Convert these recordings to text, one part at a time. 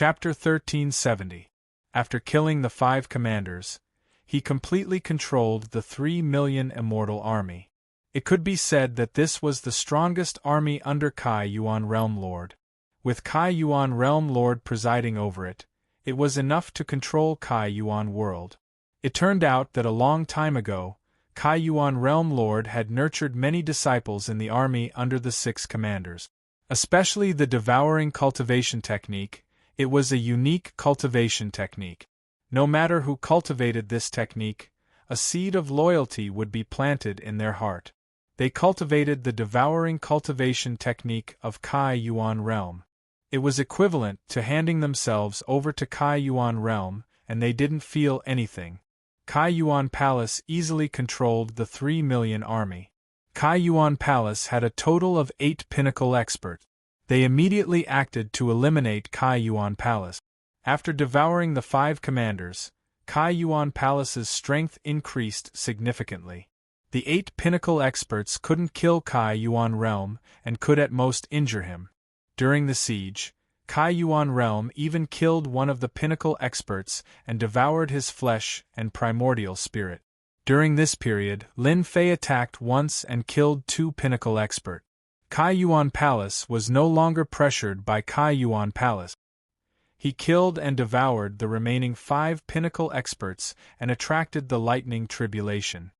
Chapter 1370. After killing the 5 commanders, he completely controlled the 3 million immortal army. It could be said that this was the strongest army under Kai Yuan Realm Lord. With Kai Yuan Realm Lord presiding over it, it was enough to control Kai Yuan world. It turned out that a long time ago, Kai Yuan Realm Lord had nurtured many disciples in the army under the 6 commanders. Especially the devouring cultivation technique. It was a unique cultivation technique. No matter who cultivated this technique, a seed of loyalty would be planted in their heart. They cultivated the devouring cultivation technique of Kai Yuan Realm. It was equivalent to handing themselves over to Kai Yuan Realm, and they didn't feel anything. Kai Yuan Palace easily controlled the 3 million army. Kai Yuan Palace had a total of 8 pinnacle experts. They immediately acted to eliminate Kai Yuan Palace. After devouring the 5 commanders, Kai Yuan Palace's strength increased significantly. The 8 pinnacle experts couldn't kill Kai Yuan Realm and could at most injure him. During the siege, Kai Yuan Realm even killed one of the pinnacle experts and devoured his flesh and primordial spirit. During this period, Lin Fei attacked once and killed 2 pinnacle experts. Kai Yuan Palace was no longer pressured by Kai Yuan Palace. He killed and devoured the remaining 5 pinnacle experts and attracted the lightning tribulation.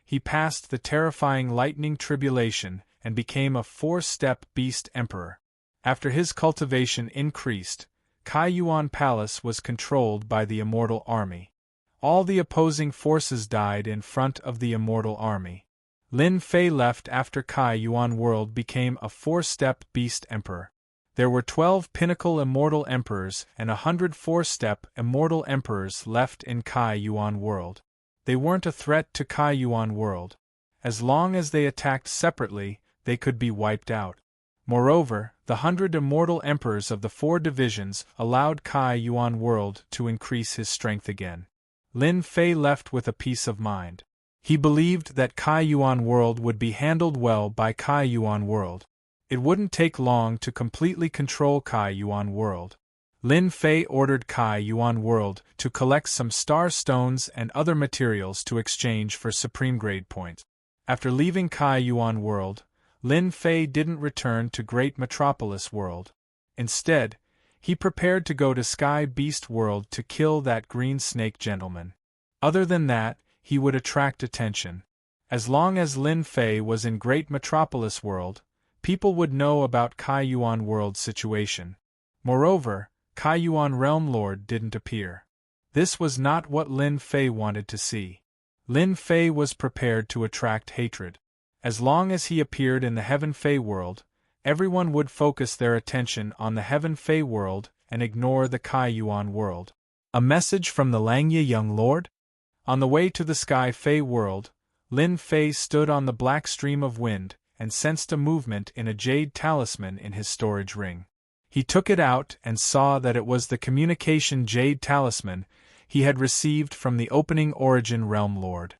He passed the terrifying lightning tribulation and became a 4-step beast emperor. After his cultivation increased, Kai Yuan Palace was controlled by the immortal army. All the opposing forces died in front of the immortal army. Lin Fei left after Kai Yuan world became a 4-step beast emperor. There were 12 pinnacle immortal emperors and 100 4-step immortal emperors left in Kai Yuan world. They weren't a threat to Kai Yuan world. As long as they attacked separately, they could be wiped out. Moreover, the 100 immortal emperors of the 4 divisions allowed Kai Yuan world to increase his strength again. Lin Fei left with a peace of mind. He believed that Kai Yuan world would be handled well by Kai Yuan world. It wouldn't take long to completely control Kai Yuan world. Lin Fei ordered Kai Yuan world to collect some star stones and other materials to exchange for supreme grade points. After leaving Kai Yuan world, Lin Fei didn't return to Great Metropolis world. Instead, he prepared to go to Sky Beast world to kill that green snake gentleman. Other than that, he would attract attention. As long as Lin Fei was in Great Metropolis world, people would know about Kai Yuan world's situation. Moreover, Kai Yuan Realm Lord didn't appear. This was not what Lin Fei wanted to see. Lin Fei was prepared to attract hatred. As long as he appeared in the Heaven Fei world, everyone would focus their attention on the Heaven Fei world and ignore the Kai Yuan world. A message from the Langye Young Lord? On the way to the Sky Fei world, Lin Fei stood on the black stream of wind and sensed a movement in a jade talisman in his storage ring. He took it out and saw that it was the communication jade talisman he had received from the opening origin Realm Lord.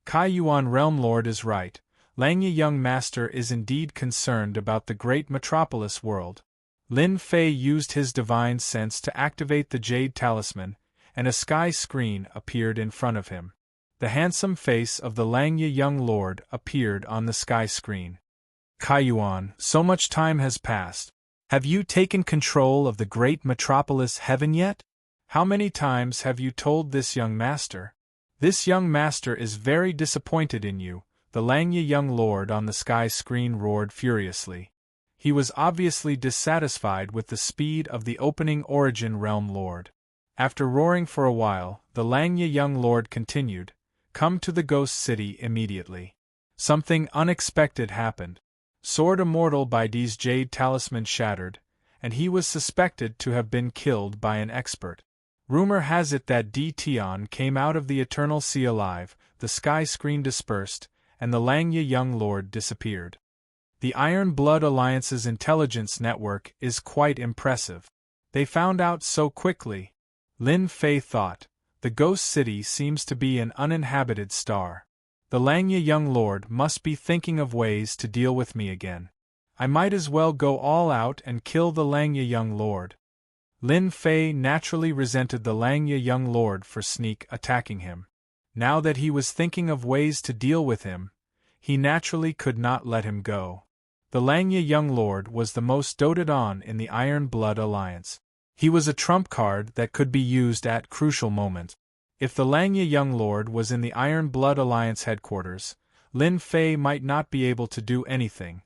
Kai Yuan Realm Lord is right. Langye Young Master is indeed concerned about the Great Metropolis world. Lin Fei used his divine sense to activate the jade talisman, and a sky screen appeared in front of him. The handsome face of the Langye Young Lord appeared on the sky screen. Kai Yuan, so much time has passed. Have you taken control of the Great Metropolis Heaven yet? How many times have you told this young master? This young master is very disappointed in you, the Langye Young Lord on the sky screen roared furiously. He was obviously dissatisfied with the speed of the opening origin Realm Lord. After roaring for a while, the Langye Young Lord continued, "Come to the Ghost City immediately." Something unexpected happened. Sword Immortal Baidi's jade talisman shattered, and he was suspected to have been killed by an expert. Rumor has it that Di Tian came out of the Eternal Sea alive, the sky screen dispersed, and the Langye Young Lord disappeared. The Iron Blood Alliance's intelligence network is quite impressive. They found out so quickly. Lin Fei thought, the Ghost City seems to be an uninhabited star. The Langye Young Lord must be thinking of ways to deal with me again. I might as well go all out and kill the Langye Young Lord. Lin Fei naturally resented the Langya young lord for sneak attacking him. Now that he was thinking of ways to deal with him, he naturally could not let him go. The Langya young lord was the most doted on in the Iron Blood Alliance. He was a trump card that could be used at crucial moments. If the Langya young lord was in the Iron Blood Alliance headquarters, Lin Fei might not be able to do anything.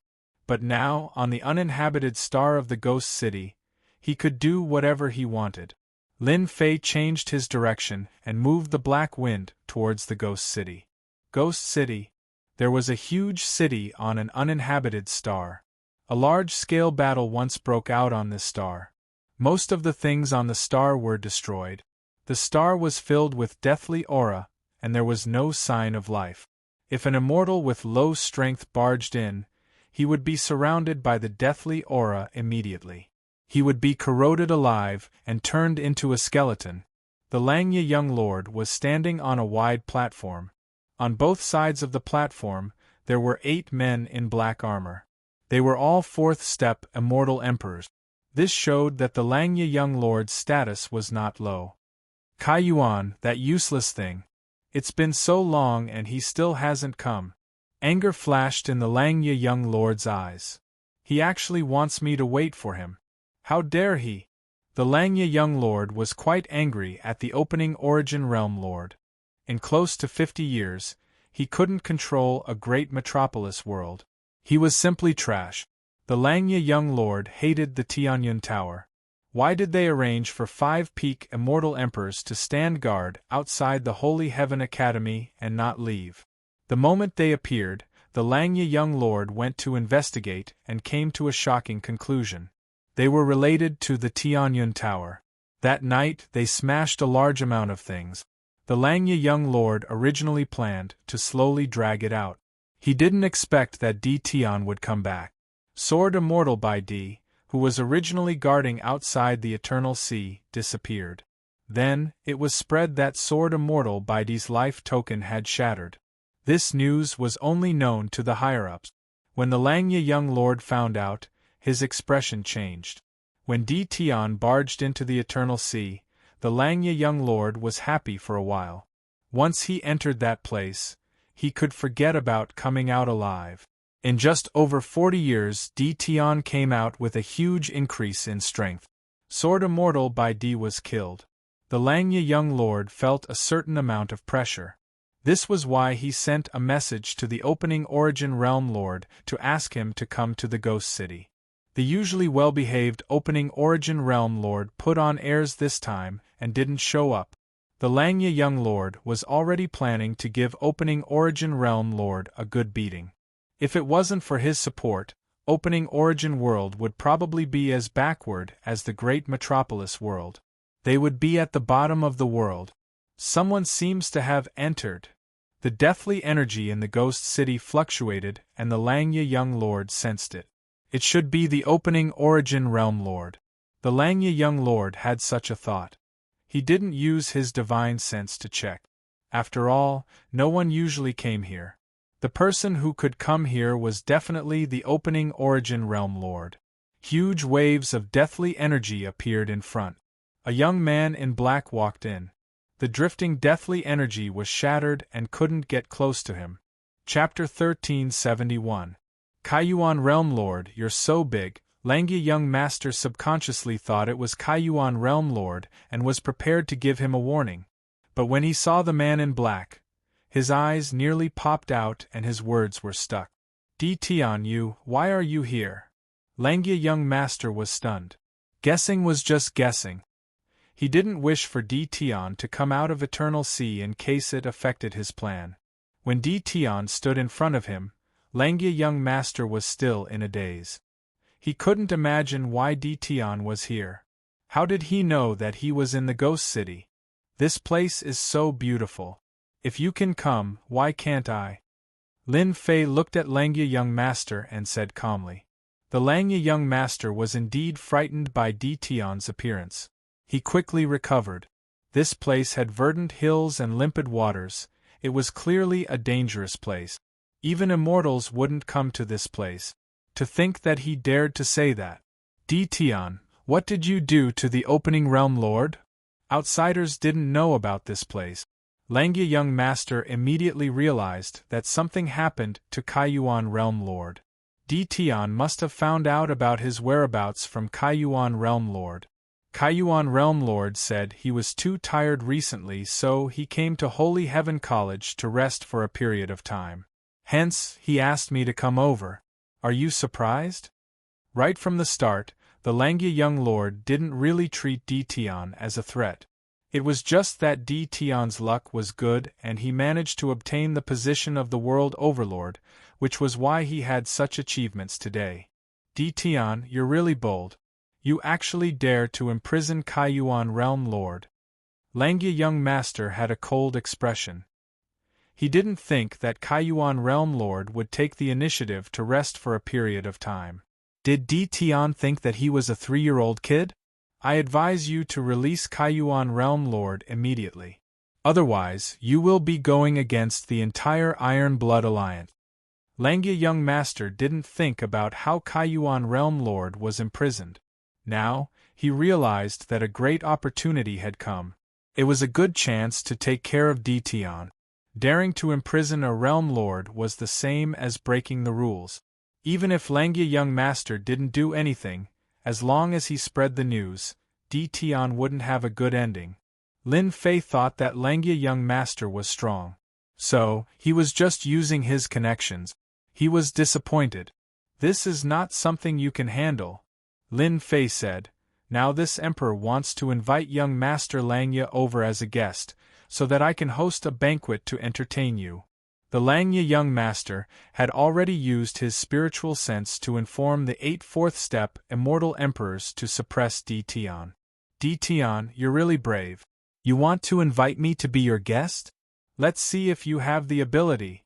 But now, on the uninhabited star of the Ghost City, he could do whatever he wanted. Lin Fei changed his direction and moved the black wind towards the Ghost City. Ghost City. There was a huge city on an uninhabited star. A large-scale battle once broke out on this star. Most of the things on the star were destroyed. The star was filled with deathly aura, and there was no sign of life. If an immortal with low strength barged in, he would be surrounded by the deathly aura immediately. He would be corroded alive and turned into a skeleton. The Langya young lord was standing on a wide platform. On both sides of the platform, there were 8 men in black armor. They were all 4th-step immortal emperors. This showed that the Langya young lord's status was not low. Kai Yuan, that useless thing. It's been so long and he still hasn't come. Anger flashed in the Langya young lord's eyes. He actually wants me to wait for him. How dare he? The Langya young lord was quite angry at the opening Origin Realm lord. In close to 50 years, he couldn't control a great metropolis world. He was simply trash. The Langya young lord hated the Tianyun Tower. Why did they arrange for 5 peak immortal emperors to stand guard outside the Holy Heaven Academy and not leave? The moment they appeared, the Langya young lord went to investigate and came to a shocking conclusion. They were related to the Tianyun Tower. That night they smashed a large amount of things. The Langya young lord originally planned to slowly drag it out. He didn't expect that Di Tian would come back. Sword Immortal by Di, who was originally guarding outside the Eternal Sea, disappeared. Then, it was spread that Sword Immortal by Di's life token had shattered. This news was only known to the higher-ups. When the Langya young lord found out, his expression changed. When Di Tian barged into the Eternal Sea, the Langya young lord was happy for a while. Once he entered that place, he could forget about coming out alive. In just over 40 years, Di Tian came out with a huge increase in strength. Sword Immortal by Di was killed. The Langya young lord felt a certain amount of pressure. This was why he sent a message to the opening Origin Realm lord to ask him to come to the Ghost City. The usually well-behaved opening Origin Realm lord put on airs this time and didn't show up. The Langya young lord was already planning to give opening Origin Realm lord a good beating. If it wasn't for his support, opening Origin world would probably be as backward as the great metropolis world. They would be at the bottom of the world. Someone seems to have entered. The deathly energy in the Ghost City fluctuated and the Langya young lord sensed it. It should be the opening Origin Realm lord. The Langya young lord had such a thought. He didn't use his divine sense to check. After all, no one usually came here. The person who could come here was definitely the opening Origin Realm lord. Huge waves of deathly energy appeared in front. A young man in black walked in. The drifting deathly energy was shattered and couldn't get close to him. Chapter 1371. Kaiyuan Realm Lord, you're so big. Langya young master subconsciously thought it was Kaiyuan Realm Lord and was prepared to give him a warning. But when he saw the man in black, his eyes nearly popped out and his words were stuck. Di Tian, why are you here? Langya young master was stunned. Guessing was just guessing. He didn't wish for Di Tian to come out of Eternal Sea in case it affected his plan. When Di Tian stood in front of him, Langya young master was still in a daze. He couldn't imagine why Di Tian was here. How did he know that he was in the Ghost City? This place is so beautiful. If you can come, why can't I? Lin Fei looked at Langya young master and said calmly. The Langya young master was indeed frightened by Di Tian's appearance. He quickly recovered. This place had verdant hills and limpid waters. It was clearly a dangerous place. Even immortals wouldn't come to this place. To think that he dared to say that. Di Tian, What did you do to the opening realm, Lord? Outsiders didn't know about this place. Langya young master immediately realized that something happened to Kaiyuan realm lord. Tian must have found out about his whereabouts from Kaiyuan realm lord. Kaiyuan realm lord said he was too tired recently, so he came to Holy Heaven College to rest for a period of time. Hence, he asked me to come over. Are you surprised? Right from the start, the Langya young lord didn't really treat Tian as a threat. It was just that Tian's luck was good and he managed to obtain the position of the world overlord, which was why he had such achievements today. Tian, you're really bold. You actually dare to imprison Kaiyuan realm lord. Langya young master had a cold expression. He didn't think that Kaiyuan realm lord would take the initiative to rest for a period of time. Did Tian think that he was a 3-year-old kid? I advise you to release Kaiyuan realm lord immediately. Otherwise, you will be going against the entire Iron Blood Alliance. Langya young master didn't think about how Kaiyuan realm lord was imprisoned. Now, he realized that a great opportunity had come. It was a good chance to take care of Tian. Daring to imprison a realm lord was the same as breaking the rules. Even if Langya young master didn't do anything, as long as he spread the news, Tian wouldn't have a good ending. Lin Fei thought that Langya young master was strong. So, he was just using his connections. He was disappointed. This is not something you can handle, Lin Fei said. Now this emperor wants to invite young master Langya over as a guest, so that I can host a banquet to entertain you. The Langya young master had already used his spiritual sense to inform the 8 fourth step immortal emperors to suppress Tian. Tian, you're really brave. You want to invite me to be your guest? Let's see if you have the ability.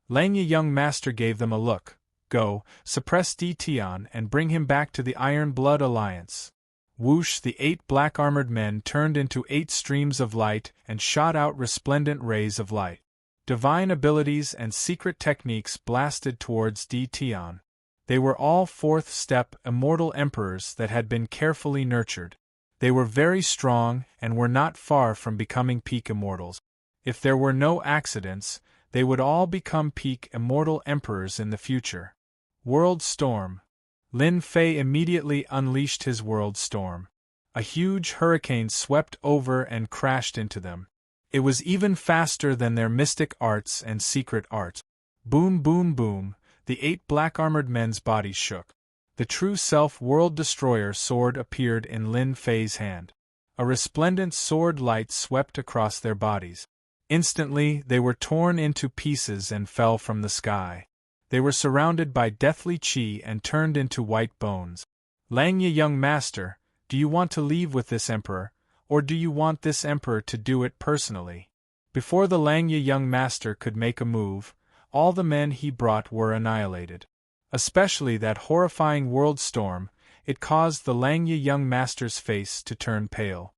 Langya young master gave them a look. Go, suppress Tian and bring him back to the Iron Blood Alliance. Whoosh, the 8 black-armored men turned into 8 streams of light and shot out resplendent rays of light. Divine abilities and secret techniques blasted towards Tian. They were all 4th step immortal emperors that had been carefully nurtured. They were very strong and were not far from becoming peak immortals. If there were no accidents, they would all become peak immortal emperors in the future. World Storm. Lin Fei immediately unleashed his World Storm. A huge hurricane swept over and crashed into them. It was even faster than their mystic arts and secret arts. Boom, boom, boom, the 8 black-armored men's bodies shook. The true self-world destroyer sword appeared in Lin Fei's hand. A resplendent sword light swept across their bodies. Instantly, they were torn into pieces and fell from the sky. They were surrounded by deathly chi and turned into white bones. Langya young master, do you want to leave with this emperor, or do you want this emperor to do it personally? Before the Langya young master could make a move, all the men he brought were annihilated. Especially that horrifying world storm, it caused the Langya young master's face to turn pale.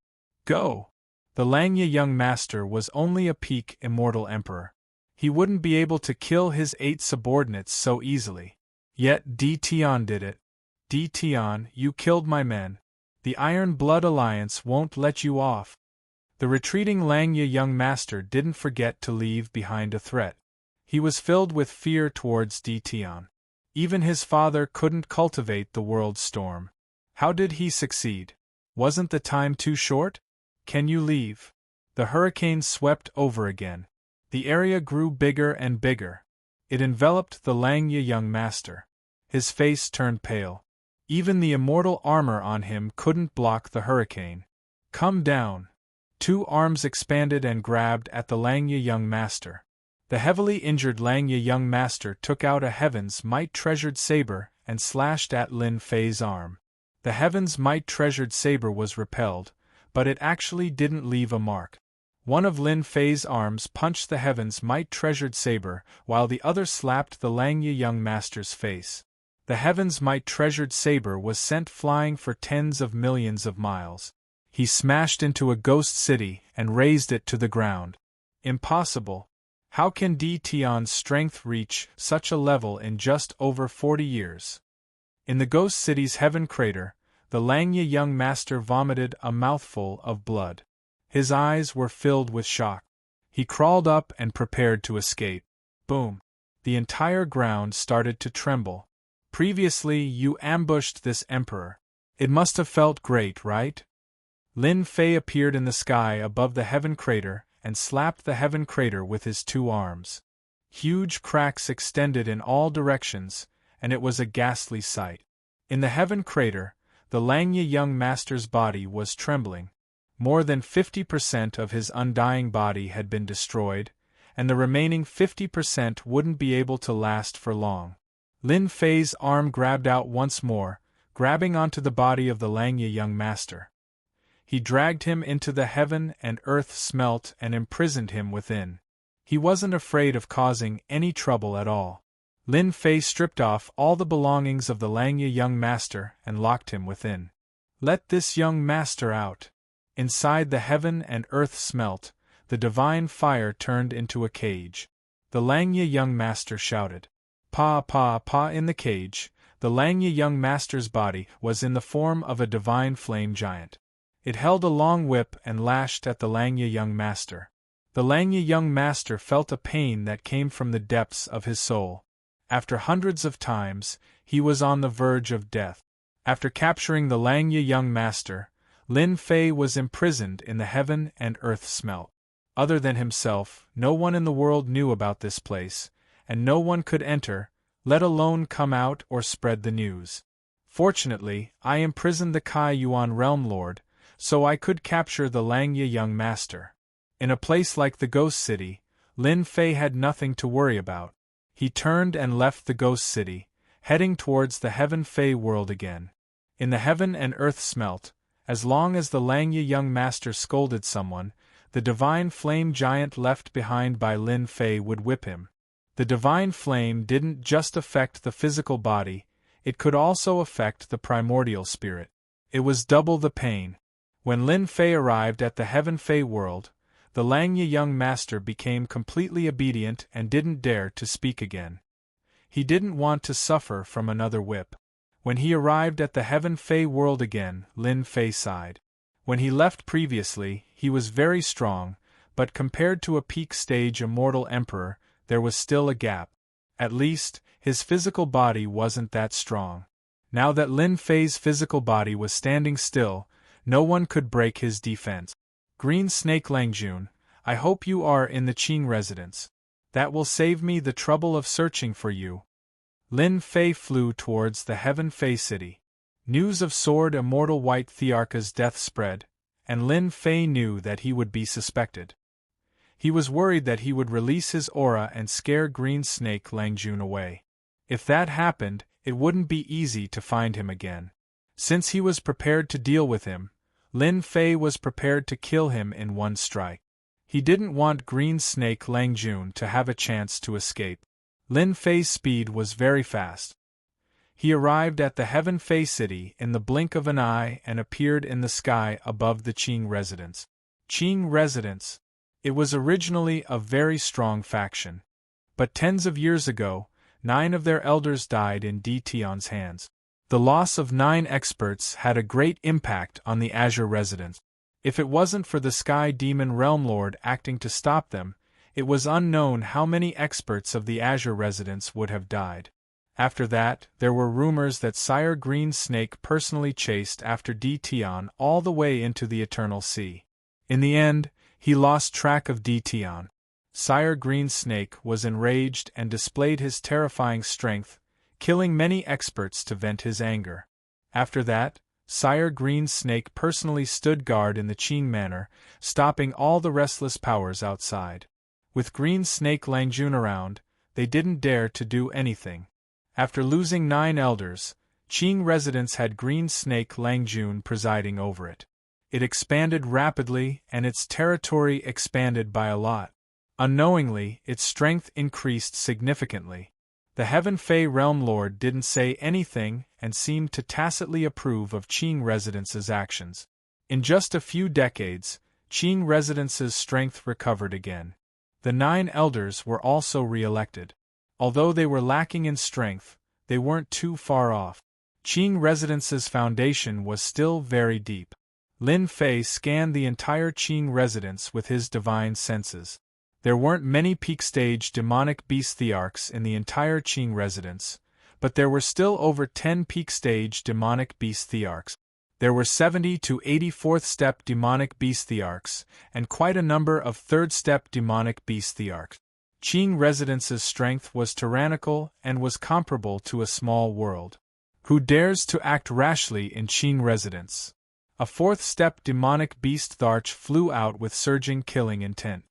Go! The Langya young master was only a peak immortal emperor. He wouldn't be able to kill his 8 subordinates so easily. Yet Tian did it. Tian, you killed my men. The Iron Blood Alliance won't let you off. The retreating Langya young master didn't forget to leave behind a threat. He was filled with fear towards Tian. Even his father couldn't cultivate the world storm. How did he succeed? Wasn't the time too short? Can you leave? The hurricane swept over again. The area grew bigger and bigger. It enveloped the Langya young master. His face turned pale. Even the immortal armor on him couldn't block the hurricane. Come down. 2 arms expanded and grabbed at the Langya young master. The heavily injured Langya young master took out a Heaven's Might treasured saber and slashed at Lin Fei's arm. The Heaven's Might treasured saber was repelled, but it actually didn't leave a mark. One of Lin Fei's arms punched the Heaven's Might treasured saber, while the other slapped the Langya young master's face. The Heaven's Might treasured saber was sent flying for tens of millions of miles. He smashed into a ghost city and razed it to the ground. Impossible. How can Tian's strength reach such a level in just over 40 years? In the ghost city's heaven crater, the Langya young master vomited a mouthful of blood. His eyes were filled with shock. He crawled up and prepared to escape. Boom! The entire ground started to tremble. Previously you ambushed this emperor. It must have felt great, right? Lin Fei appeared in the sky above the heaven crater and slapped the heaven crater with his two arms. Huge cracks extended in all directions, and it was a ghastly sight. In the heaven crater, the Langya young master's body was trembling. More than 50% of his undying body had been destroyed, and the remaining 50% wouldn't be able to last for long. Lin Fei's arm grabbed out once more, grabbing onto the body of the Langya young master. He dragged him into the heaven and earth smelt and imprisoned him within. He wasn't afraid of causing any trouble at all. Lin Fei stripped off all the belongings of the Langya young master and locked him within. Let this young master out. Inside the heaven and earth smelt, the divine fire turned into a cage. The Langya young master shouted. Pa pa pa in the cage, the Langya young master's body was in the form of a divine flame giant. It held a long whip and lashed at the Langya young master. The Langya young master felt a pain that came from the depths of his soul. After hundreds of times, he was on the verge of death. After capturing the Langya young master, Lin Fei was imprisoned in the heaven and earth smelt. Other than himself, no one in the world knew about this place, and no one could enter, let alone come out or spread the news. Fortunately, I imprisoned the Kai Yuan Realm Lord, so I could capture the Langya young master. In a place like the Ghost City, Lin Fei had nothing to worry about. He turned and left the Ghost City, heading towards the Heaven Fei world again. In the heaven and earth smelt, as long as the Langya young master scolded someone, the divine flame giant left behind by Lin Fei would whip him. The divine flame didn't just affect the physical body, it could also affect the primordial spirit. It was double the pain. When Lin Fei arrived at the Heaven Fei world, the Langya young master became completely obedient and didn't dare to speak again. He didn't want to suffer from another whip. When he arrived at the Heaven Fei world again, Lin Fei sighed. When he left previously, he was very strong, but compared to a peak stage immortal emperor, there was still a gap. At least, his physical body wasn't that strong. Now that Lin Fei's physical body was standing still, no one could break his defense. Green Snake Langjun, I hope you are in the Qing residence. That will save me the trouble of searching for you. Lin Fei flew towards the Heaven Fei city. News of Sword Immortal White Thearka's death spread, and Lin Fei knew that he would be suspected. He was worried that he would release his aura and scare Green Snake Langjun away. If that happened, it wouldn't be easy to find him again. Since he was prepared to deal with him, Lin Fei was prepared to kill him in one strike. He didn't want Green Snake Langjun to have a chance to escape. Lin Fei's speed was very fast. He arrived at the Heaven Fei city in the blink of an eye and appeared in the sky above the Qing residence. Qing residence. It was originally a very strong faction. But tens of years ago, 9 of their elders died in Di Tian's hands. The loss of 9 experts had a great impact on the Azure residence. If it wasn't for the Sky Demon Realm Lord acting to stop them, it was unknown how many experts of the Azure residence would have died. After that, there were rumors that Sire Green Snake personally chased after Di Tian all the way into the Eternal Sea. In the end, he lost track of Di Tian. Sire Green Snake was enraged and displayed his terrifying strength, killing many experts to vent his anger. After that, Sire Green Snake personally stood guard in the Qing Manor, stopping all the restless powers outside. With Green Snake Langjun around, they didn't dare to do anything. After losing 9 elders, Qing residence had Green Snake Langjun presiding over it. It expanded rapidly and its territory expanded by a lot. Unknowingly, its strength increased significantly. The Heaven Fei Realm Lord didn't say anything and seemed to tacitly approve of Qing Residence's actions. In just a few decades, Qing Residence's strength recovered again. The 9 elders were also re-elected. Although they were lacking in strength, they weren't too far off. Qing Residence's foundation was still very deep. Lin Fei scanned the entire Qing residence with his divine senses. There weren't many peak-stage demonic beast thearchs in the entire Qing residence, but there were still over 10 peak-stage demonic beast thearchs. There were 70 to 80 fourth-step demonic beast thearchs, and quite a number of third-step demonic beast thearchs. Qing Residence's strength was tyrannical and was comparable to a small world. Who dares to act rashly in Qing Residence? A fourth-step demonic beast thearch flew out with surging killing intent.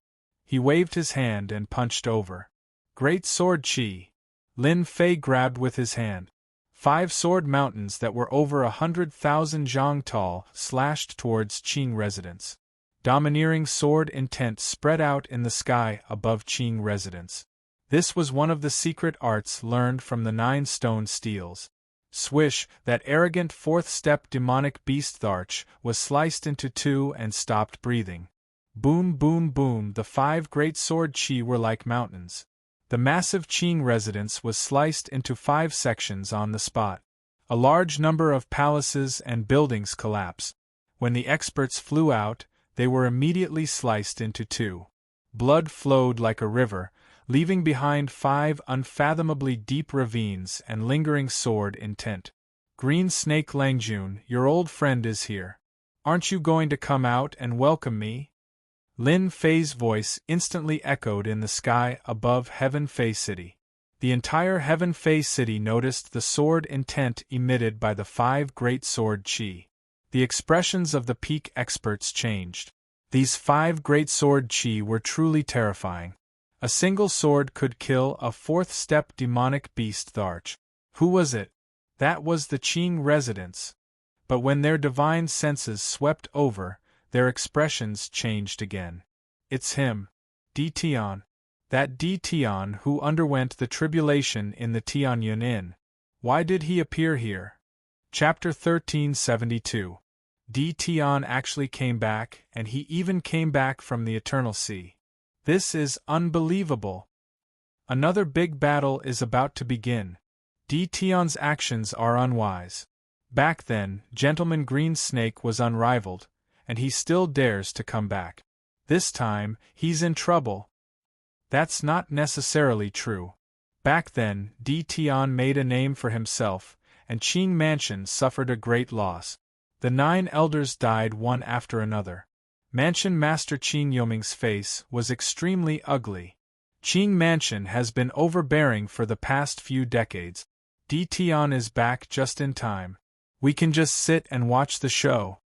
He waved his hand and punched over. Great sword Qi. Lin Fei grabbed with his hand. 5 sword mountains that were over 100,000 zhang tall slashed towards Qing Residence. Domineering sword intent spread out in the sky above Qing Residence. This was one of the secret arts learned from the 9 stone steels. Swish, that arrogant fourth-step demonic beast thearch was sliced into 2 and stopped breathing. Boom boom boom, the 5 great sword Qi were like mountains. The massive Qing residence was sliced into 5 sections on the spot. A large number of palaces and buildings collapsed. When the experts flew out, they were immediately sliced into 2. Blood flowed like a river, leaving behind 5 unfathomably deep ravines and lingering sword intent. Green Snake Langjun, your old friend is here. Aren't you going to come out and welcome me? Lin Fei's voice instantly echoed in the sky above Heaven Fei City. The entire Heaven Fei City noticed the sword intent emitted by the 5 great sword Qi. The expressions of the peak experts changed. These 5 great sword Qi were truly terrifying. A single sword could kill a fourth-step demonic beast thearch. Who was it? That was the Qing Residence. But when their divine senses swept over, their expressions changed again. It's him. Di Tian. That Di Tian who underwent the tribulation in the Tianyun Inn. Why did he appear here? Chapter 1372. Di Tian actually came back, and he even came back from the Eternal Sea. This is unbelievable. Another big battle is about to begin. Di Tian's actions are unwise. Back then, Gentleman Green Snake was unrivaled, and he still dares to come back. This time, he's in trouble. That's not necessarily true. Back then, Di Tian made a name for himself, and Qing Mansion suffered a great loss. The 9 elders died one after another. Mansion Master Qing Yoming's face was extremely ugly. Qing Mansion has been overbearing for the past few decades. Di Tian is back just in time. We can just sit and watch the show.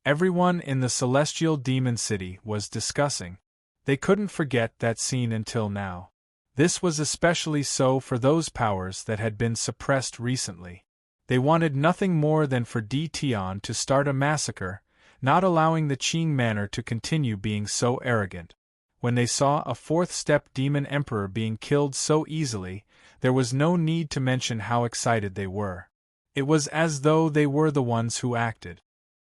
Everyone in the Celestial Demon City was discussing. They couldn't forget that scene until now. This was especially so for those powers that had been suppressed recently. They wanted nothing more than for Di Tian to start a massacre, not allowing the Qing Manor to continue being so arrogant. When they saw a fourth-step demon emperor being killed so easily, there was no need to mention how excited they were. It was as though they were the ones who acted.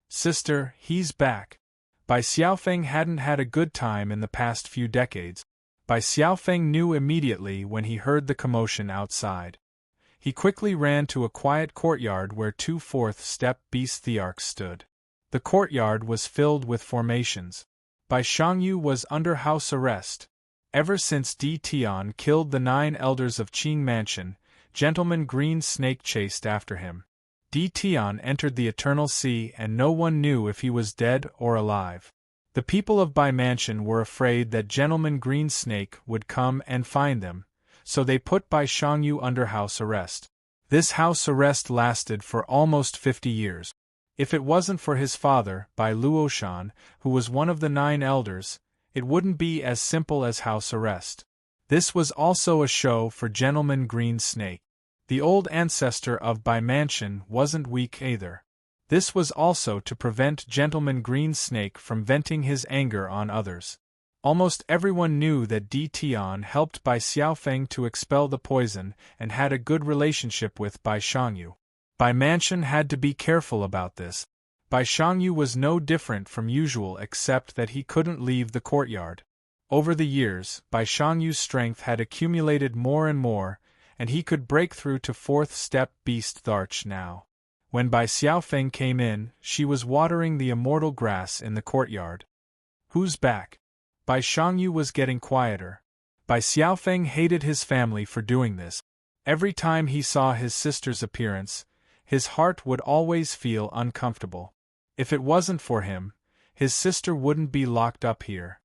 Sister, he's back. Bai Xiaofeng hadn't had a good time in the past few decades. Bai Xiaofeng knew immediately when he heard the commotion outside. He quickly ran to a quiet courtyard where 2 fourth-step beast thearchs stood. The courtyard was filled with formations. Bai Shangyu was under house arrest. Ever since Di Tian killed the 9 elders of Qing Mansion, Gentleman Green Snake chased after him. Di Tian entered the Eternal Sea and no one knew if he was dead or alive. The people of Bai Mansion were afraid that Gentleman Green Snake would come and find them, so they put Bai Shangyu under house arrest. This house arrest lasted for almost 50 years. If it wasn't for his father, Bai Luoshan, who was one of the 9 elders, it wouldn't be as simple as house arrest. This was also a show for Gentleman Green Snake. The old ancestor of Bai Mansion wasn't weak either. This was also to prevent Gentleman Green Snake from venting his anger on others. Almost everyone knew that Di Tian helped Bai Xiaofeng to expel the poison and had a good relationship with Bai Shangyu. Bai Mansion had to be careful about this. Bai Shangyu was no different from usual except that he couldn't leave the courtyard. Over the years, Bai Shangyu's strength had accumulated more and more, and he could break through to fourth-step beast thearch now. When Bai Xiaofeng came in, she was watering the immortal grass in the courtyard. Who's back? Bai Shangyu was getting quieter. Bai Xiaofeng hated his family for doing this. Every time he saw his sister's appearance, his heart would always feel uncomfortable. If it wasn't for him, his sister wouldn't be locked up here.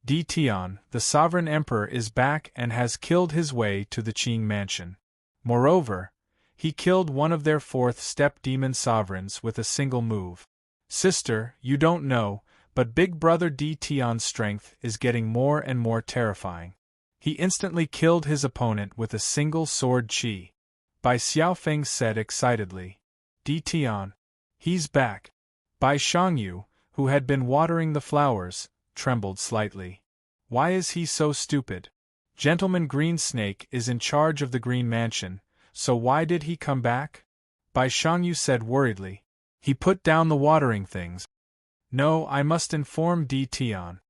Di Tian, the sovereign emperor, is back and has killed his way to the Qing mansion. Moreover, he killed one of their fourth-step demon sovereigns with a single move. Sister, you don't know, but Big Brother Di Tian's strength is getting more and more terrifying. He instantly killed his opponent with a single sword qi. Bai Xiaofeng said excitedly. Di Tian. He's back. Bai Shangyu, who had been watering the flowers, trembled slightly. Why is he so stupid? Gentleman Green Snake is in charge of the Green Mansion, so why did he come back? Bai Shangyu said worriedly. He put down the watering things. No, I must inform Di Tian.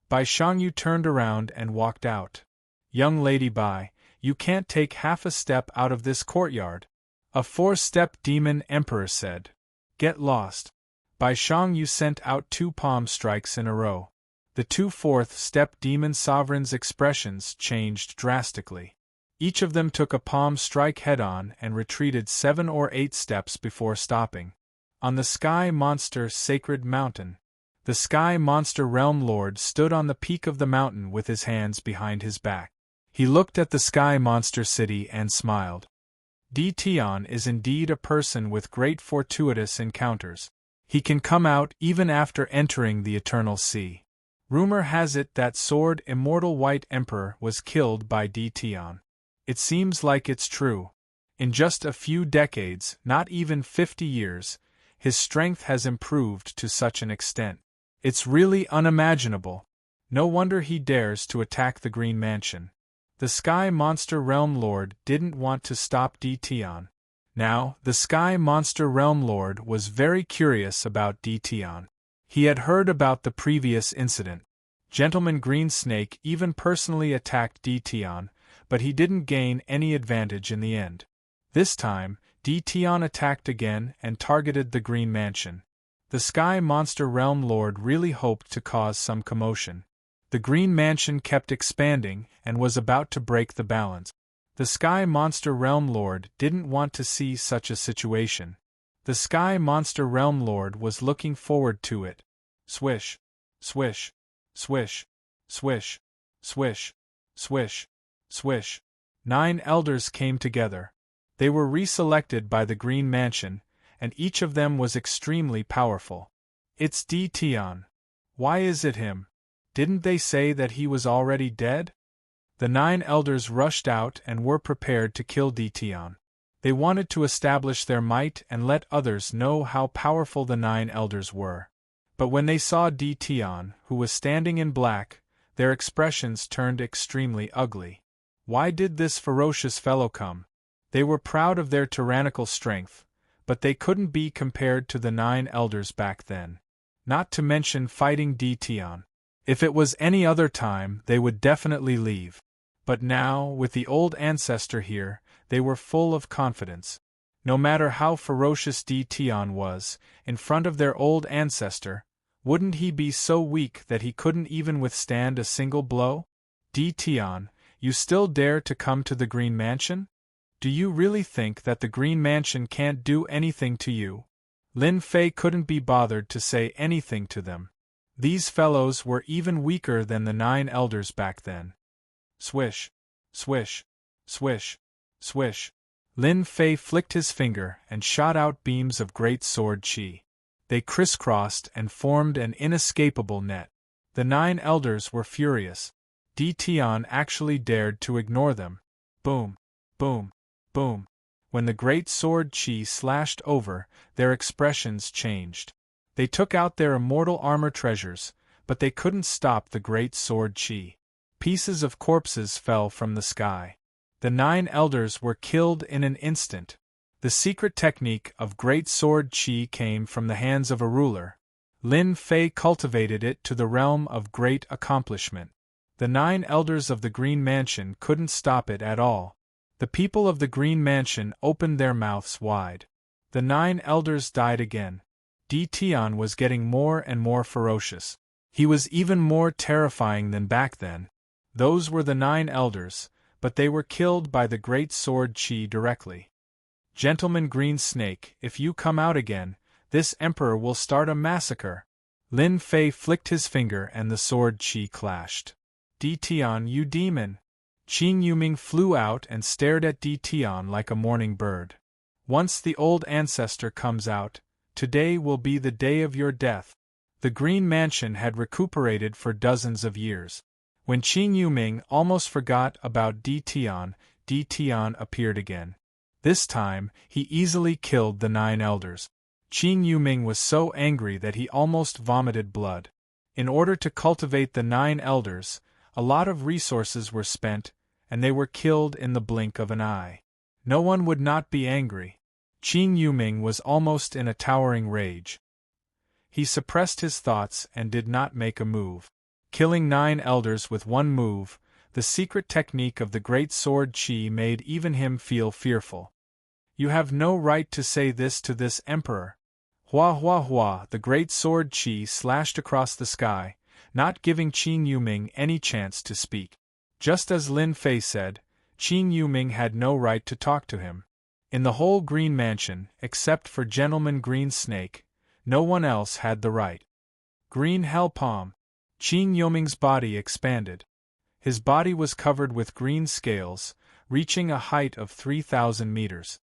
Bai Shangyu turned around and walked out. Young lady Bai, you can't take half a step out of this courtyard. A four-step demon emperor said. Get lost. Bai Shangyu sent out 2 palm strikes in a row. The 2 fourth-step demon sovereigns' expressions changed drastically. Each of them took a palm strike head-on and retreated 7 or 8 steps before stopping. On the Sky Monster Sacred Mountain, the Sky Monster Realm Lord stood on the peak of the mountain with his hands behind his back. He looked at the Sky Monster City and smiled. Di Tian is indeed a person with great fortuitous encounters. He can come out even after entering the Eternal Sea. Rumor has it that Sword Immortal White Emperor was killed by Di Tian. It seems like it's true. In just a few decades, not even 50 years, his strength has improved to such an extent. It's really unimaginable. No wonder he dares to attack the Green Mansion. The Sky Monster Realm Lord didn't want to stop Di Tian. Now, the Sky Monster Realm Lord was very curious about Di Tian. He had heard about the previous incident. Gentleman Green Snake even personally attacked Di Tian, but he didn't gain any advantage in the end. This time, Di Tian attacked again and targeted the Green Mansion. The Sky Monster Realm Lord really hoped to cause some commotion. The Green Mansion kept expanding and was about to break the balance. The Sky Monster Realm Lord didn't want to see such a situation. The Sky Monster Realm Lord was looking forward to it. Swish, swish, swish, swish, swish, swish, swish. 9 elders came together. They were reselected by the Green Mansion, and each of them was extremely powerful. It's Di Tian. Why is it him? Didn't they say that he was already dead? The 9 elders rushed out and were prepared to kill Di Tian. They wanted to establish their might and let others know how powerful the 9 elders were. But when they saw Di Tian, who was standing in black, their expressions turned extremely ugly. Why did this ferocious fellow come? They were proud of their tyrannical strength, but they couldn't be compared to the 9 elders back then. Not to mention fighting Di Tian. If it was any other time, they would definitely leave. But now, with the old ancestor here, they were full of confidence. No matter how ferocious Di Tian was, in front of their old ancestor, wouldn't he be so weak that he couldn't even withstand a single blow? Di Tian, you still dare to come to the Green Mansion? Do you really think that the Green Mansion can't do anything to you? Lin Fei couldn't be bothered to say anything to them. These fellows were even weaker than the 9 elders back then. Swish, swish, swish, swish. Lin Fei flicked his finger and shot out beams of great sword qi. They crisscrossed and formed an inescapable net. The 9 elders were furious. Di Tian actually dared to ignore them. Boom, boom, boom. When the great sword qi slashed over, their expressions changed. They took out their immortal armor treasures, but they couldn't stop the great sword qi. Pieces of corpses fell from the sky. The 9 elders were killed in an instant. The secret technique of great sword qi came from the hands of a ruler. Lin Fei cultivated it to the realm of great accomplishment. The 9 elders of the Green Mansion couldn't stop it at all. The people of the Green Mansion opened their mouths wide. The 9 elders died again. Tion was getting more and more ferocious. He was even more terrifying than back then. Those were the 9 elders, but they were killed by the great sword Qi directly. Gentleman Green Snake, if you come out again, this emperor will start a massacre. Lin Fei flicked his finger and the sword Qi clashed. Tion, you demon! Qing Yuming flew out and stared at Tion like a morning bird. Once the old ancestor comes out, today will be the day of your death. The Green Mansion had recuperated for dozens of years. When Qing Yuming almost forgot about Tion appeared again. This time, he easily killed the 9 elders. Qing Yuming was so angry that he almost vomited blood. In order to cultivate the 9 elders, a lot of resources were spent, and they were killed in the blink of an eye. No one would not be angry. Qing Yuming was almost in a towering rage. He suppressed his thoughts and did not make a move. Killing 9 elders with one move, the secret technique of the great sword Qi made even him feel fearful. You have no right to say this to this emperor. Hua hua hua, the great sword Qi slashed across the sky, not giving Qing Yuming any chance to speak. Just as Lin Fei said, Qing Yuming had no right to talk to him. In the whole Green Mansion, except for Gentleman Green Snake, no one else had the right. Green Hell Palm. Qing Yuming's body expanded. His body was covered with green scales, reaching a height of 3,000 meters.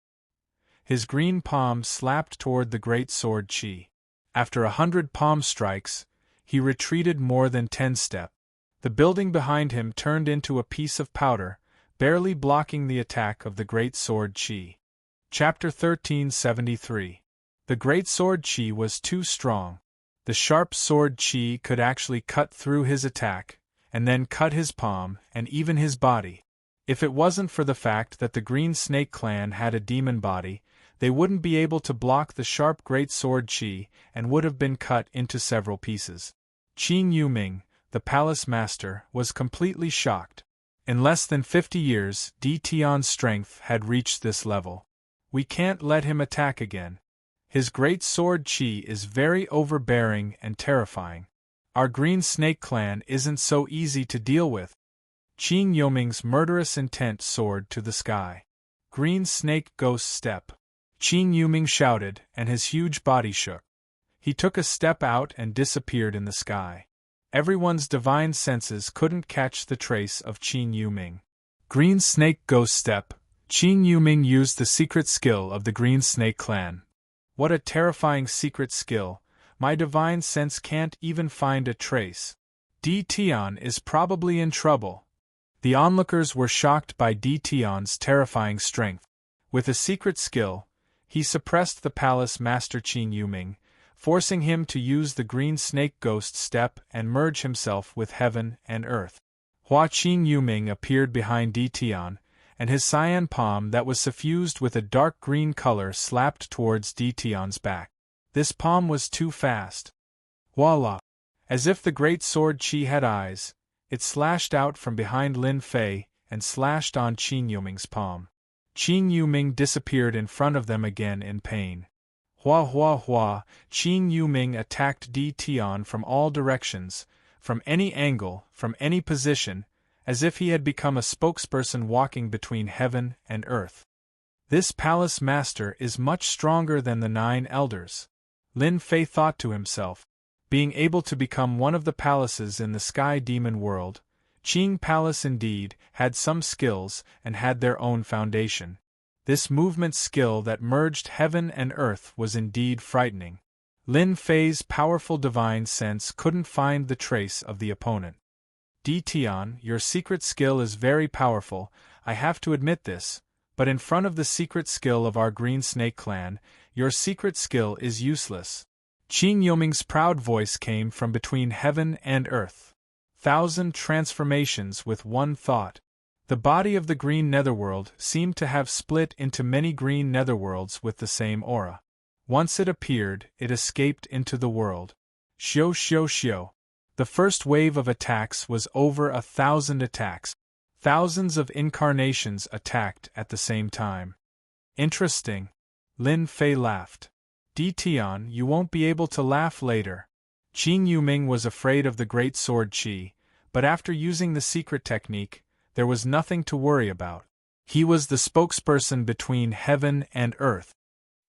His green palm slapped toward the great sword Qi. After 100 palm strikes, he retreated more than 10 steps. The building behind him turned into a piece of powder, barely blocking the attack of the great sword Qi. Chapter 1373. The great sword Qi was too strong. The sharp sword Qi could actually cut through his attack, and then cut his palm and even his body. If it wasn't for the fact that the Green Snake clan had a demon body, they wouldn't be able to block the sharp great sword Qi and would have been cut into several pieces. Qing Yuming, the palace master, was completely shocked. In less than 50 years, Tion's strength had reached this level. We can't let him attack again. His great sword Qi is very overbearing and terrifying. Our Green Snake clan isn't so easy to deal with. Qing Yuming's murderous intent soared to the sky. Green Snake Ghost Step. Qing Yuming shouted, and his huge body shook. He took a step out and disappeared in the sky. Everyone's divine senses couldn't catch the trace of Qing Yuming. Green Snake Ghost Step. Qing Yuming used the secret skill of the Green Snake clan. What a terrifying secret skill! My divine sense can't even find a trace. Tion is probably in trouble. The onlookers were shocked by Tion's terrifying strength. With a secret skill, he suppressed the palace master Qing Yuming, forcing him to use the Green Snake Ghost Step and merge himself with heaven and earth. Hua Qing Yuming appeared behind Tion, and his cyan palm that was suffused with a dark green color slapped towards Tion's back. This palm was too fast. Voila! As if the great sword Qi had eyes, it slashed out from behind Lin Fei and slashed on Qing Yuming's palm. Qing Yuming disappeared in front of them again in pain. Hua hua hua, Qing Yuming attacked Tion from all directions, from any angle, from any position, as if he had become a spokesperson walking between heaven and earth. This palace master is much stronger than the 9 elders. Lin Fei thought to himself. Being able to become one of the palaces in the sky demon world, Qing Palace indeed had some skills and had their own foundation. This movement skill that merged heaven and earth was indeed frightening. Lin Fei's powerful divine sense couldn't find the trace of the opponent. Tion, your secret skill is very powerful, I have to admit this, but in front of the secret skill of our Green Snake clan, your secret skill is useless. Qing Yuming's proud voice came from between heaven and earth. 1,000 transformations with one thought. The body of the green netherworld seemed to have split into many green netherworlds with the same aura. Once it appeared, it escaped into the world. Xiu xiu xiu. The first wave of attacks was over 1,000 attacks. Thousands of incarnations attacked at the same time. Interesting. Lin Fei laughed. Tian, you won't be able to laugh later. Qing Yuming was afraid of the great sword Qi, but after using the secret technique, there was nothing to worry about. He was the spokesperson between heaven and earth.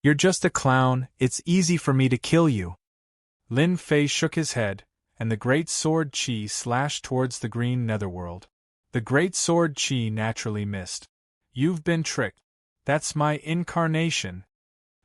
You're just a clown, it's easy for me to kill you. Lin Fei shook his head, and the great sword Qi slashed towards the green netherworld. The great sword Qi naturally missed. You've been tricked. That's my incarnation.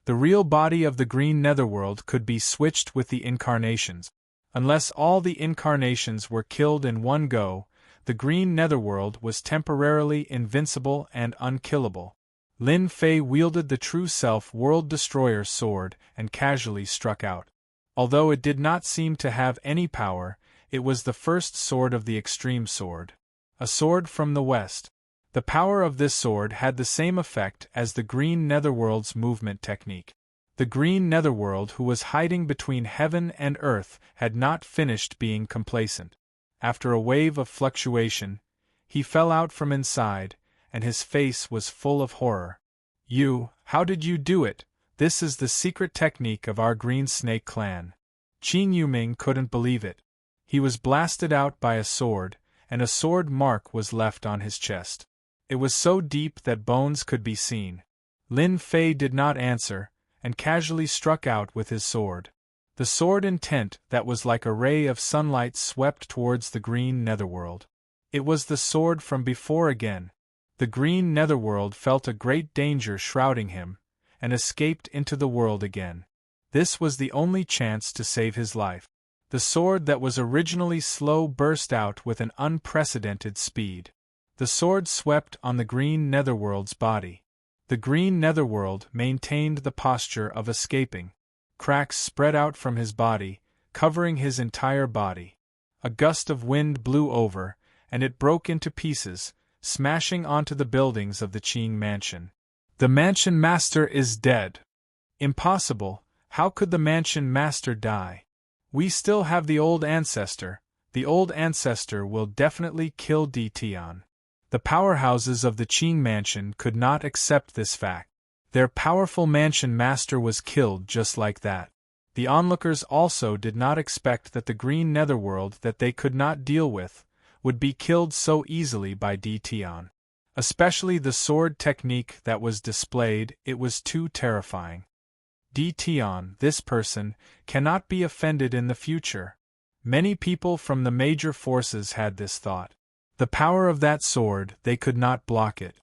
The real body of the green netherworld could be switched with the incarnations. Unless all the incarnations were killed in one go, the green netherworld was temporarily invincible and unkillable. Lin Fei wielded the true self World Destroyer sword and casually struck out. Although it did not seem to have any power, it was the first sword of the extreme sword. A sword from the west. The power of this sword had the same effect as the green netherworld's movement technique. The green netherworld, who was hiding between heaven and earth, had not finished being complacent. After a wave of fluctuation, he fell out from inside, and his face was full of horror. How did you do it? This is the secret technique of our green snake clan. Qing Yuming couldn't believe it. He was blasted out by a sword, and a sword mark was left on his chest. It was so deep that bones could be seen. Lin Fei did not answer, and casually struck out with his sword. The sword intent that was like a ray of sunlight swept towards the green netherworld. It was the sword from before again. The green netherworld felt a great danger shrouding him, and escaped into the world again. This was the only chance to save his life. The sword that was originally slow burst out with an unprecedented speed. The sword swept on the green netherworld's body. The green netherworld maintained the posture of escaping. Cracks spread out from his body, covering his entire body. A gust of wind blew over, and it broke into pieces, smashing onto the buildings of the Qing mansion. The mansion master is dead. Impossible, how could the mansion master die? We still have the old ancestor. The old ancestor will definitely kill Tian. The powerhouses of the Qing mansion could not accept this fact. Their powerful mansion master was killed just like that. The onlookers also did not expect that the green netherworld that they could not deal with would be killed so easily by Tian. Especially the sword technique that was displayed, it was too terrifying. Tian, this person, cannot be offended in the future. Many people from the major forces had this thought. The power of that sword, they could not block it.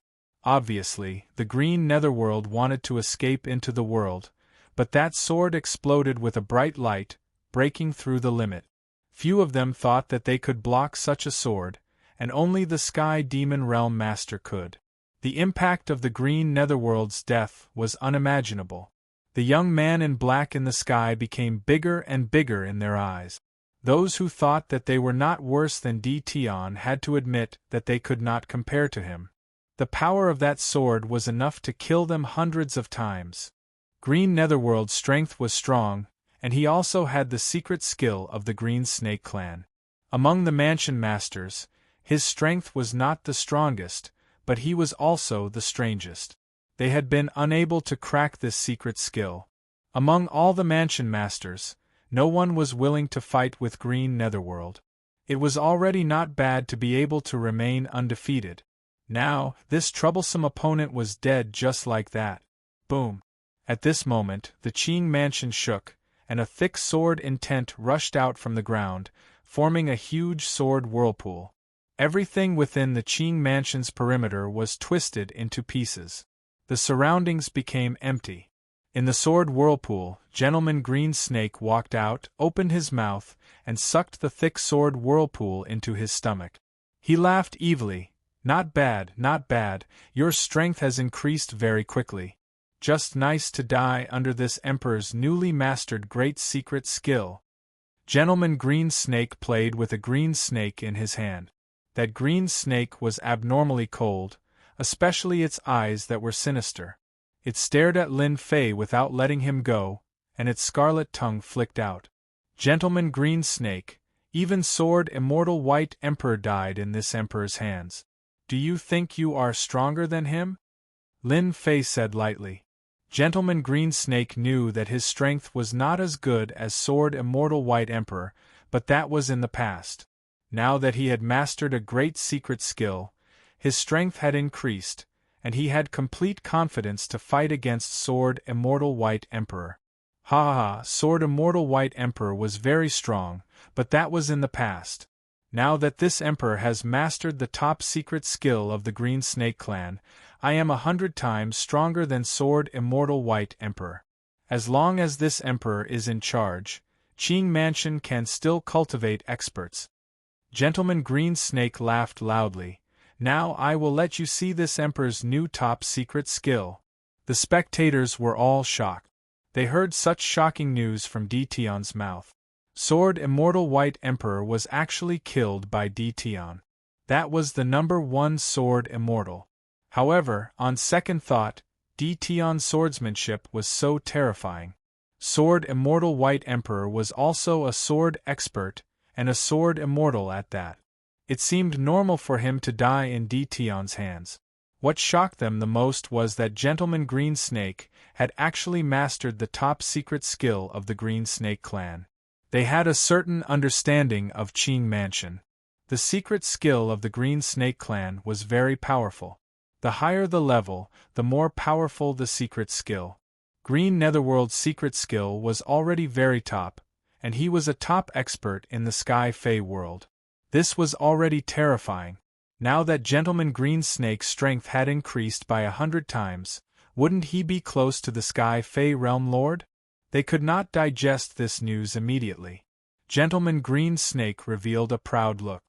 Obviously, the green netherworld wanted to escape into the world, but that sword exploded with a bright light, breaking through the limit. Few of them thought that they could block such a sword, and only the Sky Demon Realm Master could. The impact of the green netherworld's death was unimaginable. The young man in black in the sky became bigger and bigger in their eyes. Those who thought that they were not worse than Tian had to admit that they could not compare to him. The power of that sword was enough to kill them hundreds of times. Green Netherworld's strength was strong, and he also had the secret skill of the Green Snake clan. Among the mansion masters, his strength was not the strongest, but he was also the strangest. They had been unable to crack this secret skill. Among all the mansion masters, no one was willing to fight with Green Netherworld. It was already not bad to be able to remain undefeated. Now, this troublesome opponent was dead just like that. Boom! At this moment, the Qing mansion shook, and a thick sword intent rushed out from the ground, forming a huge sword whirlpool. Everything within the Qing mansion's perimeter was twisted into pieces. The surroundings became empty. In the sword whirlpool, Gentleman Green Snake walked out, opened his mouth, and sucked the thick sword whirlpool into his stomach. He laughed evilly. Not bad, not bad, your strength has increased very quickly. Just nice to die under this Emperor's newly mastered great secret skill. Gentleman Green Snake played with a green snake in his hand. That green snake was abnormally cold, especially its eyes that were sinister. It stared at Lin Fei without letting him go, and its scarlet tongue flicked out. Gentleman Green Snake, even Sword Immortal White Emperor died in this Emperor's hands. Do you think you are stronger than him? Lin Fei said lightly. Gentleman Green Snake knew that his strength was not as good as Sword Immortal White Emperor, but that was in the past. Now that he had mastered a great secret skill, his strength had increased, and he had complete confidence to fight against Sword Immortal White Emperor. Ha ha ha! Sword Immortal White Emperor was very strong, but that was in the past. Now that this emperor has mastered the top secret skill of the Green Snake Clan, I am 100 times stronger than Sword Immortal White Emperor. As long as this emperor is in charge, Qing Mansion can still cultivate experts. Gentleman Green Snake laughed loudly. Now I will let you see this emperor's new top secret skill. The spectators were all shocked. They heard such shocking news from Dtion's mouth. Sword Immortal White Emperor was actually killed by Dtion. That was the #1 Sword Immortal. However, on second thought, Dtion's swordsmanship was so terrifying. Sword Immortal White Emperor was also a sword expert, and a sword immortal at that. It seemed normal for him to die in Dtion's hands. What shocked them the most was that Gentleman Green Snake had actually mastered the top secret skill of the Green Snake Clan. They had a certain understanding of Qing Mansion. The secret skill of the Green Snake Clan was very powerful. The higher the level, the more powerful the secret skill. Green Netherworld's secret skill was already very top, and he was a top expert in the Sky Fae world. This was already terrifying. Now that Gentleman Green Snake's strength had increased by 100 times, wouldn't he be close to the Sky Fae Realm Lord? They could not digest this news immediately. Gentleman Green Snake revealed a proud look.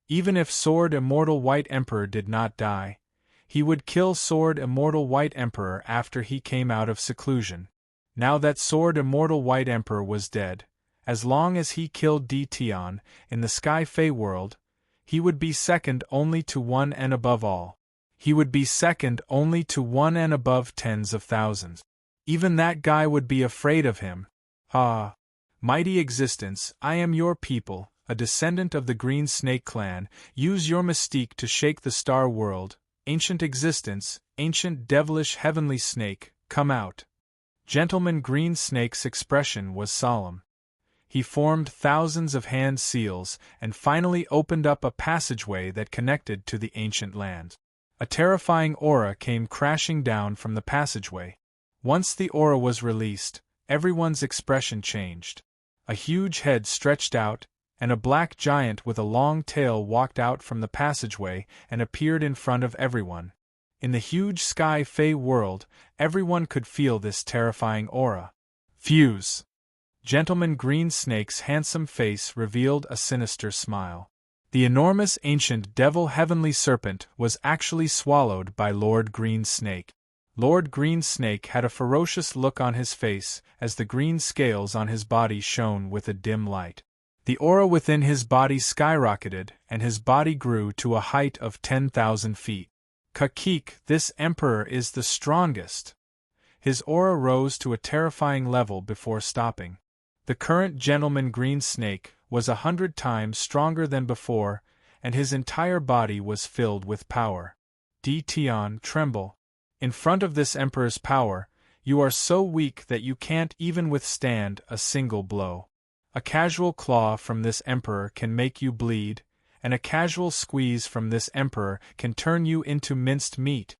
Even if Sword Immortal White Emperor did not die, he would kill Sword Immortal White Emperor after he came out of seclusion. Now that Sword Immortal White Emperor was dead, as long as he killed Dtion in the Sky Fae world, he would be second only to one and above all. He would be second only to one and above tens of thousands. Even that guy would be afraid of him. Ah! Mighty existence, I am your people, a descendant of the Green Snake Clan. Use your mystique to shake the star world. Ancient existence, ancient devilish heavenly snake, come out. Gentleman Green Snake's expression was solemn. He formed thousands of hand seals and finally opened up a passageway that connected to the ancient land. A terrifying aura came crashing down from the passageway. Once the aura was released, everyone's expression changed. A huge head stretched out, and a black giant with a long tail walked out from the passageway and appeared in front of everyone. In the huge Sky Fae world, everyone could feel this terrifying aura. Fuse! Gentleman Green Snake's handsome face revealed a sinister smile. The enormous ancient devil heavenly serpent was actually swallowed by Lord Green Snake. Lord Green Snake had a ferocious look on his face as the green scales on his body shone with a dim light. The aura within his body skyrocketed, and his body grew to a height of 10,000 feet. Kakik, this emperor is the strongest. His aura rose to a terrifying level before stopping. The current Gentleman Green Snake was 100 times stronger than before, and his entire body was filled with power. Dtion, tremble. In front of this emperor's power, you are so weak that you can't even withstand a single blow. A casual claw from this emperor can make you bleed, and a casual squeeze from this emperor can turn you into minced meat.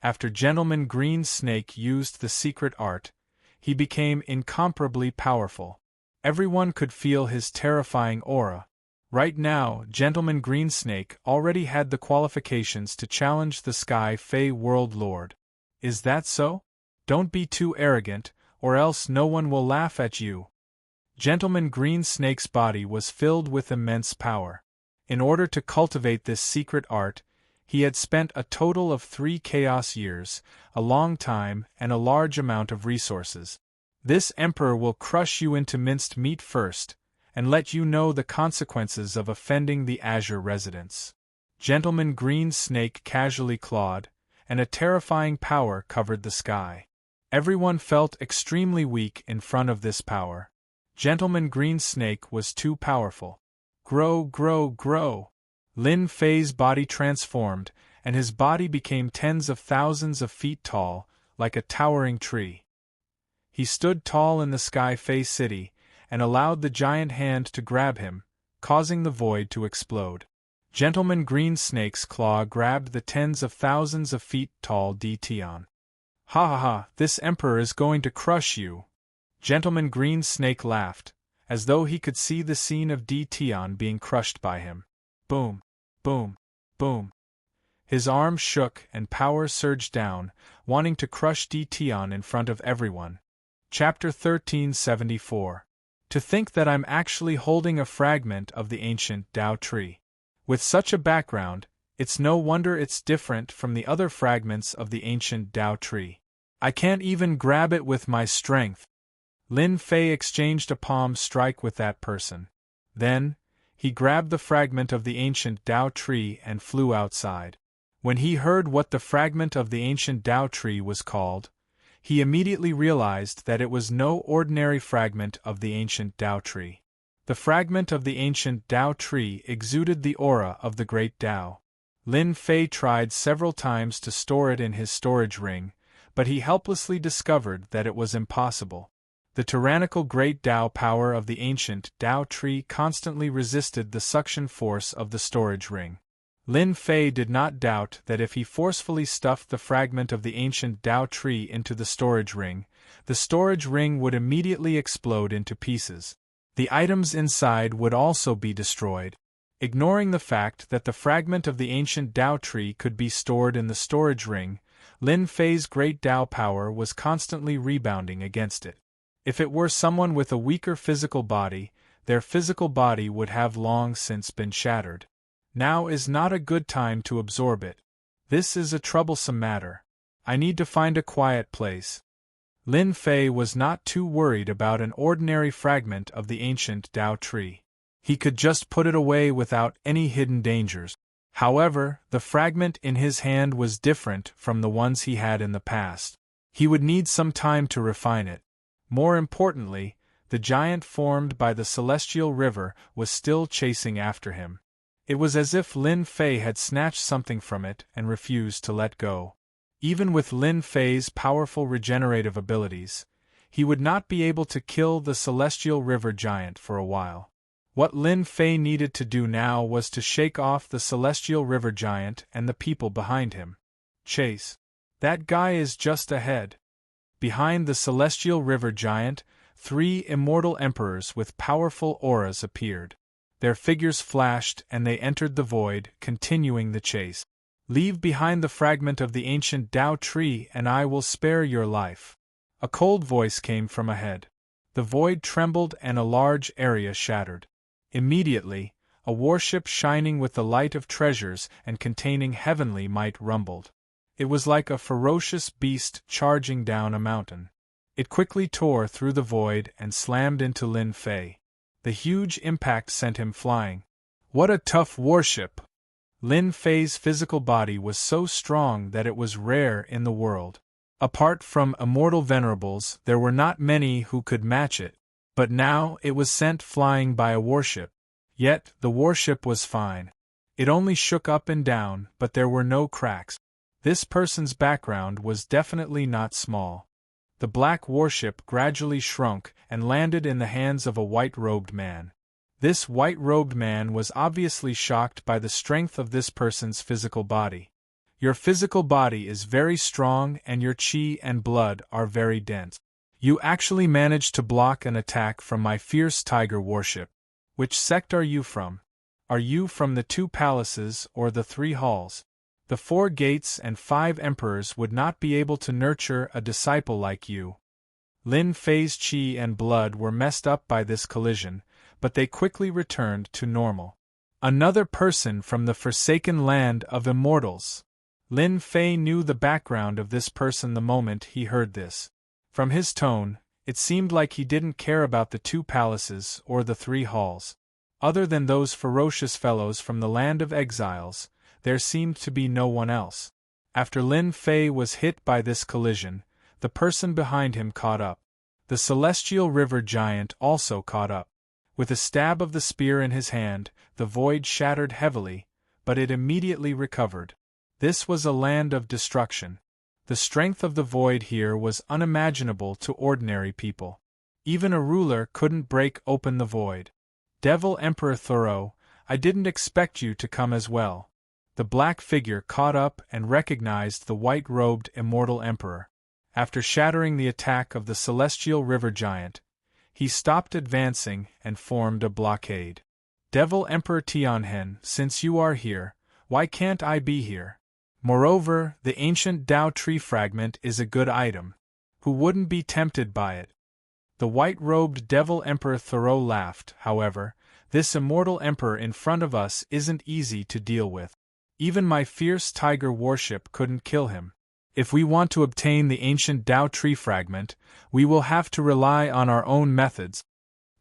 After Gentleman Green Snake used the secret art, he became incomparably powerful. Everyone could feel his terrifying aura. Right now, Gentleman Green Snake already had the qualifications to challenge the Sky Fae World Lord. Is that so? Don't be too arrogant, or else no one will laugh at you. Gentleman Green Snake's body was filled with immense power. In order to cultivate this secret art, he had spent a total of 3 chaos years, a long time and a large amount of resources. This emperor will crush you into minced meat first, and let you know the consequences of offending the Azure residents. Gentleman Green Snake casually clawed, and a terrifying power covered the sky. Everyone felt extremely weak in front of this power. Gentleman Green Snake was too powerful. Grow, grow, grow! Lin Fei's body transformed, and his body became tens of thousands of feet tall, like a towering tree. He stood tall in the Sky Fae City, and allowed the giant hand to grab him, causing the void to explode. Gentleman Greensnake's claw grabbed the tens of thousands of feet tall Dtion. Ha ha ha, this emperor is going to crush you. Gentleman Greensnake laughed, as though he could see the scene of Dtion being crushed by him. Boom, boom, boom. His arms shook and power surged down, wanting to crush Dtion in front of everyone. Chapter 1374. To think that I'm actually holding a fragment of the ancient Tao tree. With such a background, it's no wonder it's different from the other fragments of the ancient Tao tree. I can't even grab it with my strength. Lin Fei exchanged a palm strike with that person. Then, he grabbed the fragment of the ancient Tao tree and flew outside. When he heard what the fragment of the ancient Tao tree was called, he immediately realized that it was no ordinary fragment of the ancient Tao tree. The fragment of the ancient Tao tree exuded the aura of the great Tao. Lin Fei tried several times to store it in his storage ring, but he helplessly discovered that it was impossible. The tyrannical great Tao power of the ancient Tao tree constantly resisted the suction force of the storage ring. Lin Fei did not doubt that if he forcefully stuffed the fragment of the ancient Tao tree into the storage ring would immediately explode into pieces. The items inside would also be destroyed. Ignoring the fact that the fragment of the ancient Tao tree could be stored in the storage ring, Lin Fei's great Tao power was constantly rebounding against it. If it were someone with a weaker physical body, their physical body would have long since been shattered. Now is not a good time to absorb it. This is a troublesome matter. I need to find a quiet place. Lin Fei was not too worried about an ordinary fragment of the ancient Tao tree. He could just put it away without any hidden dangers. However, the fragment in his hand was different from the ones he had in the past. He would need some time to refine it. More importantly, the giant formed by the celestial river was still chasing after him. It was as if Lin Fei had snatched something from it and refused to let go. Even with Lin Fei's powerful regenerative abilities, he would not be able to kill the celestial river giant for a while. What Lin Fei needed to do now was to shake off the celestial river giant and the people behind him. Chase. That guy is just ahead. Behind the celestial river giant, 3 immortal emperors with powerful auras appeared. Their figures flashed and they entered the void, continuing the chase. Leave behind the fragment of the ancient Tao tree and I will spare your life. A cold voice came from ahead. The void trembled and a large area shattered. Immediately, a warship shining with the light of treasures and containing heavenly might rumbled. It was like a ferocious beast charging down a mountain. It quickly tore through the void and slammed into Lin Fei. The huge impact sent him flying. What a tough warship! Lin Fei's physical body was so strong that it was rare in the world. Apart from immortal venerables, there were not many who could match it. But now it was sent flying by a warship. Yet, the warship was fine. It only shook up and down, but there were no cracks. This person's background was definitely not small. The black warship gradually shrunk and landed in the hands of a white-robed man. This white-robed man was obviously shocked by the strength of this person's physical body. Your physical body is very strong and your chi and blood are very dense. You actually managed to block an attack from my fierce tiger warship. Which sect are you from? Are you from the 2 palaces or the 3 halls? The 4 gates and 5 emperors would not be able to nurture a disciple like you. Lin Fei's chi and blood were messed up by this collision, but they quickly returned to normal. Another person from the forsaken land of immortals. Lin Fei knew the background of this person the moment he heard this. From his tone, it seemed like he didn't care about the 2 palaces or the 3 halls. Other than those ferocious fellows from the land of exiles, there seemed to be no one else. After Lin Fei was hit by this collision, the person behind him caught up. The celestial river giant also caught up. With a stab of the spear in his hand, the void shattered heavily, but it immediately recovered. This was a land of destruction. The strength of the void here was unimaginable to ordinary people. Even a ruler couldn't break open the void. Devil Emperor Thoreau, I didn't expect you to come as well. The black figure caught up and recognized the white-robed immortal emperor. After shattering the attack of the celestial river giant, he stopped advancing and formed a blockade. Devil Emperor Tianhen, since you are here, why can't I be here? Moreover, the ancient Tao tree fragment is a good item. Who wouldn't be tempted by it? The white-robed Devil Emperor Thoreau laughed. However, this immortal emperor in front of us isn't easy to deal with. Even my fierce tiger warship couldn't kill him. If we want to obtain the ancient Tao tree fragment, we will have to rely on our own methods.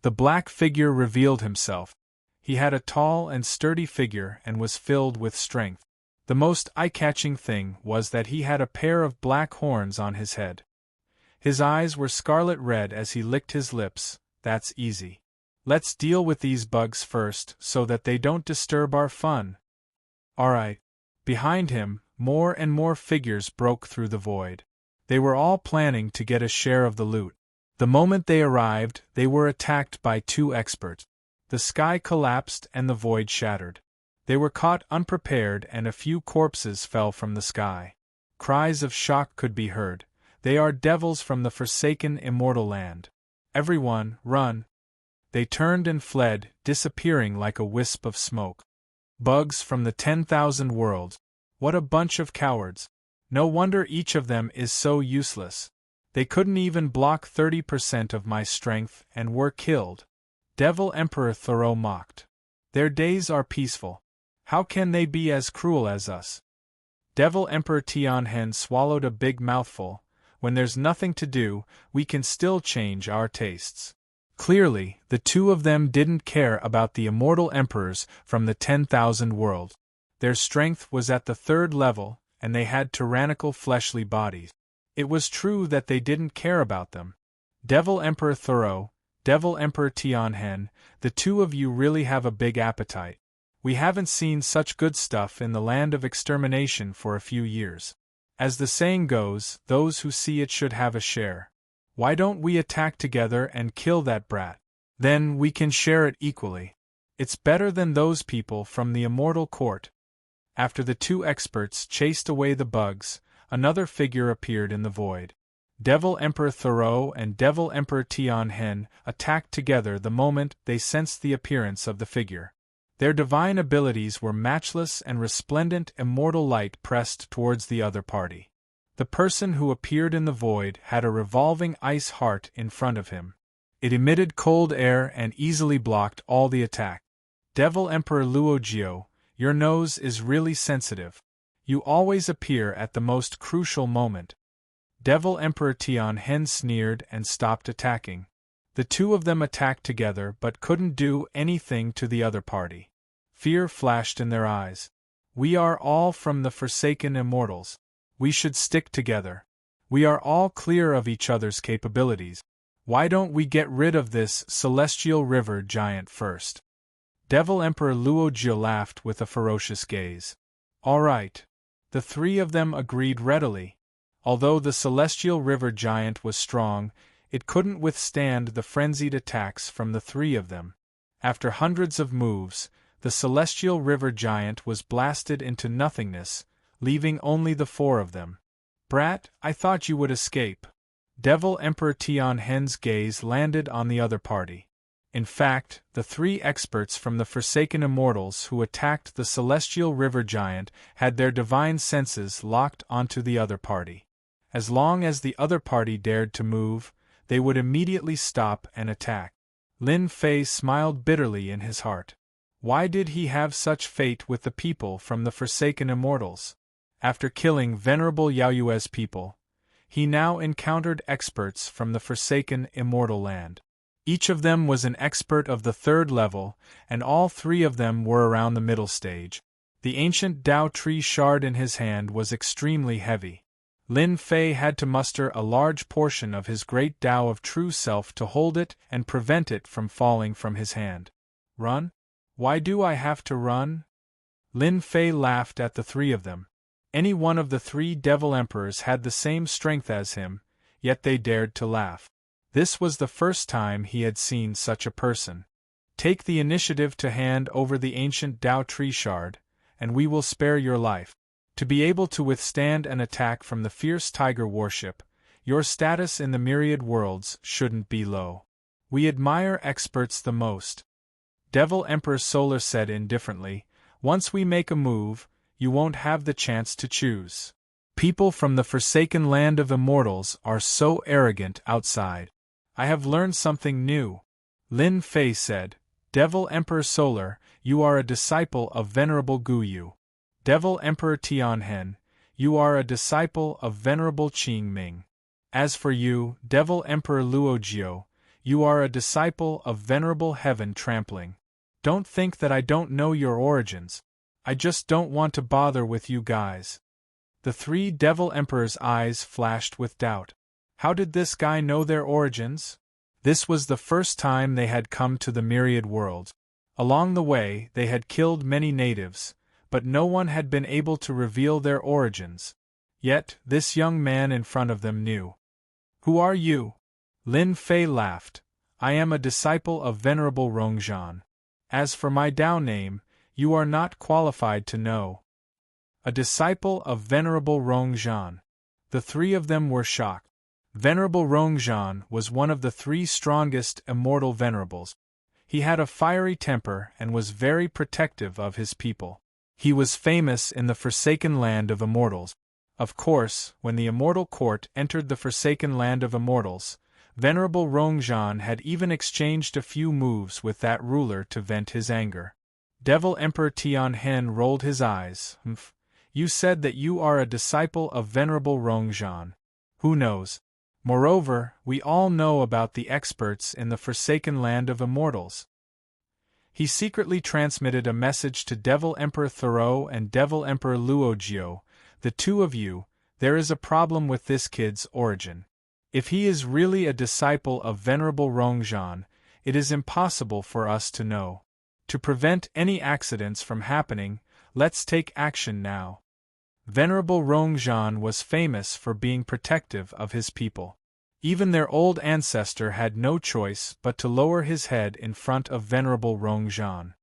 The black figure revealed himself. He had a tall and sturdy figure and was filled with strength. The most eye-catching thing was that he had a pair of black horns on his head. His eyes were scarlet red as he licked his lips. That's easy. Let's deal with these bugs first so that they don't disturb our fun. Alright. Behind him, more and more figures broke through the void. They were all planning to get a share of the loot. The moment they arrived, they were attacked by two experts. The sky collapsed and the void shattered. They were caught unprepared and a few corpses fell from the sky. Cries of shock could be heard. They are devils from the forsaken immortal land. Everyone, run! They turned and fled, disappearing like a wisp of smoke. Bugs from the 10,000 worlds. What a bunch of cowards. No wonder each of them is so useless. They couldn't even block 30% of my strength and were killed. Devil Emperor Thoreau mocked. Their days are peaceful. How can they be as cruel as us? Devil Emperor Tianhen swallowed a big mouthful. When there's nothing to do, we can still change our tastes. Clearly, the two of them didn't care about the immortal emperors from the 10,000 worlds. Their strength was at the 3rd level, and they had tyrannical fleshly bodies. It was true that they didn't care about them. Devil Emperor Thoreau, Devil Emperor Tianhen, the two of you really have a big appetite. We haven't seen such good stuff in the land of extermination for a few years. As the saying goes, those who see it should have a share. Why don't we attack together and kill that brat? Then we can share it equally. It's better than those people from the immortal court. After the two experts chased away the bugs, another figure appeared in the void. Devil Emperor Thoreau and Devil Emperor Tianhen attacked together the moment they sensed the appearance of the figure. Their divine abilities were matchless and resplendent immortal light pressed towards the other party. The person who appeared in the void had a revolving ice heart in front of him. It emitted cold air and easily blocked all the attack. Devil Emperor Luogio, your nose is really sensitive. You always appear at the most crucial moment. Devil Emperor Tianhen sneered and stopped attacking. The two of them attacked together but couldn't do anything to the other party. Fear flashed in their eyes. We are all from the forsaken immortals. We should stick together. We are all clear of each other's capabilities. Why don't we get rid of this celestial river giant first? Devil Emperor Luogio laughed with a ferocious gaze. All right. The three of them agreed readily. Although the celestial river giant was strong, it couldn't withstand the frenzied attacks from the three of them. After hundreds of moves, the celestial river giant was blasted into nothingness, leaving only the four of them. Brat, I thought you would escape. Devil Emperor Tianhen's gaze landed on the other party. In fact, the three experts from the Forsaken Immortals who attacked the celestial river giant had their divine senses locked onto the other party. As long as the other party dared to move, they would immediately stop and attack. Lin Fei smiled bitterly in his heart. Why did he have such fate with the people from the Forsaken Immortals? After killing venerable Yaoyue's people, he now encountered experts from the Forsaken Immortal Land. Each of them was an expert of the 3rd level, and all three of them were around the middle stage. The ancient Tao tree shard in his hand was extremely heavy. Lin Fei had to muster a large portion of his great Tao of true self to hold it and prevent it from falling from his hand. Run? Why do I have to run? Lin Fei laughed at the three of them. Any one of the 3 devil emperors had the same strength as him, yet they dared to laugh. This was the first time he had seen such a person. Take the initiative to hand over the ancient Tao tree shard, and we will spare your life. To be able to withstand an attack from the fierce tiger warship, your status in the myriad worlds shouldn't be low. We admire experts the most. Devil Emperor Solar said indifferently, once we make a move, you won't have the chance to choose. People from the forsaken land of immortals are so arrogant outside. I have learned something new. Lin Fei said, Devil Emperor Solar, you are a disciple of Venerable Gu Yu. Devil Emperor Tianhen, you are a disciple of Venerable Qing Ming. As for you, Devil Emperor Luojiu, you are a disciple of Venerable Heaven Trampling. Don't think that I don't know your origins. I just don't want to bother with you guys. The 3 Devil Emperors' eyes flashed with doubt. How did this guy know their origins? This was the first time they had come to the myriad worlds. Along the way, they had killed many natives, but no one had been able to reveal their origins. Yet, this young man in front of them knew. Who are you? Lin Fei laughed. I am a disciple of Venerable Rongzhan. As for my Tao name, you are not qualified to know. A disciple of Venerable Rongzhan. The 3 of them were shocked. Venerable Rongzhan was one of the 3 strongest immortal venerables. He had a fiery temper and was very protective of his people. He was famous in the forsaken land of immortals. Of course, when the immortal court entered the forsaken land of immortals, Venerable Rongzhan had even exchanged a few moves with that ruler to vent his anger. Devil Emperor Tianhen rolled his eyes. You said that you are a disciple of Venerable Rongzhan. Who knows? Moreover, we all know about the experts in the forsaken land of immortals. He secretly transmitted a message to Devil Emperor Thoreau and Devil Emperor Luojiu. The 2 of you, there is a problem with this kid's origin. If he is really a disciple of Venerable Rongzhan, it is impossible for us to know. To prevent any accidents from happening, let's take action now. Venerable Rongzhan was famous for being protective of his people. Even their old ancestor had no choice but to lower his head in front of Venerable Rongzhan.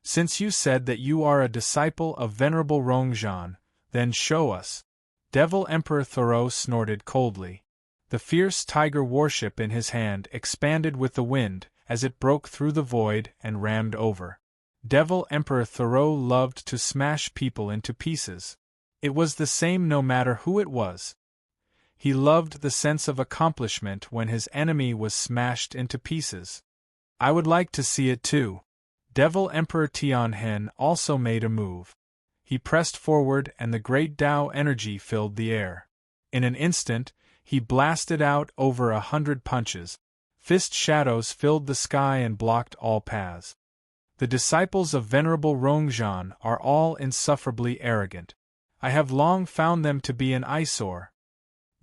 Since you said that you are a disciple of Venerable Rongzhan, then show us. Devil Emperor Thoreau snorted coldly. The fierce tiger warship in his hand expanded with the wind as it broke through the void and rammed over. Devil Emperor Thoreau loved to smash people into pieces. It was the same no matter who it was. He loved the sense of accomplishment when his enemy was smashed into pieces. I would like to see it too. Devil Emperor Tianhen also made a move. He pressed forward and the great Tao energy filled the air. In an instant, he blasted out over 100 punches. Fist shadows filled the sky and blocked all paths. The disciples of Venerable Rongzhan are all insufferably arrogant. I have long found them to be an eyesore.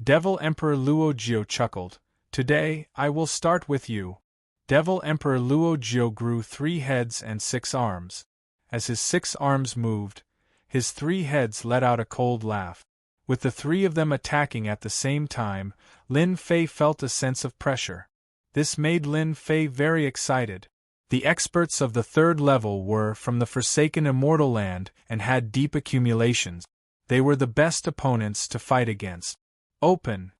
Devil Emperor Luojiu chuckled. Today, I will start with you. Devil Emperor Luojiu grew 3 heads and 6 arms. As his 6 arms moved, his 3 heads let out a cold laugh. With the 3 of them attacking at the same time, Lin Fei felt a sense of pressure. This made Lin Fei very excited. The experts of the 3rd level were from the forsaken immortal land and had deep accumulations. They were the best opponents to fight against. Open.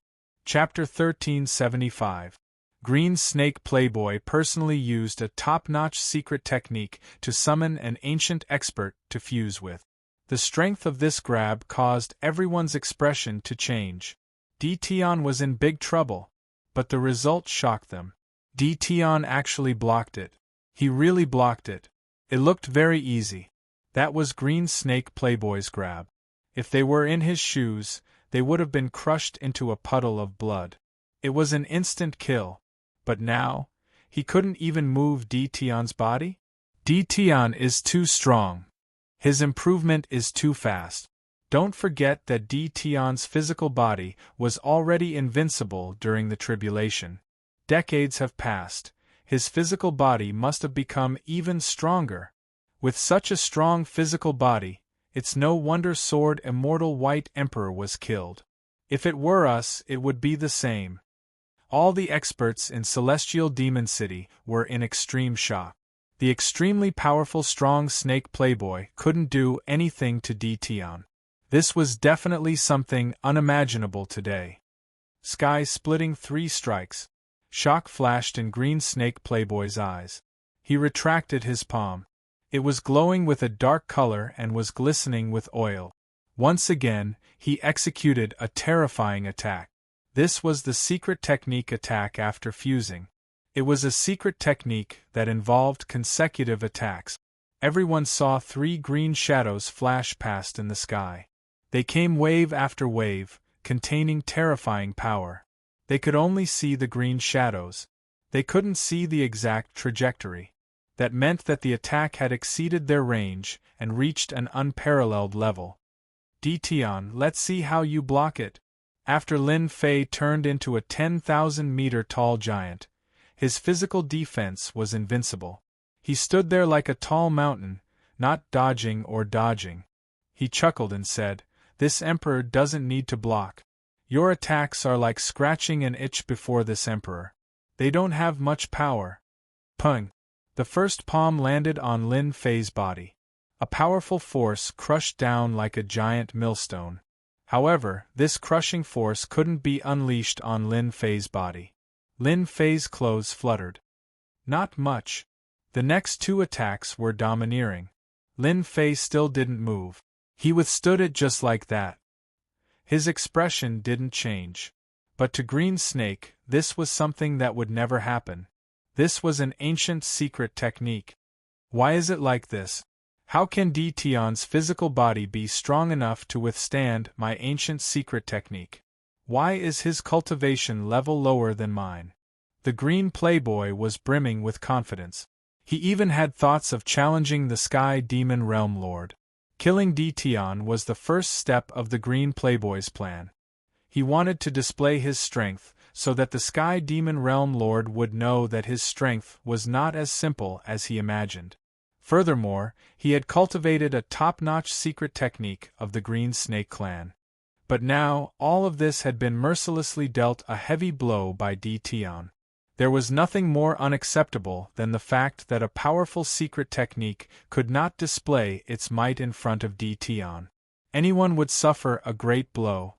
Chapter 1375. Green Snake Playboy personally used a top-notch secret technique to summon an ancient expert to fuse with. The strength of this grab caused everyone's expression to change. Tian was in big trouble, but the result shocked them. Tian actually blocked it. He really blocked it. It looked very easy. That was Green Snake Playboy's grab. If they were in his shoes, they would have been crushed into a puddle of blood. It was an instant kill. But now, he couldn't even move Tian's body? Tian is too strong. His improvement is too fast. Don't forget that Tian's physical body was already invincible during the tribulation. Decades have passed. His physical body must have become even stronger. With such a strong physical body, It's no wonder Sword Immortal White Emperor was killed. If it were us, it would be the same. All the experts in Celestial Demon City were in extreme shock. The extremely powerful strong snake playboy couldn't do anything to Tion. This was definitely something unimaginable today. Sky-splitting 3 strikes. Shock flashed in Green Snake Playboy's eyes. He retracted his palm. It was glowing with a dark color and was glistening with oil. Once again, he executed a terrifying attack. This was the secret technique attack after fusing. It was a secret technique that involved consecutive attacks. Everyone saw 3 green shadows flash past in the sky. They came wave after wave, containing terrifying power. They could only see the green shadows. They couldn't see the exact trajectory. That meant that the attack had exceeded their range and reached an unparalleled level. Tion, let's see how you block it. After Lin Fei turned into a 10,000-meter tall giant, his physical defense was invincible. He stood there like a tall mountain, not dodging or dodging. He chuckled and said, "This emperor doesn't need to block. Your attacks are like scratching an itch before this emperor. They don't have much power." Pung! The first palm landed on Lin Fei's body. A powerful force crushed down like a giant millstone. However, this crushing force couldn't be unleashed on Lin Fei's body. Lin Fei's clothes fluttered. Not much. The next 2 attacks were domineering. Lin Fei still didn't move. He withstood it just like that. His expression didn't change. But to Green Snake, this was something that would never happen. This was an ancient secret technique. Why is it like this? How can Tion's physical body be strong enough to withstand my ancient secret technique? Why is his cultivation level lower than mine? The Green Playboy was brimming with confidence. He even had thoughts of challenging the Sky Demon Realm Lord. Killing Tion was the first step of the Green Playboy's plan. He wanted to display his strength, so that the Sky Demon Realm Lord would know that his strength was not as simple as he imagined. Furthermore, he had cultivated a top-notch secret technique of the Green Snake clan. But now, all of this had been mercilessly dealt a heavy blow by Tion. There was nothing more unacceptable than the fact that a powerful secret technique could not display its might in front of Tion. Anyone would suffer a great blow.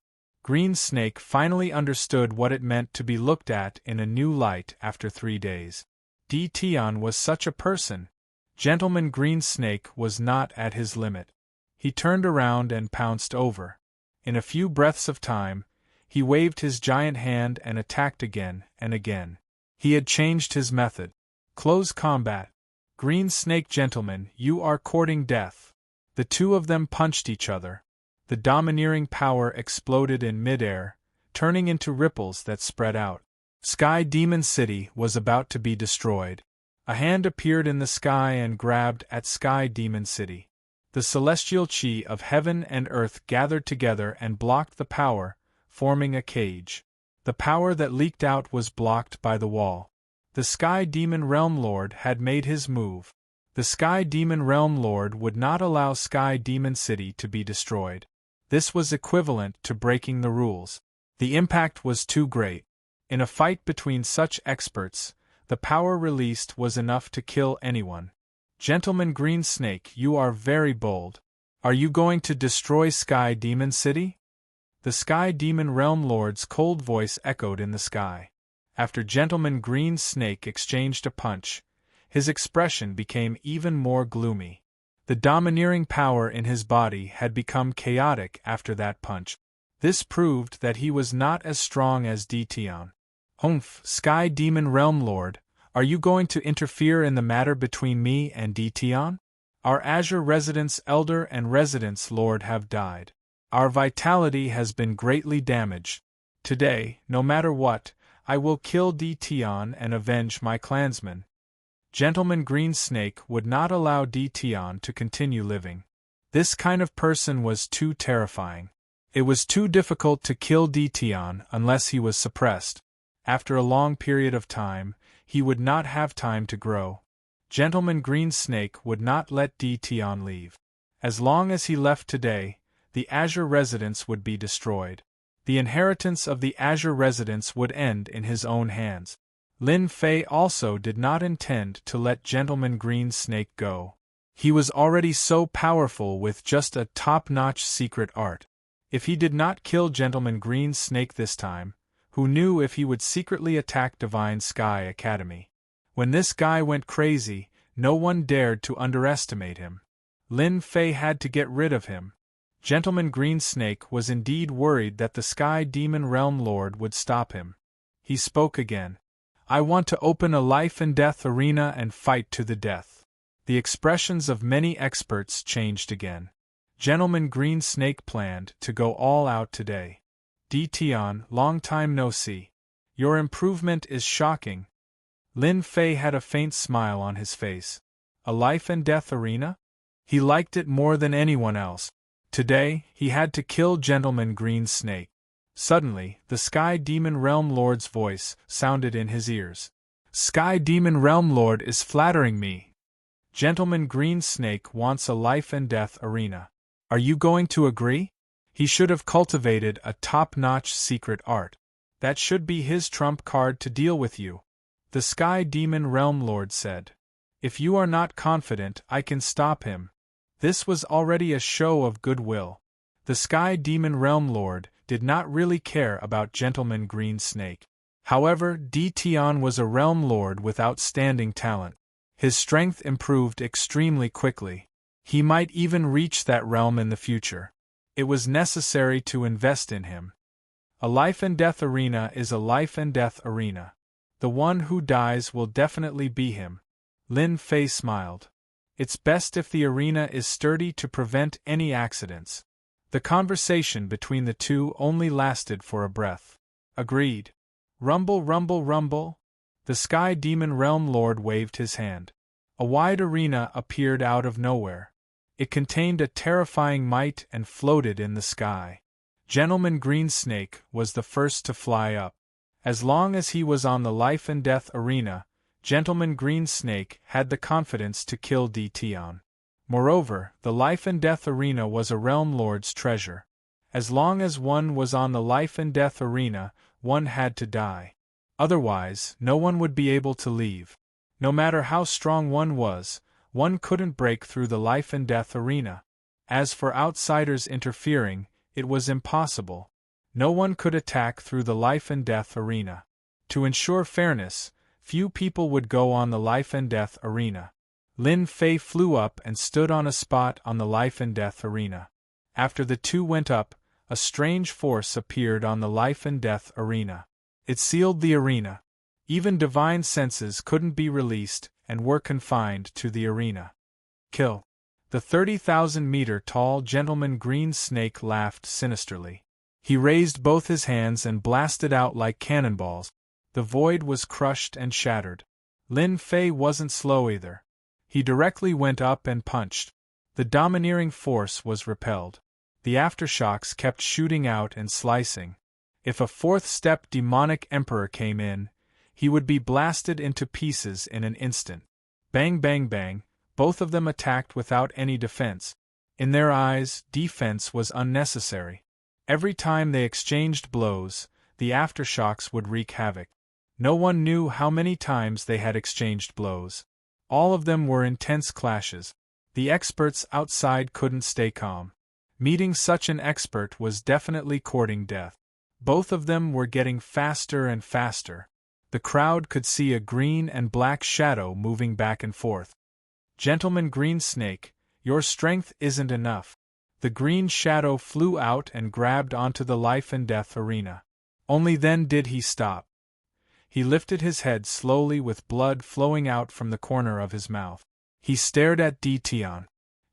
Green Snake finally understood what it meant to be looked at in a new light after 3 days. Tion was such a person. Gentleman Green Snake was not at his limit. He turned around and pounced over. In a few breaths of time, he waved his giant hand and attacked again and again. He had changed his method. Close combat. Green Snake gentleman, you are courting death. The 2 of them punched each other. The domineering power exploded in midair, turning into ripples that spread out. Sky Demon City was about to be destroyed. A hand appeared in the sky and grabbed at Sky Demon City. The celestial chi of heaven and earth gathered together and blocked the power, forming a cage. The power that leaked out was blocked by the wall. The Sky Demon Realm Lord had made his move. The Sky Demon Realm Lord would not allow Sky Demon City to be destroyed. This was equivalent to breaking the rules. The impact was too great. In a fight between such experts, the power released was enough to kill anyone. Gentleman Green Snake, you are very bold. Are you going to destroy Sky Demon City? The Sky Demon Realm Lord's cold voice echoed in the sky. After Gentleman Green Snake exchanged a punch, his expression became even more gloomy. The domineering power in his body had become chaotic after that punch. This proved that he was not as strong as Tion. Humph, Sky Demon Realm Lord, are you going to interfere in the matter between me and Tion? Our Azure Residence Elder and Residence Lord have died. Our vitality has been greatly damaged. Today, no matter what, I will kill Tion and avenge my clansmen. Gentleman Green Snake would not allow Tion to continue living. This kind of person was too terrifying. It was too difficult to kill Tion unless he was suppressed. After a long period of time, he would not have time to grow. Gentleman Green Snake would not let Tion leave. As long as he left today, the Azure residence would be destroyed. The inheritance of the Azure residence would end in his own hands. Lin Fei also did not intend to let Gentleman Green Snake go. He was already so powerful with just a top-notch secret art. If he did not kill Gentleman Green Snake this time, who knew if he would secretly attack Divine Sky Academy? When this guy went crazy, no one dared to underestimate him. Lin Fei had to get rid of him. Gentleman Green Snake was indeed worried that the Sky Demon Realm Lord would stop him. He spoke again. I want to open a life and death arena and fight to the death. The expressions of many experts changed again. Gentleman Green Snake planned to go all out today. Tian, long time no see. Your improvement is shocking. Lin Fei had a faint smile on his face. A life and death arena? He liked it more than anyone else. Today, he had to kill Gentleman Green Snake. Suddenly, the Sky Demon Realm Lord's voice sounded in his ears. Sky Demon Realm Lord is flattering me. Gentleman Green Snake wants a life and death arena. Are you going to agree? He should have cultivated a top-notch secret art. That should be his trump card to deal with you. The Sky Demon Realm Lord said. If you are not confident, I can stop him. This was already a show of goodwill. The Sky Demon Realm Lord did not really care about Gentleman Green Snake. However, Tian was a Realm Lord with outstanding talent. His strength improved extremely quickly. He might even reach that realm in the future. It was necessary to invest in him. A life and death arena is a life and death arena. The one who dies will definitely be him. Lin Fei smiled. It's best if the arena is sturdy to prevent any accidents. The conversation between the two only lasted for a breath. Agreed. Rumble, rumble, rumble. The Sky Demon Realm Lord waved his hand. A wide arena appeared out of nowhere. It contained a terrifying might and floated in the sky. Gentleman Green Snake was the first to fly up. As long as he was on the life and death arena, Gentleman Green Snake had the confidence to kill Tian. Moreover, the life and death arena was a Realm Lord's treasure. As long as one was on the life and death arena, one had to die. Otherwise, no one would be able to leave. No matter how strong one couldn't break through the life and death arena. As for outsiders interfering, it was impossible. No one could attack through the life and death arena. To ensure fairness, few people would go on the life and death arena. Lin Fei flew up and stood on a spot on the life and death arena. After the two went up, a strange force appeared on the life and death arena. It sealed the arena. Even divine senses couldn't be released and were confined to the arena. Kill. The 30,000-meter-tall Gentleman Green Snake laughed sinisterly. He raised both his hands and blasted out like cannonballs. The void was crushed and shattered. Lin Fei wasn't slow either. He directly went up and punched. The domineering force was repelled. The aftershocks kept shooting out and slicing. If a fourth-step demonic emperor came in, he would be blasted into pieces in an instant. Bang, bang, bang, both of them attacked without any defense. In their eyes, defense was unnecessary. Every time they exchanged blows, the aftershocks would wreak havoc. No one knew how many times they had exchanged blows. All of them were intense clashes. The experts outside couldn't stay calm. Meeting such an expert was definitely courting death. Both of them were getting faster and faster. The crowd could see a green and black shadow moving back and forth. Gentleman Green Snake, your strength isn't enough. The green shadow flew out and grabbed onto the life and death arena. Only then did he stop. He lifted his head slowly with blood flowing out from the corner of his mouth. He stared at Tian.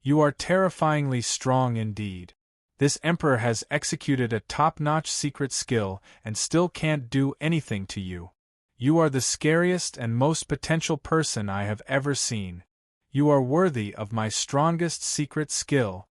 You are terrifyingly strong indeed. This emperor has executed a top-notch secret skill and still can't do anything to you. You are the scariest and most potential person I have ever seen. You are worthy of my strongest secret skill.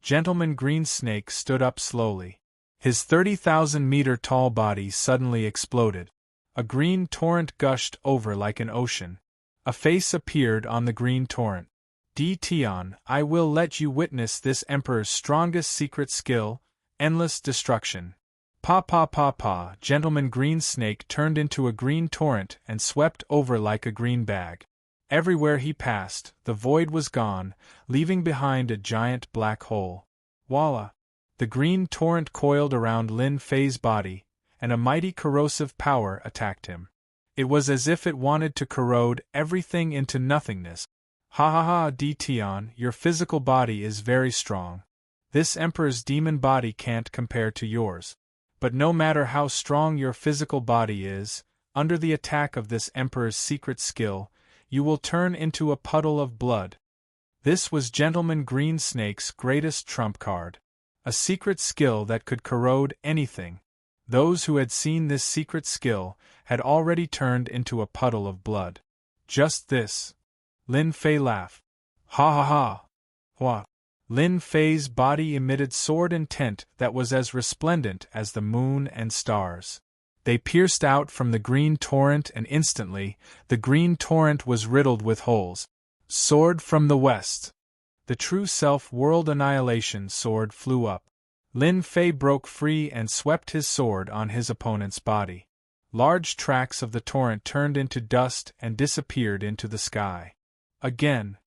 Gentleman Green Snake stood up slowly. His 30,000-meter-tall body suddenly exploded. A green torrent gushed over like an ocean. A face appeared on the green torrent. Tion, I will let you witness this Emperor's strongest secret skill, endless destruction. Pa pa pa pa, Gentleman Green Snake turned into a green torrent and swept over like a green bag. Everywhere he passed, the void was gone, leaving behind a giant black hole. Voila! The green torrent coiled around Lin Fei's body, and a mighty corrosive power attacked him. It was as if it wanted to corrode everything into nothingness. Ha ha ha, Tion, your physical body is very strong. This Emperor's demon body can't compare to yours. But no matter how strong your physical body is, under the attack of this Emperor's secret skill, you will turn into a puddle of blood. This was Gentleman Green Snake's greatest trump card. A secret skill that could corrode anything. Those who had seen this secret skill had already turned into a puddle of blood. Just this. Lin Fei laughed. Ha ha ha. What? Lin Fei's body emitted sword intent that was as resplendent as the moon and stars. They pierced out from the green torrent, and instantly, the green torrent was riddled with holes. Sword from the west. The true self-world annihilation sword flew up. Lin Fei broke free and swept his sword on his opponent's body. Large tracts of the torrent turned into dust and disappeared into the sky. Again.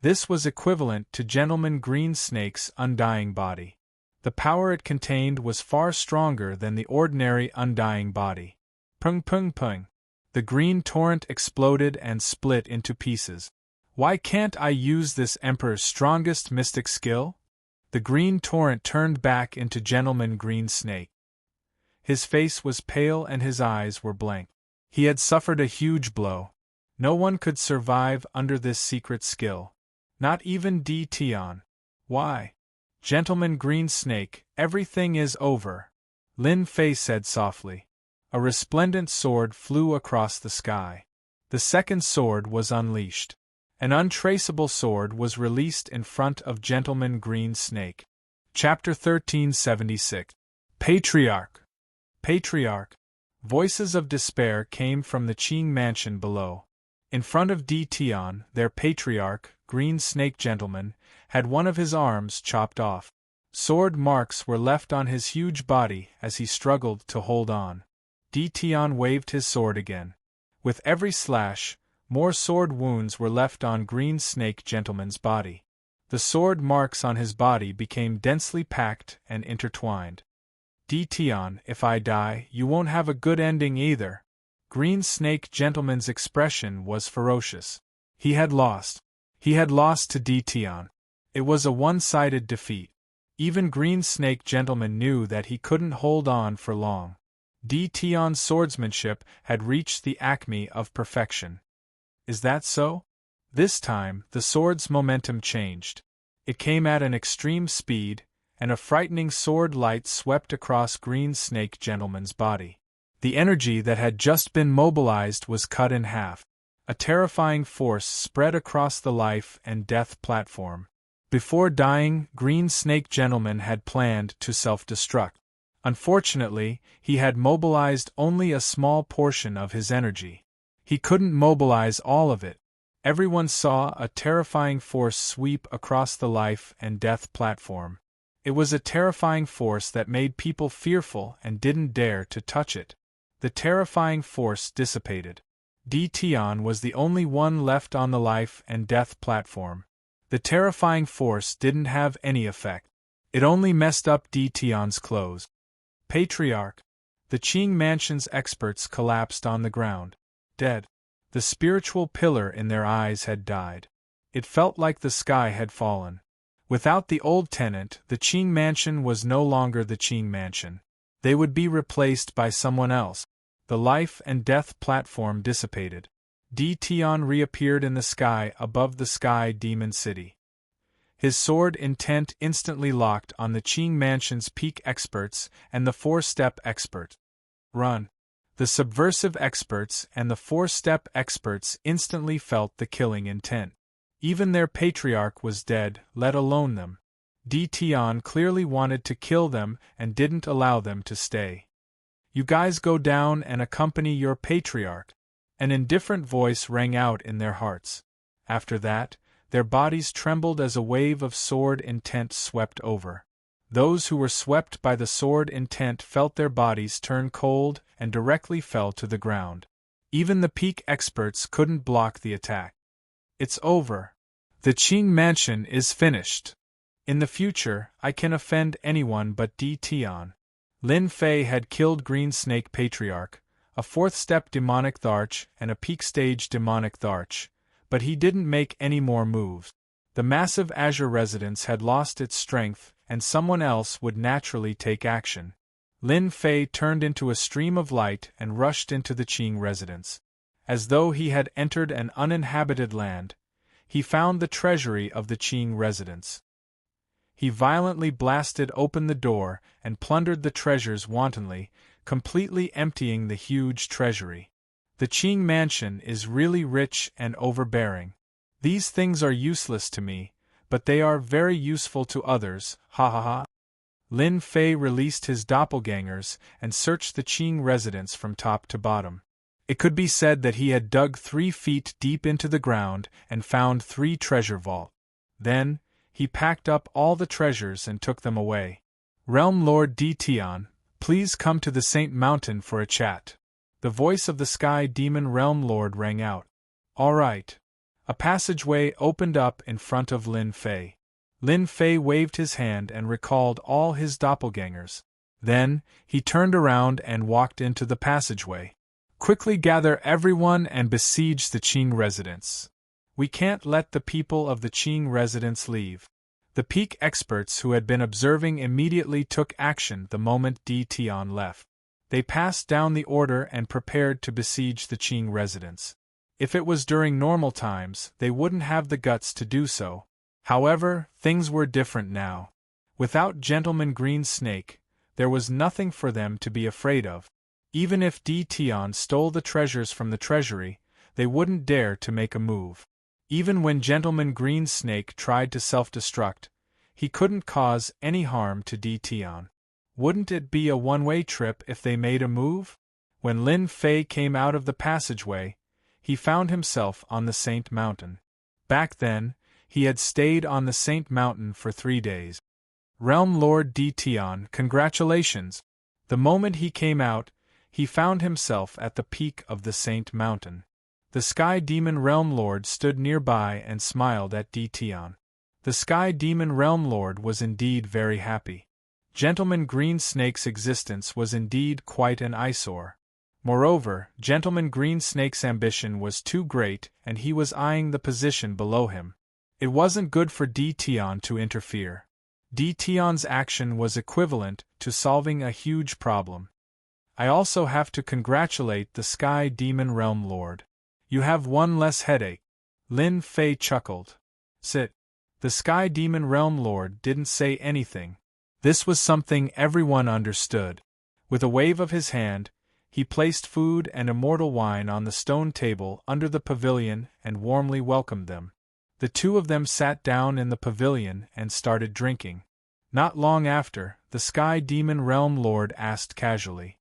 This was equivalent to Gentleman Green Snake's undying body. The power it contained was far stronger than the ordinary undying body. Pung pung pung. The green torrent exploded and split into pieces. Why can't I use this Emperor's strongest mystic skill? The green torrent turned back into Gentleman Green Snake. His face was pale and his eyes were blank. He had suffered a huge blow. No one could survive under this secret skill. Not even Tion. Why? Gentleman Green Snake, everything is over. Lin Fei said softly. A resplendent sword flew across the sky. The second sword was unleashed. An untraceable sword was released in front of Gentleman Green Snake. Chapter 1376. Patriarch. Patriarch. Voices of despair came from the Qing mansion below. In front of Tion, their patriarch, Green Snake Gentleman, had one of his arms chopped off. Sword marks were left on his huge body as he struggled to hold on. Tion waved his sword again. With every slash, more sword wounds were left on Green Snake Gentleman's body. The sword marks on his body became densely packed and intertwined. Tion, if I die, you won't have a good ending either. Green Snake Gentleman's expression was ferocious. He had lost. He had lost to Tion. It was a one-sided defeat. Even Green Snake Gentleman knew that he couldn't hold on for long. Tion's swordsmanship had reached the acme of perfection. Is that so? This time, the sword's momentum changed. It came at an extreme speed, and a frightening sword light swept across Green Snake Gentleman's body. The energy that had just been mobilized was cut in half. A terrifying force spread across the life and death platform. Before dying, Green Snake Gentleman had planned to self-destruct. Unfortunately, he had mobilized only a small portion of his energy. He couldn't mobilize all of it. Everyone saw a terrifying force sweep across the life and death platform. It was a terrifying force that made people fearful and didn't dare to touch it. The terrifying force dissipated. Tion was the only one left on the life and death platform. The terrifying force didn't have any effect. It only messed up Tion's clothes. Patriarch. The Qing Mansion's experts collapsed on the ground. Dead. The spiritual pillar in their eyes had died. It felt like the sky had fallen. Without the old tenant, the Qing Mansion was no longer the Qing Mansion. They would be replaced by someone else. The life and death platform dissipated. Tion reappeared in the sky above the Sky Demon City. His sword intent instantly locked on the Qing Mansion's peak experts and the four-step expert. Run. The subversive experts and the four-step experts instantly felt the killing intent. Even their patriarch was dead, let alone them. Tion clearly wanted to kill them and didn't allow them to stay. You guys go down and accompany your patriarch. An indifferent voice rang out in their hearts. After that, Their bodies trembled as a wave of sword intent swept over. Those who were swept by the sword intent felt their bodies turn cold and directly fell to the ground. Even the peak experts couldn't block the attack. It's over. The Qing mansion is finished. In the future, I can offend anyone but Di Tian. Lin Fei had killed Green Snake Patriarch, a fourth-step demonic Tharch and a peak-stage demonic Tharch, but he didn't make any more moves. The massive Azure residence had lost its strength, and someone else would naturally take action. Lin Fei turned into a stream of light and rushed into the Qing residence. As though he had entered an uninhabited land, he found the treasury of the Qing residence. He violently blasted open the door and plundered the treasures wantonly, completely emptying the huge treasury. The Qing mansion is really rich and overbearing. These things are useless to me, but they are very useful to others, ha ha ha. Lin Fei released his doppelgangers and searched the Qing residence from top to bottom. It could be said that he had dug 3 feet deep into the ground and found 3 treasure vaults. Then, he packed up all the treasures and took them away. Realm Lord Di Tian, please come to the Saint Mountain for a chat. The voice of the Sky Demon Realm Lord rang out. All right. A passageway opened up in front of Lin Fei. Lin Fei waved his hand and recalled all his doppelgangers. Then, he turned around and walked into the passageway. Quickly gather everyone and besiege the Qing residence. We can't let the people of the Qing residence leave. The peak experts who had been observing immediately took action the moment Di Tian left. They passed down the order and prepared to besiege the Qing residence. If it was during normal times, they wouldn't have the guts to do so. However, things were different now. Without Gentleman Green Snake, there was nothing for them to be afraid of. Even if Di Tian stole the treasures from the treasury, they wouldn't dare to make a move. Even when Gentleman Green Snake tried to self-destruct, he couldn't cause any harm to Di Tian. Wouldn't it be a one-way trip if they made a move? When Lin Fei came out of the passageway, he found himself on the Saint Mountain. Back then, he had stayed on the Saint Mountain for 3 days. Realm Lord Di Tian, congratulations! The moment he came out, he found himself at the peak of the Saint Mountain. The Sky Demon Realm Lord stood nearby and smiled at Di Tian. The Sky Demon Realm Lord was indeed very happy. Gentleman Green Snake's existence was indeed quite an eyesore. Moreover, Gentleman Green Snake's ambition was too great and he was eyeing the position below him. It wasn't good for Di Tian to interfere. Di Tian's action was equivalent to solving a huge problem. I also have to congratulate the Sky Demon Realm Lord. You have one less headache. Lin Fei chuckled. Sit. The Sky Demon Realm Lord didn't say anything. This was something everyone understood. With a wave of his hand, he placed food and immortal wine on the stone table under the pavilion and warmly welcomed them. The two of them sat down in the pavilion and started drinking. Not long after, the Sky Demon Realm Lord asked casually.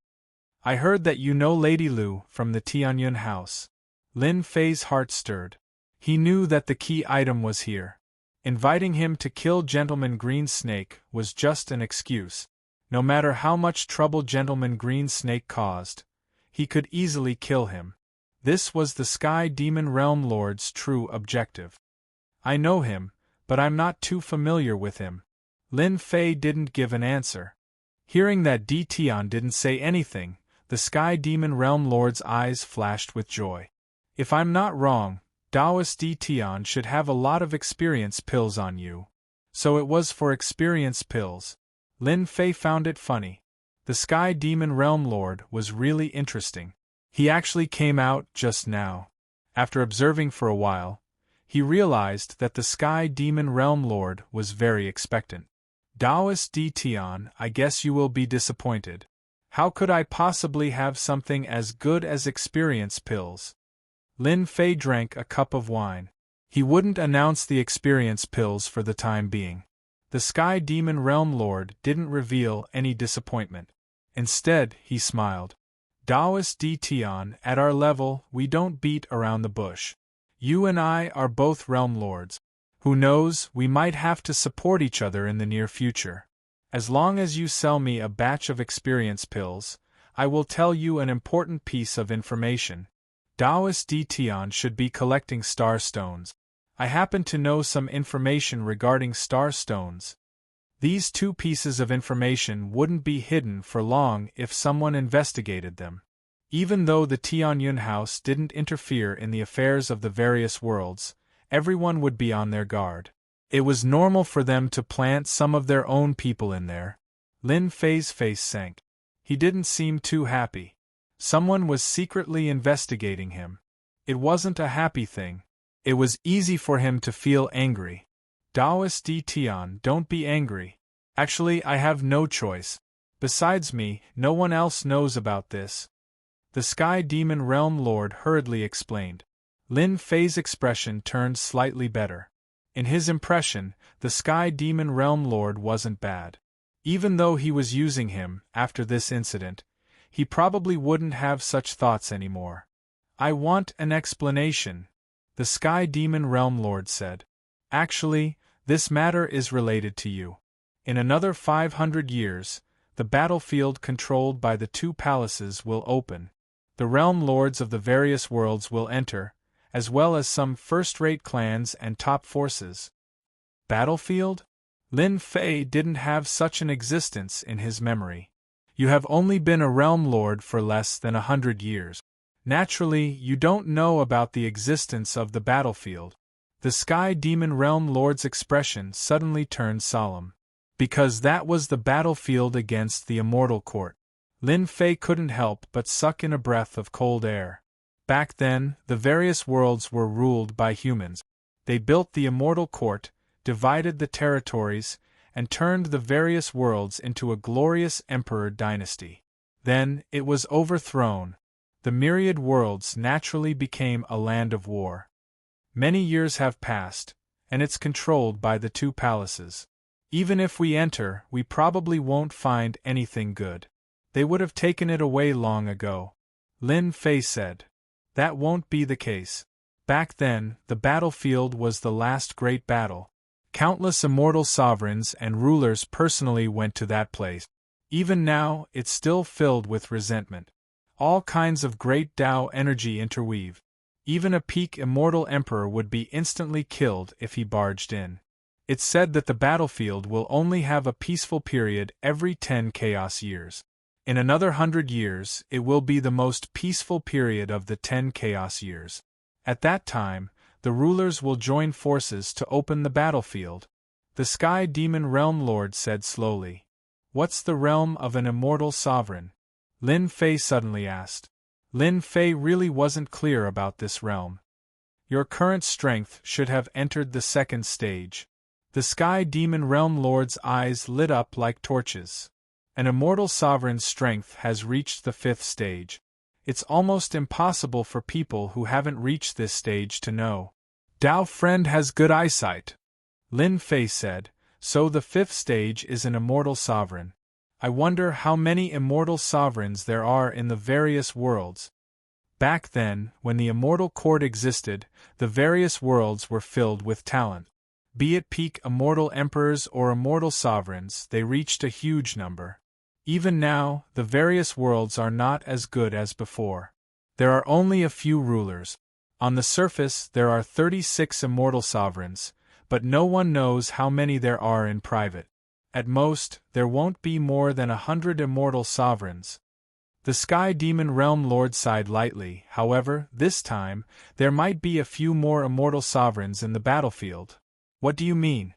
I heard that you know Lady Lu from the Tianyun house. Lin Fei's heart stirred. He knew that the key item was here. Inviting him to kill Gentleman Green Snake was just an excuse. No matter how much trouble Gentleman Green Snake caused, he could easily kill him. This was the Sky Demon Realm Lord's true objective. I know him, but I'm not too familiar with him. Lin Fei didn't give an answer. Hearing that Di Tian didn't say anything, the Sky Demon Realm Lord's eyes flashed with joy. If I'm not wrong, Taoist Di Tian should have a lot of experience pills on you. So it was for experience pills. Lin Fei found it funny. The Sky Demon Realm Lord was really interesting. He actually came out just now. After observing for a while, he realized that the Sky Demon Realm Lord was very expectant. Taoist Di Tian, I guess you will be disappointed. How could I possibly have something as good as experience pills? Lin Fei drank a cup of wine. He wouldn't announce the experience pills for the time being. The Sky Demon Realm Lord didn't reveal any disappointment. Instead, he smiled. Taoist Di Tian, at our level, we don't beat around the bush. You and I are both Realm Lords. Who knows, we might have to support each other in the near future. As long as you sell me a batch of experience pills, I will tell you an important piece of information. Taoist Tian should be collecting star stones. I happen to know some information regarding star stones. These two pieces of information wouldn't be hidden for long if someone investigated them. Even though the Tianyun house didn't interfere in the affairs of the various worlds, everyone would be on their guard. It was normal for them to plant some of their own people in there. Lin Fei's face sank. He didn't seem too happy. Someone was secretly investigating him. It wasn't a happy thing. It was easy for him to feel angry. Taoist Tian, don't be angry. Actually, I have no choice. Besides me, no one else knows about this. The Sky Demon Realm Lord hurriedly explained. Lin Fei's expression turned slightly better. In his impression, the Sky Demon Realm Lord wasn't bad. Even though he was using him, after this incident, he probably wouldn't have such thoughts anymore. I want an explanation, the Sky Demon Realm Lord said. Actually, this matter is related to you. In another 500 years, the battlefield controlled by the two palaces will open. The realm lords of the various worlds will enter, as well as some first-rate clans and top forces. Battlefield? Lin Fei didn't have such an existence in his memory. You have only been a realm lord for less than 100 years. Naturally, you don't know about the existence of the battlefield. The Sky Demon Realm Lord's expression suddenly turned solemn. Because that was the battlefield against the Immortal Court. Lin Fei couldn't help but suck in a breath of cold air. Back then, the various worlds were ruled by humans. They built the Immortal Court, divided the territories, and turned the various worlds into a glorious emperor dynasty. Then, it was overthrown. The myriad worlds naturally became a land of war. Many years have passed, and it's controlled by the two palaces. Even if we enter, we probably won't find anything good. They would have taken it away long ago. Lin Fei said. That won't be the case. Back then, the battlefield was the last great battle. Countless immortal sovereigns and rulers personally went to that place. Even now, it's still filled with resentment. All kinds of great Tao energy interweave. Even a peak immortal emperor would be instantly killed if he barged in. It's said that the battlefield will only have a peaceful period every 10 chaos years. In another 100 years, it will be the most peaceful period of the 10 chaos years. At that time, the rulers will join forces to open the battlefield. The Sky Demon Realm Lord said slowly. What's the realm of an immortal sovereign? Lin Fei suddenly asked. Lin Fei really wasn't clear about this realm. Your current strength should have entered the second stage. The Sky Demon Realm Lord's eyes lit up like torches. An immortal sovereign's strength has reached the 5th stage. It's almost impossible for people who haven't reached this stage to know. Tao friend has good eyesight. Lin Fei said, so the 5th stage is an immortal sovereign. I wonder how many immortal sovereigns there are in the various worlds. Back then, when the Immortal Court existed, the various worlds were filled with talent. Be it peak immortal emperors or immortal sovereigns, they reached a huge number. Even now, the various worlds are not as good as before. There are only a few rulers. On the surface, there are 36 immortal sovereigns, but no one knows how many there are in private. At most, there won't be more than 100 immortal sovereigns. The Sky Demon Realm Lord sighed lightly. However, this time, there might be a few more immortal sovereigns in the battlefield. What do you mean?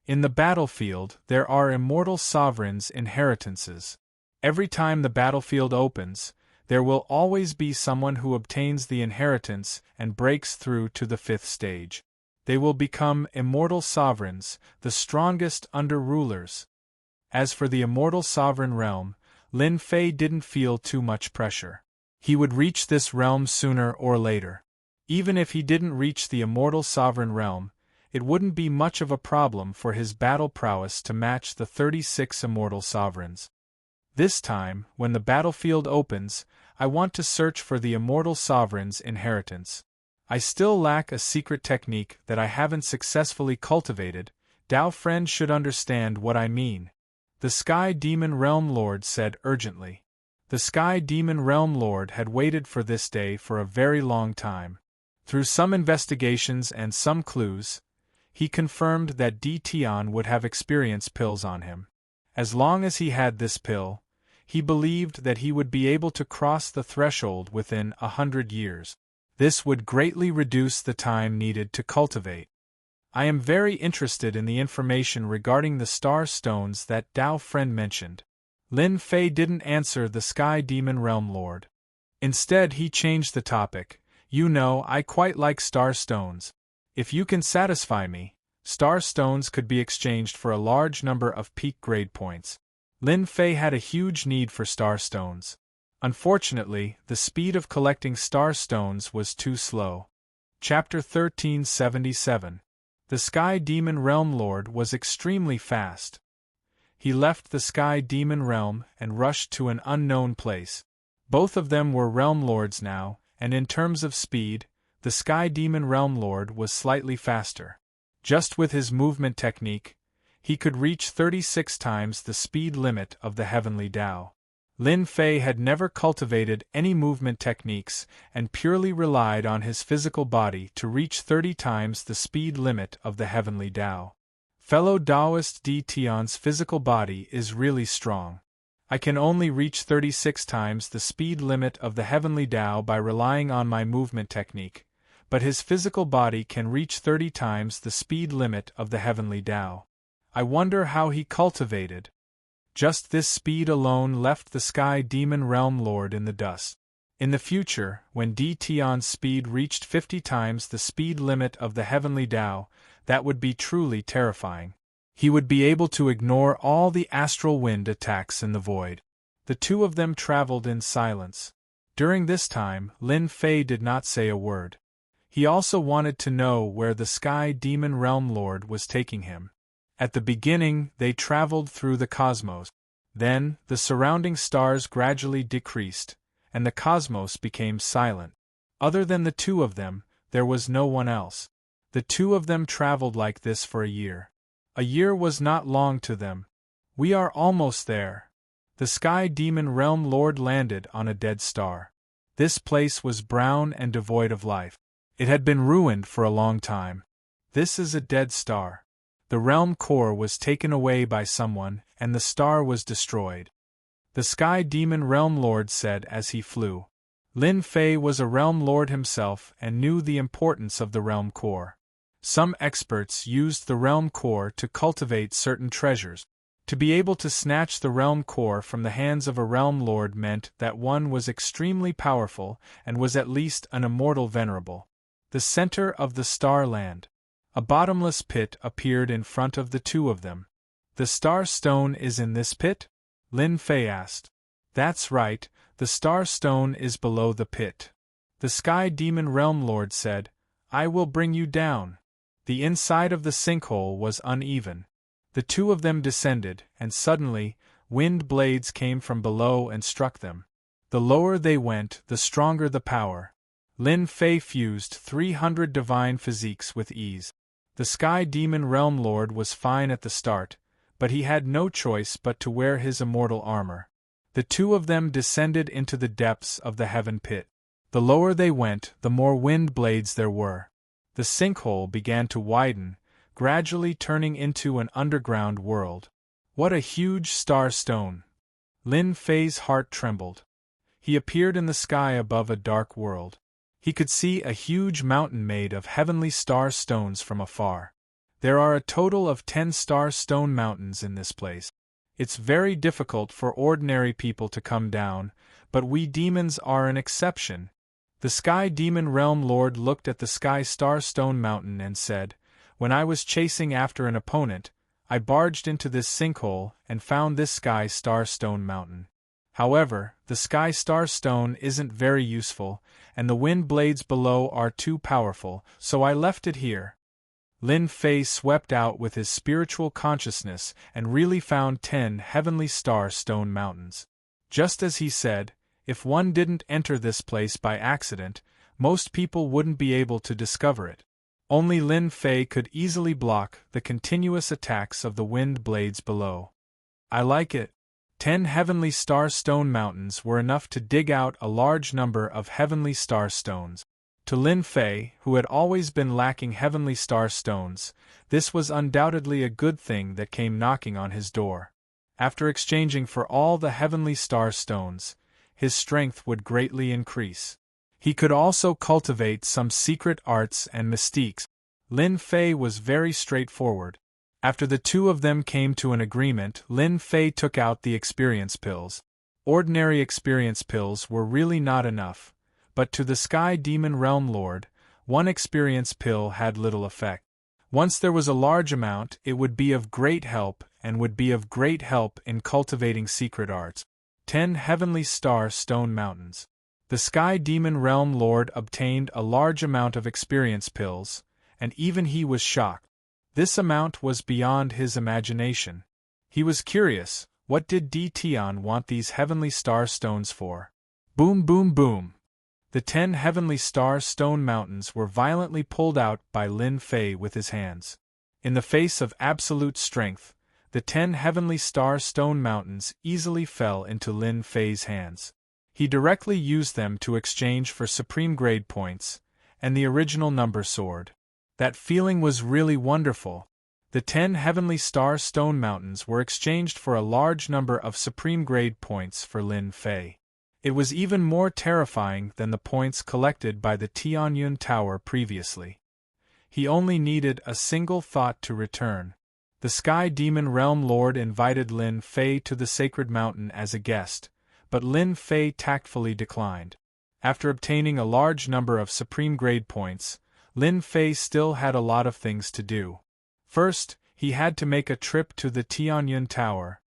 In the battlefield, there are immortal sovereigns' inheritances. Every time the battlefield opens, there will always be someone who obtains the inheritance and breaks through to the 5th stage. They will become immortal sovereigns, the strongest under rulers. As for the immortal sovereign realm, Lin Fei didn't feel too much pressure. He would reach this realm sooner or later. Even if he didn't reach the immortal sovereign realm, it wouldn't be much of a problem for his battle prowess to match the 36 immortal sovereigns. This time, when the battlefield opens, I want to search for the immortal sovereign's inheritance. I still lack a secret technique that I haven't successfully cultivated. Dao friend should understand what I mean. The Sky Demon Realm Lord said urgently. The Sky Demon Realm Lord had waited for this day for a very long time. Through some investigations and some clues, he confirmed that Tian would have experience pills on him. As long as he had this pill, he believed that he would be able to cross the threshold within 100 years. This would greatly reduce the time needed to cultivate. I am very interested in the information regarding the star stones that Dao friend mentioned. Lin Fei didn't answer the Sky Demon Realm Lord. Instead, he changed the topic. You know, I quite like star stones. If you can satisfy me, star stones could be exchanged for a large number of peak grade points. Lin Fei had a huge need for star stones. Unfortunately, the speed of collecting star stones was too slow. Chapter 1377. The Sky Demon Realm Lord was extremely fast. He left the Sky Demon Realm and rushed to an unknown place. Both of them were Realm Lords now, and in terms of speed, the Sky Demon Realm Lord was slightly faster. Just with his movement technique, he could reach 36 times the speed limit of the Heavenly Tao. Lin Fei had never cultivated any movement techniques and purely relied on his physical body to reach 30 times the speed limit of the Heavenly Tao. Fellow Taoist Tian's physical body is really strong. I can only reach 36 times the speed limit of the Heavenly Tao by relying on my movement technique, but his physical body can reach 30 times the speed limit of the Heavenly Tao. I wonder how he cultivated. Just this speed alone left the Sky Demon Realm Lord in the dust. In the future, when Tian's speed reached 50 times the speed limit of the Heavenly Tao, that would be truly terrifying. He would be able to ignore all the astral wind attacks in the void. The two of them traveled in silence. During this time, Lin Fei did not say a word. He also wanted to know where the Sky Demon Realm Lord was taking him. At the beginning, they traveled through the cosmos. Then, the surrounding stars gradually decreased, and the cosmos became silent. Other than the two of them, there was no one else. The two of them traveled like this for a year. A year was not long to them. We are almost there. The Sky Demon Realm Lord landed on a dead star. This place was brown and devoid of life. It had been ruined for a long time. This is a dead star. The realm core was taken away by someone, and the star was destroyed. The Sky Demon Realm Lord said as he flew. Lin Fei was a realm lord himself and knew the importance of the realm core. Some experts used the realm core to cultivate certain treasures. To be able to snatch the realm core from the hands of a realm lord meant that one was extremely powerful and was at least an immortal venerable. The center of the star land. A bottomless pit appeared in front of the two of them. The star stone is in this pit? Lin Fei asked. That's right, the star stone is below the pit. The Sky Demon Realm Lord said, I will bring you down. The inside of the sinkhole was uneven. The two of them descended, and suddenly, wind blades came from below and struck them. The lower they went, the stronger the power. Lin Fei fused 300 divine physiques with ease. The Sky Demon Realm Lord was fine at the start, but he had no choice but to wear his immortal armor. The two of them descended into the depths of the heaven pit. The lower they went, the more wind blades there were. The sinkhole began to widen, gradually turning into an underground world. What a huge star stone! Lin Fei's heart trembled. He appeared in the sky above a dark world. He could see a huge mountain made of heavenly star stones from afar. There are a total of 10 star stone mountains in this place. It's very difficult for ordinary people to come down, but we demons are an exception. The Sky Demon Realm Lord looked at the Sky Star Stone Mountain and said, When I was chasing after an opponent, I barged into this sinkhole and found this Sky Star Stone Mountain. However, the Sky Star Stone isn't very useful, and the wind blades below are too powerful, so I left it here. Lin Fei swept out with his spiritual consciousness and really found 10 heavenly star stone mountains. Just as he said, if one didn't enter this place by accident, most people wouldn't be able to discover it. Only Lin Fei could easily block the continuous attacks of the wind blades below. I like it. 10 heavenly star stone mountains were enough to dig out a large number of heavenly star stones. To Lin Fei, who had always been lacking heavenly star stones, this was undoubtedly a good thing that came knocking on his door. After exchanging for all the heavenly star stones, his strength would greatly increase. He could also cultivate some secret arts and mystiques. Lin Fei was very straightforward. After the two of them came to an agreement, Lin Fei took out the experience pills. Ordinary experience pills were really not enough, but to the Sky Demon Realm Lord, one experience pill had little effect. Once there was a large amount, it would be of great help and would be of great help in cultivating secret arts. 10 heavenly star stone mountains. The Sky Demon Realm Lord obtained a large amount of experience pills, and even he was shocked. This amount was beyond his imagination. He was curious, what did Tian want these heavenly star stones for? Boom boom boom! The 10 heavenly star stone mountains were violently pulled out by Lin Fei with his hands. In the face of absolute strength, the 10 heavenly star stone mountains easily fell into Lin Fei's hands. He directly used them to exchange for supreme grade points, and the original number sword. That feeling was really wonderful. The 10 heavenly star stone mountains were exchanged for a large number of supreme grade points for Lin Fei. It was even more terrifying than the points collected by the Tianyun Tower previously. He only needed a single thought to return. The Sky Demon Realm Lord invited Lin Fei to the Sacred Mountain as a guest, but Lin Fei tactfully declined. After obtaining a large number of supreme grade points, Lin Fei still had a lot of things to do. First, he had to make a trip to the Tianyun Tower.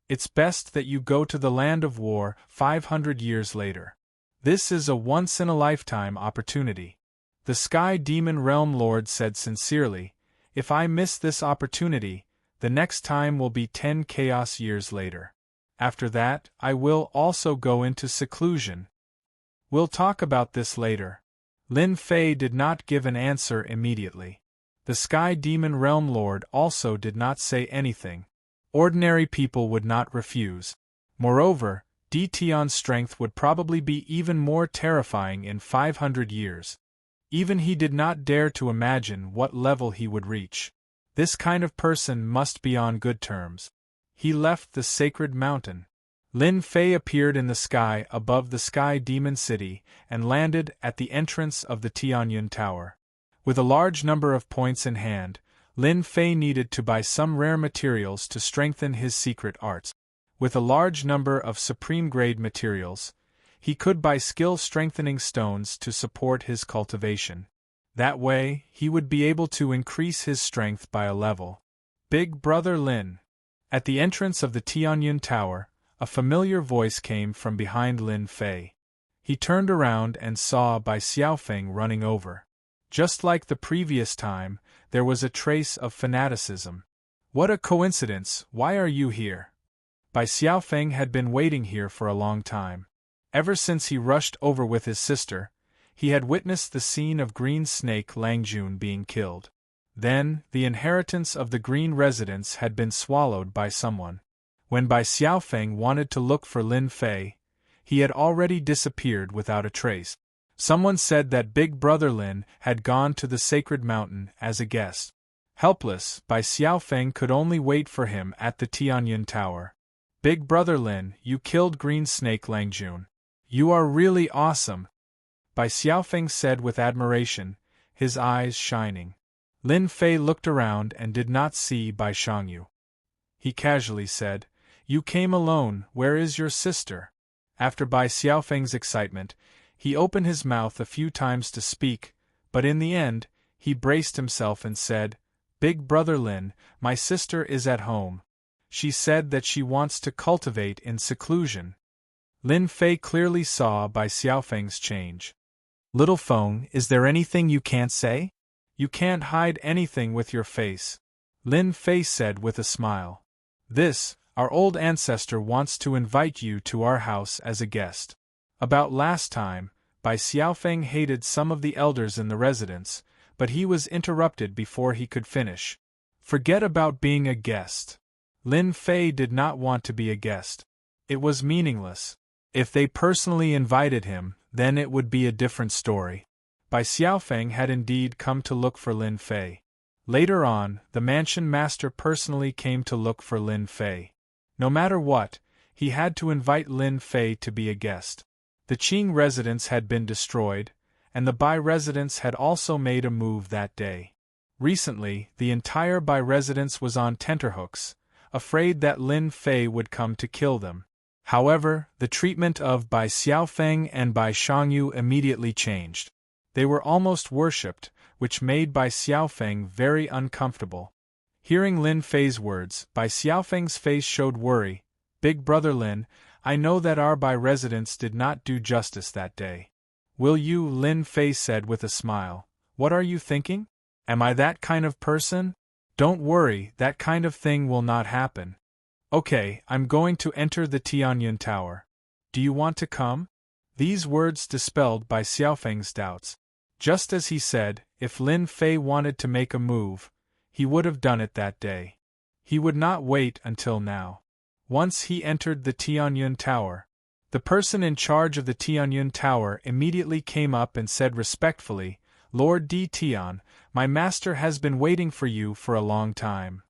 It's best that you go to the Land of War 500 years later. This is a once-in-a-lifetime opportunity. The Sky Demon Realm Lord said sincerely, if I miss this opportunity, the next time will be 10 chaos years later. After that, I will also go into seclusion. We'll talk about this later. Lin Fei did not give an answer immediately. The Sky Demon Realm Lord also did not say anything. Ordinary people would not refuse. Moreover, Tian's strength would probably be even more terrifying in 500 years. Even he did not dare to imagine what level he would reach. This kind of person must be on good terms. He left the sacred mountain. Lin Fei appeared in the sky above the Sky Demon City and landed at the entrance of the Tianyun Tower. With a large number of points in hand, Lin Fei needed to buy some rare materials to strengthen his secret arts. With a large number of supreme-grade materials, he could buy skill-strengthening stones to support his cultivation. That way, he would be able to increase his strength by a level. Big Brother Lin. At the entrance of the Tianyun Tower, a familiar voice came from behind Lin Fei. He turned around and saw Bai Xiaofeng running over. Just like the previous time, there was a trace of fanaticism. What a coincidence, why are you here? Bai Xiaofeng had been waiting here for a long time. Ever since he rushed over with his sister, he had witnessed the scene of Green Snake Langjun being killed. Then, the inheritance of the Green residence had been swallowed by someone. When Bai Xiaofeng wanted to look for Lin Fei, he had already disappeared without a trace. Someone said that Big Brother Lin had gone to the sacred mountain as a guest. Helpless, Bai Xiaofeng could only wait for him at the Tianyun Tower. Big Brother Lin, you killed Green Snake Langjun. You are really awesome, Bai Xiaofeng said with admiration, his eyes shining. Lin Fei looked around and did not see Bai Shangyu. He casually said, You came alone, where is your sister? After Bai Xiaofeng's excitement, he opened his mouth a few times to speak, but in the end, he braced himself and said, Big Brother Lin, my sister is at home. She said that she wants to cultivate in seclusion. Lin Fei clearly saw Bai Xiaofeng's change. Little Feng, is there anything you can't say? You can't hide anything with your face, Lin Fei said with a smile. Our old ancestor wants to invite you to our house as a guest. About last time, Bai Bai Xiaofeng hated some of the elders in the residence, but he was interrupted before he could finish. Forget about being a guest. Lin Fei did not want to be a guest. It was meaningless. If they personally invited him, then it would be a different story. Bai Xiaofeng had indeed come to look for Lin Fei. Later on, the mansion master personally came to look for Lin Fei. No matter what, he had to invite Lin Fei to be a guest. The Qing residence had been destroyed, and the Bai residence had also made a move that day. Recently, the entire Bai residence was on tenterhooks, afraid that Lin Fei would come to kill them. However, the treatment of Bai Xiaofeng and Bai Shangyu immediately changed. They were almost worshipped, which made Bai Xiaofeng very uncomfortable. Hearing Lin Fei's words, Bai Xiaofeng's face showed worry. Big brother Lin, I know that our Bai residence did not do justice that day. Will you? Lin Fei said with a smile. What are you thinking? Am I that kind of person? Don't worry, that kind of thing will not happen. Okay, I'm going to enter the Tianyun Tower. Do you want to come? These words dispelled Bai Xiaofeng's doubts. Just as he said, if Lin Fei wanted to make a move, he would have done it that day. He would not wait until now. Once he entered the Tianyun Tower, the person in charge of the Tianyun Tower immediately came up and said respectfully, Lord Di Tian, my master has been waiting for you for a long time.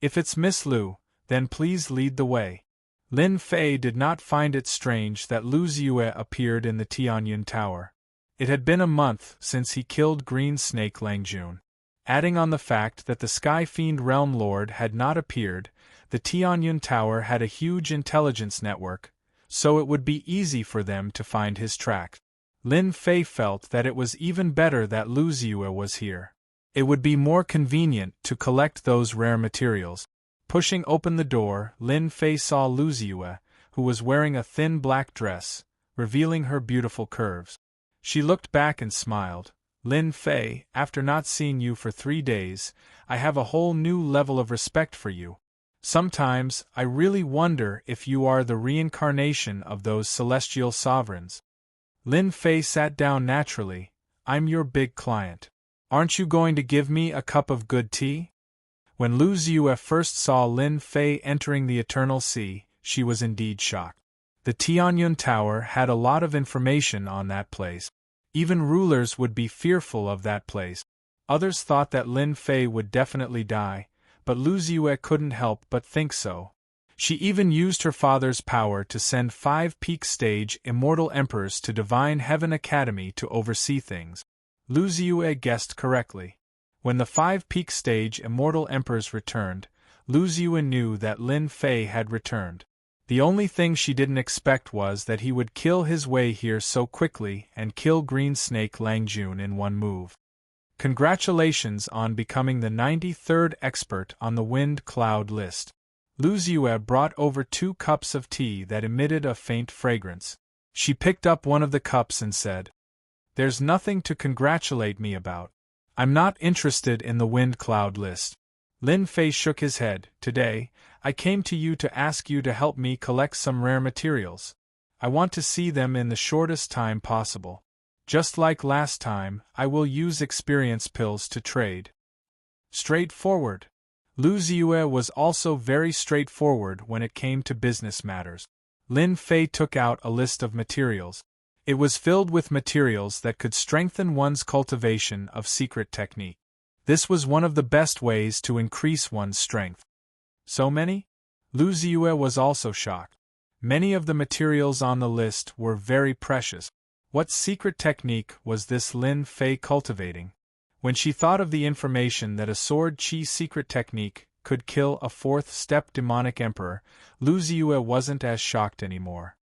If it's Miss Lu, then please lead the way. Lin Fei did not find it strange that Lu Ziyue appeared in the Tianyun Tower. It had been a month since he killed Green Snake Langjun. Adding on the fact that the Sky Fiend Realm Lord had not appeared, the Tianyun Tower had a huge intelligence network, so it would be easy for them to find his track. Lin Fei felt that it was even better that Lu Ziyue was here. It would be more convenient to collect those rare materials. Pushing open the door, Lin Fei saw Lu Ziyue, who was wearing a thin black dress, revealing her beautiful curves. She looked back and smiled. Lin Fei, after not seeing you for 3 days, I have a whole new level of respect for you. Sometimes, I really wonder if you are the reincarnation of those celestial sovereigns. Lin Fei sat down naturally. I'm your big client. Aren't you going to give me a cup of good tea? When Lu Ziyue first saw Lin Fei entering the Eternal Sea, she was indeed shocked. The Tianyun Tower had a lot of information on that place. Even rulers would be fearful of that place. Others thought that Lin Fei would definitely die, but Lu Ziyue couldn't help but think so. She even used her father's power to send 5 peak stage immortal emperors to Divine Heaven Academy to oversee things. Lu Ziyue guessed correctly. When the 5 peak stage immortal emperors returned, Lu Ziyue knew that Lin Fei had returned. The only thing she didn't expect was that he would kill his way here so quickly and kill Green Snake Langjun in one move. Congratulations on becoming the 93rd expert on the Wind Cloud list. Lu Ziyue brought over 2 cups of tea that emitted a faint fragrance. She picked up one of the cups and said, There's nothing to congratulate me about. I'm not interested in the Wind Cloud list. Lin Fei shook his head. Today, I came to you to ask you to help me collect some rare materials. I want to see them in the shortest time possible. Just like last time, I will use experience pills to trade. Straightforward. Lu Ziyue was also very straightforward when it came to business matters. Lin Fei took out a list of materials. It was filled with materials that could strengthen one's cultivation of secret technique. This was one of the best ways to increase one's strength. So many? Lu Ziyue was also shocked. Many of the materials on the list were very precious. What secret technique was this Lin Fei cultivating? When she thought of the information that a sword chi secret technique could kill a 4th-step demonic emperor, Lu Ziyue wasn't as shocked anymore.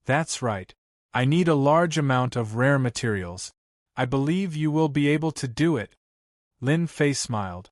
That's right. I need a large amount of rare materials. I believe you will be able to do it. Lin Fei smiled.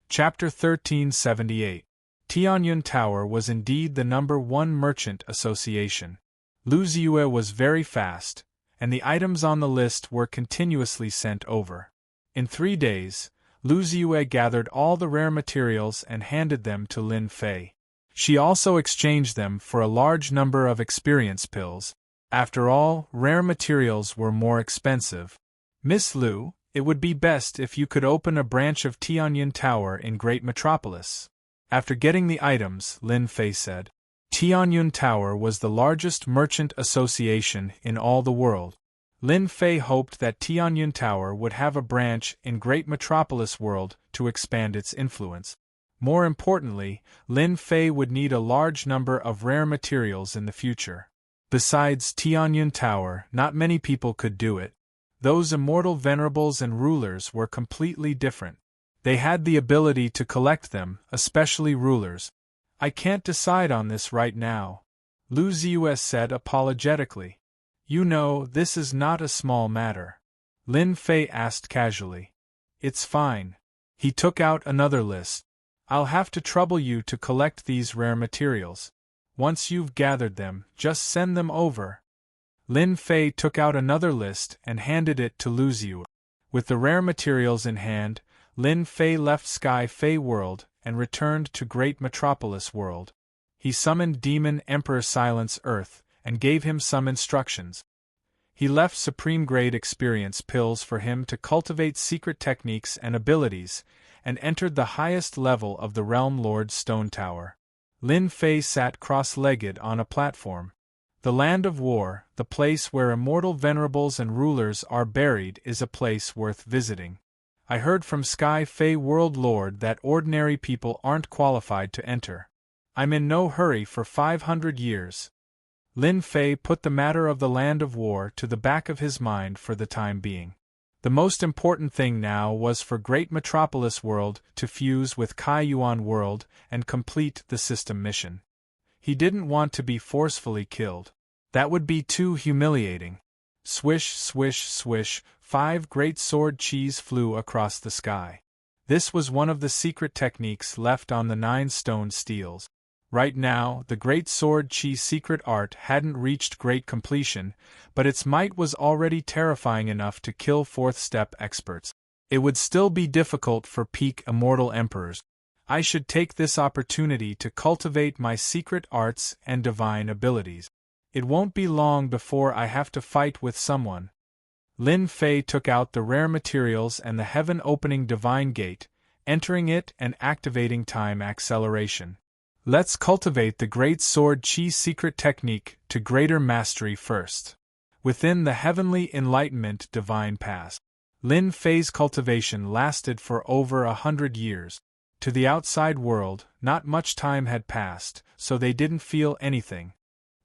Chapter 1378. Tianyun Tower was indeed the #1 merchant association. Lu Ziyue was very fast, and the items on the list were continuously sent over. In 3 days, Lu Ziyue gathered all the rare materials and handed them to Lin Fei. She also exchanged them for a large number of experience pills. After all, rare materials were more expensive. Miss Liu, it would be best if you could open a branch of Tianyun Tower in Great Metropolis. After getting the items, Lin Fei said. Tianyun Tower was the largest merchant association in all the world. Lin Fei hoped that Tianyun Tower would have a branch in Great Metropolis world to expand its influence. More importantly, Lin Fei would need a large number of rare materials in the future. Besides Tianyun Tower, not many people could do it. Those immortal venerables and rulers were completely different. They had the ability to collect them, especially rulers. I can't decide on this right now, Lu Zius said apologetically. You know, this is not a small matter. Lin Fei asked casually. It's fine. He took out another list. I'll have to trouble you to collect these rare materials. Once you've gathered them, just send them over. Lin Fei took out another list and handed it to Lu Zius. With the rare materials in hand, Lin Fei left Sky Fei World and returned to Great Metropolis World. He summoned Demon Emperor Silence Earth and gave him some instructions. He left supreme-grade experience pills for him to cultivate secret techniques and abilities, and entered the highest level of the Realm Lord's Stone Tower. Lin Fei sat cross-legged on a platform. The Land of War, the place where immortal venerables and rulers are buried, is a place worth visiting. I heard from Sky Fei World Lord that ordinary people aren't qualified to enter. I'm in no hurry for 500 years. Lin Fei put the matter of the Land of War to the back of his mind for the time being. The most important thing now was for Great Metropolis World to fuse with Kaiyuan World and complete the system mission. He didn't want to be forcefully killed. That would be too humiliating. Swish, swish, swish, 5 great sword cheese flew across the sky. This was one of the secret techniques left on the 9 stone steels. Right now, the great sword chi secret art hadn't reached great completion, but its might was already terrifying enough to kill 4th step experts. It would still be difficult for peak immortal emperors. I should take this opportunity to cultivate my secret arts and divine abilities. It won't be long before I have to fight with someone. Lin Fei took out the rare materials and the heaven-opening divine gate, entering it and activating time acceleration. Let's cultivate the Great Sword Chi secret technique to greater mastery first. Within the Heavenly Enlightenment Divine Pass, Lin Fei's cultivation lasted for over 100 years. To the outside world, not much time had passed, so they didn't feel anything.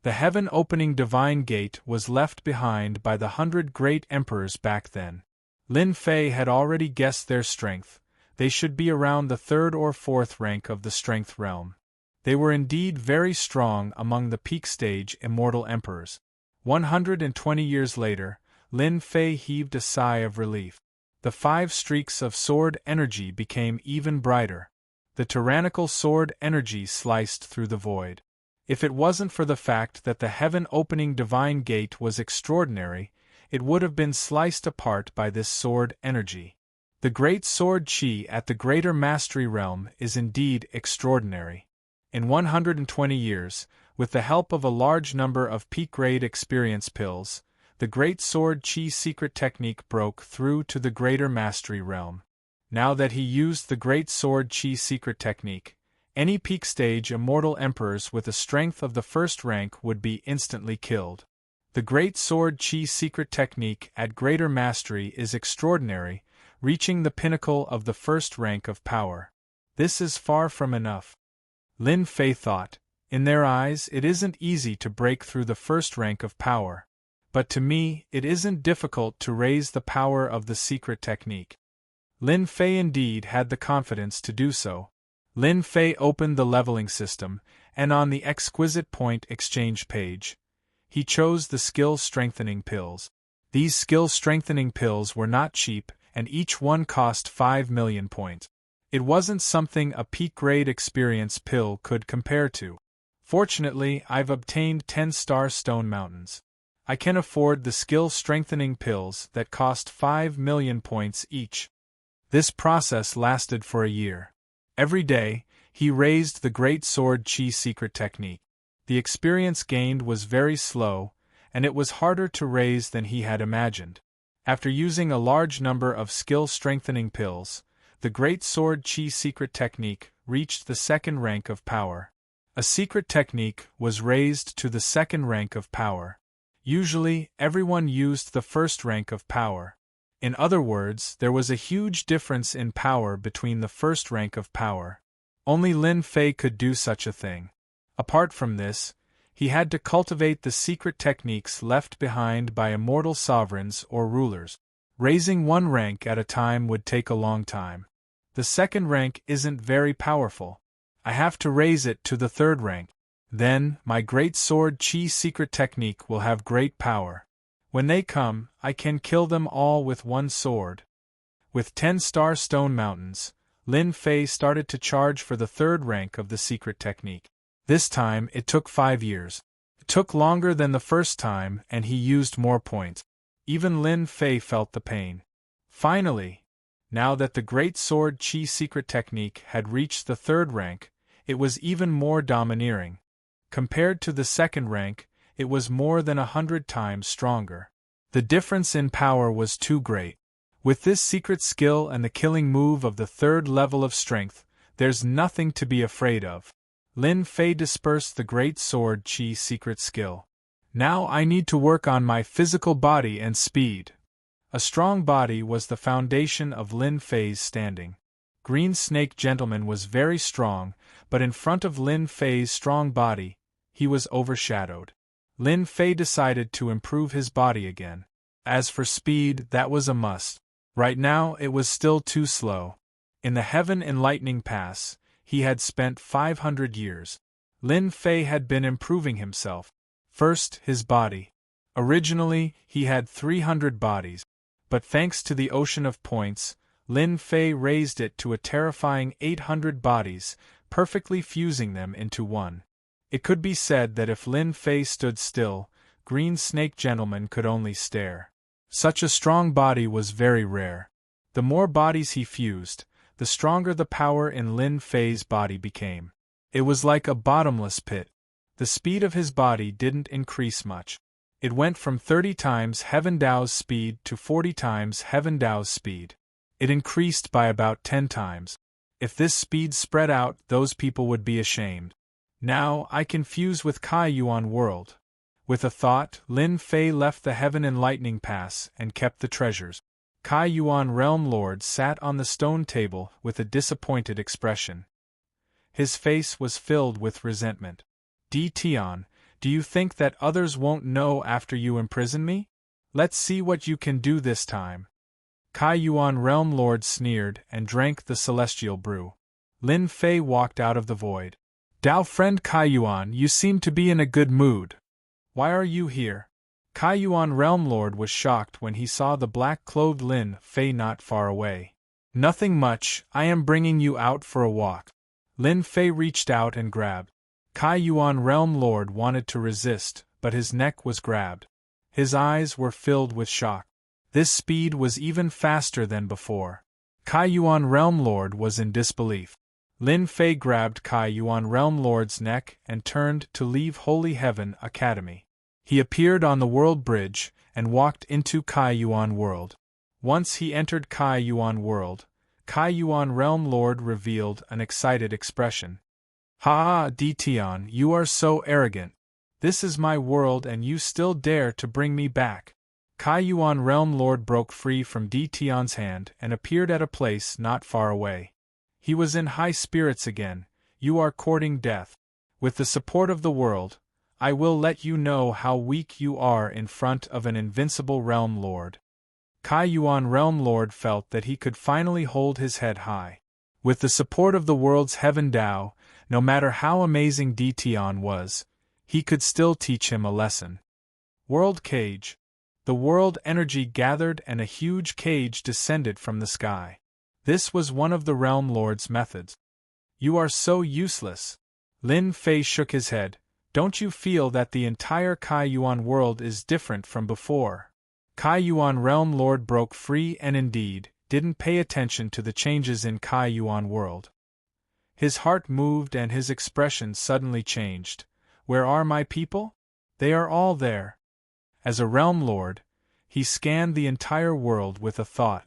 The heaven-opening divine gate was left behind by the 100 great emperors back then. Lin Fei had already guessed their strength. They should be around the 3rd or 4th rank of the strength realm. They were indeed very strong among the peak stage immortal emperors. 120 years later, Lin Fei heaved a sigh of relief. The 5 streaks of sword energy became even brighter. The tyrannical sword energy sliced through the void. If it wasn't for the fact that the heaven-opening divine gate was extraordinary, it would have been sliced apart by this sword energy. The great sword chi at the greater mastery realm is indeed extraordinary. In 120 years, with the help of a large number of peak-grade experience pills, the Great Sword Chi secret technique broke through to the greater mastery realm. Now that he used the Great Sword Chi secret technique, any peak stage immortal emperors with a strength of the 1st rank would be instantly killed. The Great Sword Chi secret technique at greater mastery is extraordinary, reaching the pinnacle of the 1st rank of power. This is far from enough. Lin Fei thought. In their eyes it isn't easy to break through the 1st rank of power. But to me, it isn't difficult to raise the power of the secret technique. Lin Fei indeed had the confidence to do so. Lin Fei opened the leveling system, and on the exquisite point exchange page, he chose the skill strengthening pills. These skill strengthening pills were not cheap, and each one cost 5 million points. It wasn't something a peak-grade experience pill could compare to. Fortunately, I've obtained 10-star stone mountains. I can afford the skill-strengthening pills that cost 5 million points each. This process lasted for a year. Every day, he raised the Great Sword Chi secret technique. The experience gained was very slow, and it was harder to raise than he had imagined. After using a large number of skill-strengthening pills, the Great Sword Chi secret technique reached the second rank of power. A secret technique was raised to the second rank of power. Usually, everyone used the first rank of power. In other words, there was a huge difference in power between the first rank of power. Only Lin Fei could do such a thing. Apart from this, he had to cultivate the secret techniques left behind by immortal sovereigns or rulers. Raising one rank at a time would take a long time. The second rank isn't very powerful. I have to raise it to the third rank. Then, my Great Sword Chi secret technique will have great power. When they come, I can kill them all with one sword. With 10 star stone mountains, Lin Fei started to charge for the third rank of the secret technique. This time, it took 5 years. It took longer than the first time, and he used more points. Even Lin Fei felt the pain. Finally, now that the Great Sword Chi secret technique had reached the third rank, it was even more domineering. Compared to the second rank, it was more than 100 times stronger. The difference in power was too great. With this secret skill and the killing move of the third level of strength, there's nothing to be afraid of. Lin Fei dispersed the Great Sword Chi secret skill. Now I need to work on my physical body and speed. A strong body was the foundation of Lin Fei's standing. Green Snake Gentleman was very strong, but in front of Lin Fei's strong body, he was overshadowed. Lin Fei decided to improve his body again. As for speed, that was a must. Right now, it was still too slow. In the Heaven Enlightening Pass, he had spent 500 years. Lin Fei had been improving himself. First, his body. Originally, he had 300 bodies, but thanks to the ocean of points, Lin Fei raised it to a terrifying 800 bodies, perfectly fusing them into one. It could be said that if Lin Fei stood still, Green Snake Gentleman could only stare. Such a strong body was very rare. The more bodies he fused, the stronger the power in Lin Fei's body became. It was like a bottomless pit. The speed of his body didn't increase much. It went from 30 times Heaven Dao's speed to 40 times Heaven Dao's speed. It increased by about 10 times. If this speed spread out, those people would be ashamed. Now I can fuse with Kai Yuan World. With a thought, Lin Fei left the Heaven Enlightening Pass and kept the treasures. Kai Yuan Realm Lord sat on the stone table with a disappointed expression. His face was filled with resentment. Di Tian, do you think that others won't know after you imprison me? Let's see what you can do this time. Kai Yuan Realm Lord sneered and drank the celestial brew. Lin Fei walked out of the void. Dao friend Kai Yuan, you seem to be in a good mood. Why are you here? Kai Yuan Realm Lord was shocked when he saw the black-clothed Lin Fei not far away. Nothing much, I am bringing you out for a walk. Lin Fei reached out and grabbed. Kai Yuan Realm Lord wanted to resist, but his neck was grabbed. His eyes were filled with shock. This speed was even faster than before. Kai Yuan Realm Lord was in disbelief. Lin Fei grabbed Kai Yuan Realm Lord's neck and turned to leave Holy Heaven Academy. He appeared on the world bridge and walked into Kai Yuan World. Once he entered Kai Yuan World, Kai Yuan Realm Lord revealed an excited expression. Ha! Di Tian, you are so arrogant. This is my world and you still dare to bring me back. Kai Yuan Realm Lord broke free from Di Tian's hand and appeared at a place not far away. He was in high spirits again. You are courting death. With the support of the world, I will let you know how weak you are in front of an invincible Realm Lord. Kai Yuan Realm Lord felt that he could finally hold his head high. With the support of the world's Heaven Dao, no matter how amazing Di Tian was, he could still teach him a lesson. World Cage. The world energy gathered and a huge cage descended from the sky. This was one of the Realm Lord's methods. You are so useless. Lin Fei shook his head. Don't you feel that the entire Kai Yuan world is different from before? Kai Yuan Realm Lord broke free and indeed didn't pay attention to the changes in Kai Yuan world. His heart moved and his expression suddenly changed. Where are my people? They are all there. As a realm lord, he scanned the entire world with a thought.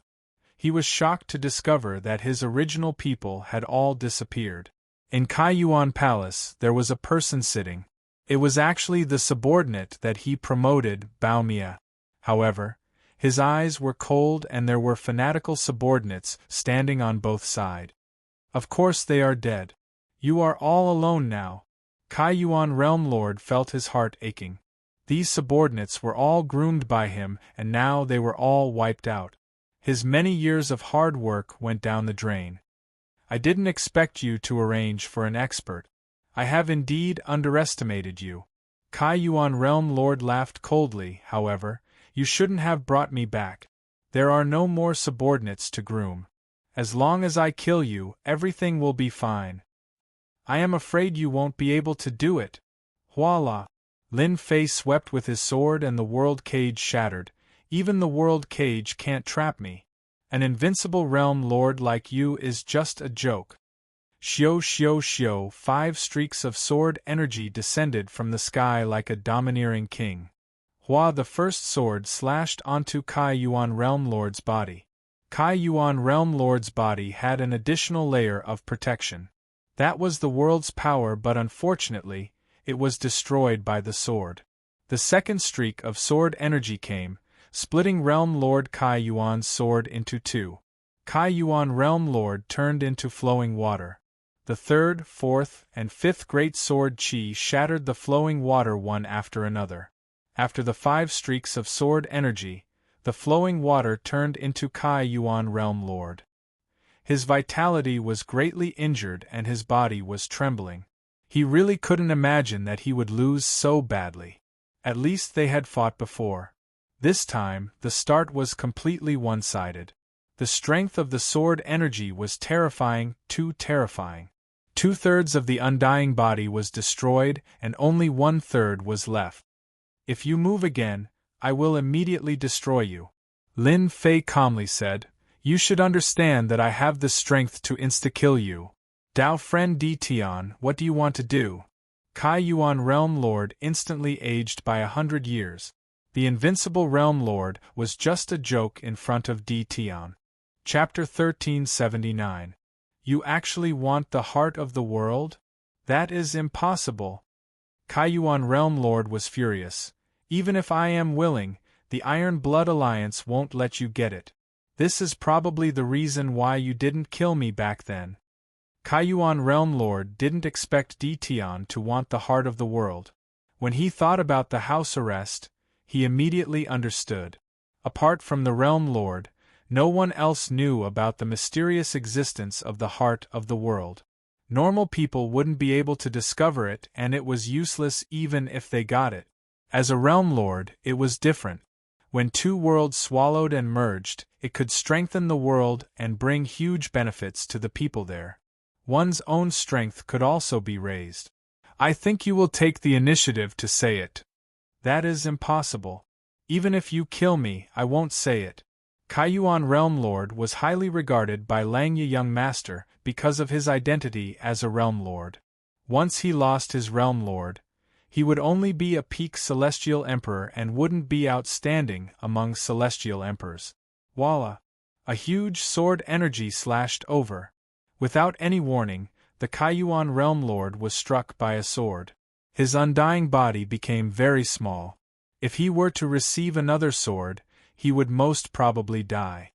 He was shocked to discover that his original people had all disappeared. In Kaiyuan Palace, there was a person sitting. It was actually the subordinate that he promoted, Bao Mia. However, his eyes were cold and there were fanatical subordinates standing on both sides. Of course they are dead. You are all alone now. Kaiyuan Realm Lord felt his heart aching. These subordinates were all groomed by him and now they were all wiped out. His many years of hard work went down the drain. I didn't expect you to arrange for an expert. I have indeed underestimated you. Kaiyuan Realm Lord laughed coldly, however. You shouldn't have brought me back. There are no more subordinates to groom. As long as I kill you, everything will be fine. I am afraid you won't be able to do it. Voila! Lin Fei swept with his sword and the world cage shattered. Even the world cage can't trap me. An invincible realm lord like you is just a joke. Xiao xiao xiao, 5 streaks of sword energy descended from the sky like a domineering king. Hua the first sword slashed onto Kaiyuan Realm Lord's body. Kaiyuan Realm Lord's body had an additional layer of protection. That was the world's power, but unfortunately, it was destroyed by the sword. The second streak of sword energy came, splitting Realm Lord Kaiyuan's sword into 2. Kaiyuan Realm Lord turned into flowing water. The third, fourth, and fifth great sword chi shattered the flowing water one after another. After the 5 streaks of sword energy, the flowing water turned into Kaiyuan Realm Lord. His vitality was greatly injured and his body was trembling. He really couldn't imagine that he would lose so badly. At least they had fought before. This time, the start was completely one-sided. The strength of the sword energy was terrifying, too terrifying. 2/3 of the undying body was destroyed and only 1/3 was left. If you move again, I will immediately destroy you. Lin Fei calmly said, You should understand that I have the strength to insta-kill you. Dao friend Di Tian, what do you want to do? Kaiyuan Realm Lord instantly aged by 100 years. The invincible Realm Lord was just a joke in front of Di Tian. Chapter 1379. You actually want the heart of the world? That is impossible. Kaiyuan Realm Lord was furious. Even if I am willing, the Iron Blood Alliance won't let you get it. This is probably the reason why you didn't kill me back then. Kaiyuan Realm Lord didn't expect Di Tian to want the heart of the world. When he thought about the house arrest, he immediately understood. Apart from the Realm Lord, no one else knew about the mysterious existence of the heart of the world. Normal people wouldn't be able to discover it, and it was useless even if they got it. As a Realm Lord, it was different. When 2 worlds swallowed and merged, it could strengthen the world and bring huge benefits to the people there. One's own strength could also be raised. I think you will take the initiative to say it. That is impossible. Even if you kill me, I won't say it. Kaiyuan Realm Lord was highly regarded by Langya Young Master because of his identity as a Realm Lord. Once he lost his Realm Lord, he would only be a peak Celestial Emperor and wouldn't be outstanding among Celestial Emperors. Voila! A huge sword energy slashed over. Without any warning, the Kaiyuan Realm Lord was struck by a sword. His undying body became very small. If he were to receive another sword, he would most probably die.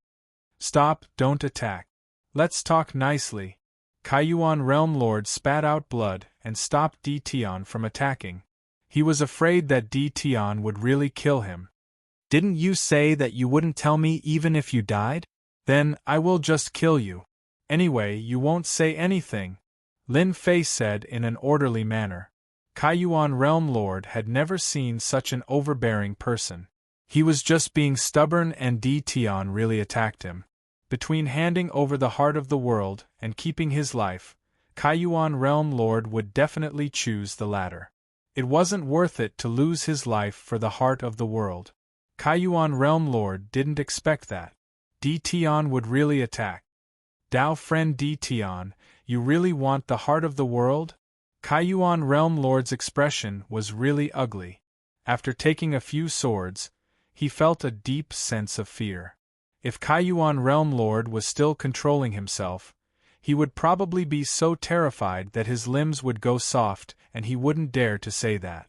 Stop, don't attack. Let's talk nicely. Kaiyuan Realm Lord spat out blood and stopped Di Tian from attacking. He was afraid that Di Tian would really kill him. Didn't you say that you wouldn't tell me even if you died? Then I will just kill you. Anyway, you won't say anything, Lin Fei said in an orderly manner. Kaiyuan Realm Lord had never seen such an overbearing person. He was just being stubborn and Di Tian really attacked him. Between handing over the heart of the world and keeping his life, Kaiyuan Realm Lord would definitely choose the latter. It wasn't worth it to lose his life for the heart of the world. Kaiyuan Realm Lord didn't expect that. Di Tian would really attack. Dao friend Di Tian, you really want the heart of the world? Kaiyuan Realm Lord's expression was really ugly. After taking a few swords, he felt a deep sense of fear. If Kaiyuan Realm Lord was still controlling himself, he would probably be so terrified that his limbs would go soft and he wouldn't dare to say that.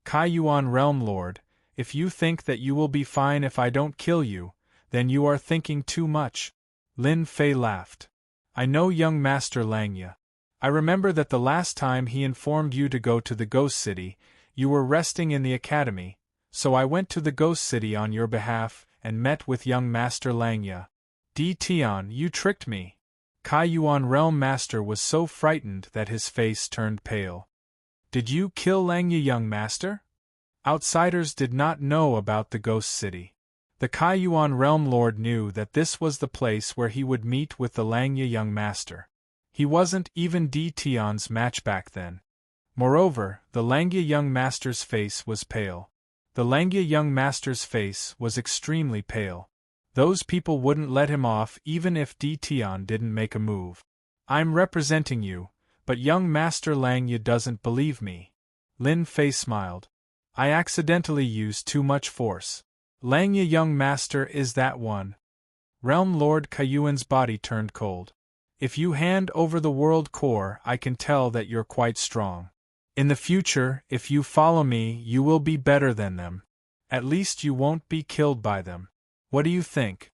Kaiyuan Realm Lord, if you think that you will be fine if I don't kill you, then you are thinking too much. Lin Fei laughed. I know young Master Langya. I remember that the last time he informed you to go to the Ghost City, you were resting in the academy, so I went to the Ghost City on your behalf and met with young Master Langya. Di Tian, you tricked me. Kaiyuan Realm Master was so frightened that his face turned pale. Did you kill Langya, young Master? Outsiders did not know about the Ghost City. The Kaiyuan Realm Lord knew that this was the place where he would meet with the Langya young Master. He wasn't even Di Tian's match back then. Moreover, the Langya young Master's face was pale. The Langya young Master's face was extremely pale. Those people wouldn't let him off even if Di Tian didn't make a move. I'm representing you, but young Master Langya doesn't believe me. Lin Fei smiled. I accidentally used too much force. Langya young Master is that one. Realm Lord Kaiyuan's body turned cold. If you hand over the world core, I can tell that you're quite strong. In the future, if you follow me, you will be better than them. At least you won't be killed by them. What do you think?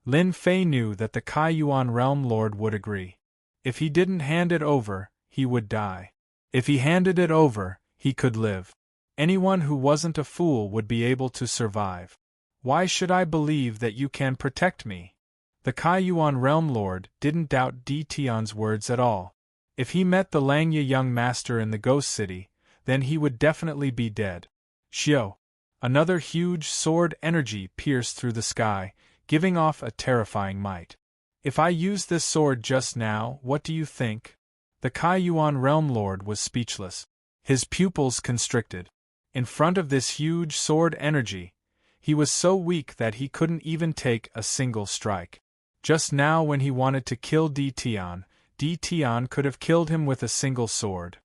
Lin Fei knew that the Kaiyuan Realm Lord would agree. If he didn't hand it over, he would die. If he handed it over, he could live. Anyone who wasn't a fool would be able to survive. Why should I believe that you can protect me? The Kaiyuan Realm Lord didn't doubt Di Tian's words at all. If he met the Langya young Master in the Ghost City, then he would definitely be dead. Xiao! Another huge sword energy pierced through the sky, giving off a terrifying might. If I use this sword just now, what do you think? The Kaiyuan Realm Lord was speechless. His pupils constricted. In front of this huge sword energy, he was so weak that he couldn't even take a single strike. Just now when he wanted to kill Di Tian could have killed him with a single sword.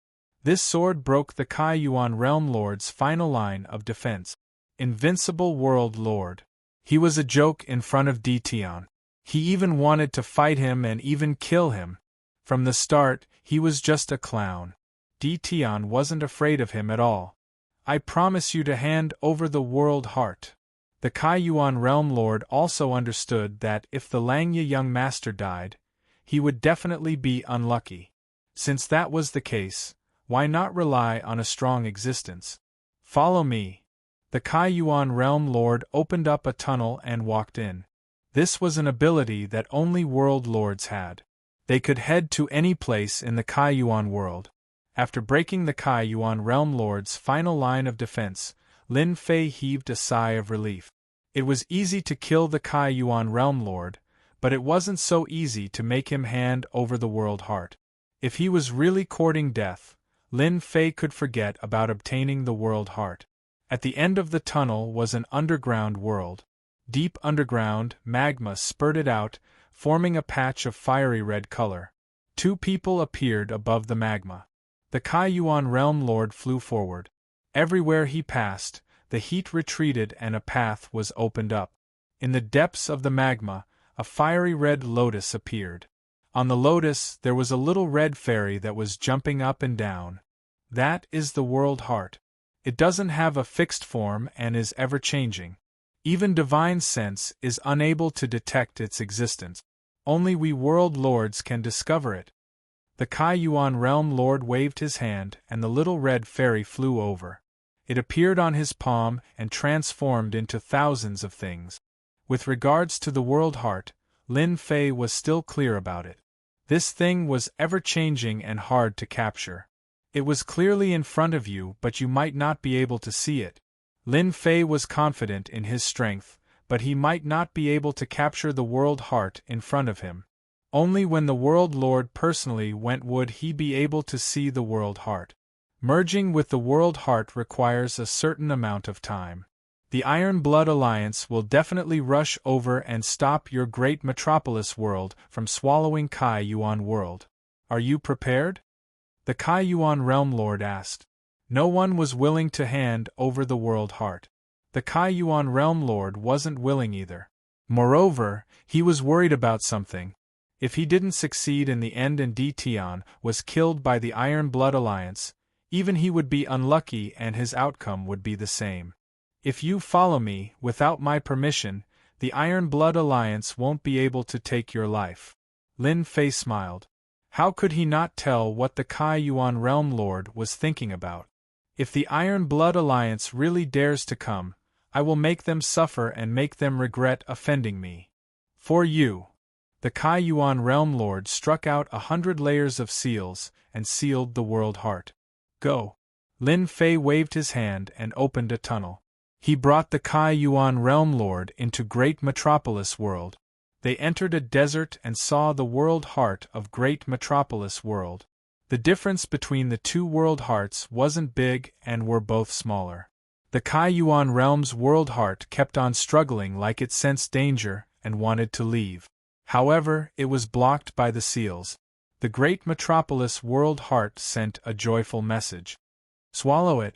This sword broke the Kaiyuan Realm Lord's final line of defense. Invincible World Lord. He was a joke in front of Di Tian. He even wanted to fight him and even kill him. From the start, he was just a clown. Di Tian wasn't afraid of him at all. I promise you to hand over the world heart. The Kaiyuan Realm Lord also understood that if the Langya young Master died, he would definitely be unlucky. Since that was the case, why not rely on a strong existence? Follow me. The Kaiyuan Realm Lord opened up a tunnel and walked in. This was an ability that only World Lords had. They could head to any place in the Kaiyuan world. After breaking the Kaiyuan Realm Lord's final line of defense, Lin Fei heaved a sigh of relief. It was easy to kill the Kaiyuan Realm Lord, but it wasn't so easy to make him hand over the world heart. If he was really courting death, Lin Fei could forget about obtaining the world heart. At the end of the tunnel was an underground world. Deep underground, magma spurted out, forming a patch of fiery red color. Two people appeared above the magma. The Kaiyuan Realm Lord flew forward. Everywhere he passed, the heat retreated and a path was opened up. In the depths of the magma, a fiery red lotus appeared. On the lotus there was a little red fairy that was jumping up and down. That is the world heart. It doesn't have a fixed form and is ever-changing. Even divine sense is unable to detect its existence. Only we world lords can discover it. The Kaiyuan Realm Lord waved his hand and the little red fairy flew over. It appeared on his palm and transformed into thousands of things. With regards to the world heart, Lin Fei was still clear about it. This thing was ever-changing and hard to capture. It was clearly in front of you, but you might not be able to see it. Lin Fei was confident in his strength, but he might not be able to capture the world heart in front of him. Only when the World Lord personally went would he be able to see the world heart. Merging with the world heart requires a certain amount of time. The Iron Blood Alliance will definitely rush over and stop your great metropolis world from swallowing Kaiyuan world. Are you prepared? The Kaiyuan Realm Lord asked. No one was willing to hand over the world heart. The Kai Yuan Realm Lord wasn't willing either. Moreover, he was worried about something. If he didn't succeed in the end and D. Tian was killed by the Iron Blood Alliance, even he would be unlucky and his outcome would be the same. If you follow me, without my permission, the Iron Blood Alliance won't be able to take your life. Lin Fei smiled. How could he not tell what the Kai Yuan Realm Lord was thinking about? If the Iron Blood Alliance really dares to come, I will make them suffer and make them regret offending me. For you. The Kai Yuan Realm Lord struck out 100 layers of seals and sealed the world heart. Go. Lin Fei waved his hand and opened a tunnel. He brought the Kai Yuan Realm Lord into Great Metropolis World. They entered a desert and saw the world heart of Great Metropolis World. The difference between the two world hearts wasn't big and were both smaller. The Kai Yuan Realm's world heart kept on struggling like it sensed danger and wanted to leave. However, it was blocked by the seals. The Great Metropolis World Heart sent a joyful message. Swallow it.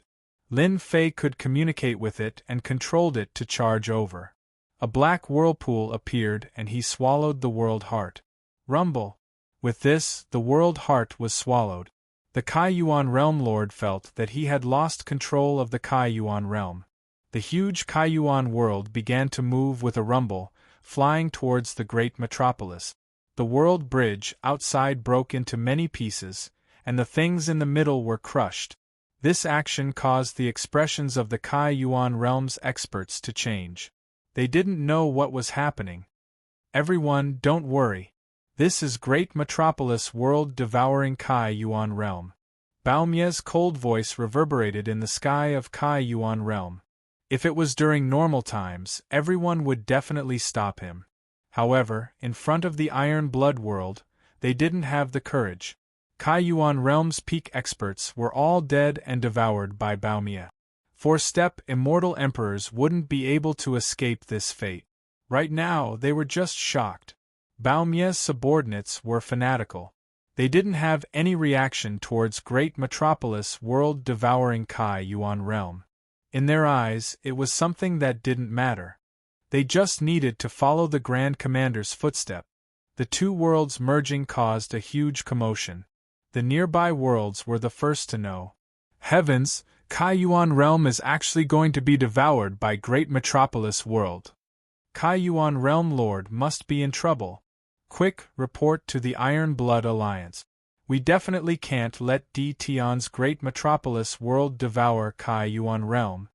Lin Fei could communicate with it and controlled it to charge over. A black whirlpool appeared and he swallowed the world heart. Rumble. With this, the world heart was swallowed. The Kai Yuan Realm Lord felt that he had lost control of the Kai Yuan Realm. The huge Kai Yuan world began to move with a rumble, flying towards the great metropolis. The world bridge outside broke into many pieces, and the things in the middle were crushed. This action caused the expressions of the Kai Yuan Realm's experts to change. They didn't know what was happening. Everyone, don't worry. This is Great Metropolis World devouring Kai Yuan Realm. Bao Mie's cold voice reverberated in the sky of Kai Yuan Realm. If it was during normal times, everyone would definitely stop him. However, in front of the Iron Blood World, they didn't have the courage. Kai Yuan Realm's peak experts were all dead and devoured by Bao Mie. Four-step immortal emperors wouldn't be able to escape this fate. Right now, they were just shocked. Bao Mie's subordinates were fanatical. They didn't have any reaction towards Great Metropolis World devouring Kai Yuan Realm. In their eyes, it was something that didn't matter. They just needed to follow the Grand Commander's footstep. The two worlds merging caused a huge commotion. The nearby worlds were the first to know. Heavens, Kai Yuan Realm is actually going to be devoured by Great Metropolis World. Kai Yuan Realm Lord must be in trouble. Quick, report to the Iron Blood Alliance. We definitely can't let D. Tian's Great Metropolis World devour Kai Yuan Realm.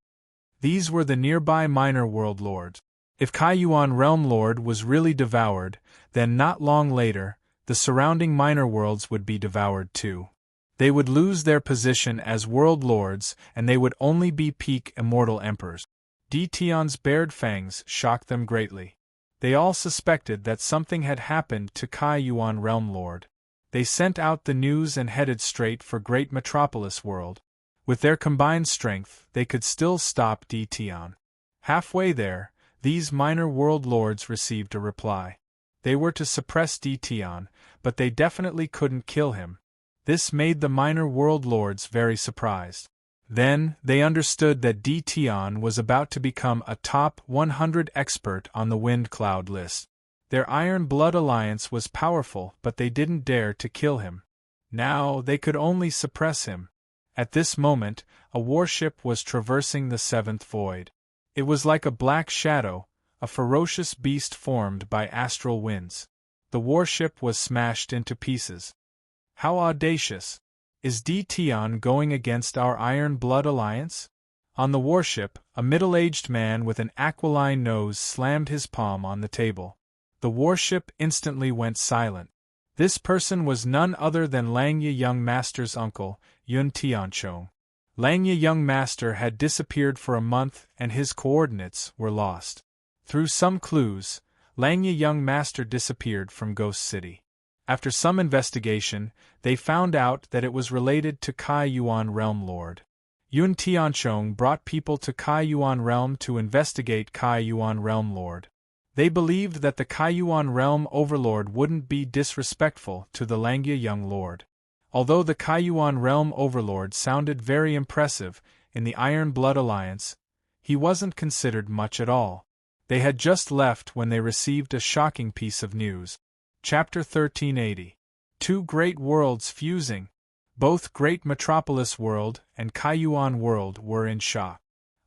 These were the nearby minor world lords. If Kai Yuan Realm Lord was really devoured, then not long later, the surrounding minor worlds would be devoured too. They would lose their position as world lords and they would only be peak immortal emperors. D. Tian's bared fangs shocked them greatly. They all suspected that something had happened to Kai Yuan Realm Lord. They sent out the news and headed straight for Great Metropolis World. With their combined strength, they could still stop D. Tian. Halfway there, these minor world lords received a reply. They were to suppress D. Tian, but they definitely couldn't kill him. This made the minor world lords very surprised. Then, they understood that D. Tian was about to become a top 100 expert on the Wind Cloud list. Their Iron Blood Alliance was powerful, but they didn't dare to kill him. Now, they could only suppress him. At this moment, a warship was traversing the seventh void. It was like a black shadow, a ferocious beast formed by astral winds. The warship was smashed into pieces. How audacious! Is D. Tian going against our Iron Blood Alliance? On the warship, a middle-aged man with an aquiline nose slammed his palm on the table. The warship instantly went silent. This person was none other than Langye Young Master's uncle, Yun Tianchong. Langye Young Master had disappeared for a month and his coordinates were lost. Through some clues, Langye Young Master disappeared from Ghost City. After some investigation, they found out that it was related to Kai Yuan Realm Lord. Yun Tianchong brought people to Kai Yuan Realm to investigate Kai Yuan Realm Lord. They believed that the Kai Yuan Realm Overlord wouldn't be disrespectful to the Langye Young Lord. Although the Kaiyuan Realm Overlord sounded very impressive in the Iron Blood Alliance, he wasn't considered much at all. They had just left when they received a shocking piece of news. Chapter 1380. Two great worlds fusing. Both Great Metropolis World and Kaiyuan World were in shock.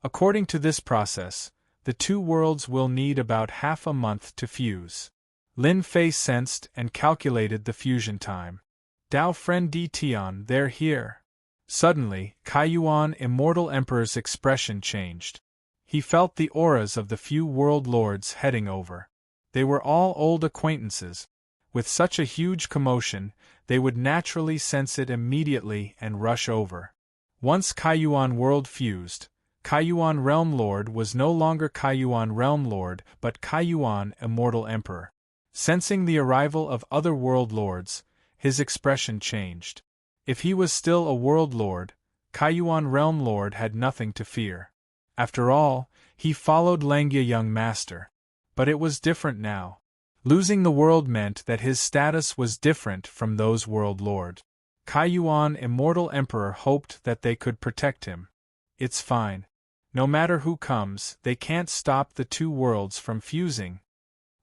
According to this process, the two worlds will need about half a month to fuse. Lin Fei sensed and calculated the fusion time. Dao friend Di Tian, they're here. Suddenly, Kaiyuan Immortal Emperor's expression changed. He felt the auras of the few world lords heading over. They were all old acquaintances. With such a huge commotion, they would naturally sense it immediately and rush over. Once Kaiyuan World fused, Kaiyuan Realm Lord was no longer Kaiyuan Realm Lord but Kaiyuan Immortal Emperor. Sensing the arrival of other world lords, his expression changed. If he was still a world lord, Kaiyuan Realm Lord had nothing to fear. After all, he followed Langya Young Master. But it was different now. Losing the world meant that his status was different from those world lord. Kaiyuan Immortal Emperor hoped that they could protect him. It's fine. No matter who comes, they can't stop the two worlds from fusing,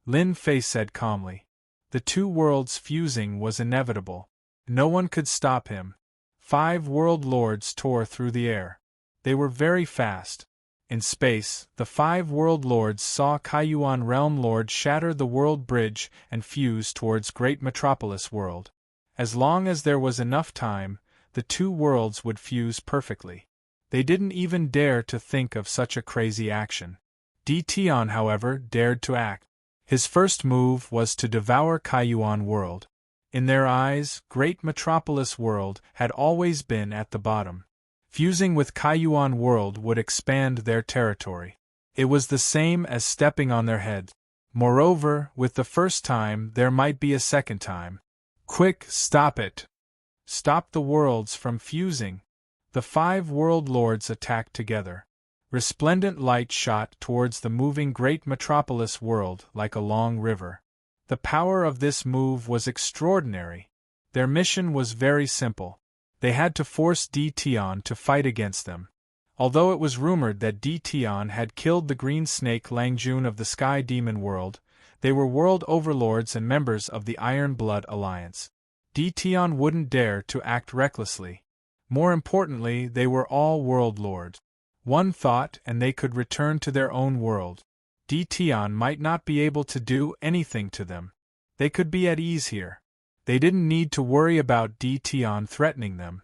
Lin Fei said calmly. The two worlds fusing was inevitable. No one could stop him. 5 world lords tore through the air. They were very fast. In space, the 5 world lords saw Kaiyuan Realm Lord shatter the world bridge and fuse towards Great Metropolis World. As long as there was enough time, the two worlds would fuse perfectly. They didn't even dare to think of such a crazy action. Di Tian, however, dared to act. His first move was to devour Kaiyuan World. In their eyes, Great Metropolis World had always been at the bottom. Fusing with Kaiyuan World would expand their territory. It was the same as stepping on their heads. Moreover, with the first time, there might be a second time. Quick, stop it! Stop the worlds from fusing! The 5 world lords attacked together. Resplendent light shot towards the moving Great Metropolis World like a long river. The power of this move was extraordinary. Their mission was very simple. They had to force Di Tian to fight against them. Although it was rumored that Di Tian had killed the green snake Langjun of the Sky Demon World, they were world overlords and members of the Iron Blood Alliance. Di Tian wouldn't dare to act recklessly. More importantly, they were all world lords. One thought and they could return to their own world. Di Tian might not be able to do anything to them. They could be at ease here. They didn't need to worry about Di Tian threatening them.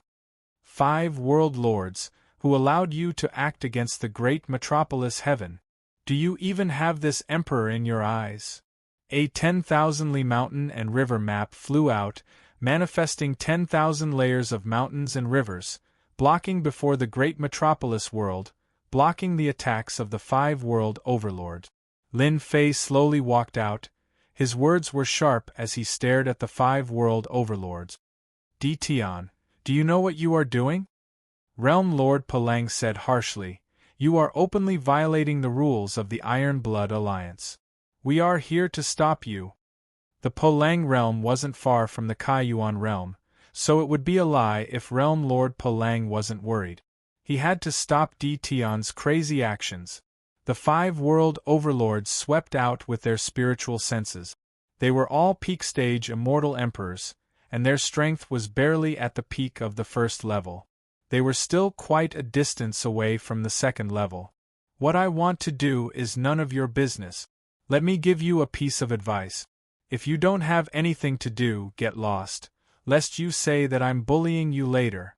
5 world lords, who allowed you to act against the Great Metropolis Heaven. Do you even have this emperor in your eyes? A 10,000 li mountain and river map flew out, manifesting 10,000 layers of mountains and rivers, blocking before the Great Metropolis World, blocking the attacks of the 5 world overlords. Lin Fei slowly walked out. His words were sharp as he stared at the 5 world overlords. Di Tian, do you know what you are doing? Realm Lord Palang said harshly. You are openly violating the rules of the Iron Blood Alliance. We are here to stop you. The Palang realm wasn't far from the Kaiyuan realm, so it would be a lie if Realm Lord Palang wasn't worried. He had to stop Di Tian's crazy actions. The 5 world overlords swept out with their spiritual senses. They were all peak-stage immortal emperors, and their strength was barely at the peak of the first level. They were still quite a distance away from the second level. What I want to do is none of your business. Let me give you a piece of advice. If you don't have anything to do, get lost, lest you say that I'm bullying you later.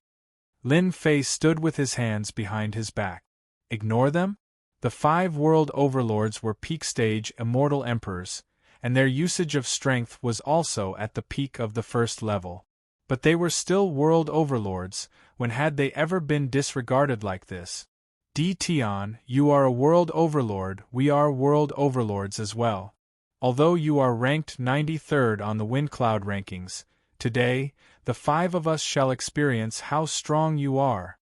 Lin Fei stood with his hands behind his back. Ignore them? The 5 world overlords were peak-stage immortal emperors, and their usage of strength was also at the peak of the first level. But they were still world overlords. When had they ever been disregarded like this? Di Tian, you are a world overlord, we are world overlords as well. Although you are ranked 93rd on the Windcloud rankings, today, the 5 of us shall experience how strong you are.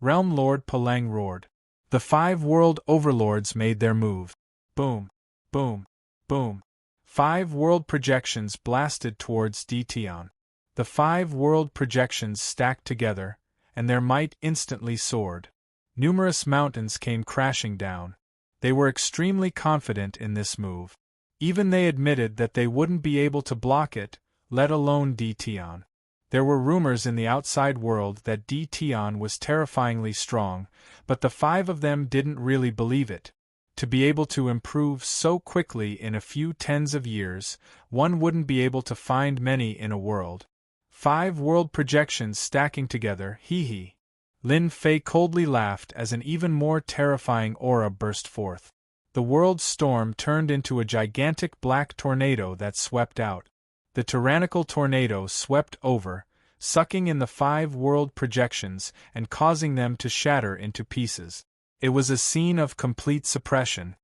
Realm Lord Palang roared. The 5 world overlords made their move. Boom, boom, boom. 5 world projections blasted towards Di Tian. The 5 world projections stacked together, and their might instantly soared. Numerous mountains came crashing down. They were extremely confident in this move. Even they admitted that they wouldn't be able to block it, let alone Dtion. There were rumors in the outside world that Dtion was terrifyingly strong, but the 5 of them didn't really believe it. To be able to improve so quickly in a few tens of years, one wouldn't be able to find many in a world. 5 world projections stacking together, hee. Lin Fei coldly laughed as an even more terrifying aura burst forth. The world storm turned into a gigantic black tornado that swept out. The tyrannical tornado swept over, sucking in the 5 world projections and causing them to shatter into pieces. It was a scene of complete suppression.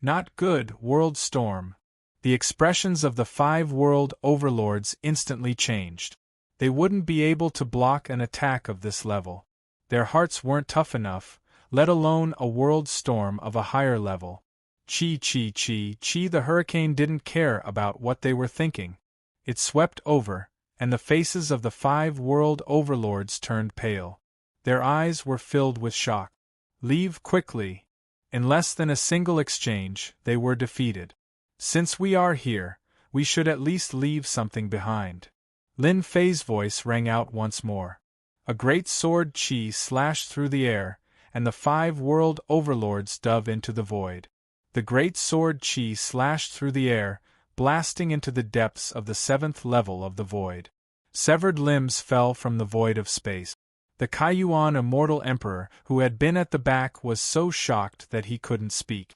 Not good, world storm. The expressions of the 5 world overlords instantly changed. They wouldn't be able to block an attack of this level. Their hearts weren't tough enough, let alone a world storm of a higher level. Chi, the hurricane didn't care about what they were thinking. It swept over, and the faces of the 5 world overlords turned pale. Their eyes were filled with shock. Leave quickly. In less than a single exchange, they were defeated. Since we are here, we should at least leave something behind. Lin Fei's voice rang out once more. A great sword chi slashed through the air, and the 5 world overlords dove into the void. The great sword chi slashed through the air, blasting into the depths of the 7th level of the void. Severed limbs fell from the void of space. The Kaiyuan Immortal Emperor, who had been at the back, was so shocked that he couldn't speak.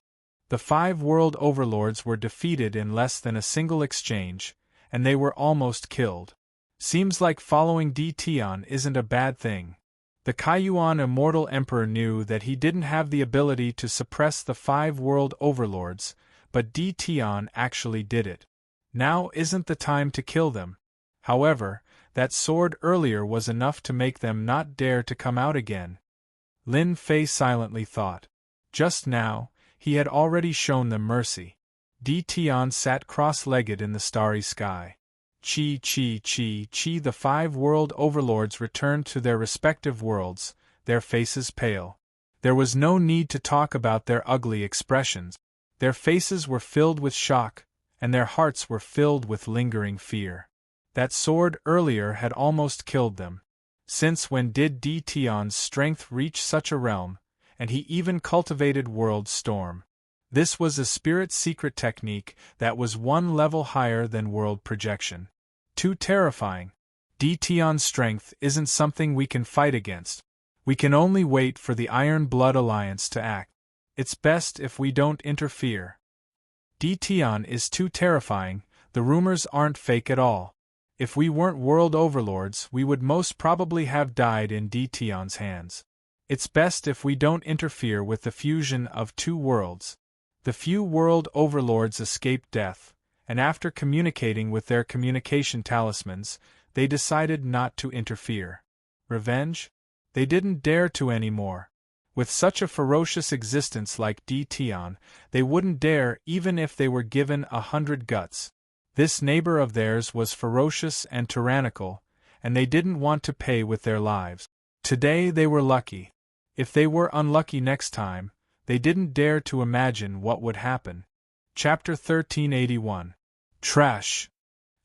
The 5 world overlords were defeated in less than a single exchange, and they were almost killed. Seems like following Dtion isn't a bad thing. The Kaiyuan Immortal Emperor knew that he didn't have the ability to suppress the 5 world overlords, but Dtion actually did it. Now isn't the time to kill them. However, that sword earlier was enough to make them not dare to come out again. Lin Fei silently thought. Just now, he had already shown them mercy. Dtion sat cross-legged in the starry sky. Chi, the 5 world overlords returned to their respective worlds, their faces pale. There was no need to talk about their ugly expressions. Their faces were filled with shock, and their hearts were filled with lingering fear. That sword earlier had almost killed them. Since when did Dtion's strength reach such a realm, and he even cultivated World Storm? This was a spirit secret technique that was 1 level higher than World Projection. Too terrifying. Dtion's strength isn't something we can fight against. We can only wait for the Iron Blood Alliance to act. It's best if we don't interfere. Dtion is too terrifying, the rumors aren't fake at all. If we weren't world overlords, we would most probably have died in Dtion's hands. It's best if we don't interfere with the fusion of 2 worlds. The few world overlords escaped death, and after communicating with their communication talismans, they decided not to interfere. Revenge? They didn't dare to anymore. With such a ferocious existence like Dtion, they wouldn't dare even if they were given 100 guts. This neighbor of theirs was ferocious and tyrannical, and they didn't want to pay with their lives. Today they were lucky. If they were unlucky next time, they didn't dare to imagine what would happen. Chapter 1381. Trash.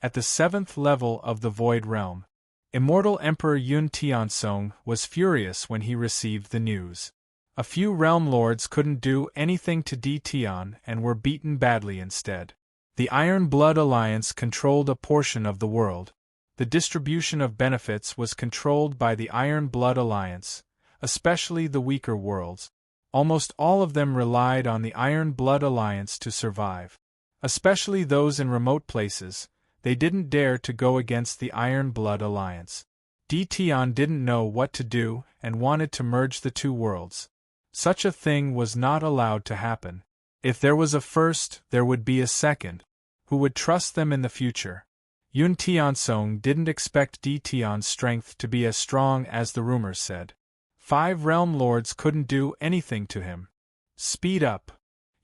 At the 7th level of the Void Realm, Immortal Emperor Yun Tiansong was furious when he received the news. A few realm lords couldn't do anything to Dtion and were beaten badly instead. The Iron Blood Alliance controlled a portion of the world. The distribution of benefits was controlled by the Iron Blood Alliance, especially the weaker worlds. Almost all of them relied on the Iron Blood Alliance to survive. Especially those in remote places, they didn't dare to go against the Iron Blood Alliance. Dtion didn't know what to do and wanted to merge the 2 worlds. Such a thing was not allowed to happen. If there was a first, there would be a second. Who would trust them in the future? Yun Tiansong didn't expect Dtion's strength to be as strong as the rumors said. 5 realm lords couldn't do anything to him. Speed up.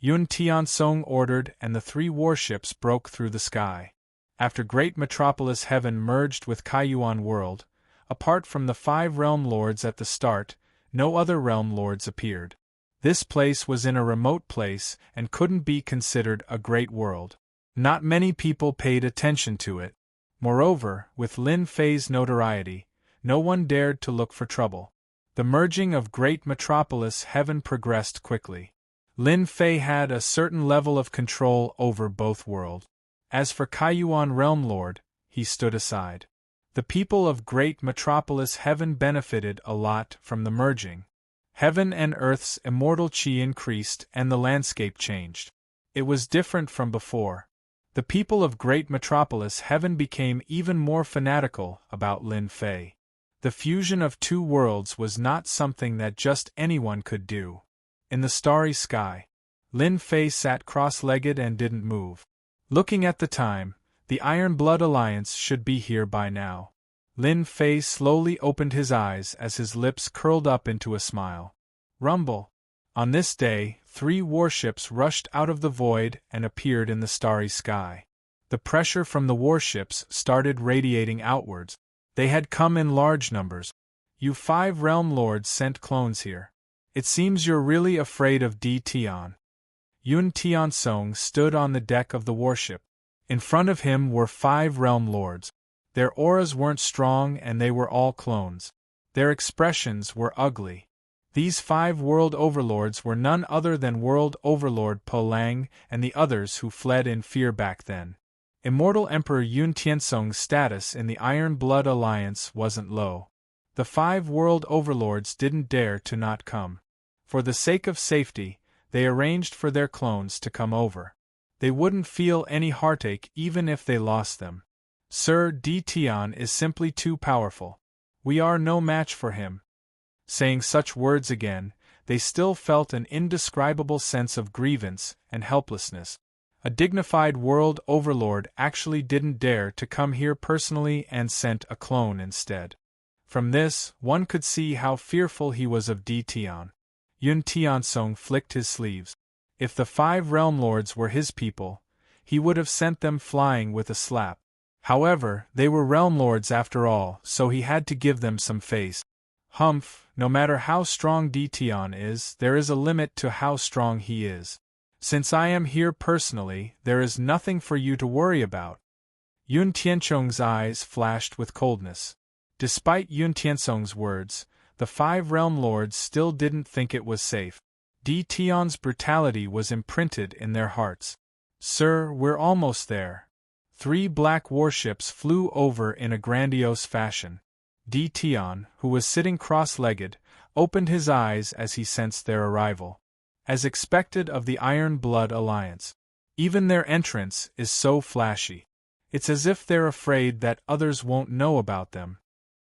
Yun Tiansong ordered, and the 3 warships broke through the sky. After Great Metropolis Heaven merged with Kaiyuan World, apart from the 5 Realm Lords at the start, no other Realm Lords appeared. This place was in a remote place and couldn't be considered a great world. Not many people paid attention to it. Moreover, with Lin Fei's notoriety, no one dared to look for trouble. The merging of Great Metropolis Heaven progressed quickly. Lin Fei had a certain level of control over both worlds. As for Kaiyuan Realm Lord, he stood aside. The people of Great Metropolis Heaven benefited a lot from the merging. Heaven and Earth's immortal chi increased and the landscape changed. It was different from before. The people of Great Metropolis Heaven became even more fanatical about Lin Fei. The fusion of 2 worlds was not something that just anyone could do. In the starry sky, Lin Fei sat cross-legged and didn't move. Looking at the time, the Iron Blood Alliance should be here by now. Lin Fei slowly opened his eyes as his lips curled up into a smile. Rumble! On this day, 3 warships rushed out of the void and appeared in the starry sky. The pressure from the warships started radiating outwards. They had come in large numbers. You 5 Realm Lords sent clones here. It seems you're really afraid of D. Tian. Yun Tiansong stood on the deck of the warship. In front of him were 5 Realm Lords. Their auras weren't strong and they were all clones. Their expressions were ugly. These 5 World Overlords were none other than World Overlord Po Lang and the others who fled in fear back then. Immortal Emperor Yun Tiansong's status in the Iron Blood Alliance wasn't low. The 5 World Overlords didn't dare to not come. For the sake of safety, they arranged for their clones to come over. They wouldn't feel any heartache even if they lost them. Sir D. Tian is simply too powerful. We are no match for him. Saying such words again, they still felt an indescribable sense of grievance and helplessness. A dignified world overlord actually didn't dare to come here personally and sent a clone instead. From this, one could see how fearful he was of D. Tian. Yun Tiansong flicked his sleeves. If the 5 Realm Lords were his people, he would have sent them flying with a slap. However, they were Realm Lords after all, so he had to give them some face. Humph, no matter how strong D. Tian is, there is a limit to how strong he is. Since I am here personally, there is nothing for you to worry about. Yun Tianchong's eyes flashed with coldness. Despite Yun Tiansong's words, the 5 Realm Lords still didn't think it was safe. D. Tian's brutality was imprinted in their hearts. Sir, we're almost there. 3 black warships flew over in a grandiose fashion. D. Tian, who was sitting cross-legged, opened his eyes as he sensed their arrival. As expected of the Iron Blood Alliance. Even their entrance is so flashy. It's as if they're afraid that others won't know about them.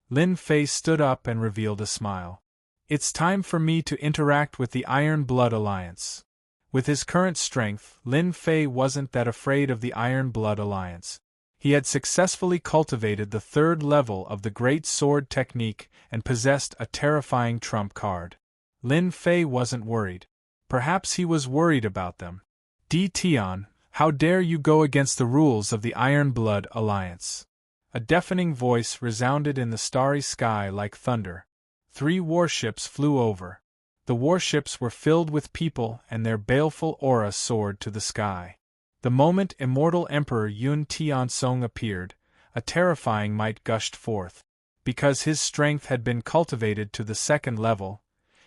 Lin Fei stood up and revealed a smile. It's time for me to interact with the Iron Blood Alliance. With his current strength, Lin Fei wasn't that afraid of the Iron Blood Alliance. He had successfully cultivated the 3rd level of the Great Sword technique and possessed a terrifying trump card. Lin Fei wasn't worried. Perhaps he was worried about them. D. Tian, how dare you go against the rules of the Iron Blood Alliance? A deafening voice resounded in the starry sky like thunder. 3 warships flew over. The warships were filled with people and their baleful aura soared to the sky. The moment Immortal Emperor Yun Tiansong appeared, a terrifying might gushed forth. Because his strength had been cultivated to the 2nd level,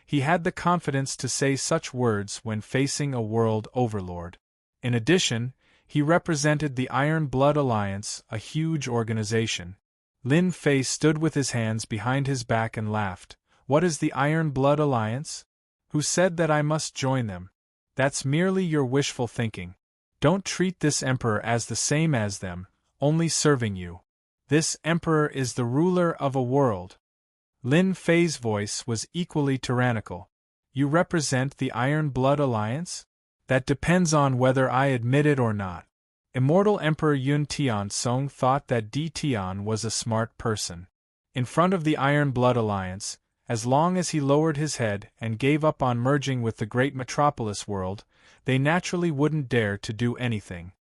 he had the confidence to say such words when facing a world overlord. In addition, he represented the Iron Blood Alliance, a huge organization. Lin Fei stood with his hands behind his back and laughed. What is the Iron Blood Alliance? Who said that I must join them? That's merely your wishful thinking. Don't treat this emperor as the same as them, only serving you. This emperor is the ruler of a world. Lin Fei's voice was equally tyrannical. You represent the Iron Blood Alliance? That depends on whether I admit it or not. Immortal Emperor Yun Tiansong thought that D. Tian was a smart person. In front of the Iron Blood Alliance, as long as he lowered his head and gave up on merging with the great metropolis world, they naturally wouldn't dare to do anything.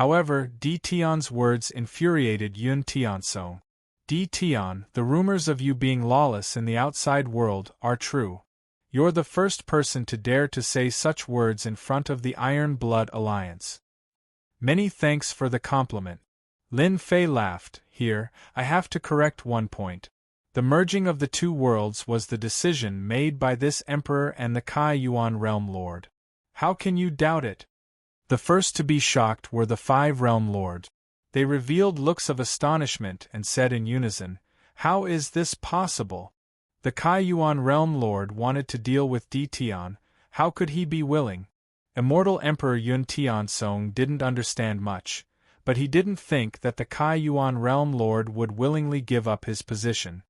However, Di Tian's words infuriated Yun Tiansong. Di Tian, the rumors of you being lawless in the outside world are true. You're the first person to dare to say such words in front of the Iron Blood Alliance. Many thanks for the compliment. Lin Fei laughed. Here, I have to correct one point. The merging of the two worlds was the decision made by this emperor and the Kai Yuan Realm Lord. How can you doubt it? The first to be shocked were the 5 Realm Lords. They revealed looks of astonishment and said in unison, "How is this possible? The Kai Yuan Realm Lord wanted to deal with Di Tian, how could he be willing?" Immortal Emperor Yun Tiansong didn't understand much, but he didn't think that the Kai Yuan Realm Lord would willingly give up his position.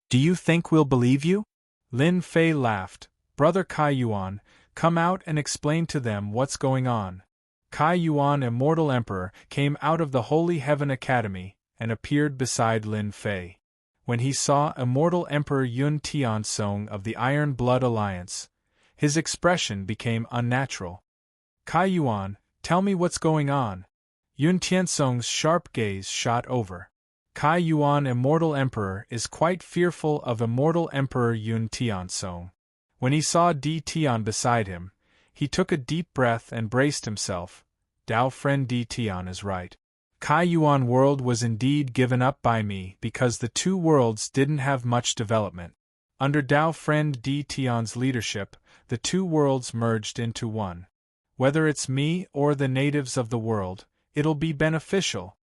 "Do you think we'll believe you?" Lin Fei laughed. "Brother Kai Yuan, come out and explain to them what's going on." Kai Yuan Immortal Emperor came out of the Holy Heaven Academy and appeared beside Lin Fei. When he saw Immortal Emperor Yun Tiansong of the Iron Blood Alliance, his expression became unnatural. "Kai Yuan, tell me what's going on." Yun Tiansong's sharp gaze shot over. Kai Yuan Immortal Emperor is quite fearful of Immortal Emperor Yun Tiansong. When he saw Di Tian beside him, he took a deep breath and braced himself. Dao friend Di Tian is right. Kai Yuan world was indeed given up by me because the two worlds didn't have much development. Under Dao friend Di Tian's leadership, the two worlds merged into one. Whether it's me or the natives of the world, it'll be beneficial.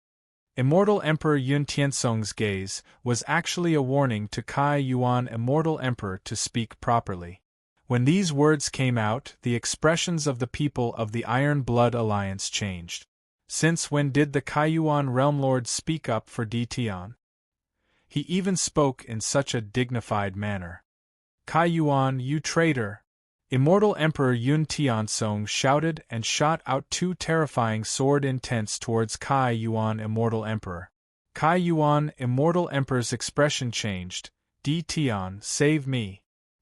Immortal Emperor Yun Tiansong's gaze was actually a warning to Kai Yuan Immortal Emperor to speak properly. When these words came out, the expressions of the people of the Iron Blood Alliance changed. Since when did the Kai Yuan Realm Lord speak up for Di Tian? He even spoke in such a dignified manner. "Kai Yuan, you traitor!" Immortal Emperor Yun Tiansong shouted and shot out 2 terrifying sword intents towards Kai Yuan Immortal Emperor. Kai Yuan Immortal Emperor's expression changed. "Di Tian, save me!"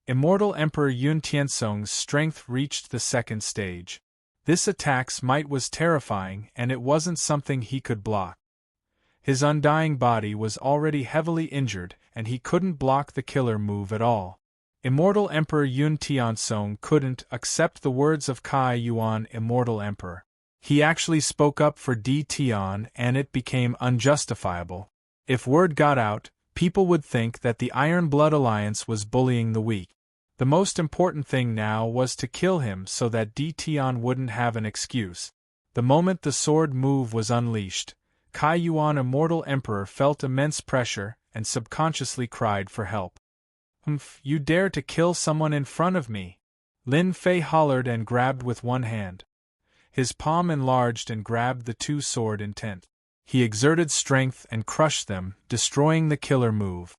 Immortal Emperor Yun Tiansong's strength reached the second stage. This attack's might was terrifying, and it wasn't something he could block. His undying body was already heavily injured, and he couldn't block the killer move at all. Immortal Emperor Yun Tiansong couldn't accept the words of Kai Yuan Immortal Emperor. He actually spoke up for Di Tian, and it became unjustifiable. If word got out, people would think that the Iron Blood Alliance was bullying the weak. The most important thing now was to kill him so that Di Tian wouldn't have an excuse. The moment the sword move was unleashed, Kai Yuan Immortal Emperor felt immense pressure and subconsciously cried for help. "Humph, you dare to kill someone in front of me!" Lin Fei hollered and grabbed with one hand. His palm enlarged and grabbed the 2 sword intent. He exerted strength and crushed them, destroying the killer move.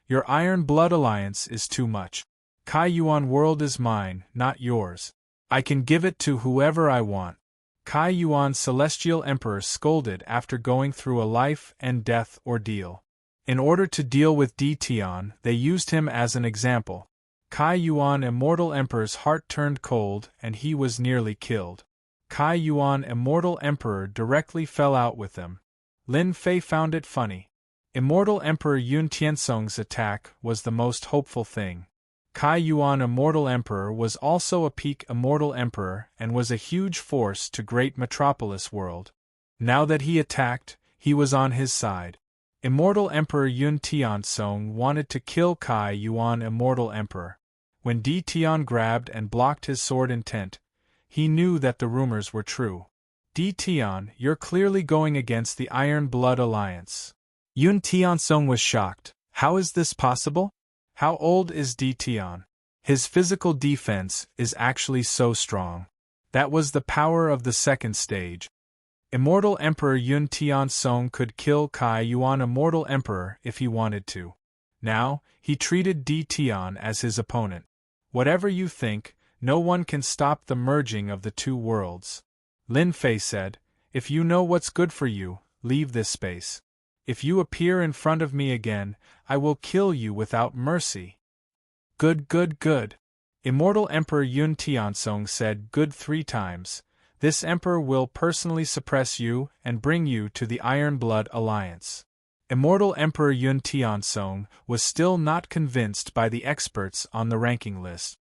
"Your Iron Blood Alliance is too much. Kai Yuan world is mine, not yours. I can give it to whoever I want." Kai Yuan Celestial Emperor scolded after going through a life and death ordeal. In order to deal with Di Tian, they used him as an example. Kai Yuan Immortal Emperor's heart turned cold and he was nearly killed. Kai Yuan Immortal Emperor directly fell out with them. Lin Fei found it funny. Immortal Emperor Yun Tiansong's attack was the most hopeful thing. Kai Yuan Immortal Emperor was also a peak Immortal Emperor and was a huge force to Great Metropolis World. Now that he attacked, he was on his side. Immortal Emperor Yun Tiansong wanted to kill Kai Yuan Immortal Emperor. When Di Tian grabbed and blocked his sword intent, he knew that the rumors were true. "Di Tian, you're clearly going against the Iron Blood Alliance." Yun Tiansong was shocked. "How is this possible? How old is Di Tian? His physical defense is actually so strong. That was the power of the second stage." Immortal Emperor Yun Tiansong could kill Kai Yuan Immortal Emperor if he wanted to. Now, he treated Di Tian as his opponent. "Whatever you think, no one can stop the merging of the two worlds." Lin Fei said, "If you know what's good for you, leave this space. If you appear in front of me again, I will kill you without mercy." "Good, good, good." Immortal Emperor Yun Tiansong said good 3 times, This emperor will personally suppress you and bring you to the Iron Blood Alliance. Immortal Emperor Yun Tiansong was still not convinced by the experts on the ranking list.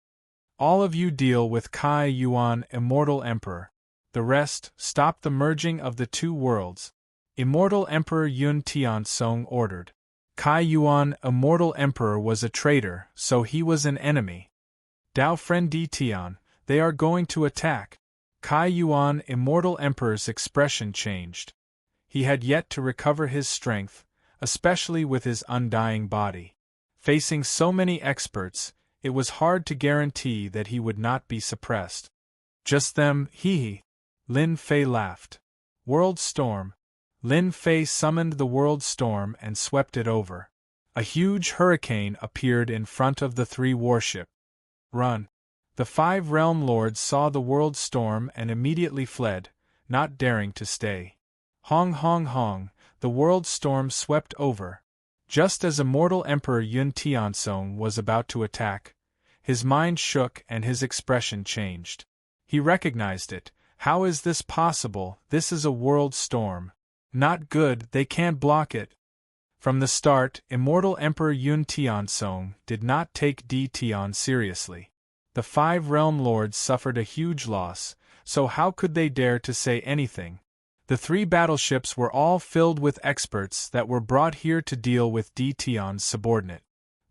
All of you deal with Kai Yuan, Immortal Emperor. The rest, stop the merging of the two worlds. Immortal Emperor Yun Tiansong ordered. Kai Yuan, Immortal Emperor, was a traitor, so he was an enemy. Dao Friend Di Tian, they are going to attack. Kai Yuan, Immortal Emperor's expression changed. He had yet to recover his strength, especially with his undying body. Facing so many experts, it was hard to guarantee that he would not be suppressed. Just them, hee. Lin Fei laughed. World Storm. Lin Fei summoned the World Storm and swept it over. A huge hurricane appeared in front of the three warships. Run. The 5 realm lords saw the World Storm and immediately fled, not daring to stay. Hong hong hong, the World Storm swept over. Just as Immortal Emperor Yun Tiansong was about to attack, his mind shook and his expression changed. He recognized it. How is this possible? This is a world storm. Not good, they can't block it. From the start, Immortal Emperor Yun Tiansong did not take Di Tian seriously. The 5 realm lords suffered a huge loss, so how could they dare to say anything? The 3 battleships were all filled with experts that were brought here to deal with Di Tian's subordinate.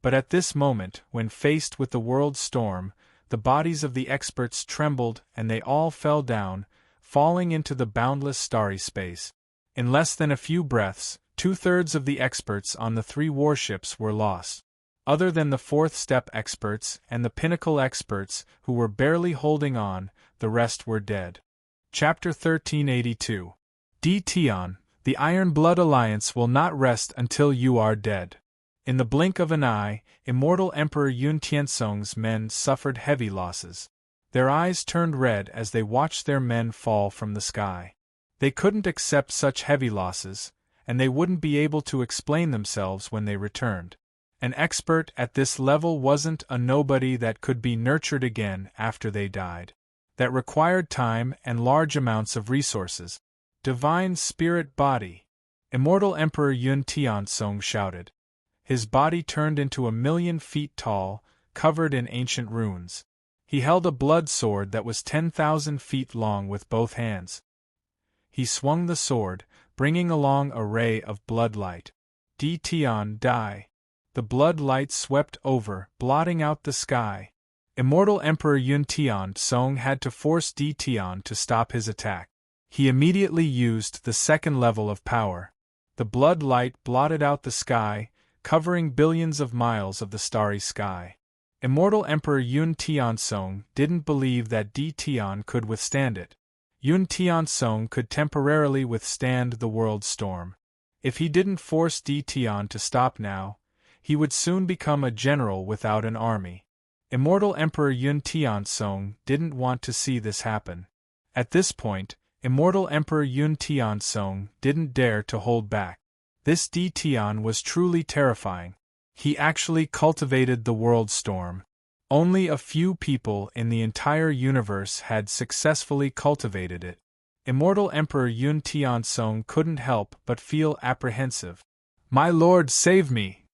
But at this moment, when faced with the world storm, the bodies of the experts trembled and they all fell down, falling into the boundless starry space. In less than a few breaths, 2/3 of the experts on the 3 warships were lost. Other than the 4th step experts and the pinnacle experts who were barely holding on, the rest were dead. Chapter 1382. Di Tian, the Iron Blood Alliance will not rest until you are dead. In the blink of an eye, Immortal Emperor Yun Tiansong's men suffered heavy losses. Their eyes turned red as they watched their men fall from the sky. They couldn't accept such heavy losses, and they wouldn't be able to explain themselves when they returned. An expert at this level wasn't a nobody that could be nurtured again after they died. That required time and large amounts of resources. Divine Spirit Body. Immortal Emperor Yun Tiansong shouted. His body turned into 1,000,000 feet tall, covered in ancient runes. He held a blood sword that was 10,000 feet long with both hands. He swung the sword, bringing along a ray of blood light. Di Tian, die. The blood light swept over, blotting out the sky. Immortal Emperor Yun Tiansong had to force Di Tian to stop his attack. He immediately used the 2nd level of power. The blood light blotted out the sky, covering billions of miles of the starry sky. Immortal Emperor Yun Tiansong didn't believe that Di Tian could withstand it. Yun Tiansong could temporarily withstand the world storm. If he didn't force Di Tian to stop now, he would soon become a general without an army. Immortal Emperor Yun Tiansong didn't want to see this happen. At this point, Immortal Emperor Yun Tiansong didn't dare to hold back. This Di Tian was truly terrifying. He actually cultivated the world storm. Only a few people in the entire universe had successfully cultivated it. Immortal Emperor Yun Tiansong couldn't help but feel apprehensive. My lord, save me!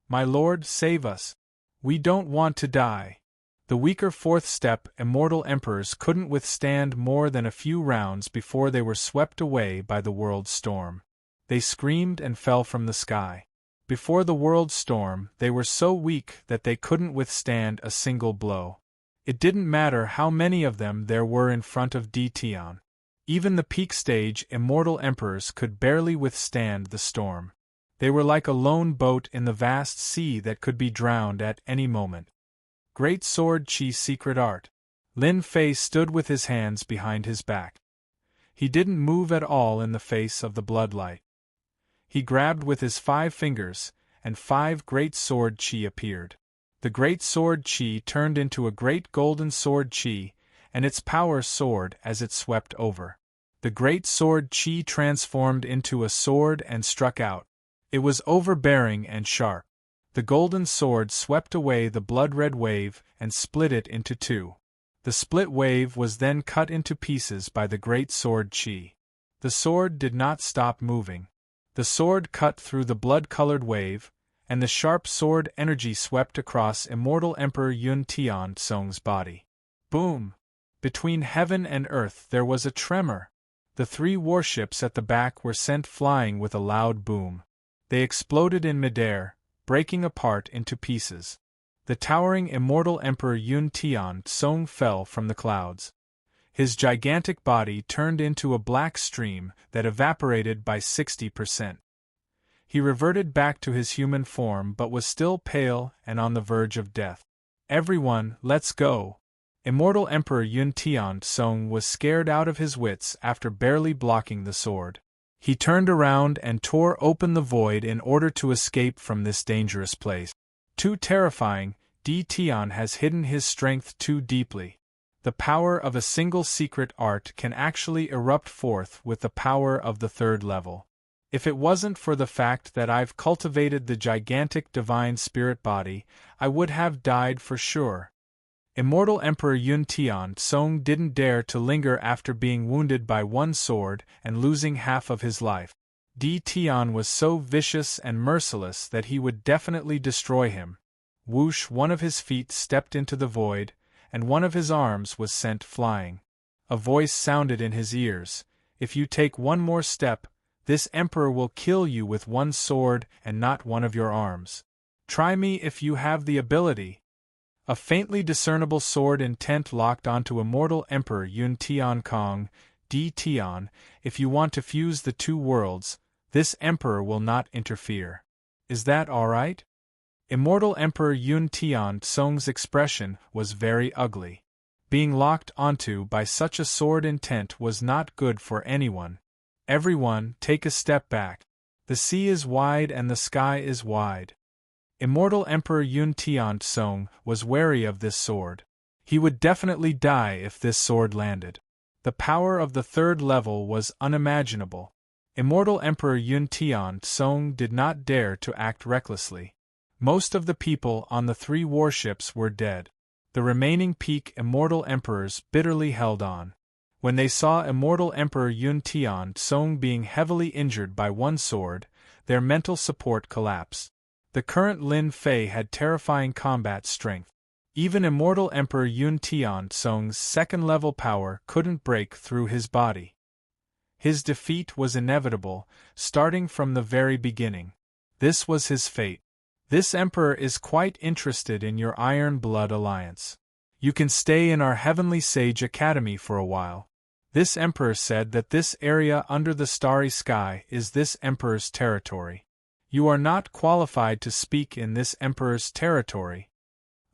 My lord, save us! We don't want to die. The weaker 4th step Immortal Emperors couldn't withstand more than a few rounds before they were swept away by the world storm. They screamed and fell from the sky. Before the world storm, they were so weak that they couldn't withstand a single blow. It didn't matter how many of them there were in front of Di Tian. Even the peak stage Immortal Emperors could barely withstand the storm. They were like a lone boat in the vast sea that could be drowned at any moment. Great Sword Chi Secret Art. Lin Fei stood with his hands behind his back. He didn't move at all in the face of the bloodlight. He grabbed with his 5 fingers, and 5 Great Sword Chi appeared. The Great Sword Chi turned into a great golden sword Chi, and its power soared as it swept over. The Great Sword Chi transformed into a sword and struck out. It was overbearing and sharp. The golden sword swept away the blood-red wave and split it into 2. The split wave was then cut into pieces by the great sword Qi. The sword did not stop moving. The sword cut through the blood-colored wave, and the sharp sword energy swept across Immortal Emperor Yun Tian-tsung's body. Boom! Between heaven and earth there was a tremor. The 3 warships at the back were sent flying with a loud boom. They exploded in midair, breaking apart into pieces. The towering Immortal Emperor Yun Tian-tsung fell from the clouds. His gigantic body turned into a black stream that evaporated by 60%. He reverted back to his human form but was still pale and on the verge of death. "Everyone, let's go!" Immortal Emperor Yun Tian-tsung was scared out of his wits after barely blocking the sword. He turned around and tore open the void in order to escape from this dangerous place. Too terrifying, Di Tian has hidden his strength too deeply. The power of a single secret art can actually erupt forth with the power of the 3rd level. If it wasn't for the fact that I've cultivated the gigantic divine spirit body, I would have died for sure. Immortal Emperor Yun Tian-tsung didn't dare to linger after being wounded by 1 sword and losing half of his life. Di Tian was so vicious and merciless that he would definitely destroy him. Whoosh! One of his feet stepped into the void, and one of his arms was sent flying. A voice sounded in his ears: "If you take one more step, this emperor will kill you with 1 sword and not one of your arms. Try me if you have the ability." A faintly discernible sword intent locked onto Immortal Emperor Yun Tian-kong. "Di Tian, if you want to fuse the 2 worlds, this emperor will not interfere. Is that all right?" Immortal Emperor Yun Tian-tsung's expression was very ugly. Being locked onto by such a sword intent was not good for anyone. "Everyone, take a step back. The sea is wide and the sky is wide." Immortal Emperor Yun Tian-tsung was wary of this sword. He would definitely die if this sword landed. The power of the 3rd level was unimaginable. Immortal Emperor Yun Tian-tsung did not dare to act recklessly. Most of the people on the 3 warships were dead. The remaining peak Immortal Emperors bitterly held on. When they saw Immortal Emperor Yun Tian-tsung being heavily injured by 1 sword, their mental support collapsed. The current Lin Fei had terrifying combat strength. Even Immortal Emperor Yun Tian-tsung's 2nd-level power couldn't break through his body. His defeat was inevitable, starting from the very beginning. This was his fate. "This emperor is quite interested in your Iron Blood Alliance. You can stay in our Heavenly Sage Academy for a while." This emperor said that this area under the starry sky is this emperor's territory. "You are not qualified to speak in this emperor's territory."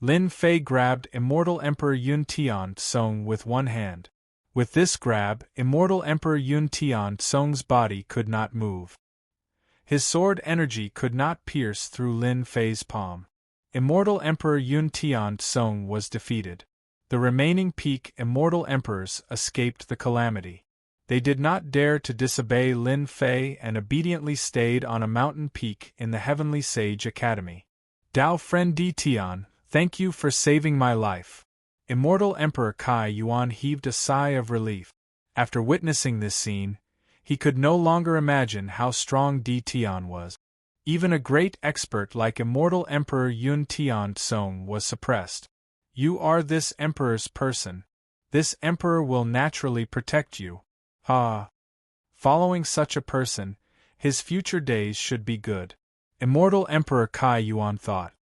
Lin Fei grabbed Immortal Emperor Yun Tian-tsung with 1 hand. With this grab, Immortal Emperor Yun Tian-tsung's body could not move. His sword energy could not pierce through Lin Fei's palm. Immortal Emperor Yun Tian-tsung was defeated. The remaining peak Immortal Emperors escaped the calamity. They did not dare to disobey Lin Fei and obediently stayed on a mountain peak in the Heavenly Sage Academy. "Dao friend Di Tian, thank you for saving my life." Immortal Emperor Kai Yuan heaved a sigh of relief. After witnessing this scene, he could no longer imagine how strong Di Tian was. Even a great expert like Immortal Emperor Yun Tian-tsung was suppressed. "You are this emperor's person. This emperor will naturally protect you." Following such a person, his future days should be good. Immortal Emperor Kai Yuan thought.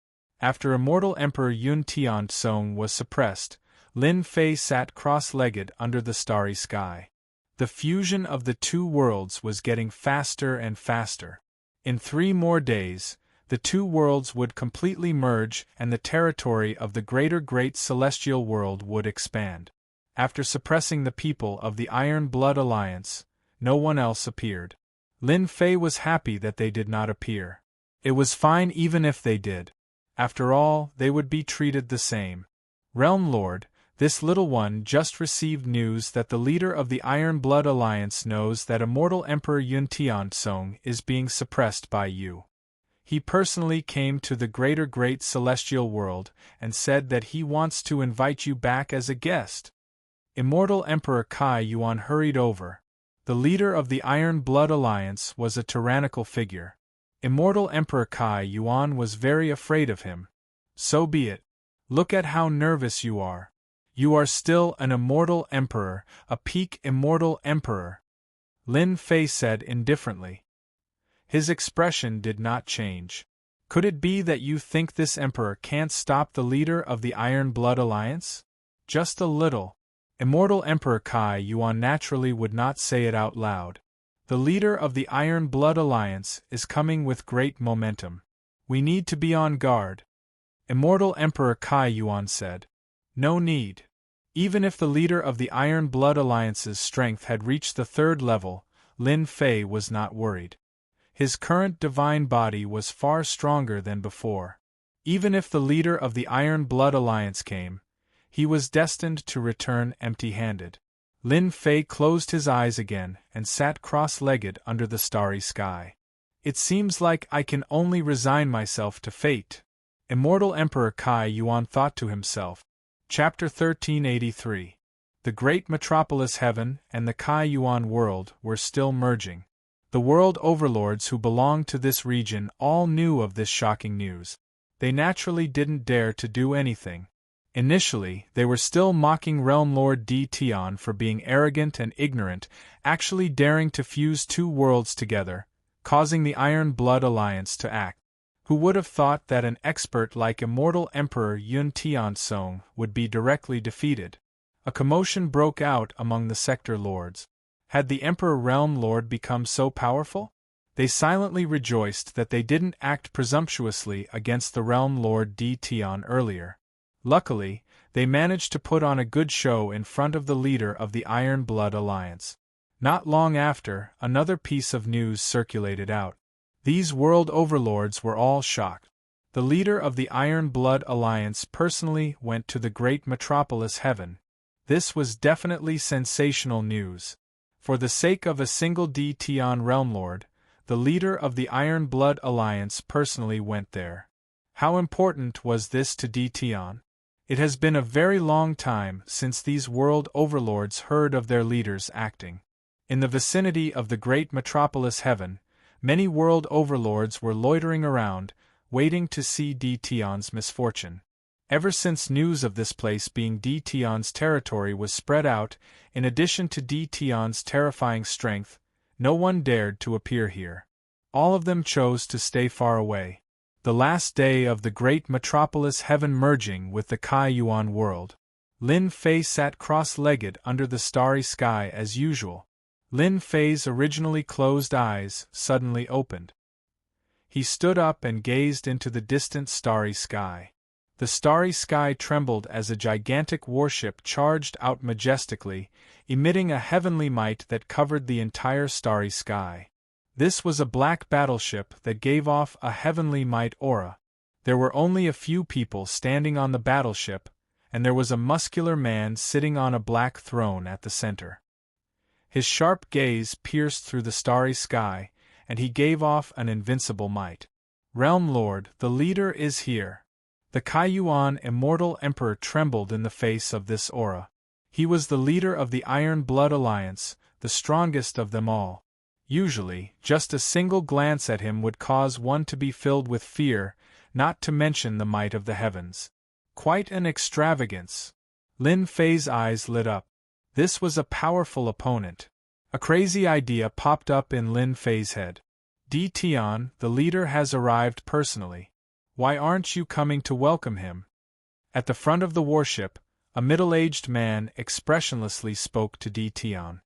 After Immortal Emperor Yun Tian-tsung was suppressed, Lin Fei sat cross-legged under the starry sky. The fusion of the 2 worlds was getting faster and faster. In 3 more days, the 2 worlds would completely merge and the territory of the greater Great Celestial World would expand. After suppressing the people of the Iron Blood Alliance, no one else appeared. Lin Fei was happy that they did not appear. It was fine even if they did. After all, they would be treated the same. "Realm Lord, this little one just received news that the leader of the Iron Blood Alliance knows that Immortal Emperor Yun Tian-tsung is being suppressed by you. He personally came to the great celestial world and said that he wants to invite you back as a guest. Immortal Emperor Kai Yuan hurried over. The leader of the Iron Blood Alliance was a tyrannical figure. Immortal Emperor Kai Yuan was very afraid of him. So be it. Look at how nervous you are. You are still an immortal emperor, a peak immortal emperor, Lin Fei said indifferently. His expression did not change. Could it be that you think this emperor can't stop the leader of the Iron Blood Alliance? Just a little. Immortal Emperor Kai Yuan naturally would not say it out loud. The leader of the Iron Blood Alliance is coming with great momentum. We need to be on guard. Immortal Emperor Kai Yuan said. No need. Even if the leader of the Iron Blood Alliance's strength had reached the 3rd level, Lin Fei was not worried. His current divine body was far stronger than before. Even if the leader of the Iron Blood Alliance came, he was destined to return empty-handed. Lin Fei closed his eyes again and sat cross-legged under the starry sky. It seems like I can only resign myself to fate. Immortal Emperor Kai Yuan thought to himself. Chapter 1383. The great metropolis heaven and the Kai Yuan world were still merging. The world overlords who belonged to this region all knew of this shocking news. They naturally didn't dare to do anything. Initially, they were still mocking Realm Lord Di Tian for being arrogant and ignorant, actually daring to fuse 2 worlds together, causing the Iron Blood Alliance to act. Who would have thought that an expert like Immortal Emperor Yun Tiansong would be directly defeated? A commotion broke out among the sector lords. Had the Emperor Realm Lord become so powerful? They silently rejoiced that they didn't act presumptuously against the Realm Lord Di Tian earlier. Luckily, they managed to put on a good show in front of the leader of the Iron Blood Alliance. Not long after, another piece of news circulated out. These world overlords were all shocked. The leader of the Iron Blood Alliance personally went to the great metropolis heaven. This was definitely sensational news. For the sake of a single Di Tian Realm Lord, the leader of the Iron Blood Alliance personally went there. How important was this to Di Tian? It has been a very long time since these world overlords heard of their leaders acting. In the vicinity of the great metropolis heaven, many world overlords were loitering around, waiting to see Di Tian's misfortune. Ever since news of this place being Di Tian's territory was spread out, in addition to Di Tian's terrifying strength, no one dared to appear here. All of them chose to stay far away. The last day of the great metropolis heaven merging with the Kai Yuan world. Lin Fei sat cross-legged under the starry sky as usual. Lin Fei's originally closed eyes suddenly opened. He stood up and gazed into the distant starry sky. The starry sky trembled as a gigantic warship charged out majestically, emitting a heavenly might that covered the entire starry sky. This was a black battleship that gave off a heavenly might aura. There were only a few people standing on the battleship, and there was a muscular man sitting on a black throne at the center. His sharp gaze pierced through the starry sky, and he gave off an invincible might. Realm Lord, the leader is here. The Kai Yuan Immortal Emperor trembled in the face of this aura. He was the leader of the Iron Blood Alliance, the strongest of them all. Usually, just a single glance at him would cause one to be filled with fear, not to mention the might of the heavens. Quite an extravagance. Lin Fei's eyes lit up. This was a powerful opponent. A crazy idea popped up in Lin Fei's head. Di Tian, the leader, has arrived personally. Why aren't you coming to welcome him? At the front of the warship, a middle-aged man expressionlessly spoke to Di Tian.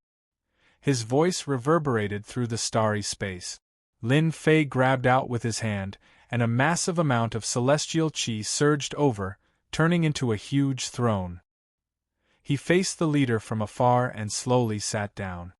His voice reverberated through the starry space. Lin Fei grabbed out with his hand, and a massive amount of celestial qi surged over, turning into a huge throne. He faced the leader from afar and slowly sat down.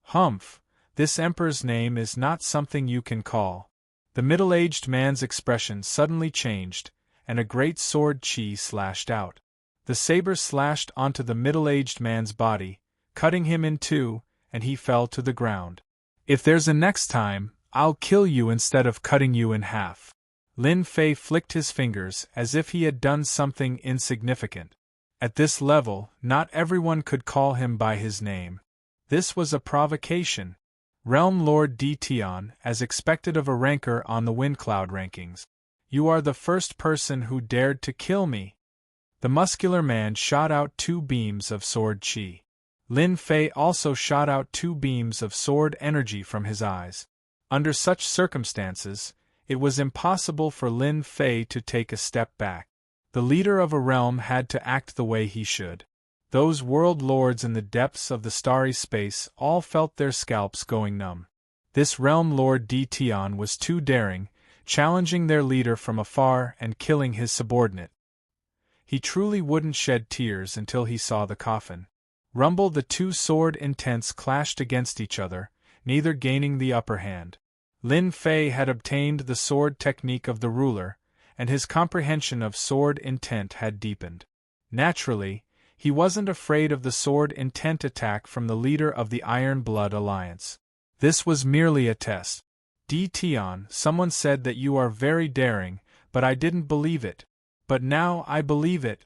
Humph, this emperor's name is not something you can call. The middle-aged man's expression suddenly changed, and a great sword qi slashed out. The saber slashed onto the middle-aged man's body, cutting him in two, and he fell to the ground. If there's a next time, I'll kill you instead of cutting you in half. Lin Fei flicked his fingers as if he had done something insignificant. At this level, not everyone could call him by his name. This was a provocation. Realm Lord Di Tian, as expected of a ranker on the Windcloud rankings. You are the first person who dared to kill me. The muscular man shot out 2 beams of sword chi. Lin Fei also shot out 2 beams of sword energy from his eyes. Under such circumstances, it was impossible for Lin Fei to take a step back. The leader of a realm had to act the way he should. Those world lords in the depths of the starry space all felt their scalps going numb. This realm lord Di Tian was too daring, challenging their leader from afar and killing his subordinate. He truly wouldn't shed tears until he saw the coffin. Rumble, the 2 sword intents clashed against each other, neither gaining the upper hand. Lin Fei had obtained the sword technique of the ruler, and his comprehension of sword intent had deepened. Naturally, he wasn't afraid of the sword intent attack from the leader of the Iron Blood Alliance. This was merely a test. Di Tian, someone said that you are very daring, but I didn't believe it. But now I believe it.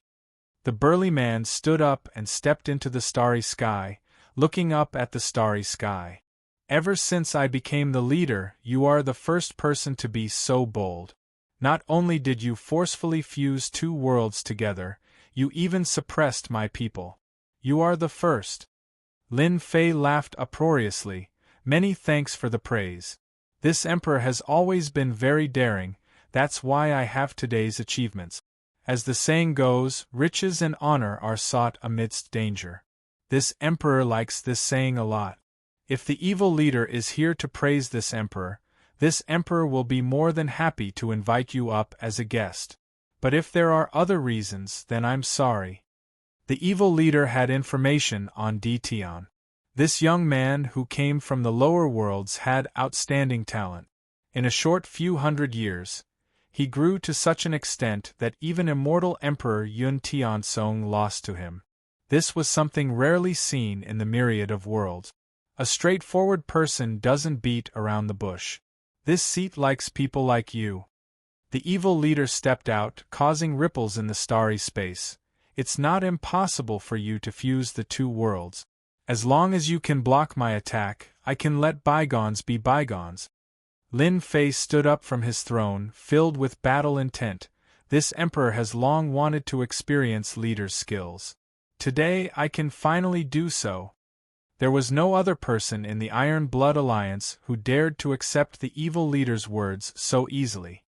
The burly man stood up and stepped into the starry sky, looking up at the starry sky. Ever since I became the leader, you are the first person to be so bold. Not only did you forcefully fuse 2 worlds together, you even suppressed my people. You are the first. Lin Fei laughed uproariously. Many thanks for the praise. This emperor has always been very daring, that's why I have today's achievements. As the saying goes, riches and honor are sought amidst danger. This emperor likes this saying a lot. If the evil leader is here to praise this emperor will be more than happy to invite you up as a guest. But if there are other reasons, then I'm sorry. The evil leader had information on Di Tian. This young man who came from the lower worlds had outstanding talent. In a short few hundred years, he grew to such an extent that even immortal Emperor Yun Tiansong lost to him. This was something rarely seen in the myriad of worlds. A straightforward person doesn't beat around the bush. This seat likes people like you. The evil leader stepped out, causing ripples in the starry space. It's not impossible for you to fuse the 2 worlds. As long as you can block my attack, I can let bygones be bygones. Lin Fei stood up from his throne, filled with battle intent. This emperor has long wanted to experience leader's skills. Today I can finally do so. There was no other person in the Iron Blood Alliance who dared to accept the evil leader's words so easily.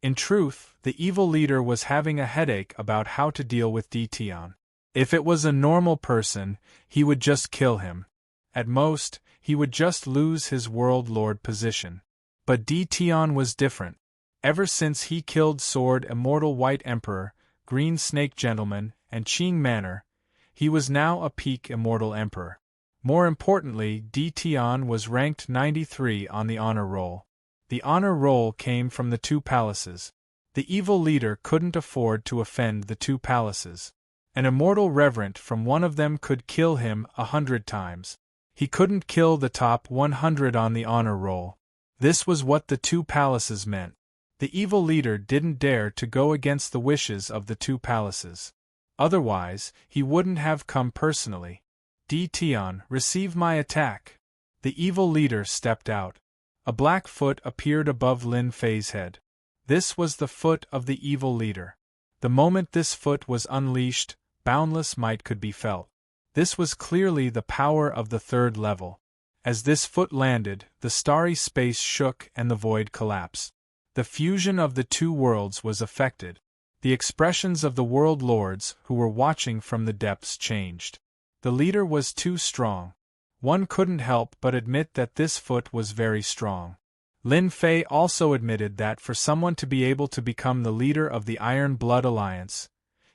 In truth, the evil leader was having a headache about how to deal with Di Tian. If it was a normal person, he would just kill him. At most, he would just lose his world lord position. But Di Tian was different. Ever since he killed Sword Immortal White Emperor, Green Snake Gentleman, and Qing Manor, he was now a peak Immortal Emperor. More importantly, Di Tian was ranked 93 on the honor roll. The honor roll came from the 2 palaces. The evil leader couldn't afford to offend the 2 palaces. An immortal reverend from one of them could kill him 100 times. He couldn't kill the top 100 on the honor roll. This was what the 2 palaces meant. The evil leader didn't dare to go against the wishes of the 2 palaces. Otherwise, he wouldn't have come personally. Di Tian, receive my attack. The evil leader stepped out. A black foot appeared above Lin Fei's head. This was the foot of the evil leader. The moment this foot was unleashed, boundless might could be felt. This was clearly the power of the 3rd level. As this foot landed, the starry space shook and the void collapsed. The fusion of the 2 worlds was affected. The expressions of the world lords who were watching from the depths changed. The leader was too strong. One couldn't help but admit that this foot was very strong. Lin Fei also admitted that for someone to be able to become the leader of the Iron Blood Alliance,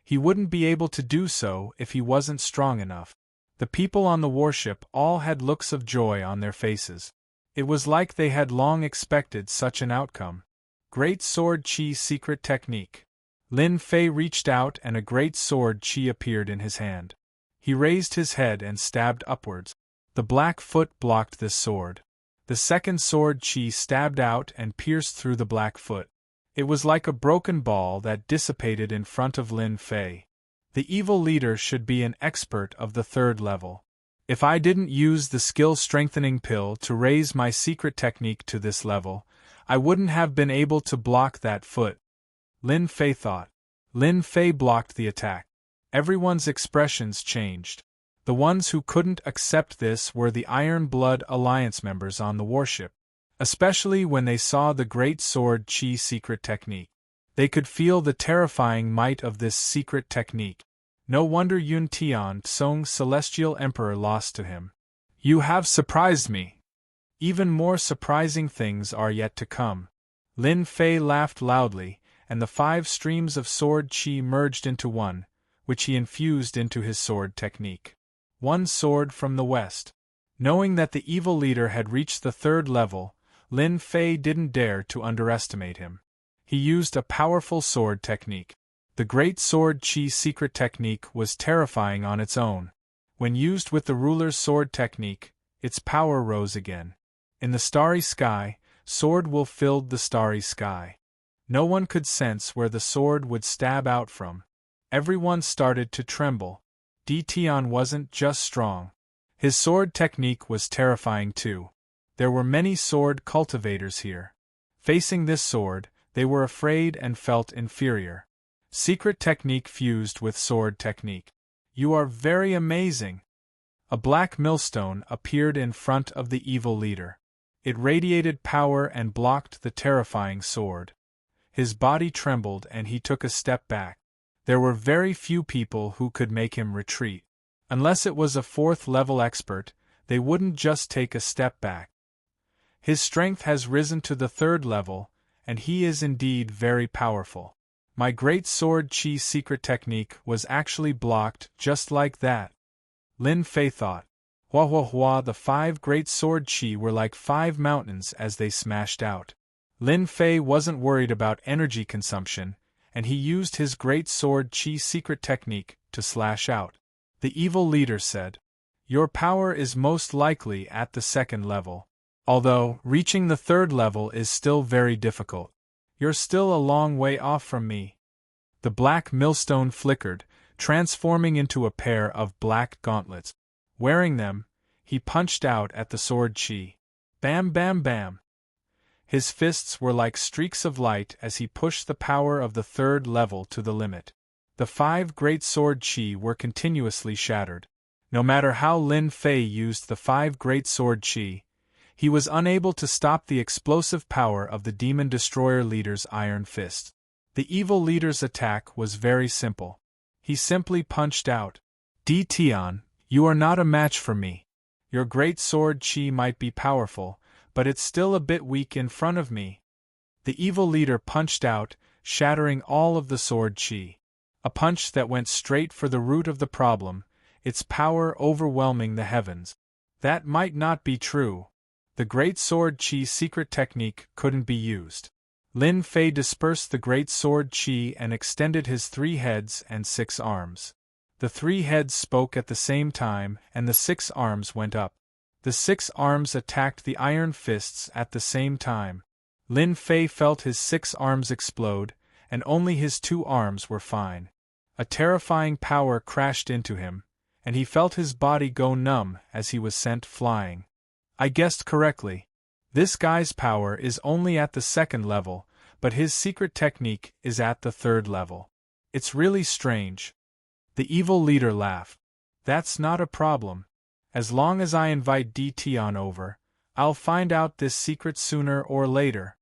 he wouldn't be able to do so if he wasn't strong enough. The people on the warship all had looks of joy on their faces. It was like they had long expected such an outcome. Great Sword Chi secret technique. Lin Fei reached out and a great sword Chi appeared in his hand. He raised his head and stabbed upwards. The black foot blocked this sword. The second sword chi stabbed out and pierced through the black foot. It was like a broken ball that dissipated in front of Lin Fei. The evil leader should be an expert of the third level. If I didn't use the skill-strengthening pill to raise my secret technique to this level, I wouldn't have been able to block that foot, Lin Fei thought. Lin Fei blocked the attack. Everyone's expressions changed. The ones who couldn't accept this were the Iron Blood Alliance members on the warship, especially when they saw the Great Sword Chi secret technique. They could feel the terrifying might of this secret technique. No wonder Yun Tian Tsong's Celestial Emperor lost to him. You have surprised me. Even more surprising things are yet to come. Lin Fei laughed loudly, and the 5 streams of sword chi merged into one, which he infused into his sword technique. One sword from the west. Knowing that the evil leader had reached the third level, Lin Fei didn't dare to underestimate him. He used a powerful sword technique. The Great Sword Chi secret technique was terrifying on its own. When used with the ruler's sword technique, its power rose again. In the starry sky, sword will filled the starry sky. No one could sense where the sword would stab out from. Everyone started to tremble. Di Tian wasn't just strong. His sword technique was terrifying too. There were many sword cultivators here. Facing this sword, they were afraid and felt inferior. Secret technique fused with sword technique. You are very amazing. A black millstone appeared in front of the evil leader. It radiated power and blocked the terrifying sword. His body trembled and he took a step back. There were very few people who could make him retreat. Unless it was a 4th-level expert, they wouldn't just take a step back. His strength has risen to the 3rd level, and he is indeed very powerful. My Great Sword Chi secret technique was actually blocked just like that. Lin Fei thought. Hua hua hua, the 5 Great Sword Chi were like 5 mountains as they smashed out. Lin Fei wasn't worried about energy consumption, and he used his Great Sword Chi secret technique to slash out. The evil leader said, "Your power is most likely at the 2nd level. Although, reaching the 3rd level is still very difficult. You're still a long way off from me." The black millstone flickered, transforming into a pair of black gauntlets. Wearing them, he punched out at the sword chi. Bam bam bam. His fists were like streaks of light as he pushed the power of the 3rd level to the limit. The 5 Great Sword Chi were continuously shattered. No matter how Lin Fei used the 5 Great Sword Chi, he was unable to stop the explosive power of the Demon Destroyer leader's iron fist. The evil leader's attack was very simple. He simply punched out. Di Tian, you are not a match for me. Your Great Sword Chi might be powerful, but it's still a bit weak in front of me. The evil leader punched out, shattering all of the sword chi. A punch that went straight for the root of the problem, its power overwhelming the heavens. That might not be true. The Great Sword Chi secret technique couldn't be used. Lin Fei dispersed the Great Sword Chi and extended his 3 heads and 6 arms. The 3 heads spoke at the same time and the 6 arms went up. The 6 arms attacked the iron fists at the same time. Lin Fei felt his 6 arms explode, and only his 2 arms were fine. A terrifying power crashed into him, and he felt his body go numb as he was sent flying. I guessed correctly. This guy's power is only at the 2nd level, but his secret technique is at the 3rd level. It's really strange. The evil leader laughed. That's not a problem. As long as I invite Di Tian over, I'll find out this secret sooner or later.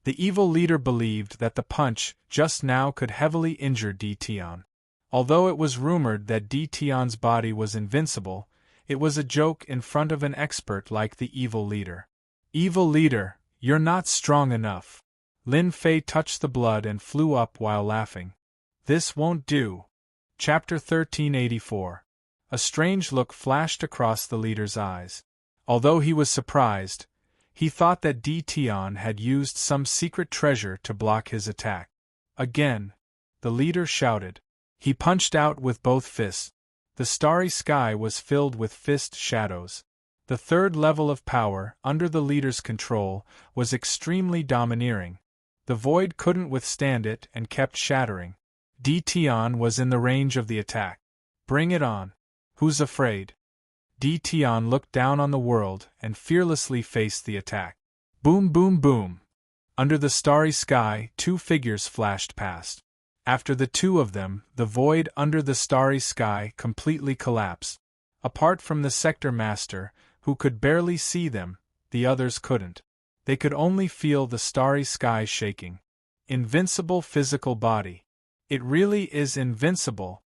The evil leader believed that the punch just now could heavily injure Di Tian. Although it was rumored that Di Tian's body was invincible, it was a joke in front of an expert like the evil leader. Evil leader, you're not strong enough. Lin Fei touched the blood and flew up while laughing. This won't do. Chapter 1384. A strange look flashed across the leader's eyes. Although he was surprised, he thought that Di Tian had used some secret treasure to block his attack. Again, the leader shouted. He punched out with both fists. The starry sky was filled with fist shadows. The third level of power, under the leader's control, was extremely domineering. The void couldn't withstand it and kept shattering. Tion was in the range of the attack. Bring it on. Who's afraid? Tion looked down on the world and fearlessly faced the attack. Boom, boom, boom. Under the starry sky, two figures flashed past. After the two of them, the void under the starry sky completely collapsed. Apart from the sector master, who could barely see them, the others couldn't. They could only feel the starry sky shaking. Invincible physical body. It really is invincible.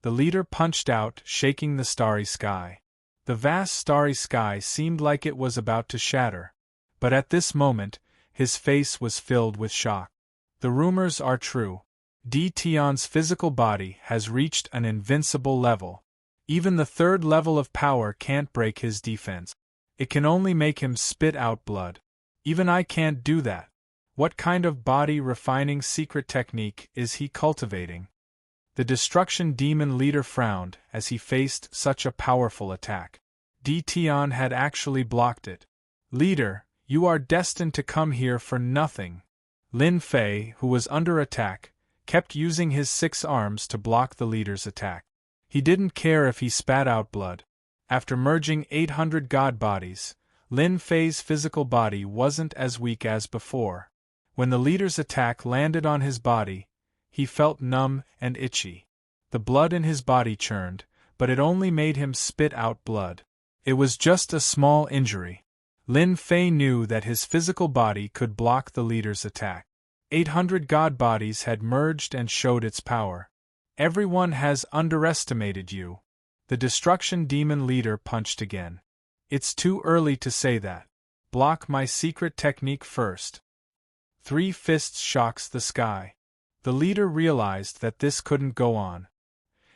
The leader punched out, shaking the starry sky. The vast starry sky seemed like it was about to shatter. But at this moment, his face was filled with shock. The rumors are true. Tion's physical body has reached an invincible level. Even the third level of power can't break his defense. It can only make him spit out blood. Even I can't do that. What kind of body-refining secret technique is he cultivating? The destruction demon leader frowned as he faced such a powerful attack. Tion had actually blocked it. Leader, you are destined to come here for nothing. Lin Fei, who was under attack, kept using his 6 arms to block the leader's attack. He didn't care if he spat out blood. After merging 800 god bodies, Lin Fei's physical body wasn't as weak as before. When the leader's attack landed on his body, he felt numb and itchy. The blood in his body churned, but it only made him spit out blood. It was just a small injury. Lin Fei knew that his physical body could block the leader's attack. 800 god bodies had merged and showed its power. Everyone has underestimated you. The destruction demon leader punched again. It's too early to say that. Block my secret technique first. 3 fists shocks the sky. The leader realized that this couldn't go on.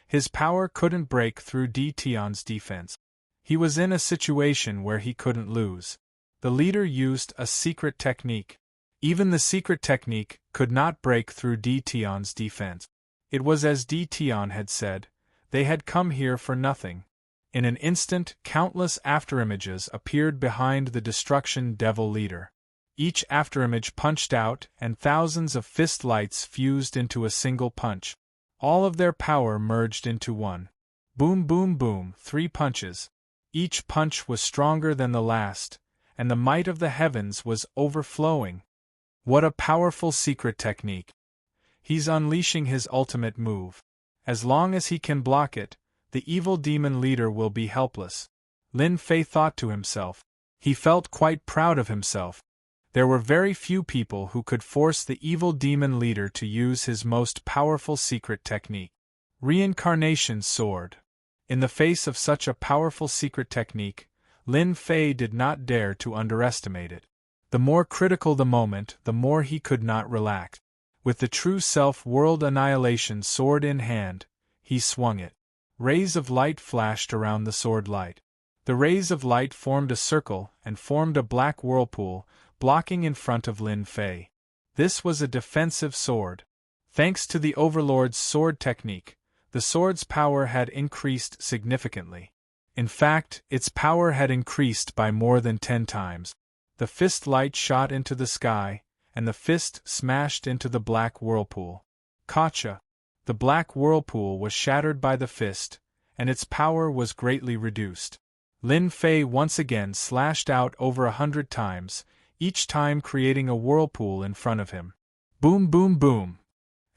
His power couldn't break through Tion's defense. He was in a situation where he couldn't lose. The leader used a secret technique. Even the secret technique could not break through Tion's defense. It was as Tion had said, they had come here for nothing. In an instant, countless afterimages appeared behind the destruction devil leader. Each afterimage punched out, and thousands of fist lights fused into a single punch. All of their power merged into one. Boom, boom, boom, 3 punches. Each punch was stronger than the last, and the might of the heavens was overflowing. What a powerful secret technique. He's unleashing his ultimate move. As long as he can block it, the evil demon leader will be helpless. Lin Fei thought to himself. He felt quite proud of himself. There were very few people who could force the evil demon leader to use his most powerful secret technique. Reincarnation sword. In the face of such a powerful secret technique, Lin Fei did not dare to underestimate it. The more critical the moment, the more he could not relax. With the true self-world annihilation sword in hand, he swung it. Rays of light flashed around the sword light. The rays of light formed a circle and formed a black whirlpool, blocking in front of Lin Fei. This was a defensive sword. Thanks to the Overlord's sword technique, the sword's power had increased significantly. In fact, its power had increased by more than 10 times. The fist light shot into the sky, and the fist smashed into the black whirlpool. Gotcha! The black whirlpool was shattered by the fist, and its power was greatly reduced. Lin Fei once again slashed out over 100 times, each time creating a whirlpool in front of him. Boom, boom, boom!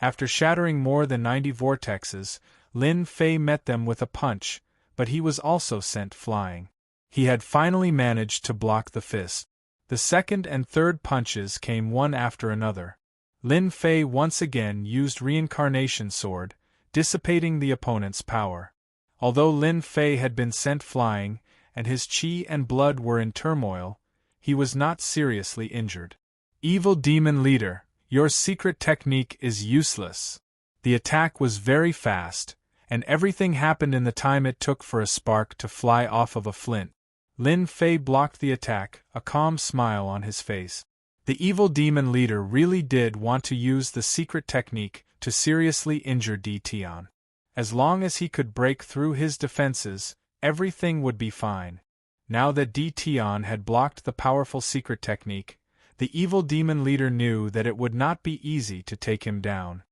After shattering more than 90 vortexes, Lin Fei met them with a punch, but he was also sent flying. He had finally managed to block the fist. The second and third punches came one after another. Lin Fei once again used Reincarnation Sword, dissipating the opponent's power. Although Lin Fei had been sent flying, and his qi and blood were in turmoil, he was not seriously injured. Evil Demon Leader, your secret technique is useless. The attack was very fast, and everything happened in the time it took for a spark to fly off of a flint. Lin Fei blocked the attack, a calm smile on his face. The evil demon leader really did want to use the secret technique to seriously injure Tion. As long as he could break through his defenses, everything would be fine. Now that Tion had blocked the powerful secret technique, the evil demon leader knew that it would not be easy to take him down.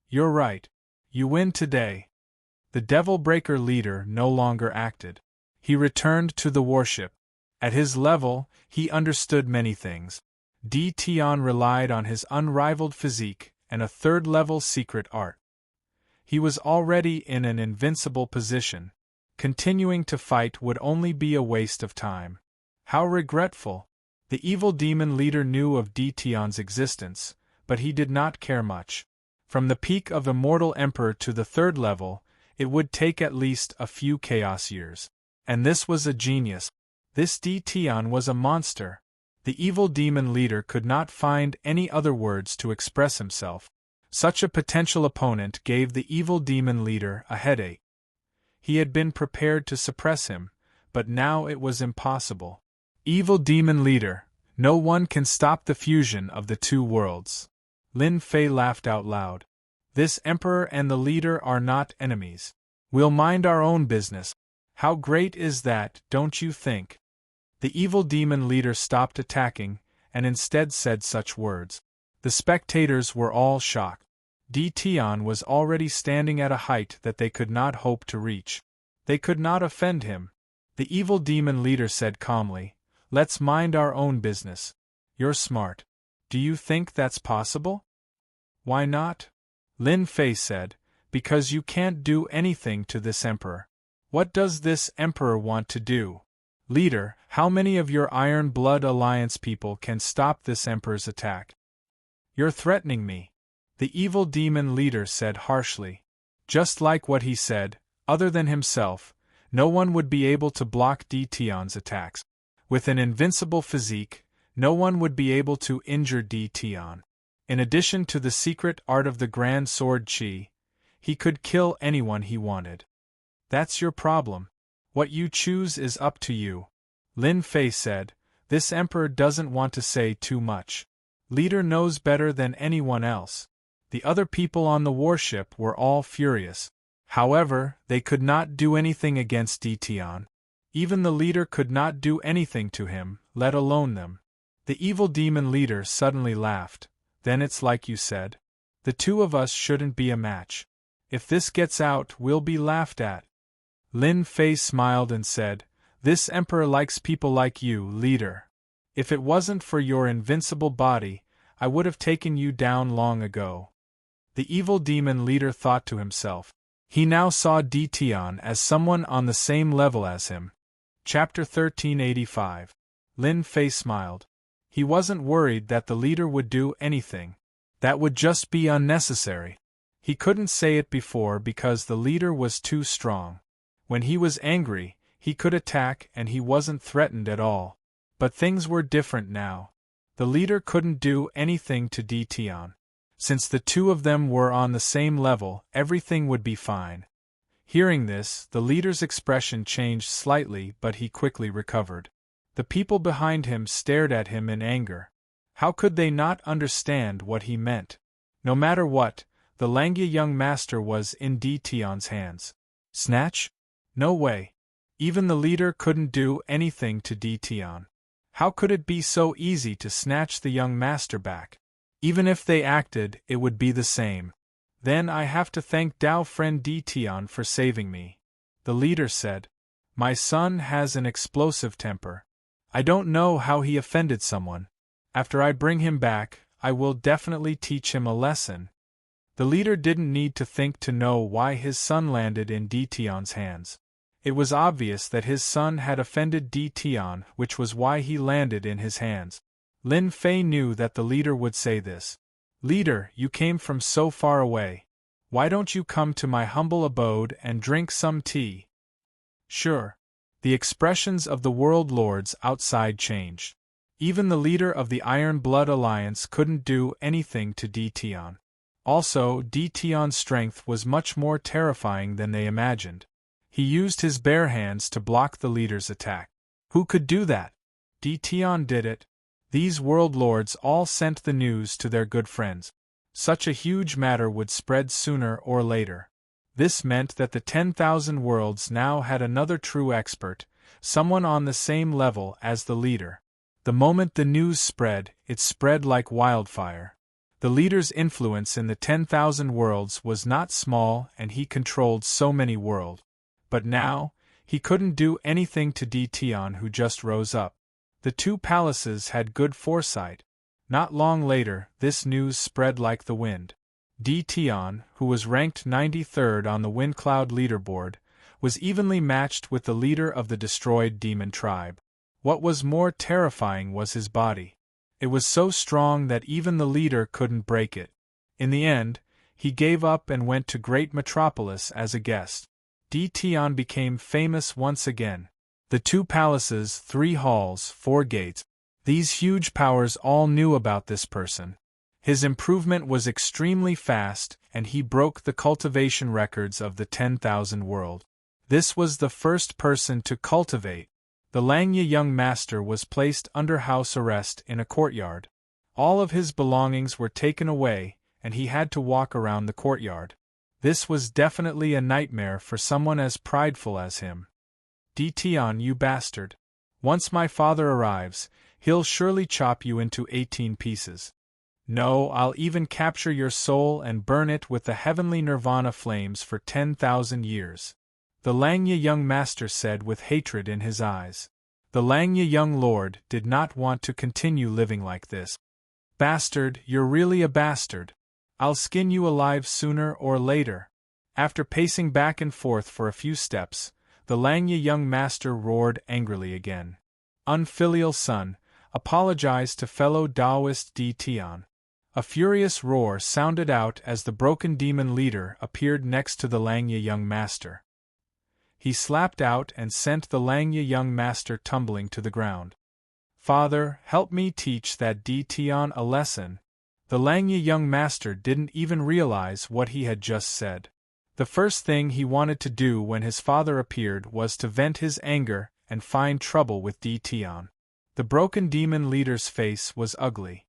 You're right. You win today. The Devil Breaker leader no longer acted. He returned to the warship. At his level, he understood many things. Tion relied on his unrivaled physique and a third-level secret art. He was already in an invincible position. Continuing to fight would only be a waste of time. How regretful! The evil demon leader knew of Tion's existence, but he did not care much. From the peak of Immortal Emperor to the third level, it would take at least a few chaos years. And this was a genius. This Tion was a monster. The evil demon leader could not find any other words to express himself. Such a potential opponent gave the evil demon leader a headache. He had been prepared to suppress him, but now it was impossible. Evil demon leader, no one can stop the fusion of the two worlds. Lin Fei laughed out loud. This emperor and the leader are not enemies. We'll mind our own business. How great is that, don't you think? The evil demon leader stopped attacking, and instead said such words. The spectators were all shocked. Tion was already standing at a height that they could not hope to reach. They could not offend him. The evil demon leader said calmly, "Let's mind our own business. You're smart. Do you think that's possible?" "Why not?" Lin Fei said, "Because you can't do anything to this emperor." "What does this emperor want to do?" "Leader, how many of your Iron Blood Alliance people can stop this emperor's attack?" "You're threatening me," the evil demon leader said harshly. Just like what he said, other than himself, no one would be able to block Tion's attacks. With an invincible physique, no one would be able to injure Tion. In addition to the secret art of the Grand Sword Qi, he could kill anyone he wanted. That's your problem. What you choose is up to you. Lin Fei said, "This emperor doesn't want to say too much. Leader knows better than anyone else." The other people on the warship were all furious. However, they could not do anything against Tion. Even the leader could not do anything to him, let alone them. The evil demon leader suddenly laughed. "Then it's like you said. The two of us shouldn't be a match. If this gets out, we'll be laughed at." Lin Fei smiled and said, "This emperor likes people like you, leader. If it wasn't for your invincible body, I would have taken you down long ago." The evil demon leader thought to himself. He now saw Tion as someone on the same level as him. Chapter 1385. Lin Fei smiled. He wasn't worried that the leader would do anything. That would just be unnecessary. He couldn't say it before because the leader was too strong. When he was angry, he could attack and he wasn't threatened at all. But things were different now. The leader couldn't do anything to Tion. Since the two of them were on the same level, everything would be fine. Hearing this, the leader's expression changed slightly, but he quickly recovered. The people behind him stared at him in anger. How could they not understand what he meant? No matter what, the Langya young master was in Tion's hands. Snatch? No way. Even the leader couldn't do anything to Tion. How could it be so easy to snatch the young master back? Even if they acted, it would be the same. Then I have to thank Dao friend Tion for saving me. The leader said. My son has an explosive temper. I don't know how he offended someone. After I bring him back, I will definitely teach him a lesson. The leader didn't need to think to know why his son landed in Tion's hands. It was obvious that his son had offended Tion, which was why he landed in his hands. Lin Fei knew that the leader would say this. Leader, you came from so far away. Why don't you come to my humble abode and drink some tea? Sure. The expressions of the world lords outside changed. Even the leader of the Iron Blood Alliance couldn't do anything to Tion. Also, Tion's strength was much more terrifying than they imagined. He used his bare hands to block the leader's attack. Who could do that? Tion did it. These world lords all sent the news to their good friends. Such a huge matter would spread sooner or later. This meant that the 10,000 worlds now had another true expert, someone on the same level as the leader. The moment the news spread, it spread like wildfire. The leader's influence in the 10,000 worlds was not small, and he controlled so many worlds. But now, he couldn't do anything to Tion, who just rose up. The two palaces had good foresight. Not long later, this news spread like the wind. Tion, who was ranked 93rd on the Windcloud leaderboard, was evenly matched with the leader of the destroyed demon tribe. What was more terrifying was his body. It was so strong that even the leader couldn't break it. In the end, he gave up and went to Great Metropolis as a guest. Tion became famous once again. The 2 palaces, 3 halls, 4 gates. These huge powers all knew about this person. His improvement was extremely fast, and he broke the cultivation records of the 10,000 world. This was the first person to cultivate. The Langya young master was placed under house arrest in a courtyard. All of his belongings were taken away, and he had to walk around the courtyard. This was definitely a nightmare for someone as prideful as him. Tion, you bastard. Once my father arrives, he'll surely chop you into 18 pieces. No, I'll even capture your soul and burn it with the heavenly nirvana flames for 10,000 years. The Langya young master said with hatred in his eyes. The Langya young lord did not want to continue living like this. Bastard, you're really a bastard. I'll skin you alive sooner or later. After pacing back and forth for a few steps, the Langya young master roared angrily again. Unfilial son, apologize to fellow Taoist Tion. A furious roar sounded out as the broken demon leader appeared next to the Langya young master. He slapped out and sent the Langya young master tumbling to the ground. Father, help me teach that Tion a lesson. The Langya young master didn't even realize what he had just said. The first thing he wanted to do when his father appeared was to vent his anger and find trouble with Tion. The broken demon leader's face was ugly.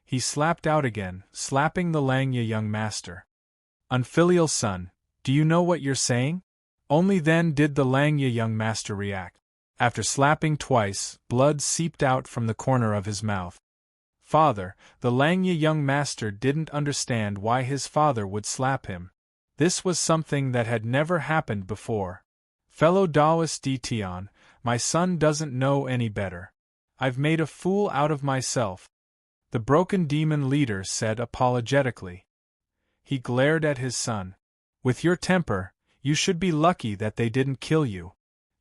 He slapped out again, slapping the Langya young master. Unfilial son, do you know what you're saying? Only then did the Langya young master react. After slapping twice, blood seeped out from the corner of his mouth. Father, the Langya young master didn't understand why his father would slap him. This was something that had never happened before. Fellow Taoist Tion, my son doesn't know any better. I've made a fool out of myself. The broken demon leader said apologetically. He glared at his son. With your temper, you should be lucky that they didn't kill you.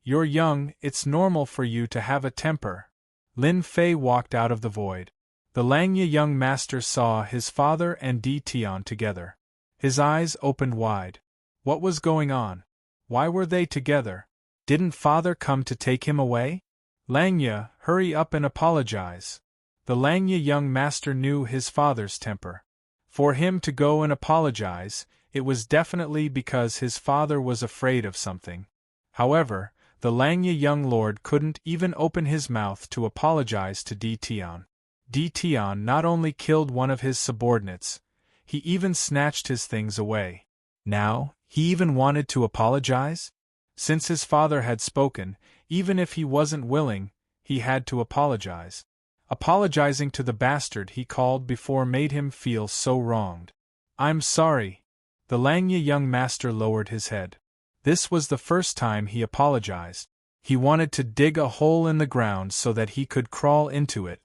You're young, it's normal for you to have a temper. Lin Fei walked out of the void. The Langya young master saw his father and Tion together. His eyes opened wide. What was going on? Why were they together? Didn't father come to take him away? Langya, hurry up and apologize. The Langya young master knew his father's temper. For him to go and apologize, it was definitely because his father was afraid of something. However, the Langya young lord couldn't even open his mouth to apologize to Tion. Tion not only killed one of his subordinates, he even snatched his things away. Now, he even wanted to apologize? Since his father had spoken, even if he wasn't willing, he had to apologize. Apologizing to the bastard he called before made him feel so wronged. I'm sorry. The Langya young master lowered his head. This was the first time he apologized. He wanted to dig a hole in the ground so that he could crawl into it.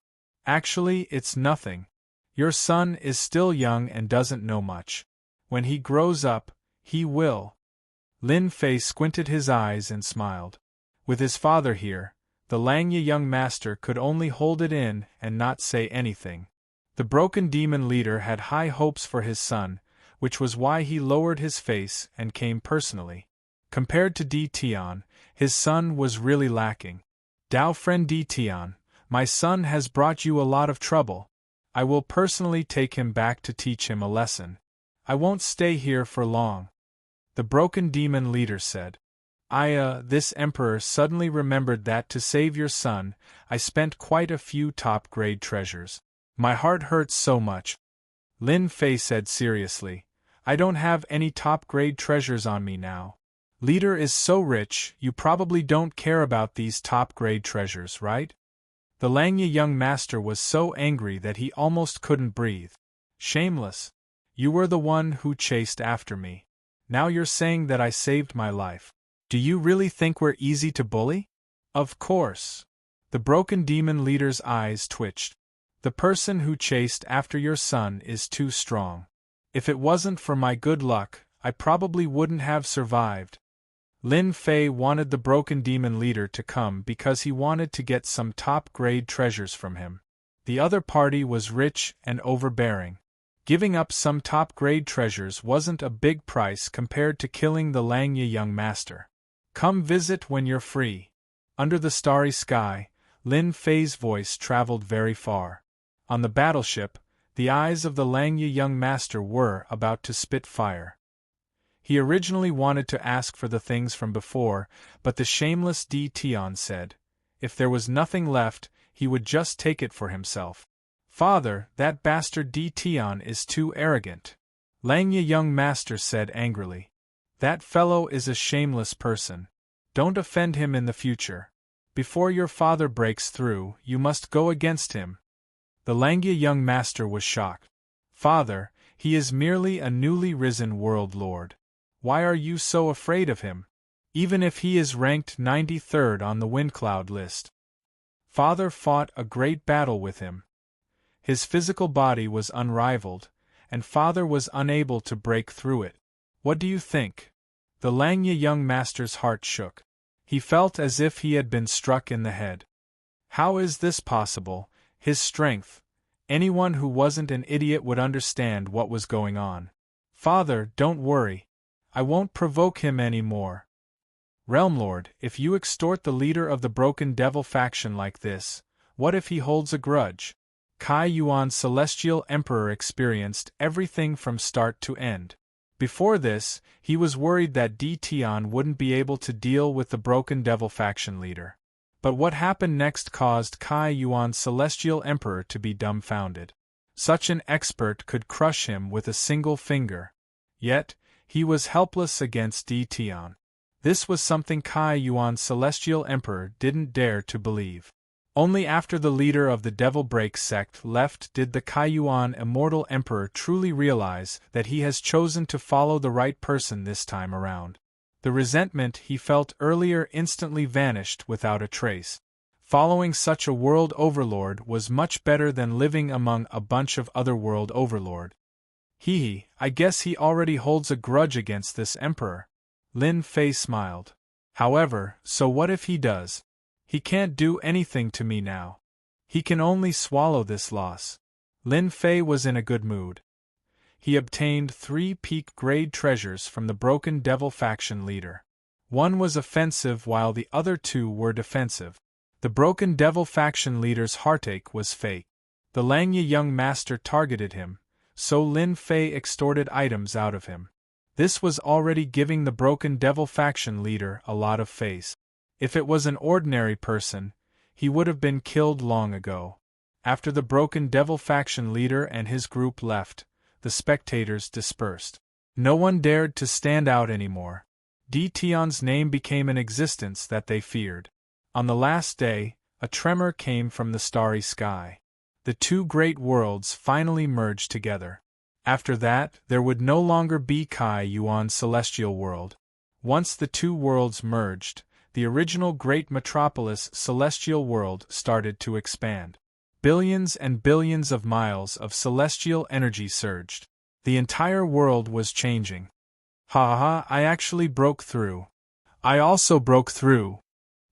Actually, it's nothing. Your son is still young and doesn't know much. When he grows up, he will. Lin Fei squinted his eyes and smiled. With his father here, the Langya young master could only hold it in and not say anything. The broken demon leader had high hopes for his son, which was why he lowered his face and came personally. Compared to Tion, his son was really lacking. Dao friend Tion, my son has brought you a lot of trouble. I will personally take him back to teach him a lesson. I won't stay here for long. The broken demon leader said. This emperor suddenly remembered that to save your son, I spent quite a few top-grade treasures. My heart hurts so much. Lin Fei said seriously. I don't have any top-grade treasures on me now. Leader is so rich, you probably don't care about these top-grade treasures, right? The Langya young master was so angry that he almost couldn't breathe. Shameless. You were the one who chased after me. Now you're saying that I saved my life. Do you really think we're easy to bully? Of course. The broken demon leader's eyes twitched. The person who chased after your son is too strong. If it wasn't for my good luck, I probably wouldn't have survived. Lin Fei wanted the broken demon leader to come because he wanted to get some top-grade treasures from him. The other party was rich and overbearing. Giving up some top-grade treasures wasn't a big price compared to killing the Langya young master. Come visit when you're free. Under the starry sky, Lin Fei's voice traveled very far. On the battleship, the eyes of the Langya young master were about to spit fire. He originally wanted to ask for the things from before, but the shameless Di Tian said, if there was nothing left, he would just take it for himself. Father, that bastard Di Tian is too arrogant. Langya young master said angrily. That fellow is a shameless person. Don't offend him in the future. Before your father breaks through, you must go against him. The Langya young master was shocked. Father, he is merely a newly risen world lord. Why are you so afraid of him? Even if he is ranked 93rd on the Windcloud list. Father fought a great battle with him. His physical body was unrivaled, and Father was unable to break through it. What do you think? The Langya young master's heart shook. He felt as if he had been struck in the head. How is this possible? His strength. Anyone who wasn't an idiot would understand what was going on. Father, don't worry. I won't provoke him any more. Realmlord, if you extort the leader of the Broken Devil faction like this, what if he holds a grudge? Kai Yuan's Celestial Emperor experienced everything from start to end. Before this, he was worried that Di Tian wouldn't be able to deal with the Broken Devil faction leader. But what happened next caused Kai Yuan's Celestial Emperor to be dumbfounded. Such an expert could crush him with a single finger. Yet, he was helpless against Di Tian. This was something Kai Yuan's Celestial Emperor didn't dare to believe. Only after the leader of the Devil Break sect left did the Kai Yuan Immortal Emperor truly realize that he has chosen to follow the right person this time around. The resentment he felt earlier instantly vanished without a trace. Following such a world overlord was much better than living among a bunch of other world overlord. I guess he already holds a grudge against this emperor. Lin Fei smiled. However, so what if he does? He can't do anything to me now. He can only swallow this loss. Lin Fei was in a good mood. He obtained 3 peak-grade treasures from the Broken Devil faction leader. One was offensive while the other 2 were defensive. The Broken Devil faction leader's heartache was fake. The Langya young master targeted him, so Lin Fei extorted items out of him. This was already giving the Broken Devil faction leader a lot of face. If it was an ordinary person, he would have been killed long ago. After the Broken Devil faction leader and his group left, the spectators dispersed. No one dared to stand out anymore. Di Tian's name became an existence that they feared. On the last day, a tremor came from the starry sky. The 2 great worlds finally merged together. After that, there would no longer be Kai Yuan's celestial world. Once the 2 worlds merged, the original great metropolis celestial world started to expand. Billions and billions of miles of celestial energy surged. The entire world was changing. I actually broke through. I also broke through.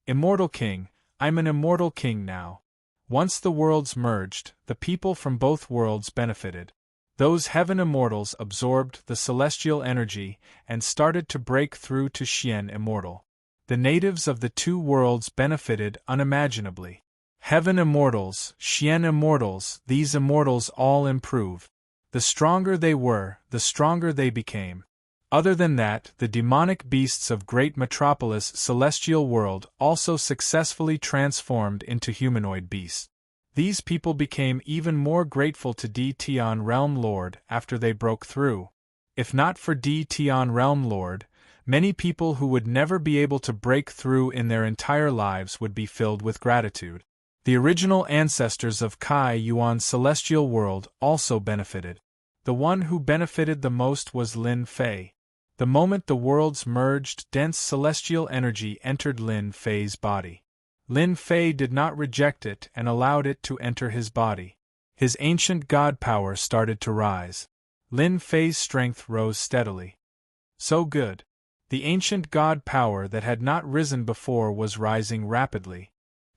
Immortal King, I'm an immortal king now. Once the worlds merged, the people from both worlds benefited. Those heaven immortals absorbed the celestial energy and started to break through to Xian Immortal. The natives of the 2 worlds benefited unimaginably. Heaven immortals, Xian immortals, these immortals all improved. The stronger they were, the stronger they became. Other than that, the demonic beasts of Great Metropolis Celestial World also successfully transformed into humanoid beasts. These people became even more grateful to Di Tian Realm Lord after they broke through. If not for Di Tian Realm Lord, Many people who would never be able to break through in their entire lives would be filled with gratitude. The original ancestors of Kai Yuan's celestial world also benefited. The one who benefited the most was Lin Fei. The moment the worlds merged, dense celestial energy entered Lin Fei's body. Lin Fei did not reject it and allowed it to enter his body. His ancient god power started to rise. Lin Fei's strength rose steadily. So good. The ancient god power that had not risen before was rising rapidly.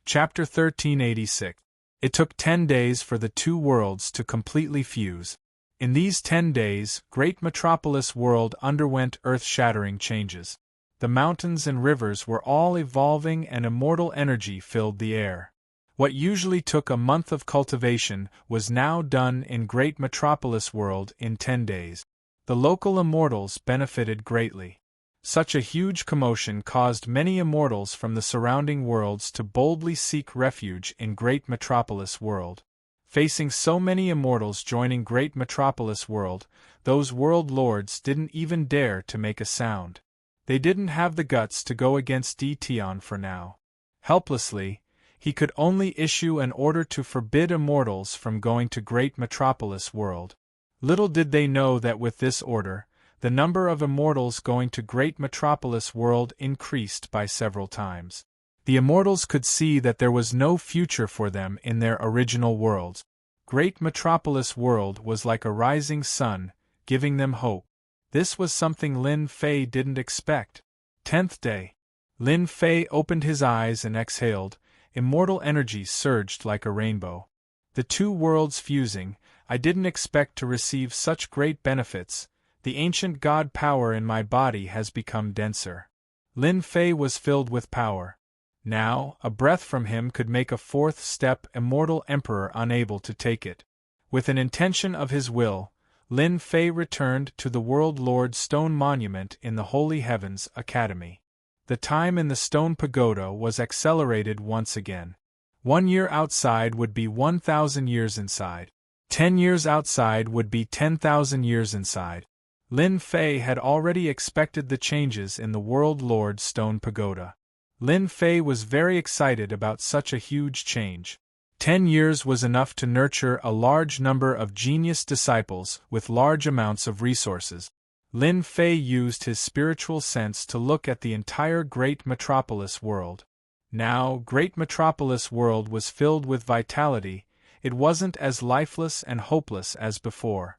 Chapter 1386. It took 10 days for the two worlds to completely fuse. In these 10 days, Great Metropolis World underwent earth-shattering changes. The mountains and rivers were all evolving and immortal energy filled the air. What usually took a month of cultivation was now done in Great Metropolis World in 10 days. The local immortals benefited greatly. Such a huge commotion caused many immortals from the surrounding worlds to boldly seek refuge in Great Metropolis World. Facing so many immortals joining Great Metropolis World, those world lords didn't even dare to make a sound. They didn't have the guts to go against Dition for now. Helplessly, he could only issue an order to forbid immortals from going to Great Metropolis World. Little did they know that with this order, the number of immortals going to Great Metropolis World increased by several times. The immortals could see that there was no future for them in their original worlds. Great Metropolis World was like a rising sun, giving them hope. This was something Lin Fei didn't expect. 10th day. Lin Fei opened his eyes and exhaled. Immortal energy surged like a rainbow. The two worlds fusing, I didn't expect to receive such great benefits. The ancient god power in my body has become denser. Lin Fei was filled with power. Now, a breath from him could make a fourth step immortal emperor unable to take it. With an intention of his will, Lin Fei returned to the World Lord Stone Monument in the Holy Heavens Academy. The time in the stone pagoda was accelerated once again. 1 year outside would be 1,000 years inside. 10 years outside would be 10,000 years inside. Lin Fei had already expected the changes in the World Lord Stone Pagoda. Lin Fei was very excited about such a huge change. 10 years was enough to nurture a large number of genius disciples with large amounts of resources. Lin Fei used his spiritual sense to look at the entire Great Metropolis World. Now, Great Metropolis World was filled with vitality. It wasn't as lifeless and hopeless as before.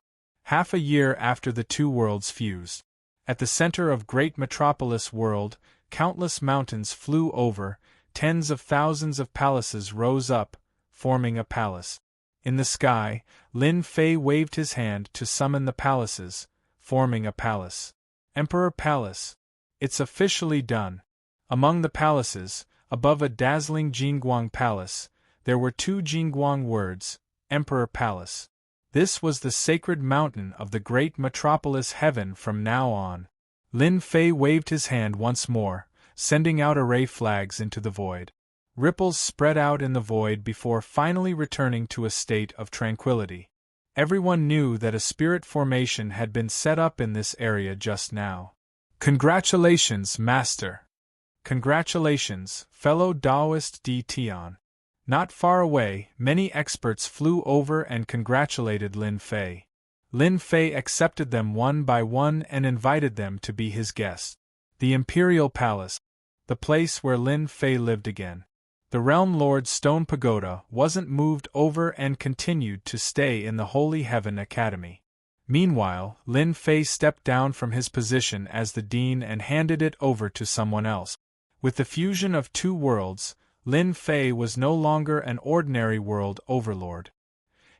Half a year after the two worlds fused. At the center of Great Metropolis World, countless mountains flew over, tens of thousands of palaces rose up, forming a palace. In the sky, Lin Fei waved his hand to summon the palaces, forming a palace. Emperor Palace. It's officially done. Among the palaces, above a dazzling Jingguang Palace, there were 2 Jingguang words, Emperor Palace. This was the sacred mountain of the great metropolis heaven from now on. Lin Fei waved his hand once more, sending out array flags into the void. Ripples spread out in the void before finally returning to a state of tranquility. Everyone knew that a spirit formation had been set up in this area just now. Congratulations, Master! Congratulations, fellow Taoist Dition! Not far away, many experts flew over and congratulated Lin Fei. Lin Fei accepted them one by one and invited them to be his guests. The Imperial Palace, the place where Lin Fei lived again. The Realm Lord's Stone Pagoda wasn't moved over and continued to stay in the Holy Heaven Academy. Meanwhile, Lin Fei stepped down from his position as the dean and handed it over to someone else. With the fusion of two worlds, Lin Fei was no longer an ordinary world overlord.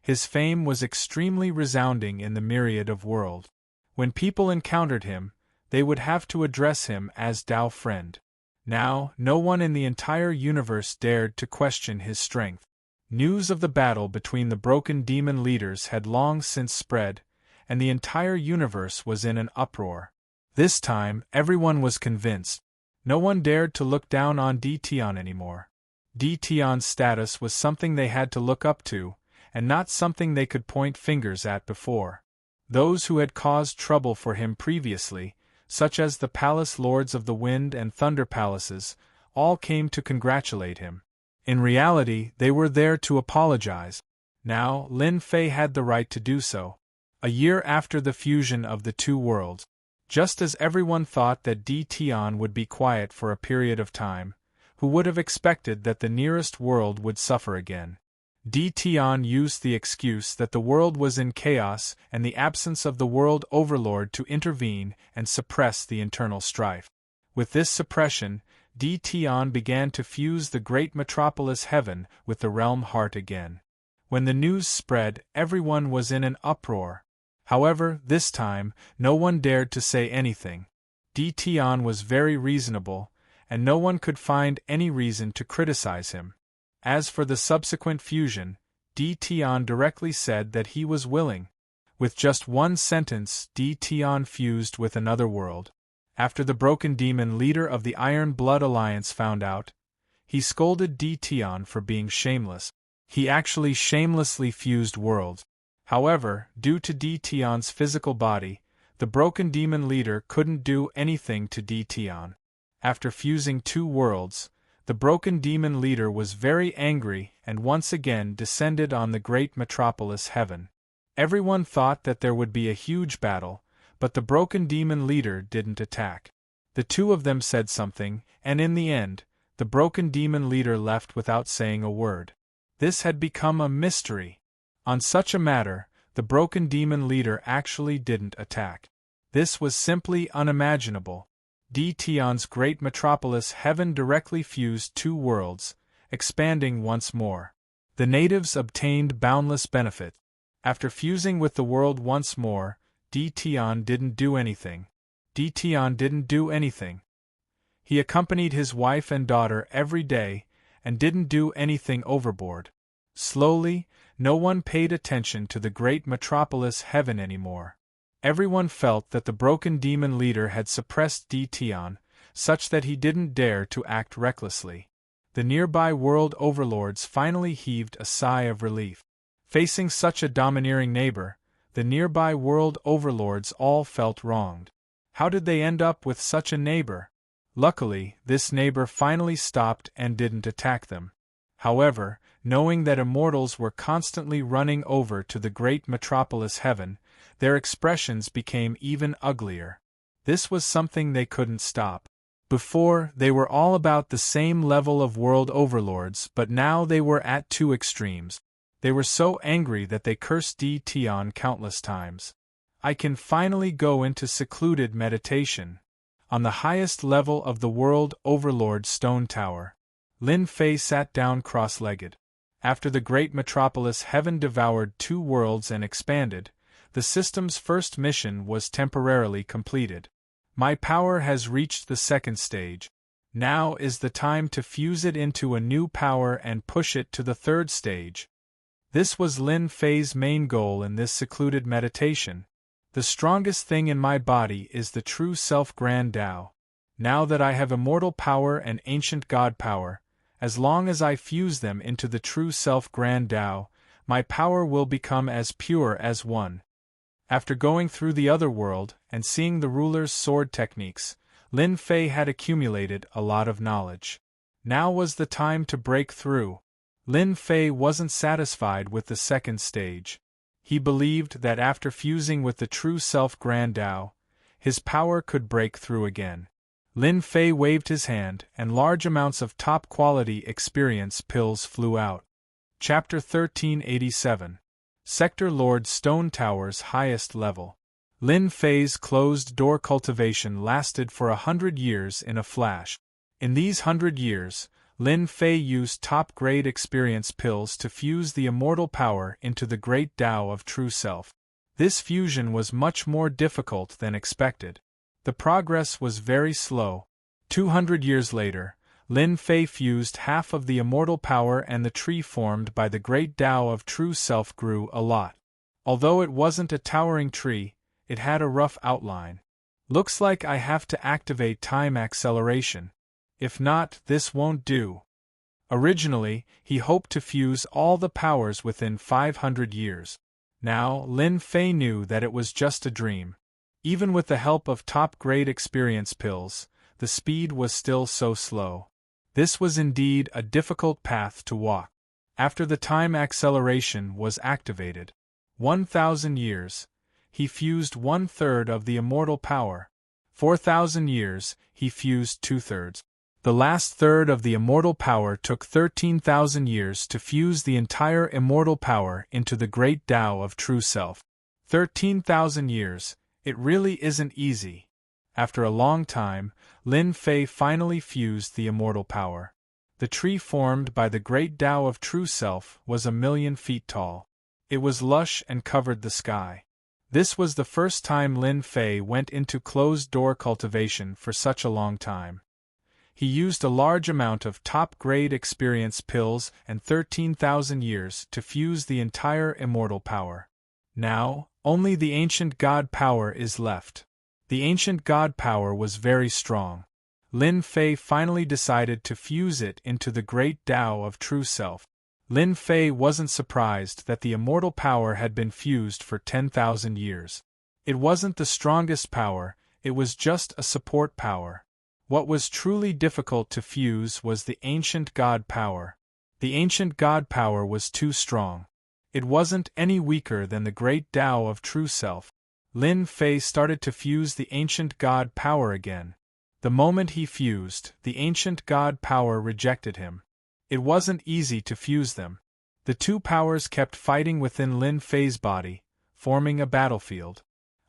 His fame was extremely resounding in the myriad of worlds. When people encountered him, they would have to address him as Tao Friend. Now, no one in the entire universe dared to question his strength. News of the battle between the broken demon leaders had long since spread, and the entire universe was in an uproar. This time, everyone was convinced. No one dared to look down on Dition anymore. Dition's status was something they had to look up to, and not something they could point fingers at before. Those who had caused trouble for him previously, such as the palace lords of the Wind and Thunder palaces, all came to congratulate him. In reality, they were there to apologize. Now, Lin Fei had the right to do so. A year after the fusion of the two worlds, just as everyone thought that Di Tian would be quiet for a period of time, who would have expected that the nearest world would suffer again? Di Tian used the excuse that the world was in chaos and the absence of the world overlord to intervene and suppress the internal strife. With this suppression, Di Tian began to fuse the great metropolis heaven with the realm heart again. When the news spread, everyone was in an uproar. However, this time, no one dared to say anything. Di Tian was very reasonable, and no one could find any reason to criticize him. As for the subsequent fusion, Di Tian directly said that he was willing. With just one sentence, Di Tian fused with another world. After the broken demon leader of the Iron Blood Alliance found out, he scolded Di Tian for being shameless. He actually shamelessly fused worlds. However, due to Di Tian's physical body, the broken demon leader couldn't do anything to Di Tian. After fusing two worlds, the broken demon leader was very angry and once again descended on the great metropolis heaven. Everyone thought that there would be a huge battle, but the broken demon leader didn't attack. The two of them said something, and in the end, the broken demon leader left without saying a word. This had become a mystery. On such a matter, the broken demon leader actually didn't attack. This was simply unimaginable. Di Tian's great metropolis heaven directly fused two worlds, expanding once more. The natives obtained boundless benefit. After fusing with the world once more, Di Tian didn't do anything. Di Tian didn't do anything. He accompanied his wife and daughter every day, and didn't do anything overboard. Slowly, no one paid attention to the great metropolis heaven anymore. Everyone felt that the broken demon leader had suppressed Di Tian, such that he didn't dare to act recklessly. The nearby world overlords finally heaved a sigh of relief. Facing such a domineering neighbor, the nearby world overlords all felt wronged. How did they end up with such a neighbor? Luckily, this neighbor finally stopped and didn't attack them. However, knowing that immortals were constantly running over to the great metropolis heaven, their expressions became even uglier. This was something they couldn't stop. Before, they were all about the same level of world overlords, but now they were at two extremes. They were so angry that they cursed Di Tian countless times. I can finally go into secluded meditation. On the highest level of the world overlord stone tower, Lin Fei sat down cross-legged. After the great metropolis heaven devoured two worlds and expanded, the system's first mission was temporarily completed. My power has reached the second stage. Now is the time to fuse it into a new power and push it to the third stage. This was Lin Fei's main goal in this secluded meditation. The strongest thing in my body is the true self Grand Tao. Now that I have immortal power and ancient God power, as long as I fuse them into the true self Grand Tao, my power will become as pure as one. After going through the other world and seeing the ruler's sword techniques, Lin Fei had accumulated a lot of knowledge. Now was the time to break through. Lin Fei wasn't satisfied with the second stage. He believed that after fusing with the true self Grand Tao, his power could break through again. Lin Fei waved his hand, and large amounts of top-quality experience pills flew out. Chapter 1387. Sector Lord Stone Tower's highest level. Lin Fei's closed-door cultivation lasted for 100 years in a flash. In these 100 years, Lin Fei used top-grade experience pills to fuse the immortal power into the great Tao of true self. This fusion was much more difficult than expected. The progress was very slow. 200 years later, Lin Fei fused half of the immortal power and the tree formed by the great Tao of true self grew a lot. Although it wasn't a towering tree, it had a rough outline. Looks like I have to activate time acceleration. If not, this won't do. Originally, he hoped to fuse all the powers within 500 years. Now, Lin Fei knew that it was just a dream. Even with the help of top-grade experience pills, the speed was still so slow. This was indeed a difficult path to walk. After the time acceleration was activated, 1,000 years, he fused 1/3 of the immortal power. 4,000 years, he fused 2/3. The last third of the immortal power took 13,000 years to fuse the entire immortal power into the great Tao of True Self. 13,000 years, it really isn't easy. After a long time, Lin Fei finally fused the immortal power. The tree formed by the great Tao of True Self was 1,000,000 feet tall. It was lush and covered the sky. This was the first time Lin Fei went into closed-door cultivation for such a long time. He used a large amount of top-grade experience pills and 13,000 years to fuse the entire immortal power. Now, only the ancient God power is left. The ancient God power was very strong. Lin Fei finally decided to fuse it into the great Tao of True Self. Lin Fei wasn't surprised that the immortal power had been fused for 10,000 years. It wasn't the strongest power, it was just a support power. What was truly difficult to fuse was the ancient God power. The ancient God power was too strong. It wasn't any weaker than the great Tao of True Self. Lin Fei started to fuse the ancient God power again. The moment he fused, the ancient God power rejected him. It wasn't easy to fuse them. The two powers kept fighting within Lin Fei's body, forming a battlefield.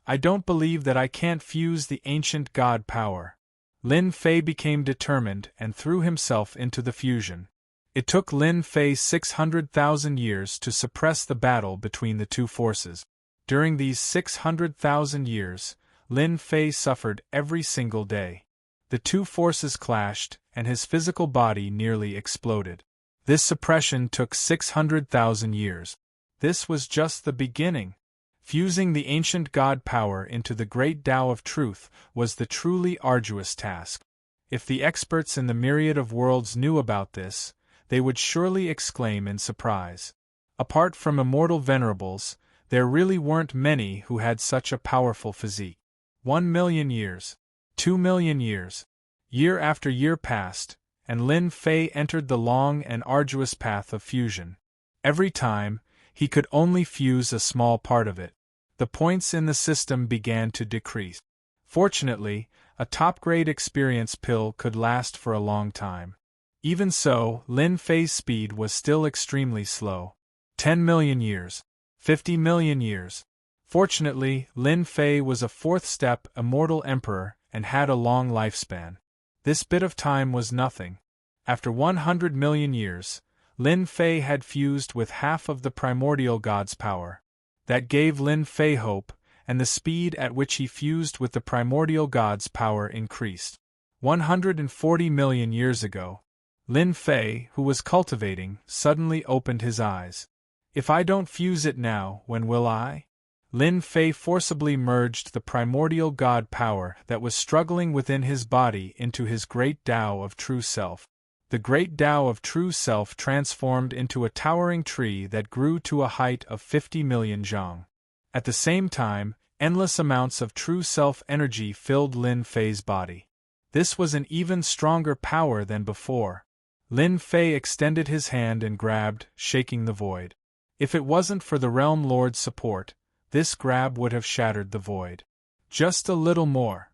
I don't believe that I can't fuse the ancient God power. Lin Fei became determined and threw himself into the fusion. It took Lin Fei 600,000 years to suppress the battle between the two forces. During these 600,000 years, Lin Fei suffered every single day. The two forces clashed, and his physical body nearly exploded. This suppression took 600,000 years. This was just the beginning. Fusing the ancient God power into the great Tao of Truth was the truly arduous task. If the experts in the myriad of worlds knew about this, they would surely exclaim in surprise. Apart from immortal venerables, there really weren't many who had such a powerful physique. 1,000,000 years. 2,000,000 years. Year after year passed, and Lin Fei entered the long and arduous path of fusion. Every time, he could only fuse a small part of it. The points in the system began to decrease. Fortunately, a top-grade experience pill could last for a long time. Even so, Lin Fei's speed was still extremely slow. 10,000,000 years. 50,000,000 years. Fortunately, Lin Fei was a fourth-step immortal emperor and had a long lifespan. This bit of time was nothing. After 100,000,000 years, Lin Fei had fused with half of the primordial god's power. That gave Lin Fei hope, and the speed at which he fused with the primordial god's power increased. 140,000,000 years ago, Lin Fei, who was cultivating, suddenly opened his eyes. If I don't fuse it now, when will I? Lin Fei forcibly merged the primordial god power that was struggling within his body into his great Tao of True Self. The great Tao of True Self transformed into a towering tree that grew to a height of 50,000,000 zhang. At the same time, endless amounts of True Self energy filled Lin Fei's body. This was an even stronger power than before. Lin Fei extended his hand and grabbed, shaking the void. If it wasn't for the Realm Lord's support, this grab would have shattered the void. Just a little more.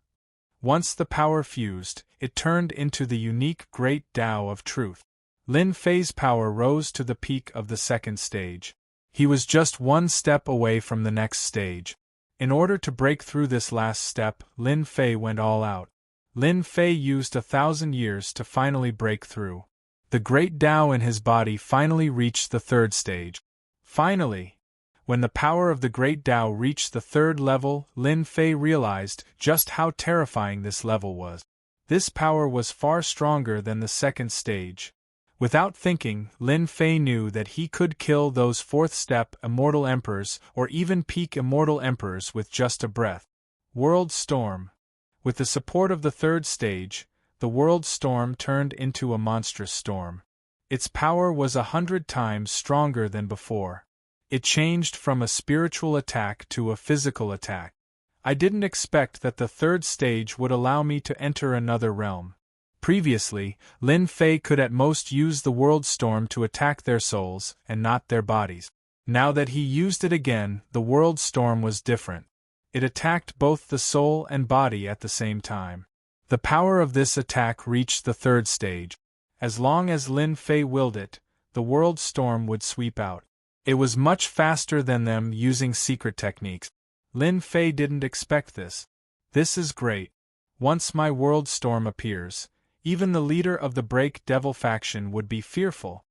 Once the power fused, it turned into the unique Great Tao of Truth. Lin Fei's power rose to the peak of the second stage. He was just one step away from the next stage. In order to break through this last step, Lin Fei went all out. Lin Fei used 1,000 years to finally break through. The Great Tao in his body finally reached the third stage. Finally! When the power of the Great Tao reached the third level, Lin Fei realized just how terrifying this level was. This power was far stronger than the second stage. Without thinking, Lin Fei knew that he could kill those fourth-step immortal emperors or even peak immortal emperors with just a breath. World Storm. With the support of the third stage, the World Storm turned into a monstrous storm. Its power was 100 times stronger than before. It changed from a spiritual attack to a physical attack. I didn't expect that the third stage would allow me to enter another realm. Previously, Lin Fei could at most use the world storm to attack their souls, and not their bodies. Now that he used it again, the world storm was different. It attacked both the soul and body at the same time. The power of this attack reached the third stage. As long as Lin Fei willed it, the world storm would sweep out. It was much faster than them using secret techniques. Lin Fei didn't expect this. This is great. Once my world storm appears, even the leader of the Break Devil faction would be fearful.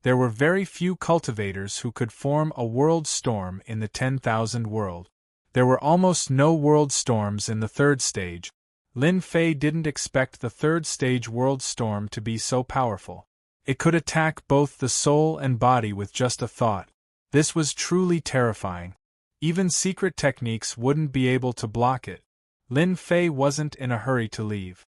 There were very few cultivators who could form a world storm in the 10,000 world. There were almost no world storms in the third stage. Lin Fei didn't expect the third stage world storm to be so powerful. It could attack both the soul and body with just a thought. This was truly terrifying. Even secret techniques wouldn't be able to block it. Lin Fei wasn't in a hurry to leave.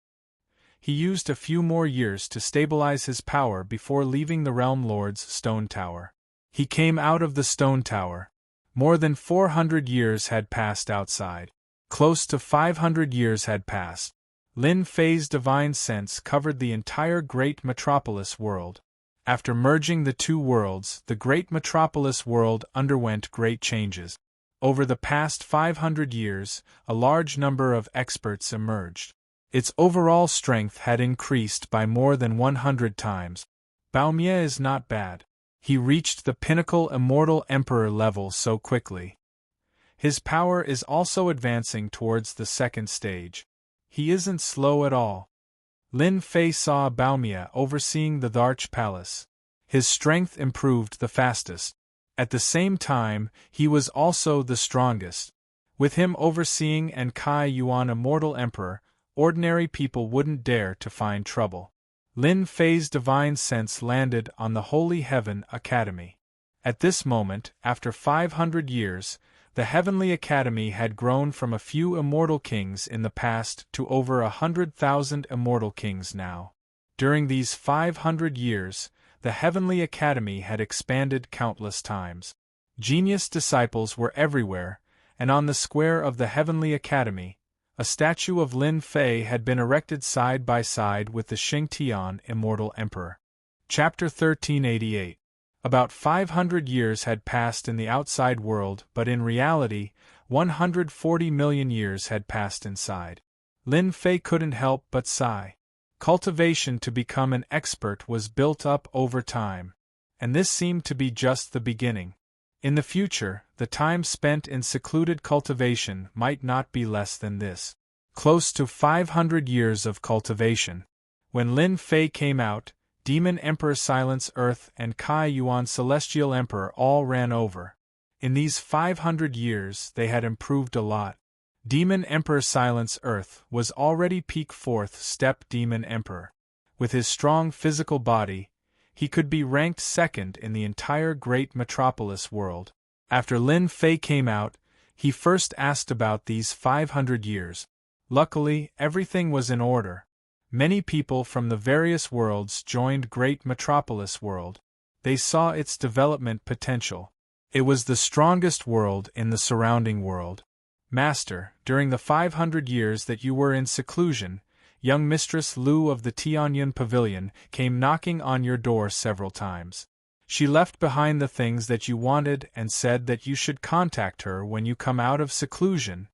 He used a few more years to stabilize his power before leaving the Realm Lord's stone tower. He came out of the stone tower. More than 400 years had passed outside. Close to 500 years had passed. Lin Fei's divine sense covered the entire great metropolis world. After merging the two worlds, the great metropolis world underwent great changes. Over the past 500 years, a large number of experts emerged. Its overall strength had increased by more than 100 times. Baomia is not bad. He reached the pinnacle immortal emperor level so quickly. His power is also advancing towards the second stage. He isn't slow at all. Lin Fei saw Baomia overseeing the Dharch Palace. His strength improved the fastest. At the same time, he was also the strongest. With him overseeing and Kai Yuan immortal emperor, ordinary people wouldn't dare to find trouble. Lin Fei's divine sense landed on the Holy Heaven Academy. At this moment, after 500 years, the Heavenly Academy had grown from a few immortal kings in the past to over 100,000 immortal kings now. During these 500 years, the Heavenly Academy had expanded countless times. Genius disciples were everywhere, and on the square of the Heavenly Academy, a statue of Lin Fei had been erected side by side with the Xingtian immortal emperor. Chapter 1388. About 500 years had passed in the outside world, but in reality, 140 million years had passed inside. Lin Fei couldn't help but sigh. Cultivation to become an expert was built up over time, and this seemed to be just the beginning. In the future, the time spent in secluded cultivation might not be less than this. Close to 500 years of cultivation. When Lin Fei came out, Demon Emperor Silence Earth and Kai Yuan Celestial Emperor all ran over. In these 500 years they had improved a lot. Demon Emperor Silence Earth was already peak 4th step Demon Emperor. With his strong physical body, he could be ranked second in the entire great metropolis world. After Lin Fei came out, he first asked about these 500 years. Luckily, everything was in order. Many people from the various worlds joined Great Metropolis World. They saw its development potential. It was the strongest world in the surrounding world. Master, during the 500 years that you were in seclusion, young Mistress Lu of the Tianyun Pavilion came knocking on your door several times. She left behind the things that you wanted and said that you should contact her when you come out of seclusion.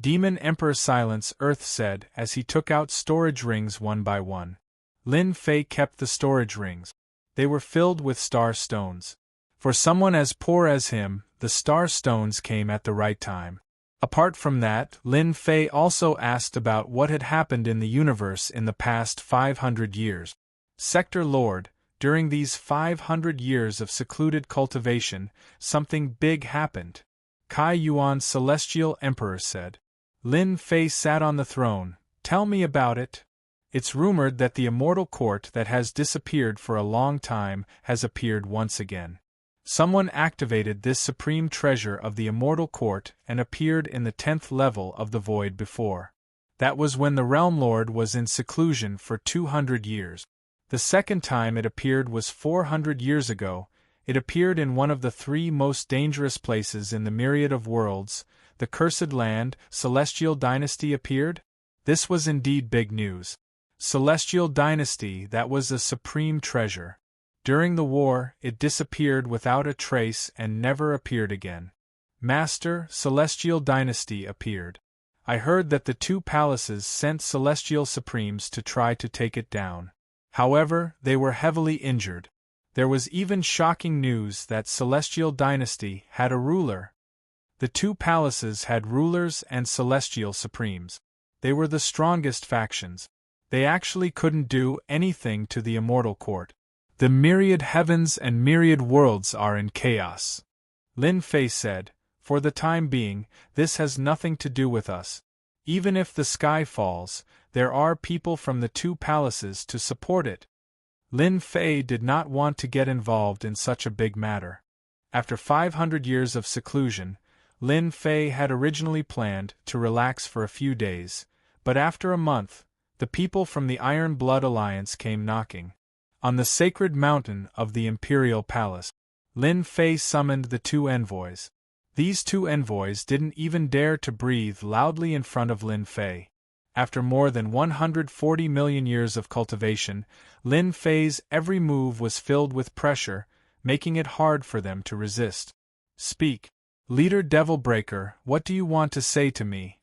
Demon Emperor Silence Earth said as he took out storage rings one by one. Lin Fei kept the storage rings. They were filled with star stones. For someone as poor as him, the star stones came at the right time. Apart from that, Lin Fei also asked about what had happened in the universe in the past 500 years. Sector Lord, during these 500 years of secluded cultivation, something big happened. Kai Yuan Celestial Emperor said. Lin Fei sat on the throne. Tell me about it. It's rumored that the immortal court that has disappeared for a long time has appeared once again. Someone activated this supreme treasure of the immortal court and appeared in the 10th level of the void before. That was when the Realm Lord was in seclusion for 200 years. The second time it appeared was 400 years ago. It appeared in one of the 3 most dangerous places in the myriad of worlds, the cursed land, celestial dynasty appeared? This was indeed big news. Celestial dynasty, that was a supreme treasure. During the war, it disappeared without a trace and never appeared again. Master, celestial dynasty appeared. I heard that the two palaces sent celestial supremes to try to take it down. However, they were heavily injured. There was even shocking news that celestial dynasty had a ruler. The two palaces had rulers and celestial supremes. They were the strongest factions. They actually couldn't do anything to the immortal court. The myriad heavens and myriad worlds are in chaos. Lin Fei said, for the time being, this has nothing to do with us. Even if the sky falls, there are people from the two palaces to support it. Lin Fei did not want to get involved in such a big matter. After 500 years of seclusion, Lin Fei had originally planned to relax for a few days, but after a month, the people from the Iron Blood Alliance came knocking. On the sacred mountain of the Imperial Palace, Lin Fei summoned the two envoys. These two envoys didn't even dare to breathe loudly in front of Lin Fei. After more than 140 million years of cultivation, Lin Fei's every move was filled with pressure, making it hard for them to resist. Speak. Leader Devil Breaker, what do you want to say to me?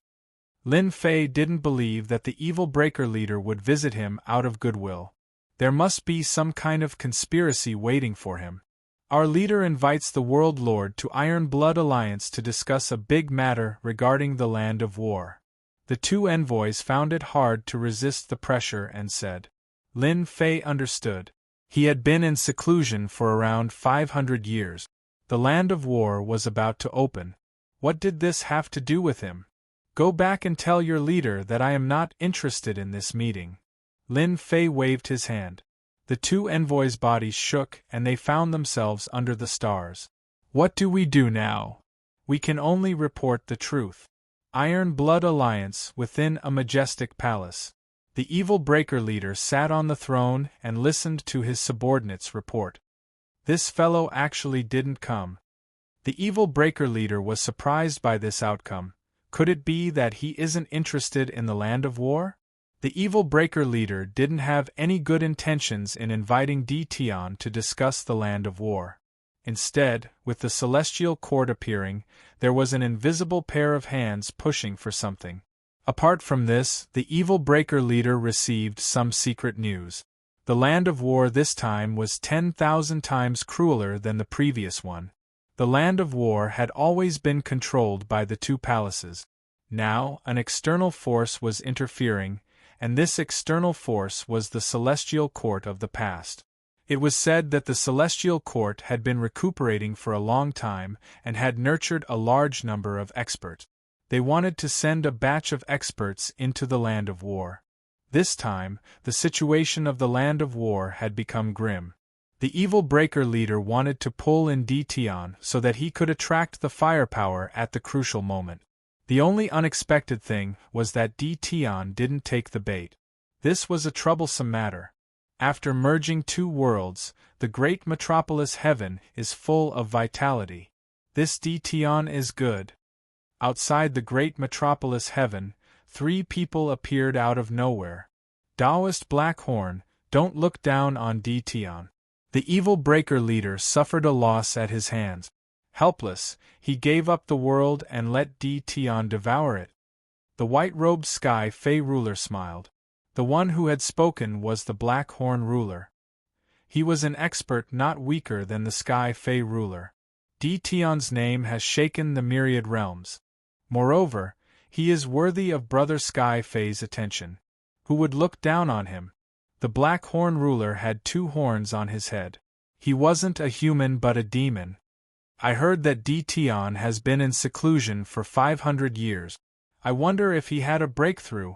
Lin Fei didn't believe that the evil Breaker leader would visit him out of goodwill. There must be some kind of conspiracy waiting for him. Our leader invites the World Lord to Iron Blood Alliance to discuss a big matter regarding the land of war. The two envoys found it hard to resist the pressure and said. Lin Fei understood. He had been in seclusion for around 500 years. The land of war was about to open. What did this have to do with him? Go back and tell your leader that I am not interested in this meeting. Lin Fei waved his hand. The two envoys' bodies shook and they found themselves under the stars. What do we do now? We can only report the truth. Iron Blood Alliance within a majestic palace. The evil Breaker leader sat on the throne and listened to his subordinates report. This fellow actually didn't come. The evil Breaker leader was surprised by this outcome. Could it be that he isn't interested in the land of war? The evil Breaker leader didn't have any good intentions in inviting Di Tian to discuss the land of war. Instead, with the celestial court appearing, there was an invisible pair of hands pushing for something. Apart from this, the evil Breaker leader received some secret news. The land of war this time was 10,000 times crueler than the previous one. The land of war had always been controlled by the two palaces. Now, an external force was interfering, and this external force was the celestial court of the past. It was said that the celestial court had been recuperating for a long time and had nurtured a large number of experts. They wanted to send a batch of experts into the land of war. This time, the situation of the land of war had become grim. The evil Breaker leader wanted to pull in Di Tian so that he could attract the firepower at the crucial moment. The only unexpected thing was that Di Tian didn't take the bait. This was a troublesome matter. After merging two worlds, the great metropolis heaven is full of vitality. This Di Tian is good. Outside the great metropolis heaven, 3 people appeared out of nowhere. Taoist Blackhorn, don't look down on Di Tian. The evil Breaker leader suffered a loss at his hands. Helpless, he gave up the world and let Di Tian devour it. The white-robed Sky Fey ruler smiled. The one who had spoken was the Black Horn ruler. He was an expert not weaker than the Sky Fey ruler. Di Tian's name has shaken the myriad realms. Moreover, he is worthy of Brother Sky Fey's attention. Who would look down on him? The Black Horn ruler had 2 horns on his head. He wasn't a human but a demon. I heard that Di Tian has been in seclusion for 500 years. I wonder if he had a breakthrough.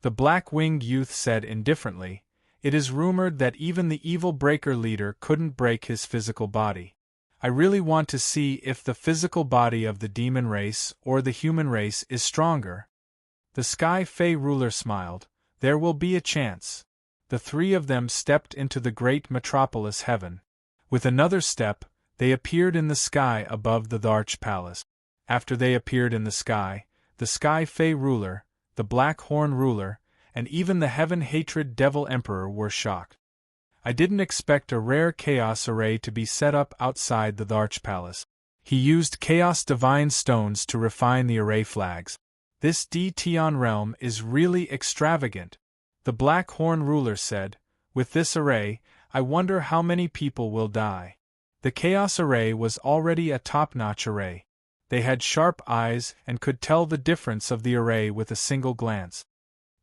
The black-winged youth said indifferently, it is rumored that even the evil Breaker leader couldn't break his physical body. I really want to see if the physical body of the demon race or the human race is stronger. The Sky Fey ruler smiled. There will be a chance. The 3 of them stepped into the great metropolis heaven. With another step, they appeared in the sky above the Arch Palace. After they appeared in the Sky Fae ruler, the Black Horn ruler, and even the Heaven-Hatred Devil Emperor were shocked. I didn't expect a rare Chaos Array to be set up outside the Tharch Palace. He used Chaos Divine Stones to refine the array flags. This Dtion realm is really extravagant, the Black Horn ruler said. With this array, I wonder how many people will die. The Chaos Array was already a top-notch array. They had sharp eyes and could tell the difference of the array with a single glance.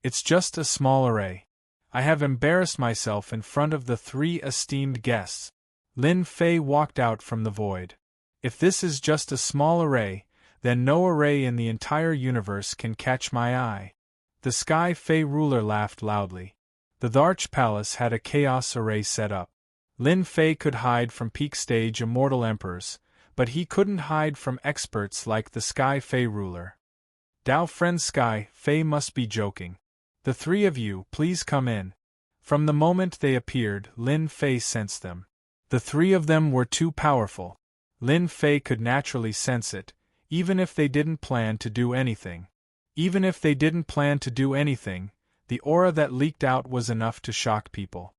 It's just a small array. I have embarrassed myself in front of the 3 esteemed guests. Lin Fei walked out from the void. If this is just a small array, then no array in the entire universe can catch my eye. The Sky Fae ruler laughed loudly. The Tharch Palace had a chaos array set up. Lin Fei could hide from peak-stage immortal emperors, but he couldn't hide from experts like the Sky Fae ruler. Dao friend Sky Fae must be joking. The 3 of you, please come in. From the moment they appeared, Lin Fei sensed them. The 3 of them were too powerful. Lin Fei could naturally sense it, even if they didn't plan to do anything. Even if they didn't plan to do anything, the aura that leaked out was enough to shock people.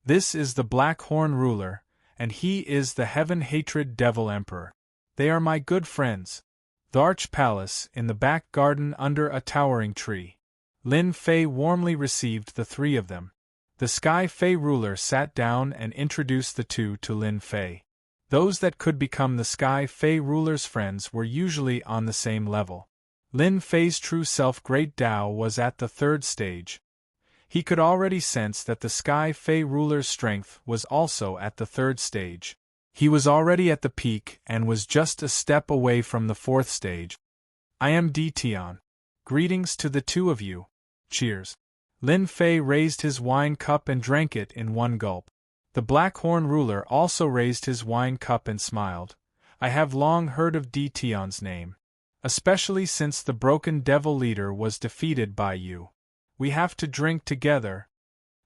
This is the Black Horn ruler, and he is the Heaven-Hatred Devil Emperor. They are my good friends. Tharch Palace, in the back garden under a towering tree. Lin Fei warmly received the 3 of them. The Sky Fae ruler sat down and introduced the 2 to Lin Fei. Those that could become the Sky Fae ruler's friends were usually on the same level. Lin Fei's true self Great Tao was at the 3rd stage. He could already sense that the Sky Fae ruler's strength was also at the 3rd stage. He was already at the peak and was just a step away from the 4th stage. I am Dtion. Greetings to the 2 of you. Cheers. Lin Fei raised his wine cup and drank it in one gulp. The Black Horn ruler also raised his wine cup and smiled. I have long heard of Dtion's name. Especially since the broken devil leader was defeated by you. We have to drink together.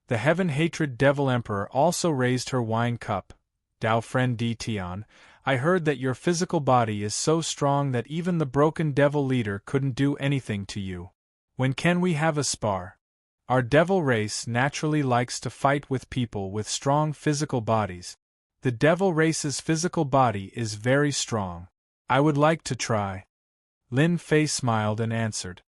The Heaven-Hatred Devil Emperor also raised her wine cup. Dao friend Dtion, I heard that your physical body is so strong that even the broken devil leader couldn't do anything to you. When can we have a spar? Our devil race naturally likes to fight with people with strong physical bodies. The devil race's physical body is very strong. I would like to try. Lin Fei smiled and answered.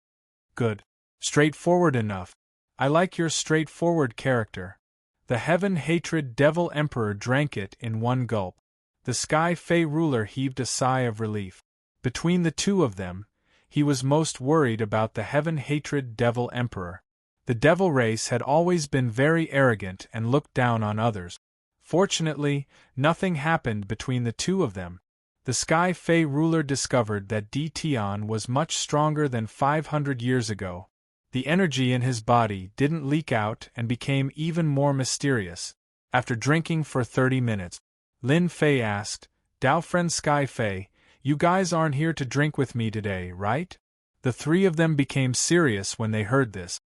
Good. Straightforward enough. I like your straightforward character. The Heaven-Hatred Devil Emperor drank it in one gulp. The Sky Fae ruler heaved a sigh of relief. Between the 2 of them, he was most worried about the Heaven-Hatred Devil Emperor. The devil race had always been very arrogant and looked down on others. Fortunately, nothing happened between the 2 of them. The Sky Fae ruler discovered that Dtion was much stronger than 500 years ago. The energy in his body didn't leak out and became even more mysterious. After drinking for 30 minutes, Lin Fei asked, Dao friend Sky Fae, you guys aren't here to drink with me today, right? The 3 of them became serious when they heard this.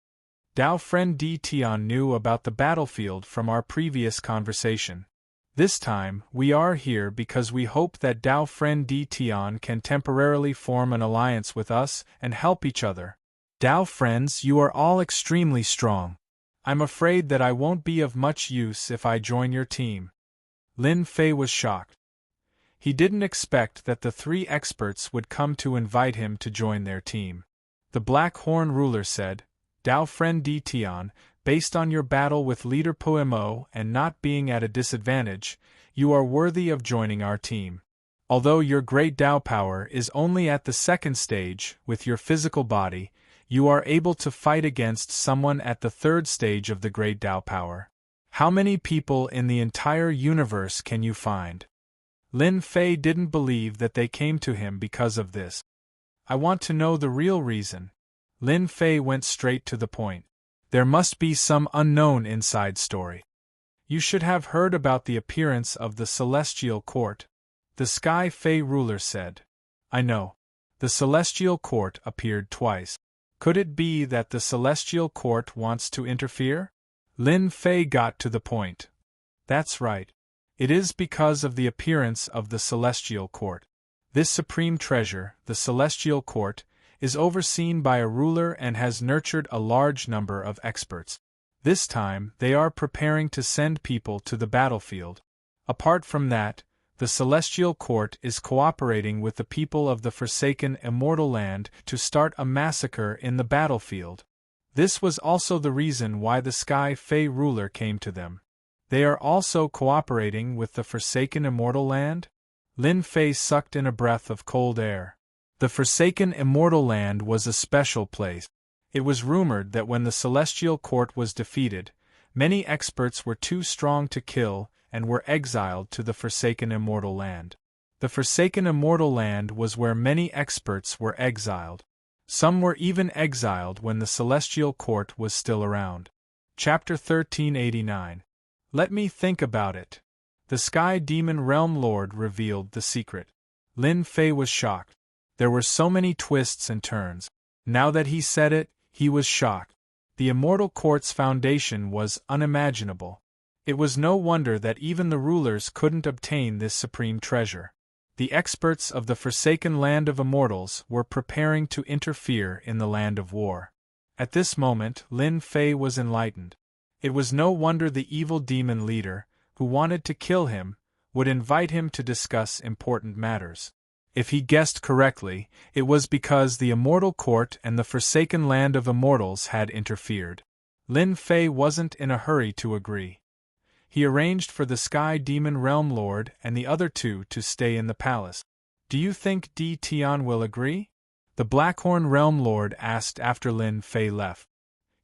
Dao friend Dtion knew about the battlefield from our previous conversation. This time, we are here because we hope that Dao friend Dtion can temporarily form an alliance with us and help each other. Dao friends, you are all extremely strong. I'm afraid that I won't be of much use if I join your team. Lin Fei was shocked. He didn't expect that the 3 experts would come to invite him to join their team. The Black Horn ruler said, Dao friend Dtion, based on your battle with Leader Poemo and not being at a disadvantage, you are worthy of joining our team. Although your great Dao power is only at the 2nd stage with your physical body, you are able to fight against someone at the 3rd stage of the great Dao power. How many people in the entire universe can you find? Lin Fei didn't believe that they came to him because of this. I want to know the real reason. Lin Fei went straight to the point. There must be some unknown inside story. You should have heard about the appearance of the Celestial Court. The Sky Fae ruler said. I know. The Celestial Court appeared twice. Could it be that the Celestial Court wants to interfere? Lin Fei got to the point. That's right. It is because of the appearance of the Celestial Court. This supreme treasure, the celestial court, is overseen by a ruler and has nurtured a large number of experts. This time, they are preparing to send people to the battlefield. Apart from that, the celestial court is cooperating with the people of the forsaken immortal land to start a massacre in the battlefield. This was also the reason why the Sky Fae ruler came to them. They are also cooperating with the forsaken immortal land? Lin Fei sucked in a breath of cold air. The forsaken immortal land was a special place. It was rumored that when the celestial court was defeated, many experts were too strong to kill and were exiled to the forsaken immortal land. The forsaken immortal land was where many experts were exiled. Some were even exiled when the celestial court was still around. Chapter 1389. Let me think about it. The Sky Demon Realm Lord revealed the secret. Lin Fei was shocked. There were so many twists and turns. Now that he said it, he was shocked. The Immortal Court's foundation was unimaginable. It was no wonder that even the rulers couldn't obtain this supreme treasure. The experts of the forsaken land of immortals were preparing to interfere in the land of war. At this moment, Lin Fei was enlightened. It was no wonder the evil demon leader, who wanted to kill him, would invite him to discuss important matters. If he guessed correctly, it was because the Immortal Court and the forsaken land of immortals had interfered. Lin Fei wasn't in a hurry to agree. He arranged for the Sky Demon Realm Lord and the other two to stay in the palace. Do you think Di Tian will agree? The Blackhorn Realm Lord asked after Lin Fei left.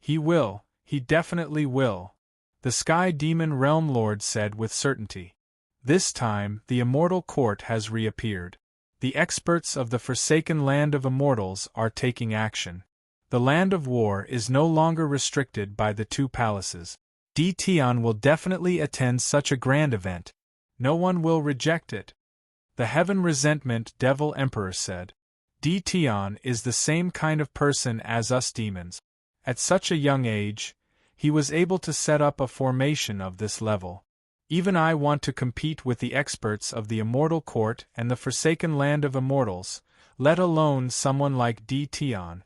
He will, he definitely will, the Sky Demon Realm Lord said with certainty. This time, the Immortal Court has reappeared. The experts of the forsaken land of immortals are taking action. The land of war is no longer restricted by the two palaces. Di Tian will definitely attend such a grand event. No one will reject it. The Heaven Resentment Devil Emperor said. Di Tian is the same kind of person as us demons. At such a young age, he was able to set up a formation of this level. Even I want to compete with the experts of the Immortal Court and the forsaken land of immortals, let alone someone like Di Tian.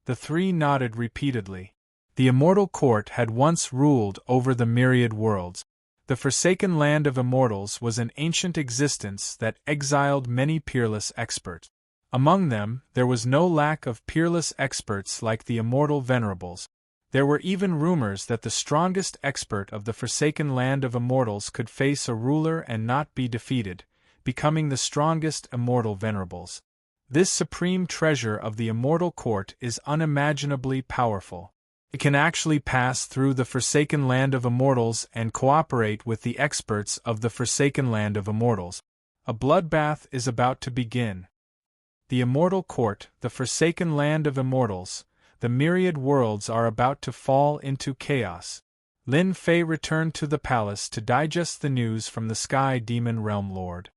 The three nodded repeatedly. The Immortal Court had once ruled over the myriad worlds. The forsaken land of immortals was an ancient existence that exiled many peerless experts. Among them, there was no lack of peerless experts like the immortal venerables. There were even rumors that the strongest expert of the forsaken land of immortals could face a ruler and not be defeated, becoming the strongest immortal venerables. This supreme treasure of the Immortal Court is unimaginably powerful. It can actually pass through the forsaken land of immortals and cooperate with the experts of the forsaken land of immortals. A bloodbath is about to begin. The Immortal Court, the forsaken land of immortals, the myriad worlds are about to fall into chaos. Lin Fei returned to the palace to digest the news from the Sky Demon Realm Lord.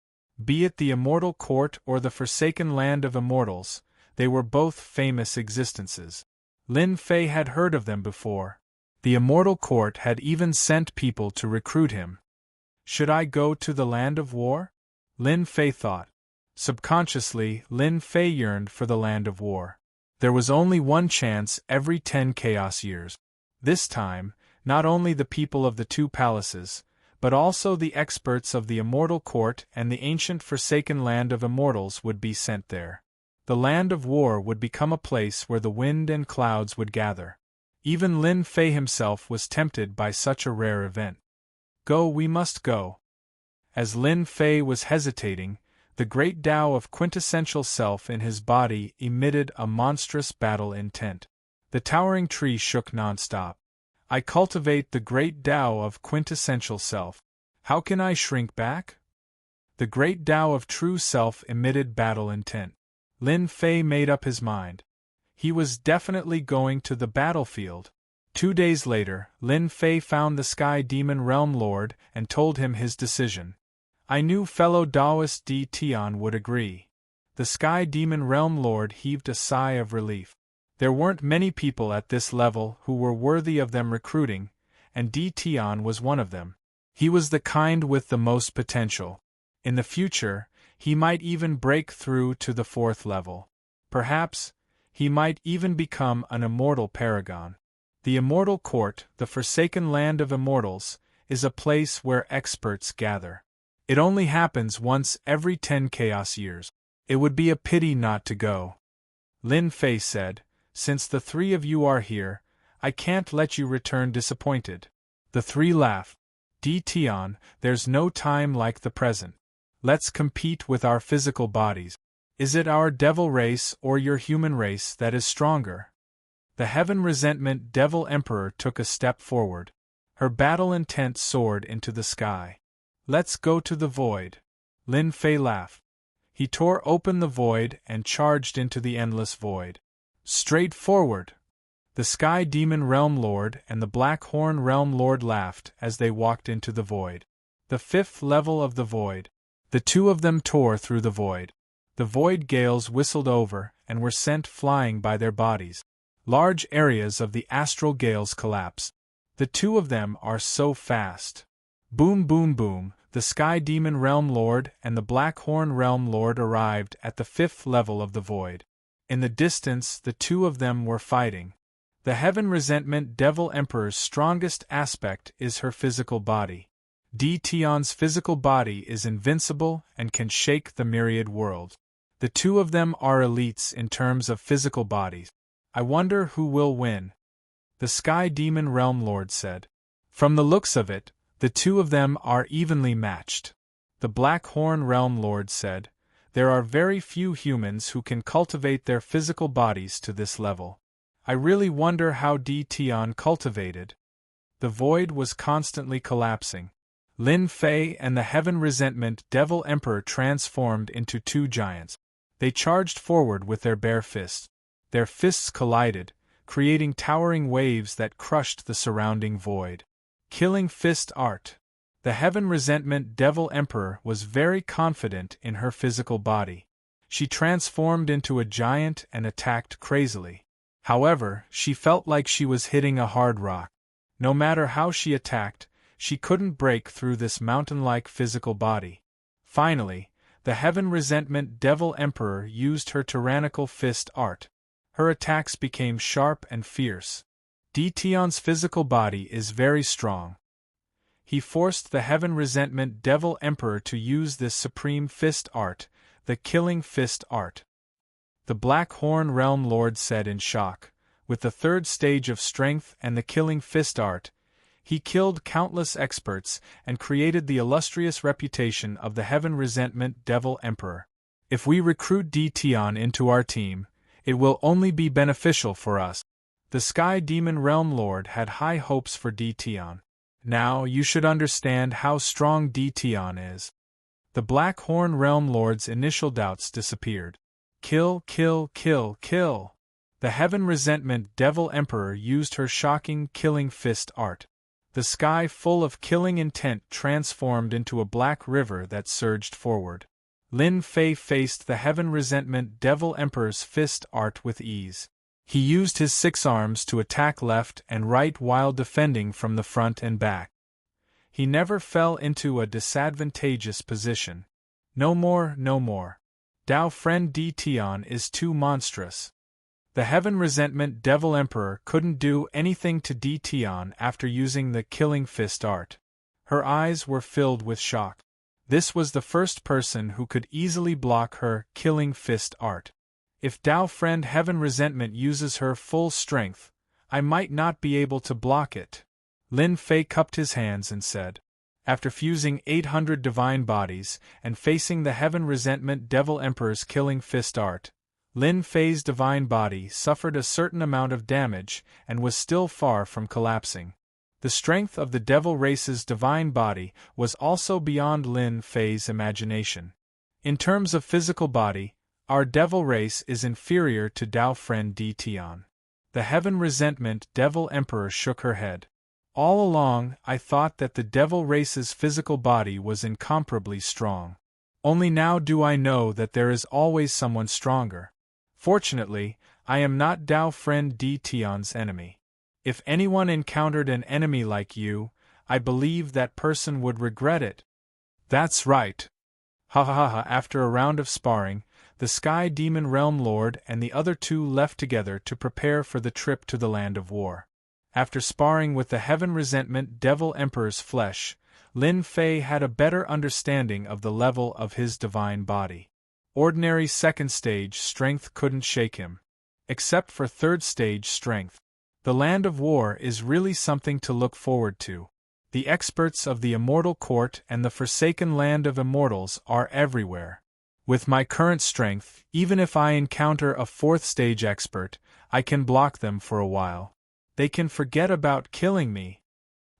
Be it the Immortal Court or the forsaken land of immortals, they were both famous existences. Lin Fei had heard of them before. The Immortal Court had even sent people to recruit him. Should I go to the land of war? Lin Fei thought. Subconsciously, Lin Fei yearned for the land of war. There was only one chance every 10 chaos years. This time, not only the people of the two palaces, but also the experts of the Immortal Court and the ancient forsaken land of immortals would be sent there. The land of war would become a place where the wind and clouds would gather. Even Lin Fei himself was tempted by such a rare event. Go, we must go. As Lin Fei was hesitating, the great Tao of quintessential self in his body emitted a monstrous battle intent. The towering tree shook non-stop. I cultivate the great Tao of quintessential self. How can I shrink back? The great Tao of true self emitted battle intent. Lin Fei made up his mind. He was definitely going to the battlefield. 2 days later, Lin Fei found the Sky Demon Realm Lord and told him his decision. I knew fellow Taoist Di Tian would agree. The Sky Demon Realm Lord heaved a sigh of relief. There weren't many people at this level who were worthy of them recruiting, and Di Tian was one of them. He was the kind with the most potential. In the future, He might even break through to the 4th level. Perhaps, he might even become an immortal paragon. The Immortal Court, the forsaken land of immortals, is a place where experts gather. It only happens once every 10 chaos years. It would be a pity not to go. Lin Fei said, since the 3 of you are here, I can't let you return disappointed. The 3 laughed. Di Tian, there's no time like the present. Let's compete with our physical bodies. Is it our devil race or your human race that is stronger? The Heaven Resentment Devil Emperor took a step forward. Her battle intent soared into the sky. Let's go to the void. Lin Fei laughed. He tore open the void and charged into the endless void. Straight forward! The Sky Demon Realm Lord and the Black Horn Realm Lord laughed as they walked into the void. The 5th level of the void. The 2 of them tore through the void. The void gales whistled over and were sent flying by their bodies. Large areas of the astral gales collapsed. The 2 of them are so fast. Boom boom boom, the Sky Demon Realm Lord and the Black Horn Realm Lord arrived at the 5th level of the void. In the distance, the 2 of them were fighting. The Heaven Resentment Devil Emperor's strongest aspect is her physical body. Di Tian's physical body is invincible and can shake the myriad world. The 2 of them are elites in terms of physical bodies. I wonder who will win. The Sky Demon Realm Lord said. From the looks of it, the 2 of them are evenly matched. The Black Horn Realm Lord said, there are very few humans who can cultivate their physical bodies to this level. I really wonder how Di Tian cultivated. The void was constantly collapsing. Lin Fei and the Heaven Resentment Devil Emperor transformed into 2 giants. They charged forward with their bare fists. Their fists collided, creating towering waves that crushed the surrounding void. Killing Fist Art. The Heaven Resentment Devil Emperor was very confident in her physical body. She transformed into a giant and attacked crazily. However, she felt like she was hitting a hard rock. No matter how she attacked, she couldn't break through this mountain-like physical body. Finally, the Heaven Resentment Devil Emperor used her tyrannical fist art. Her attacks became sharp and fierce. Di Tian's physical body is very strong. He forced the Heaven Resentment Devil Emperor to use this supreme fist art, the Killing Fist Art. The Black Horn Realm Lord said in shock, with the 3rd stage of strength and the Killing Fist Art, he killed countless experts and created the illustrious reputation of the Heaven Resentment Devil Emperor. If we recruit Di Tian into our team, it will only be beneficial for us. The Sky Demon Realm Lord had high hopes for Di Tian. Now you should understand how strong Di Tian is. The Black Horn Realm Lord's initial doubts disappeared. Kill, kill, kill, kill. The Heaven Resentment Devil Emperor used her shocking Killing Fist art. The sky full of killing intent transformed into a black river that surged forward. Lin Fei faced the Heaven Resentment Devil Emperor's fist art with ease. He used his 6 arms to attack left and right while defending from the front and back. He never fell into a disadvantageous position. No more, no more. Dao friend Di Tian is too monstrous. The Heaven Resentment Devil Emperor couldn't do anything to Di Tian after using the Killing Fist art. Her eyes were filled with shock. This was the first person who could easily block her Killing Fist art. If Dao friend Heaven Resentment uses her full strength, I might not be able to block it. Lin Fei cupped his hands and said. After fusing 800 divine bodies and facing the Heaven Resentment Devil Emperor's Killing Fist art, Lin Fei's divine body suffered a certain amount of damage and was still far from collapsing. The strength of the Devil race's divine body was also beyond Lin Fei's imagination. In terms of physical body, our Devil race is inferior to Dao friend Di Tian. The Heaven Resentment Devil Emperor shook her head. All along, I thought that the Devil race's physical body was incomparably strong. Only now do I know that there is always someone stronger. Fortunately, I am not Dao friend Di Tian's enemy. If anyone encountered an enemy like you, I believe that person would regret it. That's right. Ha ha ha ha. After a round of sparring, the Sky Demon Realm Lord and the other two left together to prepare for the trip to the Land of War. After sparring with the Heaven Resentment Devil Emperor's flesh, Lin Fei had a better understanding of the level of his divine body. Ordinary second stage strength couldn't shake him. Except for third stage strength. The Land of War is really something to look forward to. The experts of the Immortal Court and the Forsaken Land of Immortals are everywhere. With my current strength, even if I encounter a fourth stage expert, I can block them for a while. They can forget about killing me.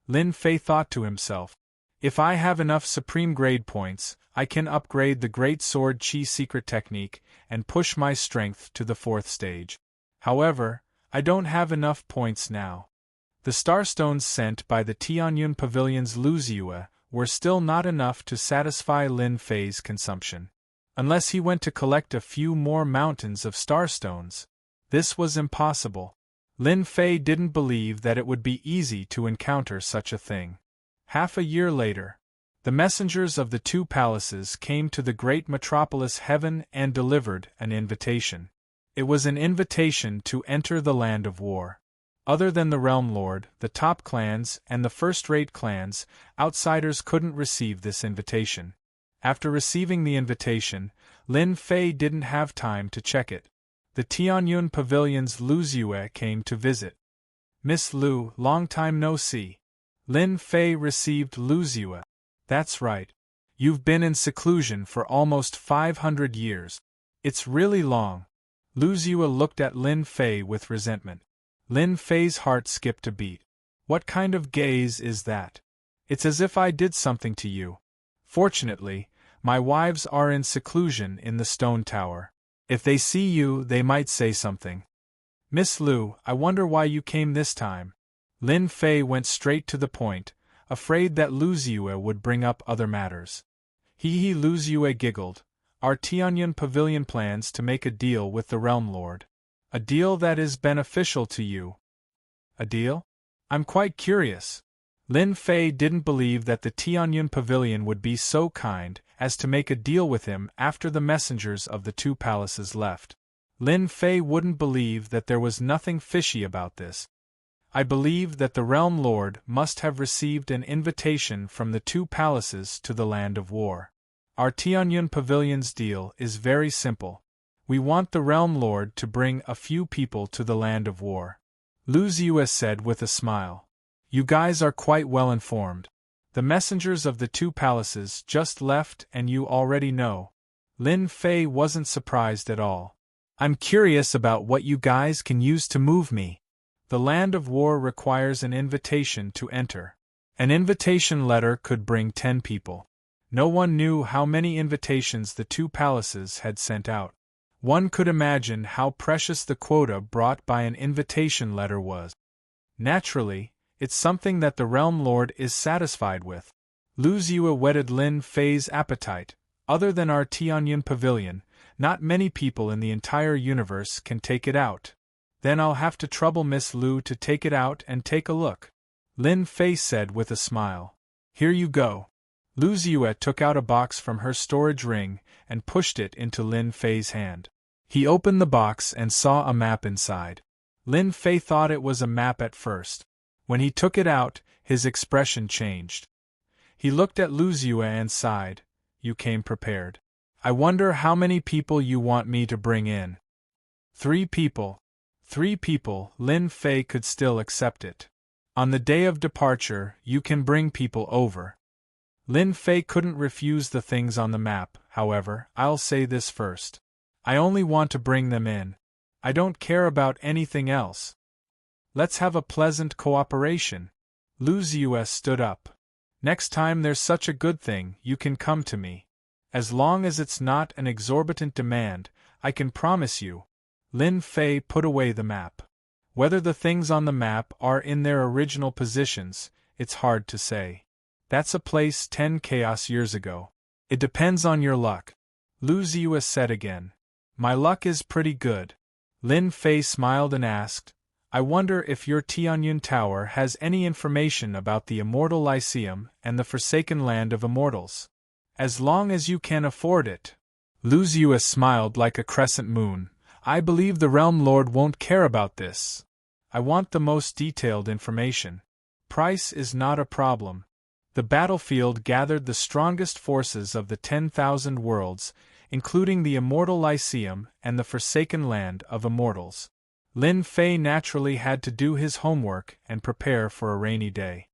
Lin Fei thought to himself. If I have enough supreme grade points, I can upgrade the Great Sword Chi secret technique and push my strength to the fourth stage. However, I don't have enough points now. The starstones sent by the Tianyun Pavilion's Luziue were still not enough to satisfy Lin Fei's consumption. Unless he went to collect a few more mountains of starstones. This was impossible. Lin Fei didn't believe that it would be easy to encounter such a thing. Half a year later, the messengers of the two palaces came to the great metropolis Heaven and delivered an invitation. It was an invitation to enter the Land of War. Other than the Realm Lord, the top clans, and the first-rate clans, outsiders couldn't receive this invitation. After receiving the invitation, Lin Fei didn't have time to check it. The Tianyun Pavilion's Luziue came to visit. Miss Lu, long time no see. Lin Fei received Luziue. That's right. You've been in seclusion for almost 500 years. It's really long. Luziue looked at Lin Fei with resentment. Lin Fei's heart skipped a beat. What kind of gaze is that? It's as if I did something to you. Fortunately, my wives are in seclusion in the stone tower. If they see you, they might say something. Miss Lu, I wonder why you came this time. Lin Fei went straight to the point, afraid that Luziue would bring up other matters. Luziue giggled. Our Tianyun Pavilion plans to make a deal with the Realm Lord. A deal that is beneficial to you. A deal? I'm quite curious. Lin Fei didn't believe that the Tianyun Pavilion would be so kind as to make a deal with him after the messengers of the two palaces left. Lin Fei wouldn't believe that there was nothing fishy about this. I believe that the Realm Lord must have received an invitation from the two palaces to the Land of War. Our Tianyun Pavilion's deal is very simple. We want the Realm Lord to bring a few people to the Land of War. Luziue said with a smile. You guys are quite well informed. The messengers of the two palaces just left and you already know. Lin Fei wasn't surprised at all. I'm curious about what you guys can use to move me. The Land of War requires an invitation to enter. An invitation letter could bring 10 people. No one knew how many invitations the two palaces had sent out. One could imagine how precious the quota brought by an invitation letter was. Naturally, it's something that the Realm Lord is satisfied with. Luziue whetted Lin Fei's appetite. Other than our Tianyun Pavilion, not many people in the entire universe can take it out. Then I'll have to trouble Miss Lu to take it out and take a look. Lin Fei said with a smile. Here you go. Luziue took out a box from her storage ring and pushed it into Lin Fei's hand. He opened the box and saw a map inside. Lin Fei thought it was a map at first. When he took it out, his expression changed. He looked at Luziue and sighed. You came prepared. I wonder how many people you want me to bring in. 3 people. 3 people, Lin Fei could still accept it. On the day of departure, you can bring people over. Lin Fei couldn't refuse the things on the map, however. I'll say this first. I only want to bring them in. I don't care about anything else. Let's have a pleasant cooperation. Luziue stood up. Next time there's such a good thing, you can come to me. As long as it's not an exorbitant demand, I can promise you. Lin Fei put away the map. Whether the things on the map are in their original positions, it's hard to say. That's a place 10 chaos years ago. It depends on your luck. Luziue said again. My luck is pretty good. Lin Fei smiled and asked, I wonder if your Tianyun Tower has any information about the Immortal Lyceum and the Forsaken Land of Immortals. As long as you can afford it. Luzua smiled like a crescent moon. I believe the Realm Lord won't care about this. I want the most detailed information. Price is not a problem. The battlefield gathered the strongest forces of the 10,000 worlds, including the Immortal Lyceum and the Forsaken Land of Immortals. Lin Fei naturally had to do his homework and prepare for a rainy day.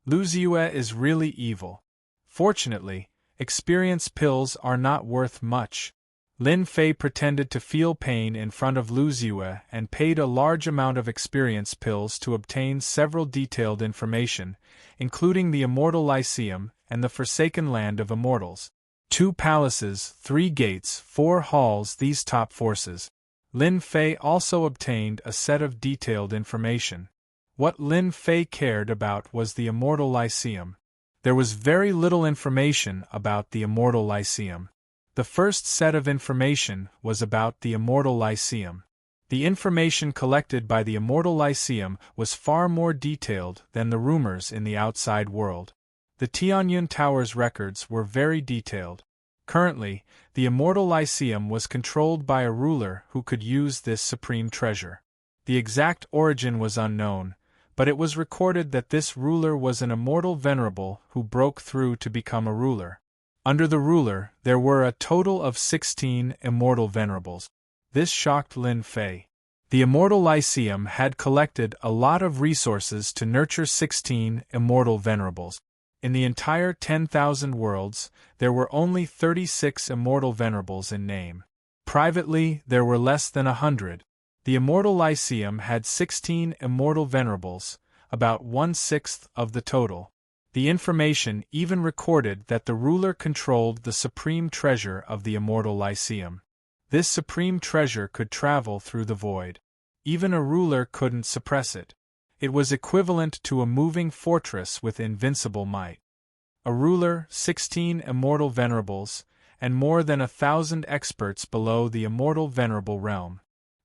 Luzua is really evil. Fortunately, experience pills are not worth much. Lin Fei pretended to feel pain in front of Luzua and paid a large amount of experience pills to obtain several detailed information, including the Immortal Lyceum and the Forsaken Land of Immortals. 2 palaces, 3 gates, 4 halls, these top forces. Lin Fei also obtained a set of detailed information. What Lin Fei cared about was the Immortal Lyceum. There was very little information about the Immortal Lyceum. The first set of information was about the Immortal Lyceum. The information collected by the Immortal Lyceum was far more detailed than the rumors in the outside world. The Tianyun Tower's records were very detailed. Currently, the Immortal Lyceum was controlled by a ruler who could use this supreme treasure. The exact origin was unknown, but it was recorded that this ruler was an immortal venerable who broke through to become a ruler. Under the ruler, there were a total of 16 immortal venerables. This shocked Lin Fei. The Immortal Lyceum had collected a lot of resources to nurture 16 immortal venerables. In the entire 10,000 worlds, there were only 36 immortal venerables in name. Privately, there were less than 100. The Immortal Lyceum had 16 immortal venerables, about 1/6 of the total. The information even recorded that the ruler controlled the supreme treasure of the Immortal Lyceum. This supreme treasure could travel through the void. Even a ruler couldn't suppress it. It was equivalent to a moving fortress with invincible might. A ruler, 16 immortal venerables, and more than 1,000 experts below the immortal venerable realm.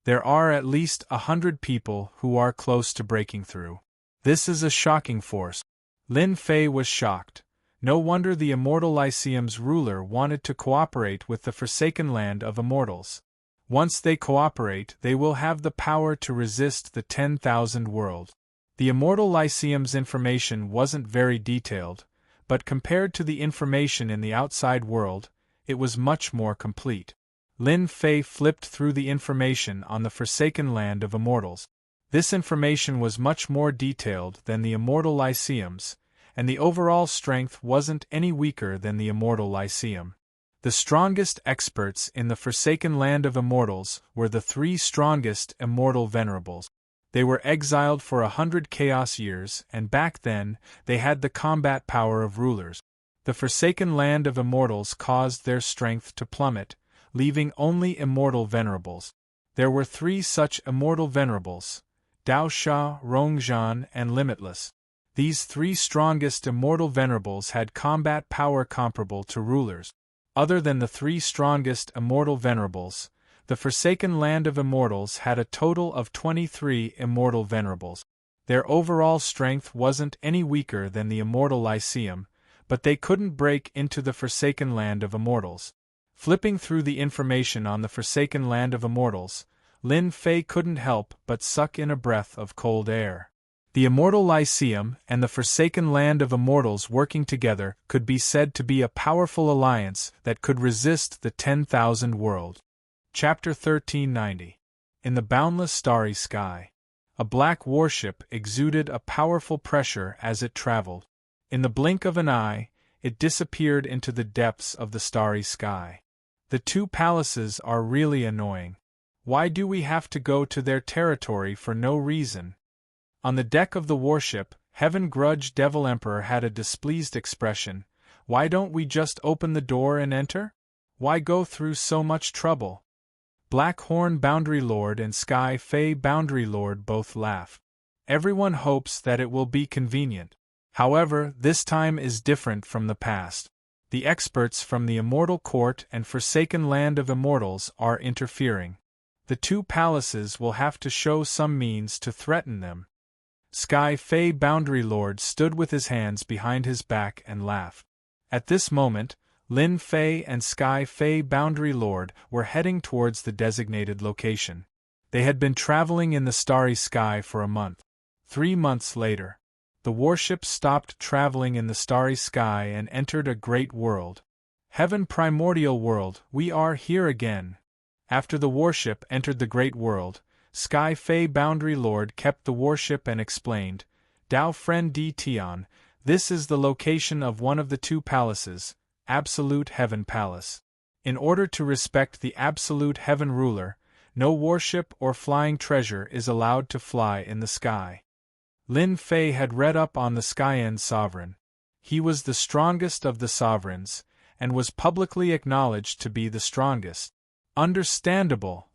There are at least 100 people who are close to breaking through. This is a shocking force. Lin Fei was shocked. No wonder the Immortal Lyceum's ruler wanted to cooperate with the Forsaken Land of Immortals. Once they cooperate, they will have the power to resist the 10,000 world. The Immortal Lyceum's information wasn't very detailed, but compared to the information in the outside world, it was much more complete. Lin Fei flipped through the information on the Forsaken Land of Immortals. This information was much more detailed than the Immortal Lyceum's, and the overall strength wasn't any weaker than the Immortal Lyceum. The strongest experts in the Forsaken Land of Immortals were the 3 strongest immortal venerables. They were exiled for 100 chaos years, and back then, they had the combat power of rulers. The Forsaken Land of Immortals caused their strength to plummet, leaving only immortal venerables. There were 3 such immortal venerables: Dao Sha, Rongzhan, and Limitless. These 3 strongest immortal venerables had combat power comparable to rulers. Other than the 3 strongest immortal venerables, the Forsaken Land of Immortals had a total of 23 immortal venerables. Their overall strength wasn't any weaker than the Immortal Lyceum, but they couldn't break into the Forsaken Land of Immortals. Flipping through the information on the Forsaken Land of Immortals, Lin Fei couldn't help but suck in a breath of cold air. The Immortal Lyceum and the Forsaken Land of Immortals working together could be said to be a powerful alliance that could resist the 10,000 world. Chapter 1390. In the boundless starry sky. A black warship exuded a powerful pressure as it traveled. In the blink of an eye, it disappeared into the depths of the starry sky. The 2 palaces are really annoying. Why do we have to go to their territory for no reason? On the deck of the warship, Heaven Grudge Devil Emperor had a displeased expression. Why don't we just open the door and enter? Why go through so much trouble? Black Horn Boundary Lord and Sky Fey Boundary Lord both laugh. Everyone hopes that it will be convenient. However, this time is different from the past. The experts from the Immortal Court and Forsaken Land of Immortals are interfering. The 2 palaces will have to show some means to threaten them. Sky Fey Boundary Lord stood with his hands behind his back and laughed. At this moment, Lin Fei and Sky Fei Boundary Lord were heading towards the designated location. They had been traveling in the starry sky for a month. 3 months later, the warship stopped traveling in the starry sky and entered a great world. Heaven Primordial World, we are here again. After the warship entered the great world, Sky Fei Boundary Lord kept the warship and explained, Dao Friend Di Tian, this is the location of one of the 2 palaces, Absolute Heaven Palace. In order to respect the Absolute Heaven Ruler, no warship or flying treasure is allowed to fly in the sky. Lin Fei had read up on the Skyend Sovereign. He was the strongest of the sovereigns, and was publicly acknowledged to be the strongest. Understandable.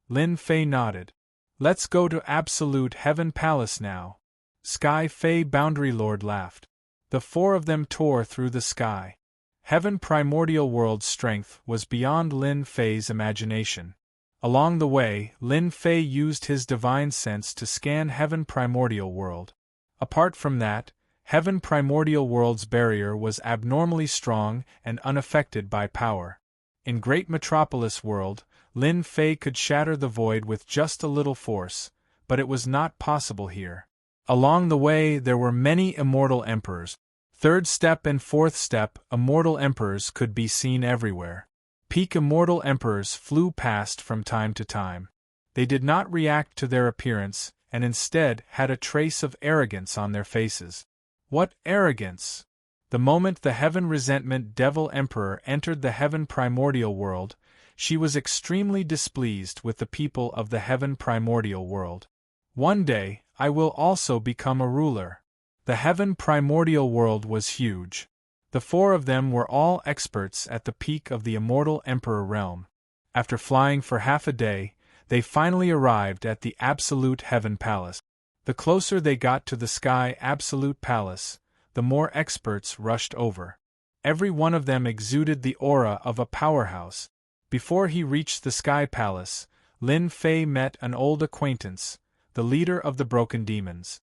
Lin Fei nodded. Let's go to Absolute Heaven Palace now. Sky Fei Boundary Lord laughed. The 4 of them tore through the sky. Heaven Primordial World's strength was beyond Lin Fei's imagination. Along the way, Lin Fei used his divine sense to scan Heaven Primordial World. Apart from that, Heaven Primordial World's barrier was abnormally strong and unaffected by power. In Great Metropolis World, Lin Fei could shatter the void with just a little force, but it was not possible here. Along the way there were many immortal emperors. 3rd step and 4th step, immortal emperors could be seen everywhere. Peak immortal emperors flew past from time to time. They did not react to their appearance, and instead had a trace of arrogance on their faces. What arrogance! The moment the Heaven Resentment Devil Emperor entered the Heaven Primordial World, she was extremely displeased with the people of the Heaven Primordial World. One day, I will also become a ruler. The Heaven Primordial World was huge. The 4 of them were all experts at the peak of the Immortal Emperor realm. After flying for half a day, they finally arrived at the Absolute Heaven Palace. The closer they got to the Sky Absolute Palace, the more experts rushed over. Every one of them exuded the aura of a powerhouse. Before he reached the Sky Palace, Lin Fei met an old acquaintance, the leader of the Broken Demons.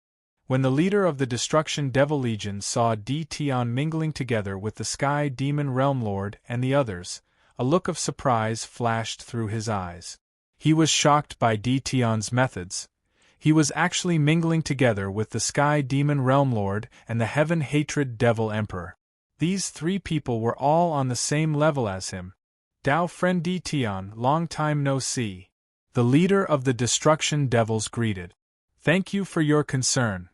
When the leader of the Destruction Devil Legion saw Di Tian mingling together with the Sky Demon Realm Lord and the others, a look of surprise flashed through his eyes. He was shocked by Di Tian's methods. He was actually mingling together with the Sky Demon Realm Lord and the Heaven Hatred Devil Emperor. These 3 people were all on the same level as him. Dao Friend Di Tian, long time no see. The leader of the Destruction Devils greeted. Thank you for your concern.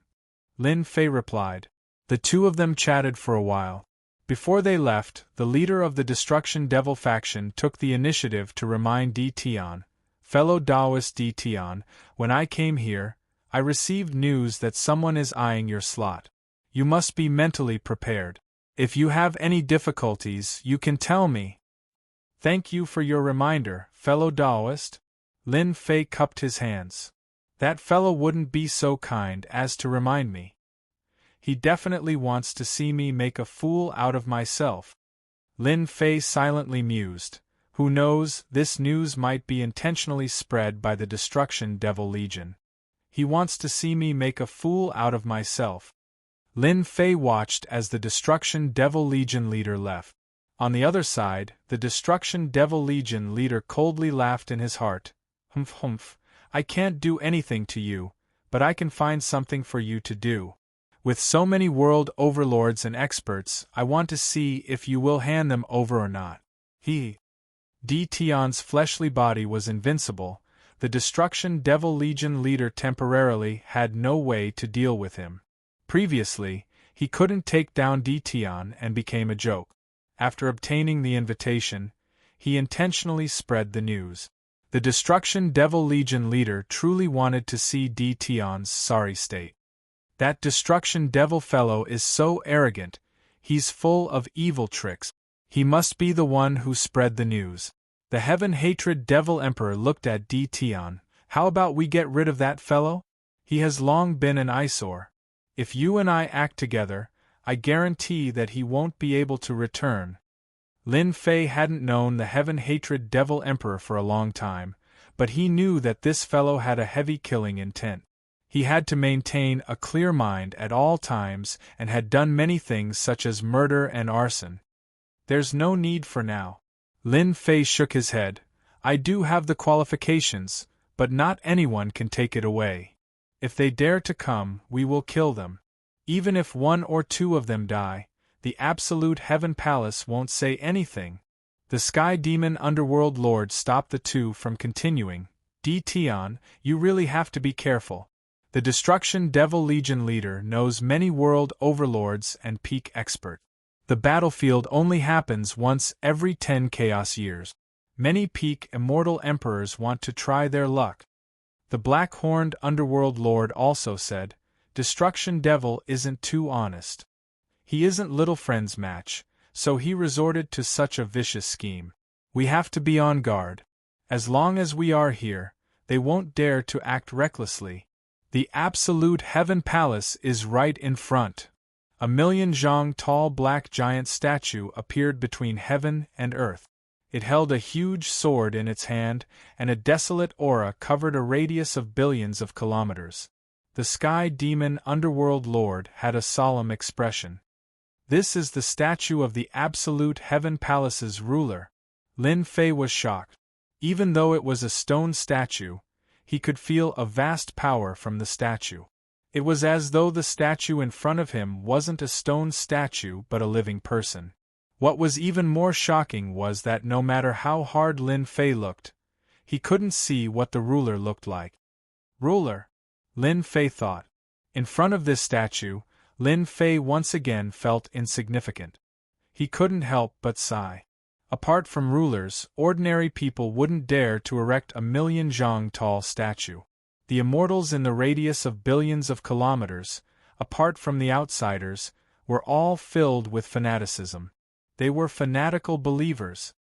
Lin Fei replied. The 2 of them chatted for a while. Before they left, the leader of the Destruction Devil faction took the initiative to remind Di Tian, fellow Taoist Di Tian, when I came here, I received news that someone is eyeing your slot. You must be mentally prepared. If you have any difficulties, you can tell me. Thank you for your reminder, fellow Taoist. Lin Fei cupped his hands. That fellow wouldn't be so kind as to remind me. He definitely wants to see me make a fool out of myself. Lin Fei silently mused. Who knows, this news might be intentionally spread by the Destruction Devil Legion. He wants to see me make a fool out of myself. Lin Fei watched as the Destruction Devil Legion leader left. On the other side, the Destruction Devil Legion leader coldly laughed in his heart. Humph humph. I can't do anything to you, but I can find something for you to do. With so many world overlords and experts, I want to see if you will hand them over or not. Di Tian's fleshly body was invincible. The Destruction Devil Legion leader temporarily had no way to deal with him. Previously, he couldn't take down Di Tian and became a joke. After obtaining the invitation, he intentionally spread the news. The Destruction Devil Legion leader truly wanted to see Di Tian's sorry state. That Destruction Devil fellow is so arrogant, he's full of evil tricks. He must be the one who spread the news. The Heaven Hatred Devil Emperor looked at Di Tian. How about we get rid of that fellow? He has long been an eyesore. If you and I act together, I guarantee that he won't be able to return. Lin Fei hadn't known the Heaven Hatred Devil Emperor for a long time, but he knew that this fellow had a heavy killing intent. He had to maintain a clear mind at all times and had done many things such as murder and arson. There's no need for now. Lin Fei shook his head. I do have the qualifications, but not anyone can take it away. If they dare to come, we will kill them. Even if 1 or 2 of them die, the Absolute Heaven Palace won't say anything. The Sky Demon Underworld Lord stopped the two from continuing. Tion, you really have to be careful. The Destruction Devil Legion leader knows many world overlords and peak expert. The battlefield only happens once every 10 chaos years. Many peak immortal emperors want to try their luck. The black-horned Underworld Lord also said, Destruction Devil isn't too honest. He isn't Little Friend's match, so he resorted to such a vicious scheme. We have to be on guard. As long as we are here, they won't dare to act recklessly. The Absolute Heaven Palace is right in front. A 1,000,000 zhang tall black giant statue appeared between heaven and earth. It held a huge sword in its hand, and a desolate aura covered a radius of billions of kilometers. The Sky Demon Underworld Lord had a solemn expression. This is the statue of the Absolute Heaven Palace's ruler. Lin Fei was shocked. Even though it was a stone statue, he could feel a vast power from the statue. It was as though the statue in front of him wasn't a stone statue but a living person. What was even more shocking was that no matter how hard Lin Fei looked, he couldn't see what the ruler looked like. Ruler? Lin Fei thought. In front of this statue, Lin Fei once again felt insignificant. He couldn't help but sigh. Apart from rulers, ordinary people wouldn't dare to erect a 1,000,000 zhang tall statue. The immortals in the radius of billions of kilometers, apart from the outsiders, were all filled with fanaticism. They were fanatical believers.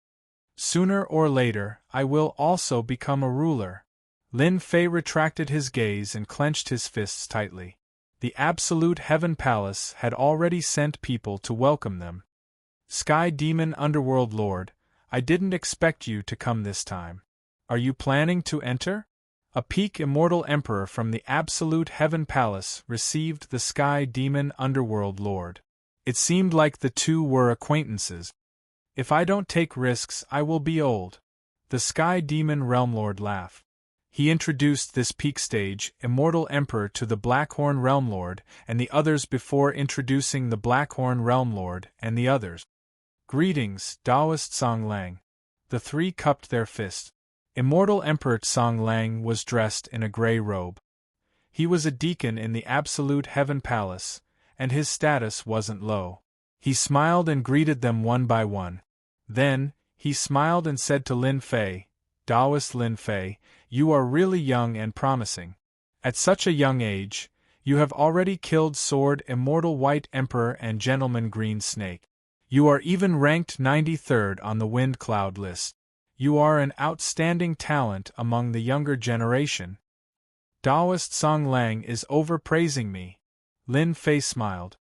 Sooner or later, I will also become a ruler. Lin Fei retracted his gaze and clenched his fists tightly. The Absolute Heaven Palace had already sent people to welcome them. Sky Demon Underworld Lord, I didn't expect you to come this time. Are you planning to enter? A peak immortal emperor from the Absolute Heaven Palace received the Sky Demon Underworld Lord. It seemed like the two were acquaintances. If I don't take risks, I will be old. The Sky Demon Realm Lord laughed. He introduced this peak stage, Immortal Emperor, to the Blackhorn Realm Lord and the others before introducing the Blackhorn Realm Lord and the others. Greetings, Taoist Song Lang. The three cupped their fists. Immortal Emperor Song Lang was dressed in a gray robe. He was a deacon in the Absolute Heaven Palace, and his status wasn't low. He smiled and greeted them one by one. Then, he smiled and said to Lin Fei, Taoist Lin Fei, you are really young and promising. At such a young age, you have already killed Sword Immortal White Emperor and Gentleman Green Snake. You are even ranked 93rd on the Wind Cloud list. You are an outstanding talent among the younger generation. Taoist Song Lang is overpraising me. Lin Fei smiled.